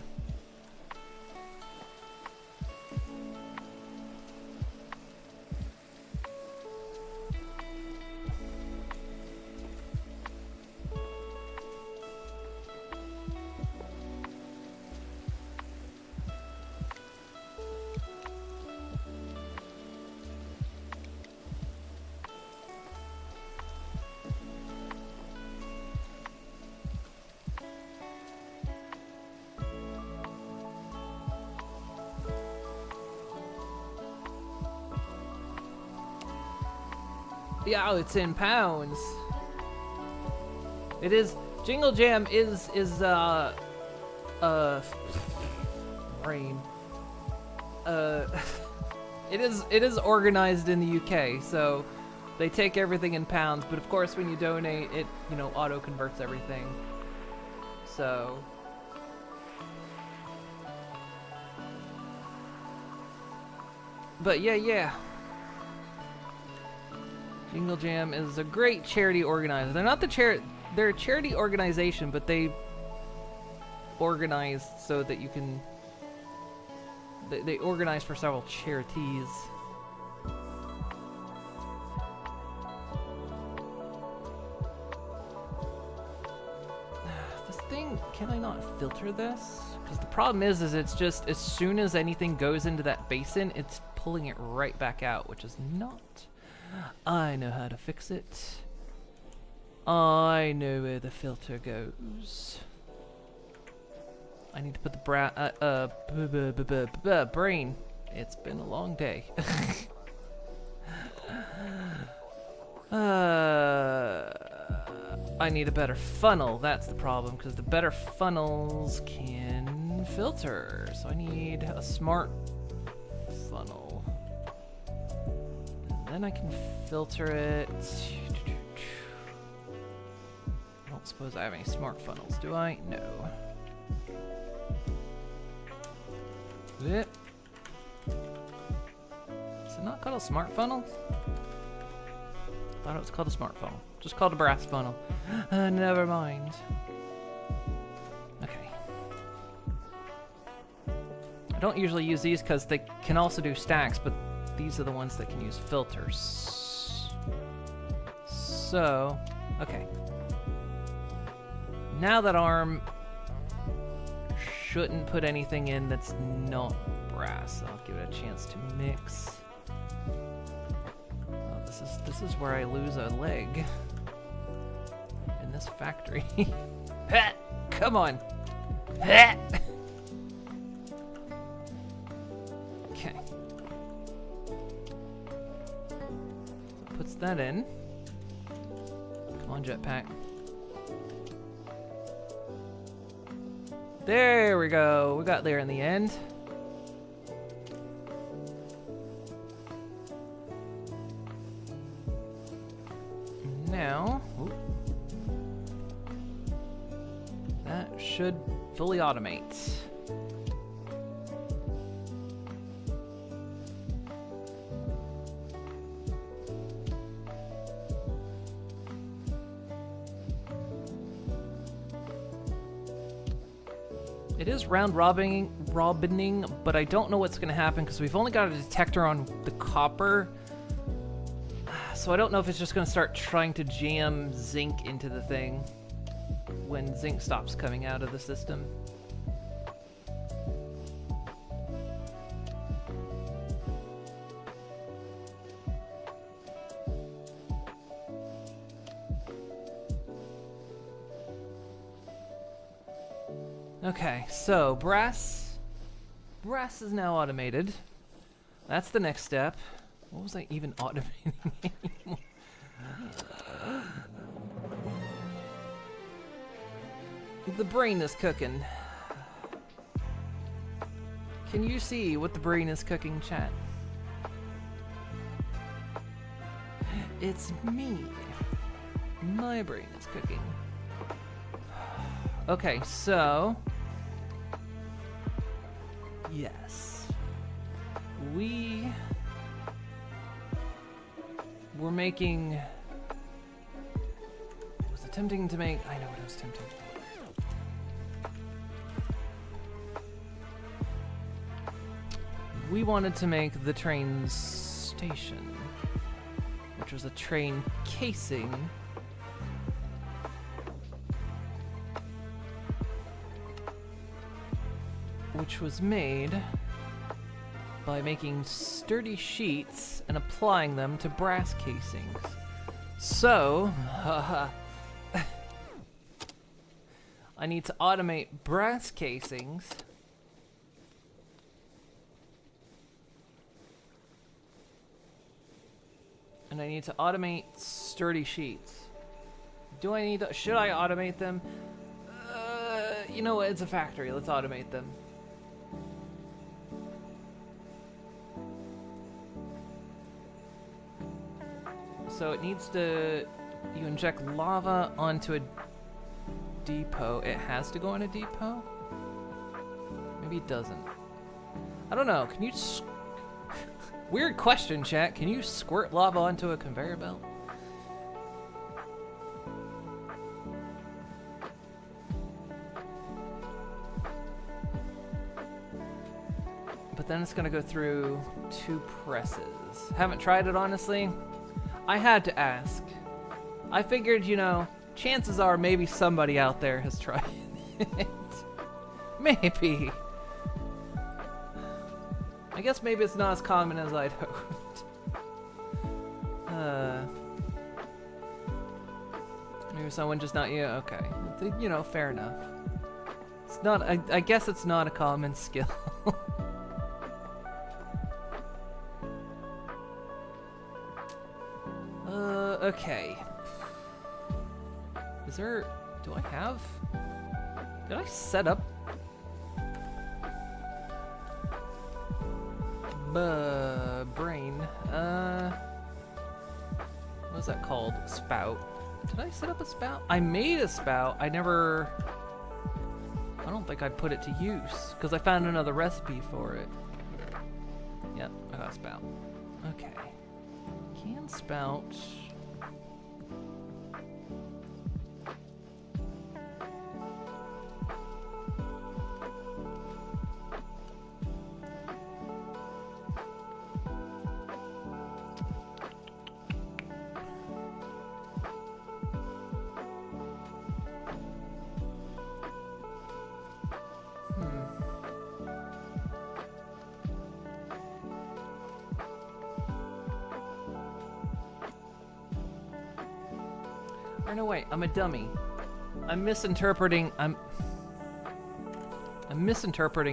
Yeah, it's in pounds. It is. Jingle Jam is rain. It is organized in the UK, so they take everything in pounds. But of course, when you donate, it auto converts everything. So. But yeah. Jingle Jam is a great charity organizer. They're not they're a charity organization, but they organize so that you can... They organize for several charities. This thing, can I not filter this? Because the problem is it's just as soon as anything goes into that basin, it's pulling it right back out, which is not... I know how to fix it. I know where the filter goes. I need to put the brain. It's been a long day. I need a better funnel. That's the problem, because the better funnels can filter. So I need a smart funnel. Then I can filter it. I don't suppose I have any smart funnels, do I? No. Is it not called a smart funnel? I thought it was called a smart funnel. Just called a brass funnel. Never mind. Okay. I don't usually use these because they can also do stacks, but these are the ones that can use filters. So, okay. Now that arm shouldn't put anything in that's not brass. I'll give it a chance to mix. Oh, this is where I lose a leg. In this factory. Ha! Come on. Ha! Okay. Puts that in. Come on, jetpack. There we go. We got there in the end. Now, that should fully automate. It is round robining, but I don't know what's going to happen because we've only got a detector on the copper. So I don't know if it's just going to start trying to jam zinc into the thing when zinc stops coming out of the system. Okay, so brass is now automated. That's the next step. What was I even automating anymore? The brain is cooking. Can you see what the brain is cooking, chat? It's me. My brain is cooking. Okay, so... yes. We... we're making... was attempting to make... I know what I was attempting to make. We wanted to make the train station, which was a train casing. Which was made by making sturdy sheets and applying them to brass casings. So, I need to automate brass casings. And I need to automate sturdy sheets. Do I need to, should I automate them? You know what, it's a factory, let's automate them. So it needs to, you inject lava onto a depot. It has to go on a depot? Maybe it doesn't. I don't know, can you, weird question, chat. Can you squirt lava onto a conveyor belt? But then it's gonna go through 2 presses. Haven't tried it, honestly. I had to ask. I figured, you know, chances are maybe somebody out there has tried it. Maybe. I guess maybe it's not as common as I'd hoped. Maybe someone just not you. Okay, you know, fair enough. It's not. I guess it's not a common skill. Okay. Is there? Do I have? Did I set up? Brain. What is that called? Spout. Did I set up a spout? I made a spout. I don't think I put it to use because I found another recipe for it. Yep, I got a spout. Okay. Can spout. Or no, wait, I'm a dummy. I'm misinterpreting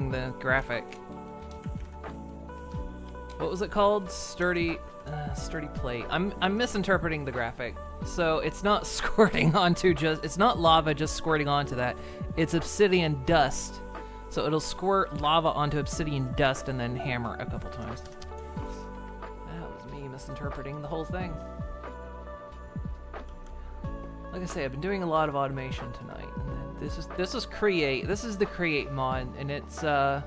the graphic. What was it called? Sturdy plate. I'm misinterpreting the graphic. So it's not squirting onto it's not lava just squirting onto that. It's obsidian dust. So it'll squirt lava onto obsidian dust and then hammer a couple times. That was me misinterpreting the whole thing. Like I say, I've been doing a lot of automation tonight, and then this is the create mod, and it's a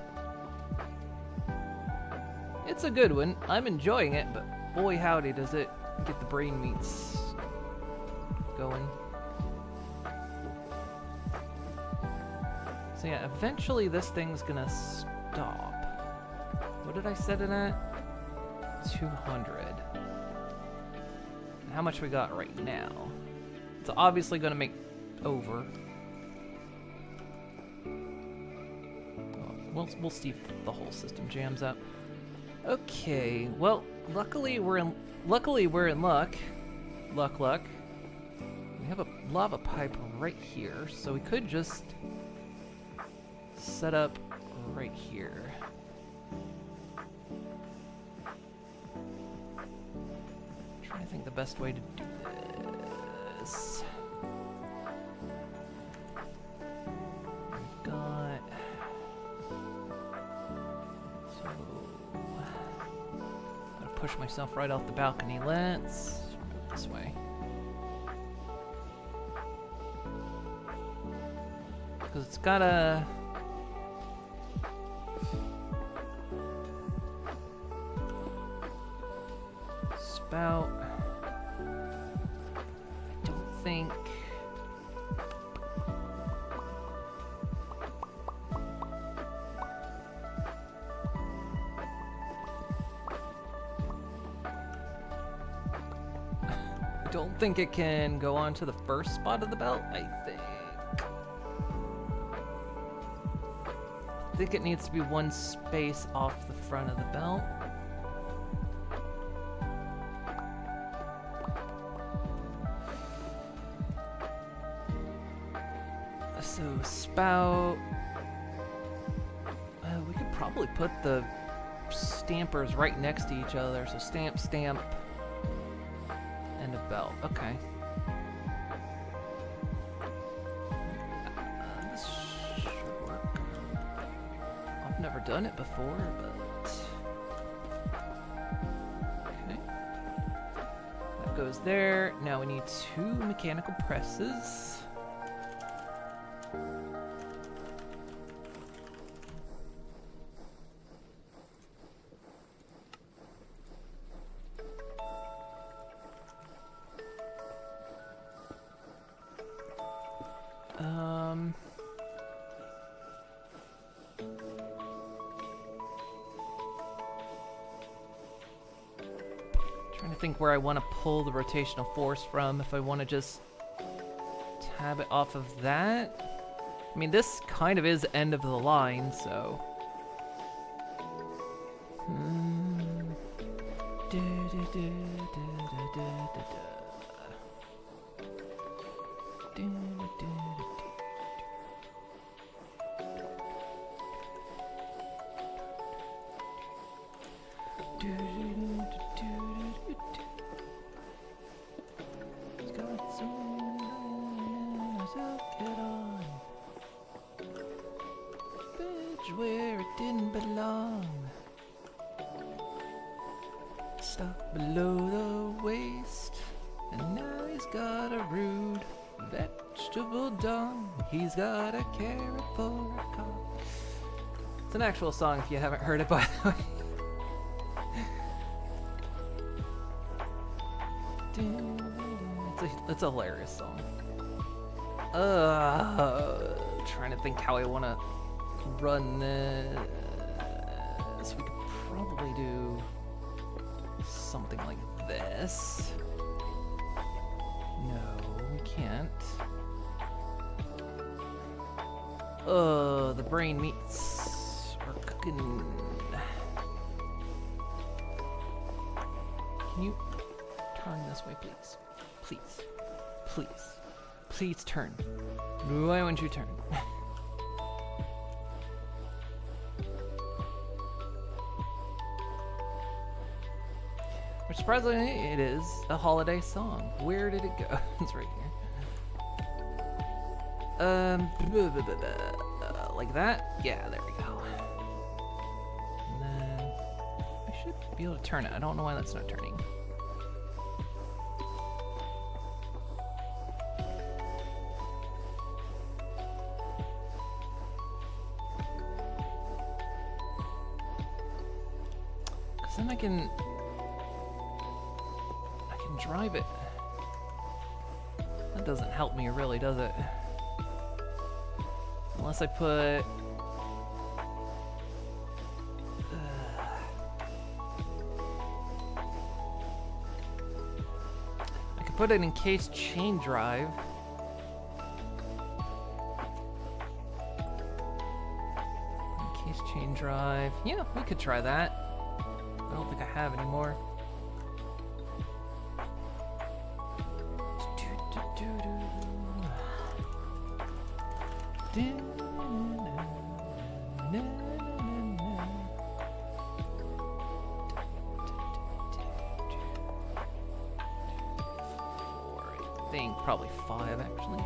good one. I'm enjoying it, but boy howdy does it get the brain meats going. So yeah, eventually this thing's gonna stop. What did I set it at? 200. How much we got right now? It's obviously going to make over. Oh, we'll see if the whole system jams up. Okay, well, luckily we're in luck. Luck. We have a lava pipe right here, so we could just set up right here. I'm trying to think the best way to do this. We've got gotta push myself right off the balcony. Let's move this way. Because it's gotta spout. I don't think it can go on to the first spot of the belt. I think it needs to be one space off the front of the belt. So spout. We could probably put the stampers right next to each other. So stamp, stamp, and a belt. Okay. This should work. I've never done it before, but okay. That goes there. Now we need 2 mechanical presses. Trying to think where I want to pull the rotational force from. If I want to just tab it off of that. I mean, this kind of is the end of the line, so. Where it didn't belong, stuck below the waist, and now he's got a rude vegetable dong. He's got a carrot for a cock. It's an actual song if you haven't heard it, by the way. It's a hilarious song. Trying to think how I want to run this. We could probably do something like this. No, we can't. The brain meats are cooking. Can you turn this way, please? Please. Please. Please turn. Why won't you turn? Which surprisingly, it is a holiday song. Where did it go? It's right here. Like that? Yeah, there we go. And then I should be able to turn it. I don't know why that's not turning. Because then I can drive it. That doesn't help me really, does it? Unless I put... I could put an encased chain drive. Encased chain drive. Yeah, we could try that. I don't think I have anymore. Probably 5 actually.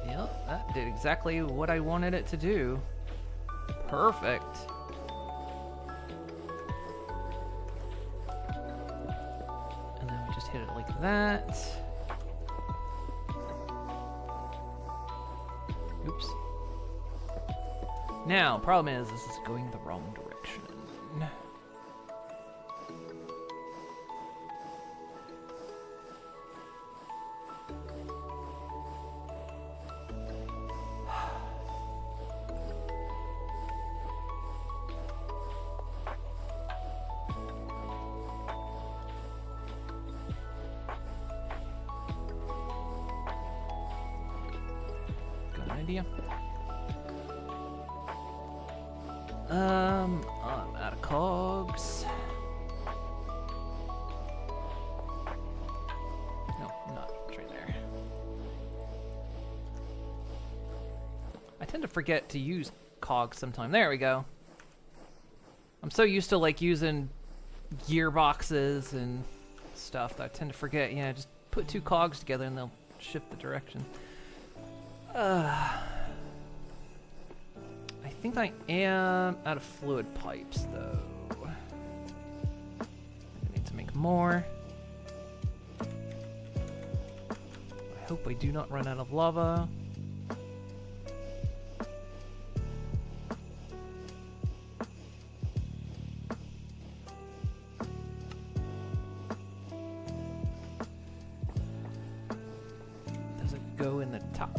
Yep, that did exactly what I wanted it to do. Perfect. And then we just hit it like that. Oops. Now, problem is this is going the wrong direction. I'm out of cogs. No, I'm not. It's right there. I tend to forget to use cogs sometime. There we go. I'm so used to like using gearboxes and stuff that I tend to forget. Yeah, just put 2 cogs together and they'll shift the direction. I think I am out of fluid pipes, though. I need to make more. I hope I do not run out of lava. Does it go in the top?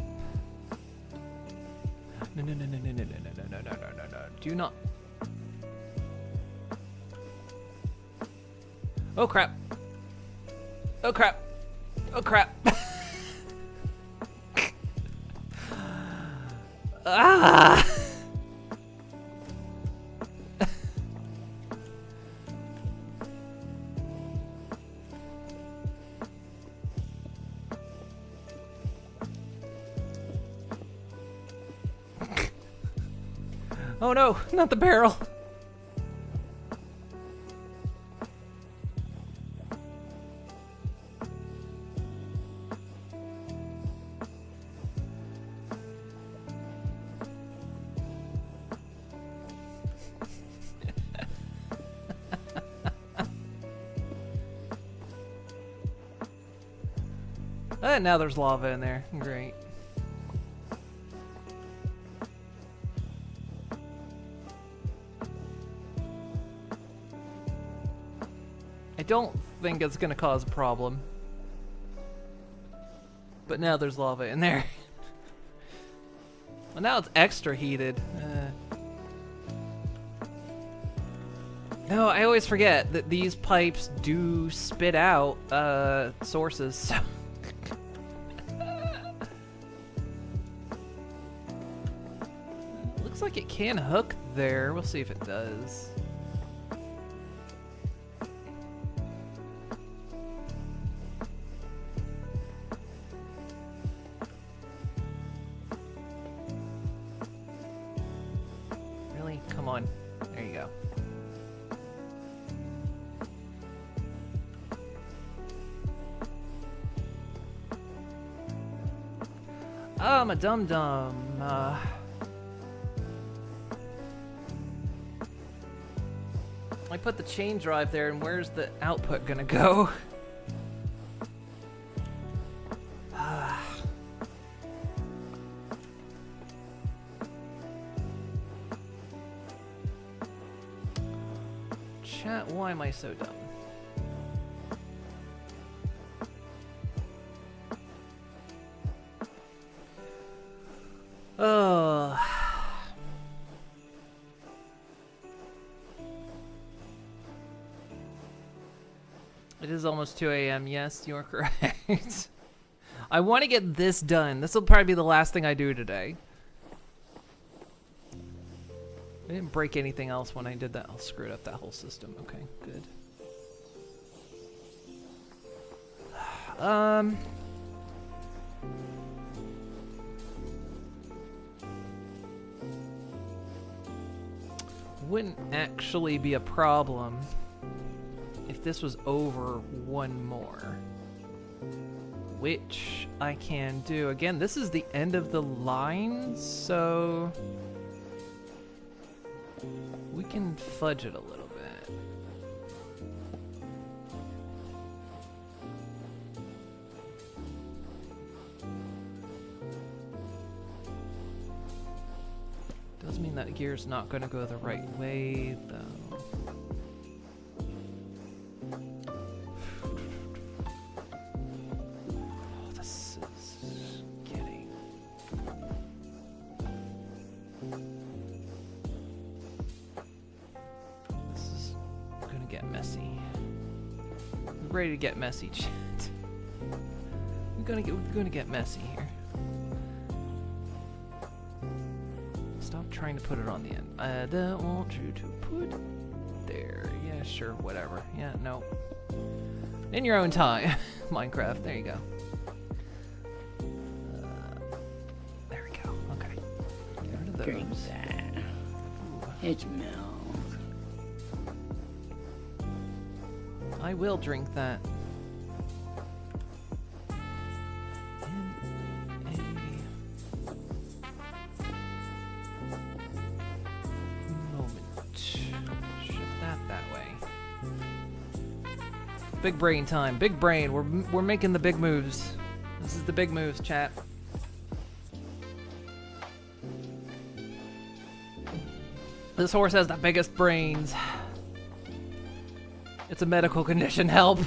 No. Do not. Oh crap. Oh crap. Oh crap. Ah! Oh no, not the barrel. And now there's lava in there. Great. I don't think it's gonna cause a problem. But now there's lava in there. Well, now it's extra heated. No, I always forget that these pipes do spit out sources. So looks like it can hook there. We'll see if it does. Really? Come on. There you go. Oh, I'm a dum-dum. I put the chain drive there, and where's the output gonna go? Chat, why am I so dumb? Oh. It is almost 2 a.m. Yes, you are correct. I want to get this done. This will probably be the last thing I do today. I didn't break anything else when I did that. I'll screw up that whole system. Okay, good. Wouldn't actually be a problem if this was over one more, which I can do. Again, this is the end of the line, so we can fudge it a little bit. Does mean that gear's not going to go the right way, though. Oh, this is getting... This is going to get messy. We're ready to get messy, chat. We're gonna get messy here. Stop trying to put it on the end. I don't want you to put there. Yeah, sure, whatever. Yeah, no. In your own time. Minecraft, there you go. There we go, okay. Get rid of those. Drink that. It's milk. I will drink that. Big brain time. Big brain. We're making the big moves. This is the big moves, chat. This horse has the biggest brains. It's a medical condition. Help.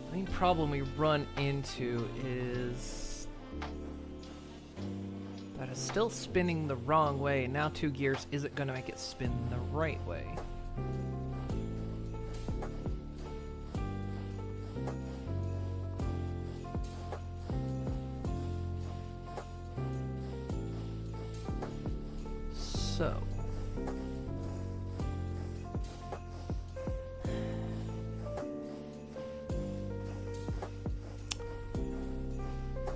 The main problem we run into is that it's still spinning the wrong way. Now 2 gears isn't going to make it spin the right way. So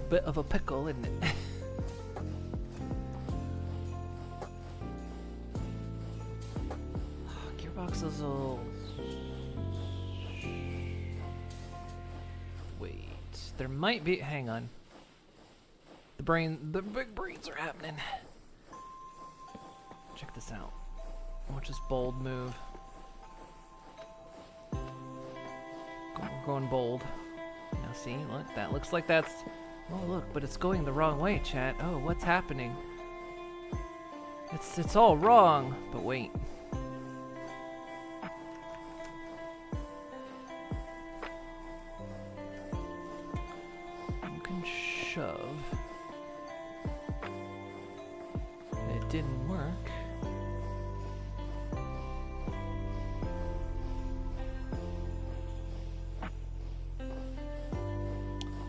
bit of a pickle, isn't it? Gearboxes will... Wait. there might be. Hang on. The big brains are happening. Check this out. Watch this bold move. We're going bold. Now see, look, that looks like that's. Oh look, but it's going the wrong way, chat. Oh, what's happening? It's all wrong. But wait. You can shove. It didn't work.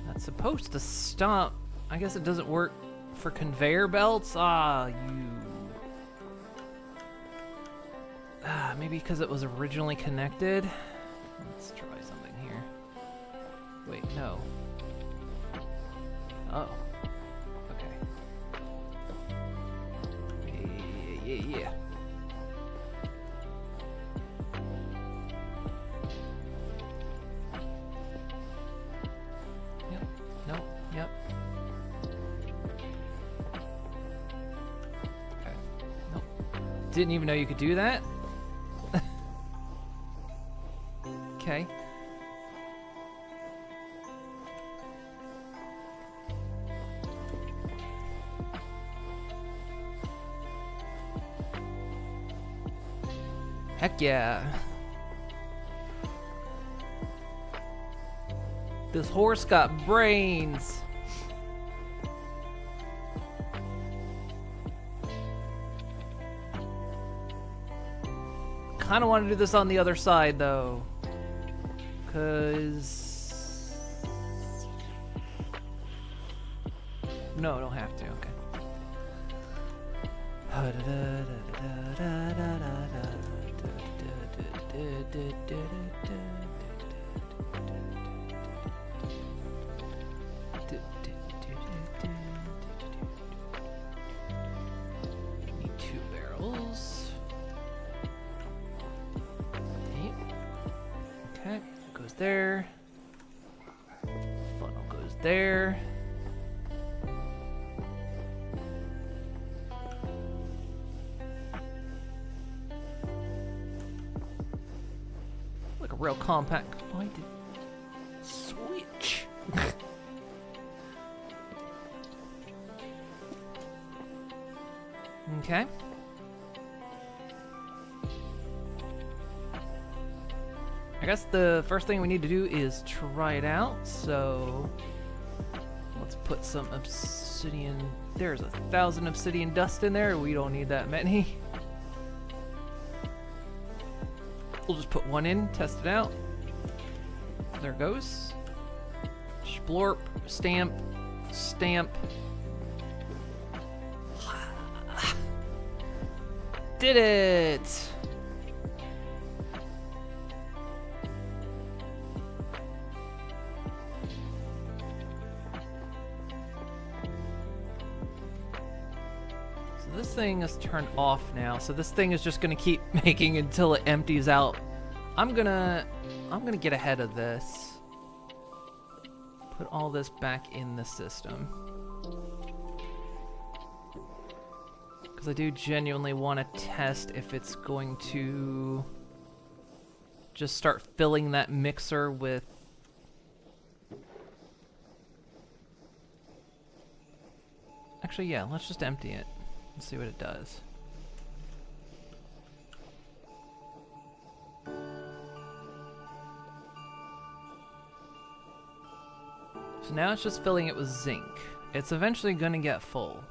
That's supposed to stop. I guess it doesn't work for conveyor belts. Maybe because it was originally connected. Let's try something here. Wait, no. Oh. Okay. Yeah. Yep. Nope. Yep. Okay. Nope. Didn't even know you could do that. Okay. Heck yeah. This horse got brains. Kind of want to do this on the other side though. Cause no, don't have to. Need 2 barrels. Okay. Goes there. Funnel goes there. Like a real compact. Oh, I did switch. Okay. I guess the first thing we need to do is try it out, so let's put some obsidian. There's 1,000 obsidian dust in there. We don't need that many. We'll just put 1 in, test it out. There it goes. Splorp, stamp, stamp. Did it! This thing is turned off now, so this thing is just gonna keep making until it empties out. I'm gonna get ahead of this. Put all this back in the system. Because I do genuinely want to test if it's going to just start filling that mixer with actually, yeah, let's just empty it. See what it does. So now it's just filling it with zinc. It's eventually going to get full.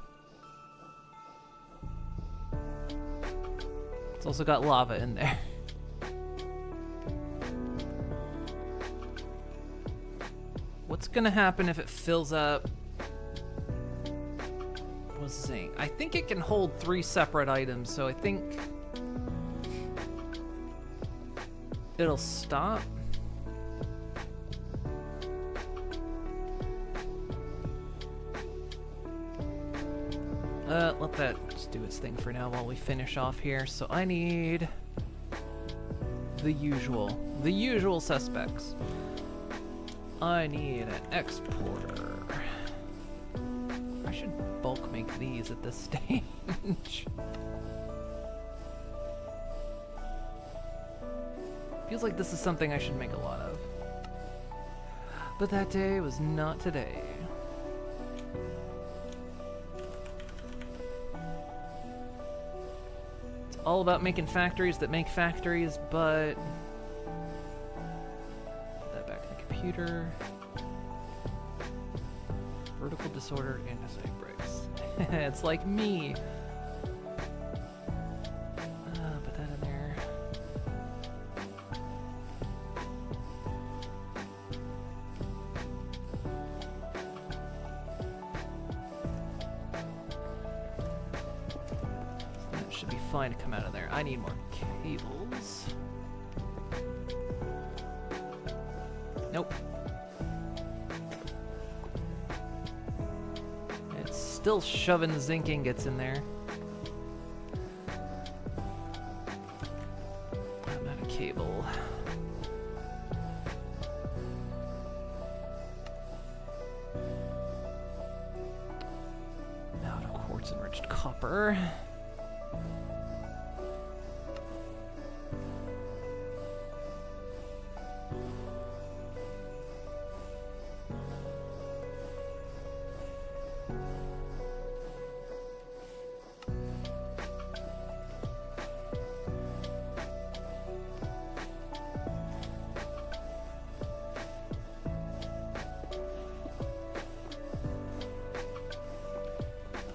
It's also got lava in there. What's going to happen if it fills up with zinc? I think it can hold 3 separate items, so I think it'll stop. Let that just do its thing for now while we finish off here. So I need the usual suspects. I need an exporter. I should bulk make these at this stage. Feels like this is something I should make a lot of. But that day was not today. It's all about making factories that make factories, but... Put that back in the computer. Vertical disorder and andesite bricks. It's like me. Put that in there. That should be fine to come out of there. I need more cables. Nope. It's still shoving zinc ingots in there. I'm out of cable. Out of quartz enriched copper.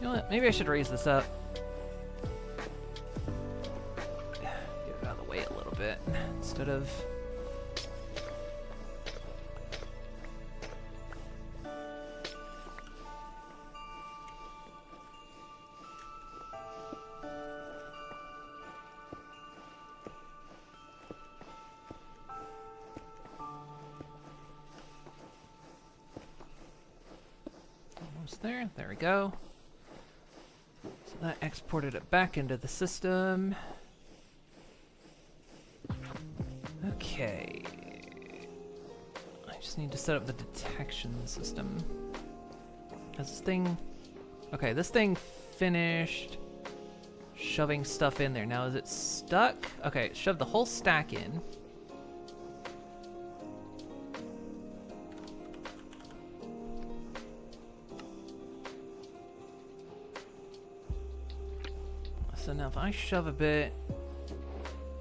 You know what? Maybe I should raise this up. Get it out of the way a little bit instead of. Almost there. There we go. So that exported it back into the system. Okay. I just need to set up the detection system. Has this thing... Okay, this thing finished shoving stuff in there. Now is it stuck? Okay, shove the whole stack in. So now if I shove a bit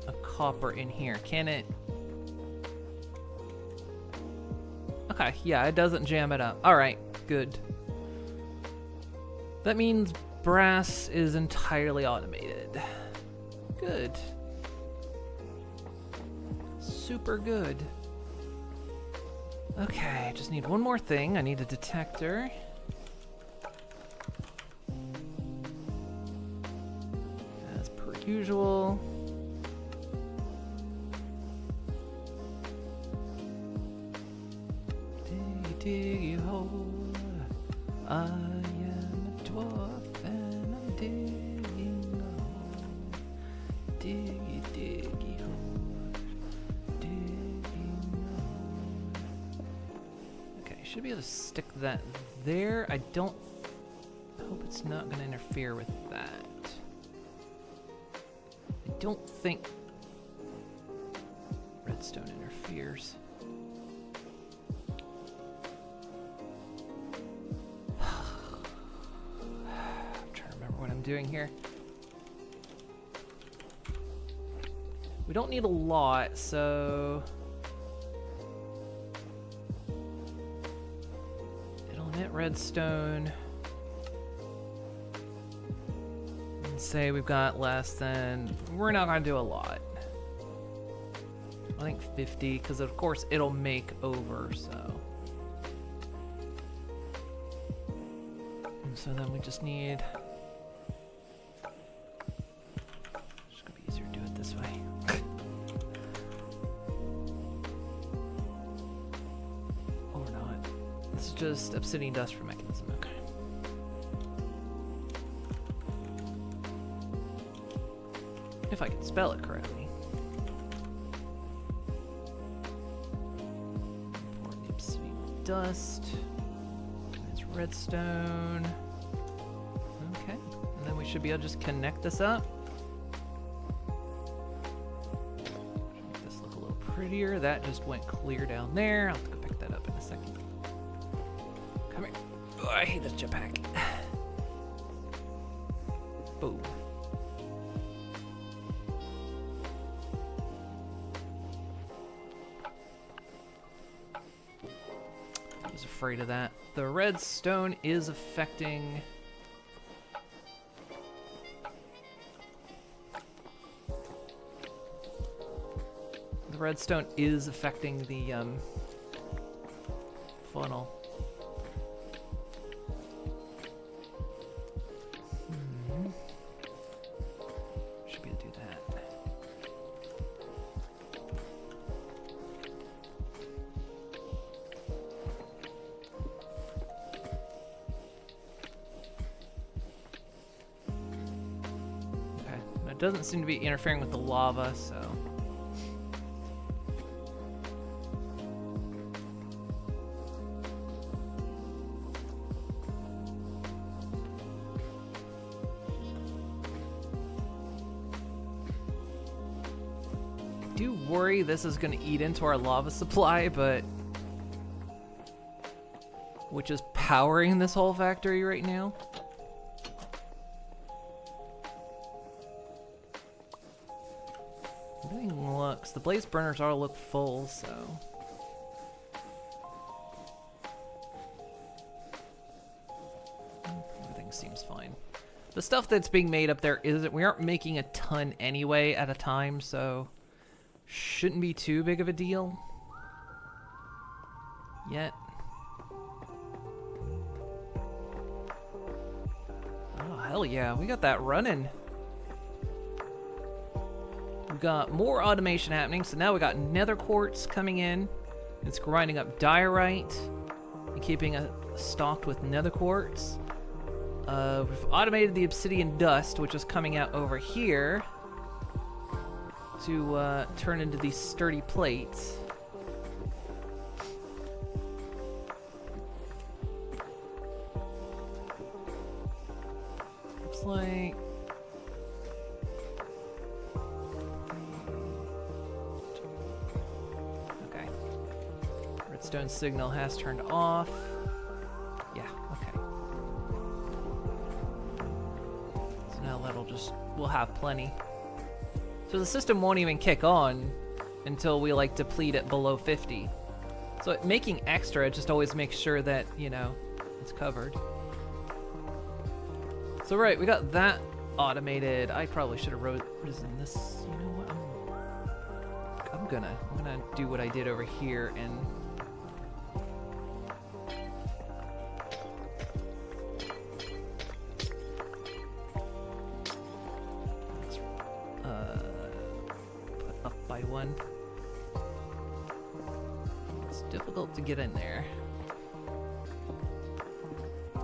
of copper in here, can it? Okay, yeah, it doesn't jam it up. Alright, good. That means brass is entirely automated. Good. Super good. Okay, just need one more thing. I need a detector. As per usual. Diggy diggy hole. I am a dwarf and I'm digging a hole. Diggy diggy hole. Digging a hole. Okay, should be able to stick that there. I don't hope it's not going to interfere with that. I don't think redstone interferes. I'm trying to remember what I'm doing here. We don't need a lot, so it'll emit redstone. And say we've got less than, we're not gonna do a lot. I think 50, because of course it'll make over, so. And so then we just need, it's gonna be easier to do it this way. Or not. This is just obsidian dust for mechanism, okay. If I can spell it correctly. Import obsidian dust. It's redstone. Okay, and then we should be able to just connect this up. Make this look a little prettier. That just went clear down there. I'll have to go pick that up in a second. Come here. Oh, I hate this jetpack. Boom. I was afraid of that. The redstone is affecting... The redstone is affecting the funnel. Should be able to do that. Okay, it doesn't seem to be interfering with the lava, so. I do worry this is going to eat into our lava supply, but which is powering this whole factory right now. Everything looks, the blaze burners all look full, so. Everything seems fine. The stuff that's being made up there isn't, we aren't making a ton anyway at a time, so shouldn't be too big of a deal yet. Oh, hell yeah, we got that running. We've got more automation happening, so now we got nether quartz coming in. It's grinding up diorite and keeping it stocked with nether quartz. We've automated the obsidian dust, which is coming out over here to turn into these sturdy plates. Looks like okay. Redstone signal has turned off. Yeah, okay. So now that'll just, we'll have plenty. So the system won't even kick on until we like deplete it below 50. So making extra just always makes sure that, you know, it's covered. So right, we got that automated. I probably should have wrote in this. You know what? I'm gonna do what I did over here and up by one. It's difficult to get in there. There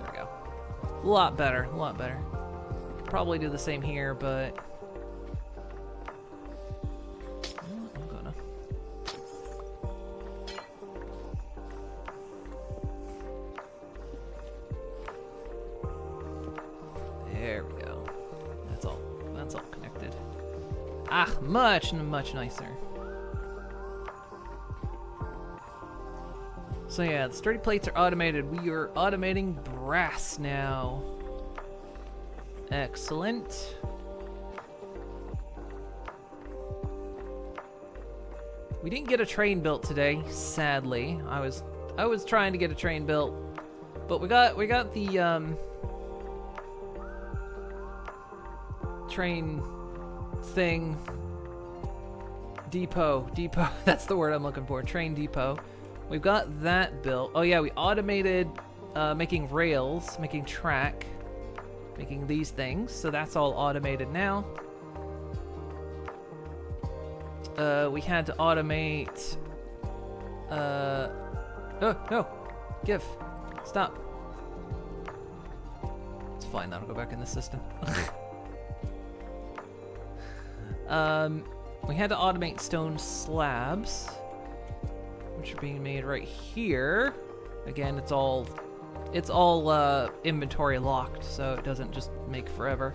we go. A lot better, a lot better. Could probably do the same here, but I'm gonna. There we go. That's all connected. Ah, much nicer. So yeah, the sturdy plates are automated. We are automating brass now. Excellent. We didn't get a train built today, sadly. I was trying to get a train built, but we got the train thing depot. That's the word I'm looking for. Train depot. We've got that built. Oh yeah, we automated making rails, making track, making these things. So that's all automated now. We had to automate. Oh no, give, stop. It's fine. That'll go back in the system. We had to automate stone slabs. which are being made right here. Again, it's all inventory locked, so it doesn't just make forever.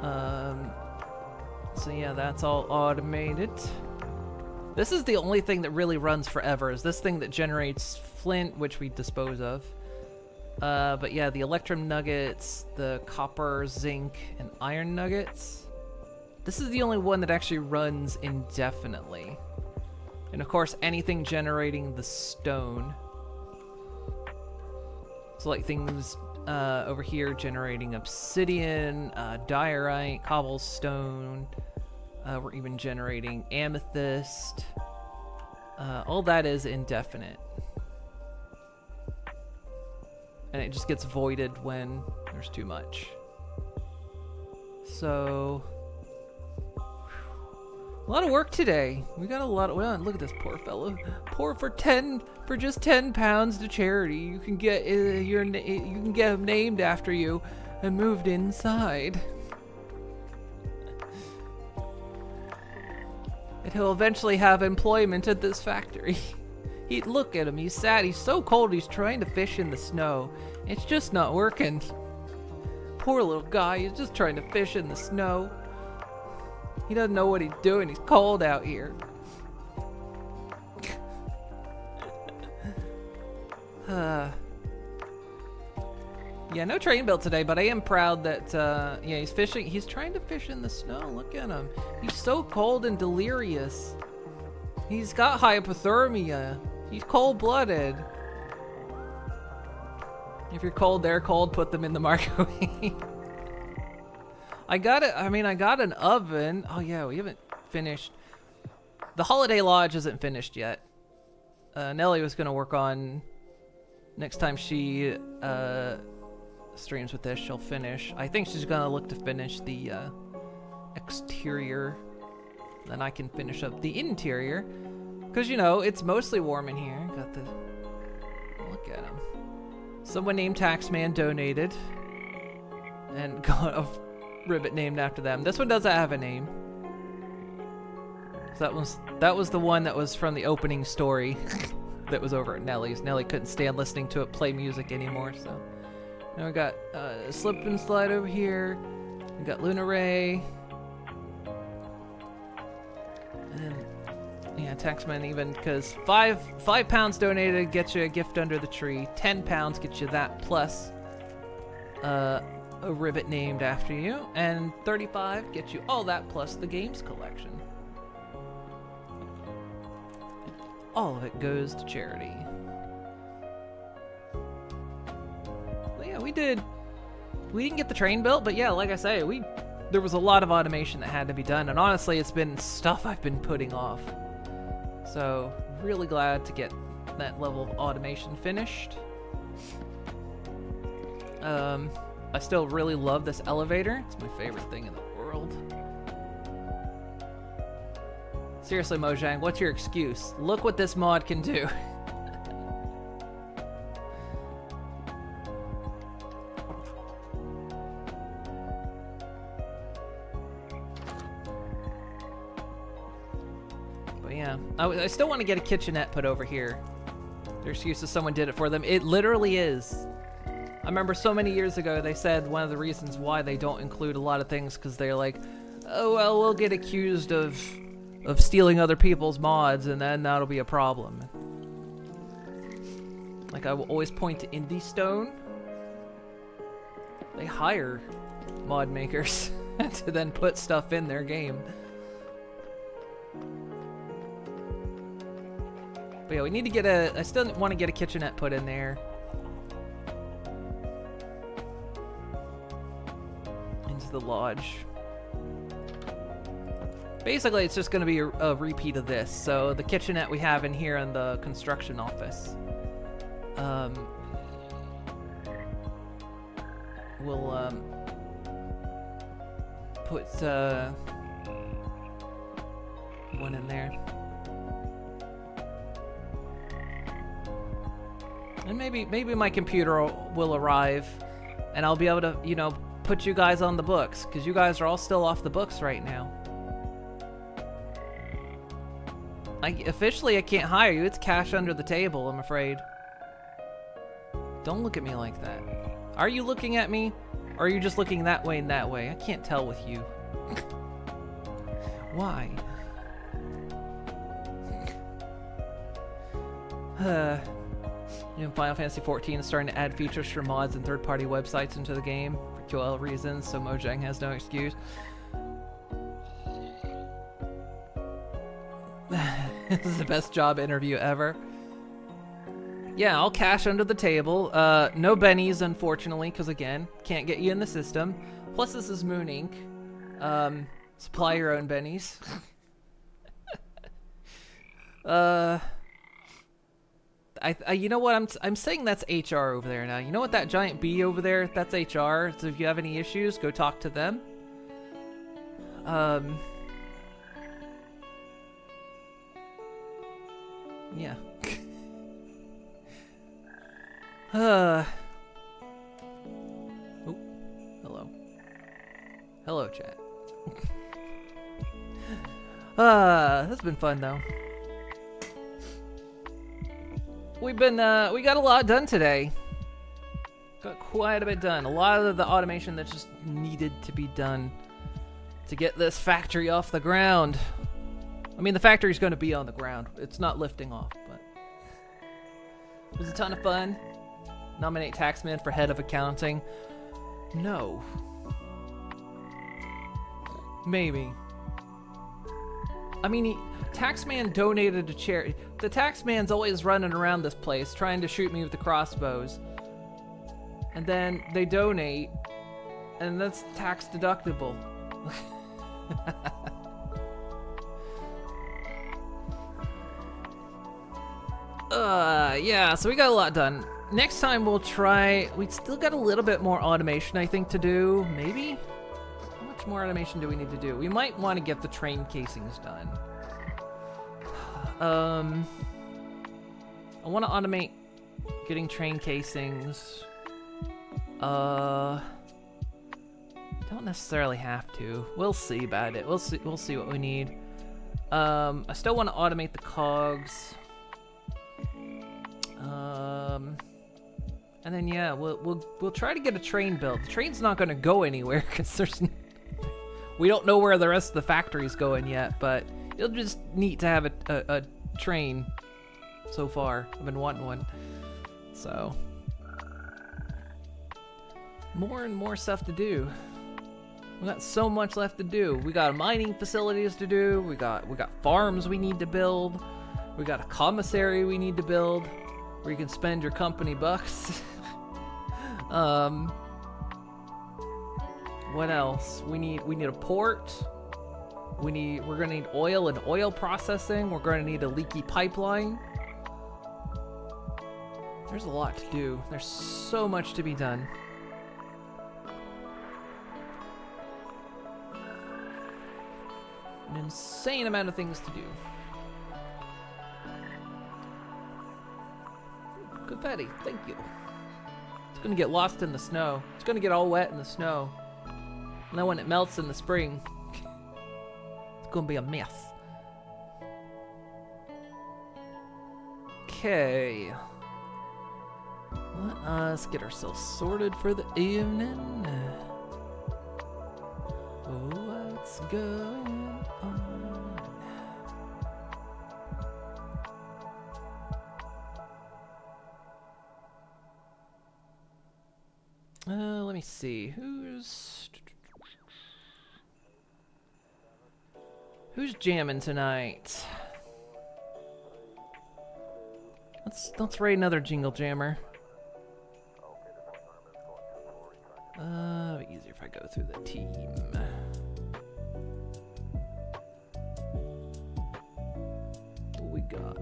So yeah, that's all automated. This is the only thing that really runs forever, is this thing that generates flint, which we dispose of. But yeah, the electrum nuggets, the copper, zinc, and iron nuggets. This is the only one that actually runs indefinitely. And of course, anything generating the stone. So like things over here generating obsidian, diorite, cobblestone. We're even generating amethyst. All that is indefinite. And it just gets voided when there's too much. So, a lot of work today. We got a lot of, well, look at this poor fellow. Poor for just 10 pounds to charity. You can get you can get him named after you and moved inside. And he'll eventually have employment at this factory. He'd look at him, he's sad, he's so cold, he's trying to fish in the snow. It's just not working. Poor little guy, he's just trying to fish in the snow. He doesn't know what he's doing, he's cold out here. Yeah, no train built today, but I am proud that, yeah, he's fishing. He's trying to fish in the snow. Look at him. He's so cold and delirious. He's got hypothermia. He's cold-blooded. If you're cold, they're cold, put them in the microwave. I got an oven. Oh, yeah, we haven't finished. The Holiday Lodge isn't finished yet. Nellie was going to work on, next time she streams with this, she'll finish. I think she's going to look to finish the exterior. Then I can finish up the interior. Because, you know, it's mostly warm in here. Got the... Look at him. Someone named Taxman donated. And got a ribbit named after them. This one doesn't have a name. So that was the one that was from the opening story. That was over at Nellie's. Nellie couldn't stand listening to it play music anymore, so... Now we got Slip and Slide over here. We got Luna Ray. And yeah, Taxman even, because 5 pounds donated gets you a gift under the tree. 10 pounds gets you that plus a ribbit named after you. And 35 gets you all that plus the games collection. All of it goes to charity. But yeah, we didn't get the train built, but yeah, like I say, there was a lot of automation that had to be done, and honestly, it's been stuff I've been putting off. So, really glad to get that level of automation finished. I still really love this elevator. It's my favorite thing in the world. Seriously, Mojang, what's your excuse? Look what this mod can do. But yeah, I still want to get a kitchenette put over here. Their excuse is someone did it for them. It literally is. I remember so many years ago they said one of the reasons why they don't include a lot of things because they're like, oh well, we'll get accused of stealing other people's mods and then that'll be a problem. Like I will always point to Indie Stone. They hire mod makers to then put stuff in their game. But yeah, we need to I still want to get a kitchenette put in there. Into the lodge. Basically, it's just going to be a repeat of this. So the kitchenette we have in here in the construction office. We'll put one in there. And maybe my computer will arrive and I'll be able to, you know, put you guys on the books because you guys are all still off the books right now. Officially I can't hire you. It's cash under the table, I'm afraid. Don't look at me like that. Are you looking at me? Or are you just looking that way and that way? I can't tell with you. Why? Final Fantasy XIV is starting to add features for mods and third-party websites into the game for QL reasons, so Mojang has no excuse. This is the best job interview ever. Yeah, I'll cash under the table. No bennies, unfortunately, because again, can't get you in the system. Plus, this is Moon Inc. Supply your own bennies. You know what? I'm saying that's HR over there now. You know what? That giant B over there, that's HR. So if you have any issues, go talk to them. Yeah. Oh, hello. Hello, chat. That's been fun though. We got a lot done today. Got quite a bit done. A lot of the automation that just needed to be done to get this factory off the ground. I mean, the factory's going to be on the ground. It's not lifting off, but it was a ton of fun. Nominate Taxman for head of accounting. No. Maybe. I mean, Taxman donated to charity. The Taxman's always running around this place trying to shoot me with the crossbows. And then they donate, and that's tax deductible. Yeah, so we got a lot done. Next time we'll try, we still got a little bit more automation, I think, to do. Maybe? How much more automation do we need to do? We might want to get the train casings done. I want to automate getting train casings. Don't necessarily have to. We'll see about it. We'll see what we need. I still want to automate the cogs. And then yeah, we'll try to get a train built. The train's not going to go anywhere because we don't know where the rest of the factory's going yet. But it'll just neat to have a train. So far, I've been wanting one. So more and more stuff to do. We got so much left to do. We got mining facilities to do. We got farms we need to build. We got a commissary we need to build where you can spend your company bucks. What else? We need a port. We're gonna need oil and oil processing. We're gonna need a leaky pipeline. There's a lot to do. There's so much to be done. An insane amount of things to do. Confetti, thank you. It's gonna get lost in the snow. It's gonna get all wet in the snow. And then when it melts in the spring, it's gonna be a mess. Okay. Let us get ourselves sorted for the evening. What's going on? Let me see. Who's jamming tonight? Let's raid another Jingle Jammer. It'd be easier if I go through the team. What we got?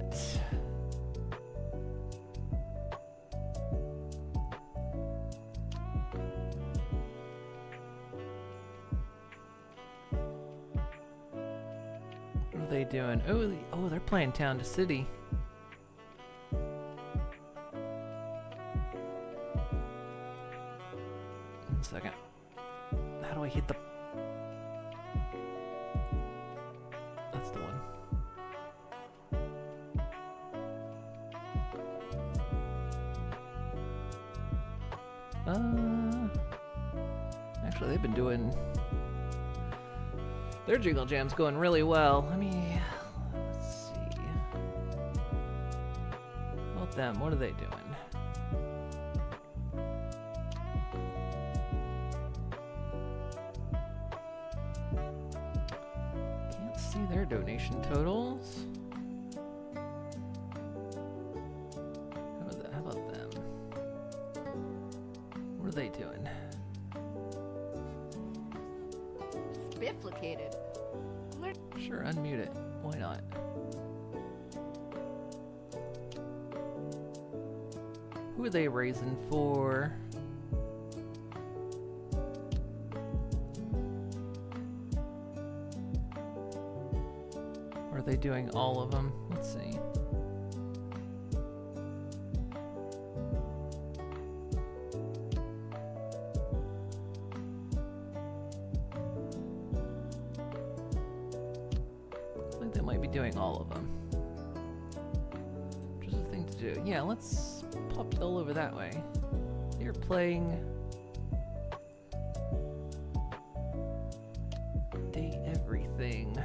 What are they doing? Oh, they're playing Town to City. One second. How do I hit the... That's the one. Actually, they've been doing... Their Jingle Jam's going really well. Let's see. About them, what are they doing? Can't see their donation totals. How about them? What are they doing? Spifflicated. Sure, unmute it. Why not? Who are they raising for? Or are they doing all of them? Let's see. Doing all of them. Just a thing to do. Yeah, let's pop Bill over that way. You're playing Day Everything.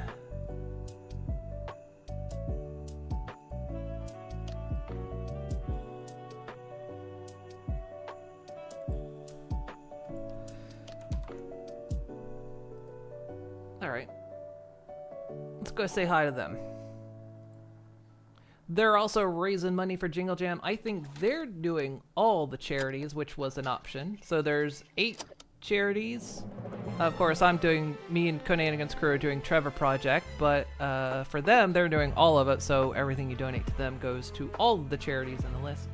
Alright. Let's go say hi to them. They're also raising money for Jingle Jam. I think they're doing all the charities, which was an option. So there's 8 charities. Of course, me and Conanigan's crew are doing Trevor Project, but for them, they're doing all of it, so everything you donate to them goes to all of the charities on the list.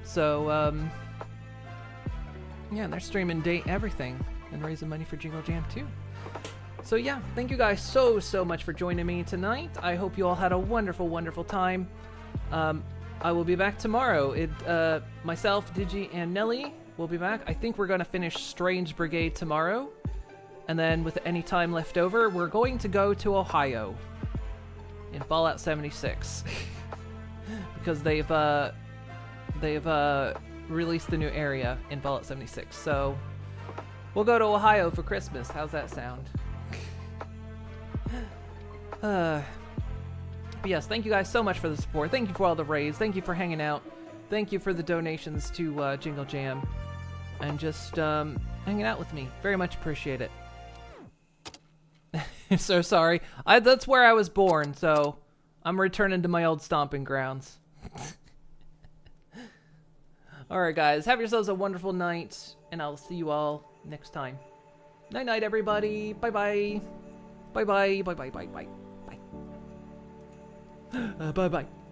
So, yeah, they're streaming Day Everything and raising money for Jingle Jam too. So yeah, thank you guys so much for joining me tonight. I hope you all had a wonderful, wonderful time. I will be back tomorrow. Myself, Digi, and Nelly will be back. I think we're going to finish Strange Brigade tomorrow. And then with any time left over, we're going to go to Ohio in Fallout 76. Because they've released the new area in Fallout 76. So we'll go to Ohio for Christmas. How's that sound? But yes, thank you guys so much for the support. Thank you for all the raids. Thank you for hanging out. Thank you for the donations to Jingle Jam. And just hanging out with me. Very much appreciate it. I'm so sorry. That's where I was born, so I'm returning to my old stomping grounds. Alright guys, have yourselves a wonderful night, and I'll see you all next time. Night-night, everybody. Bye-bye. Bye-bye. Bye-bye. Bye-bye. Bye. Bye-bye.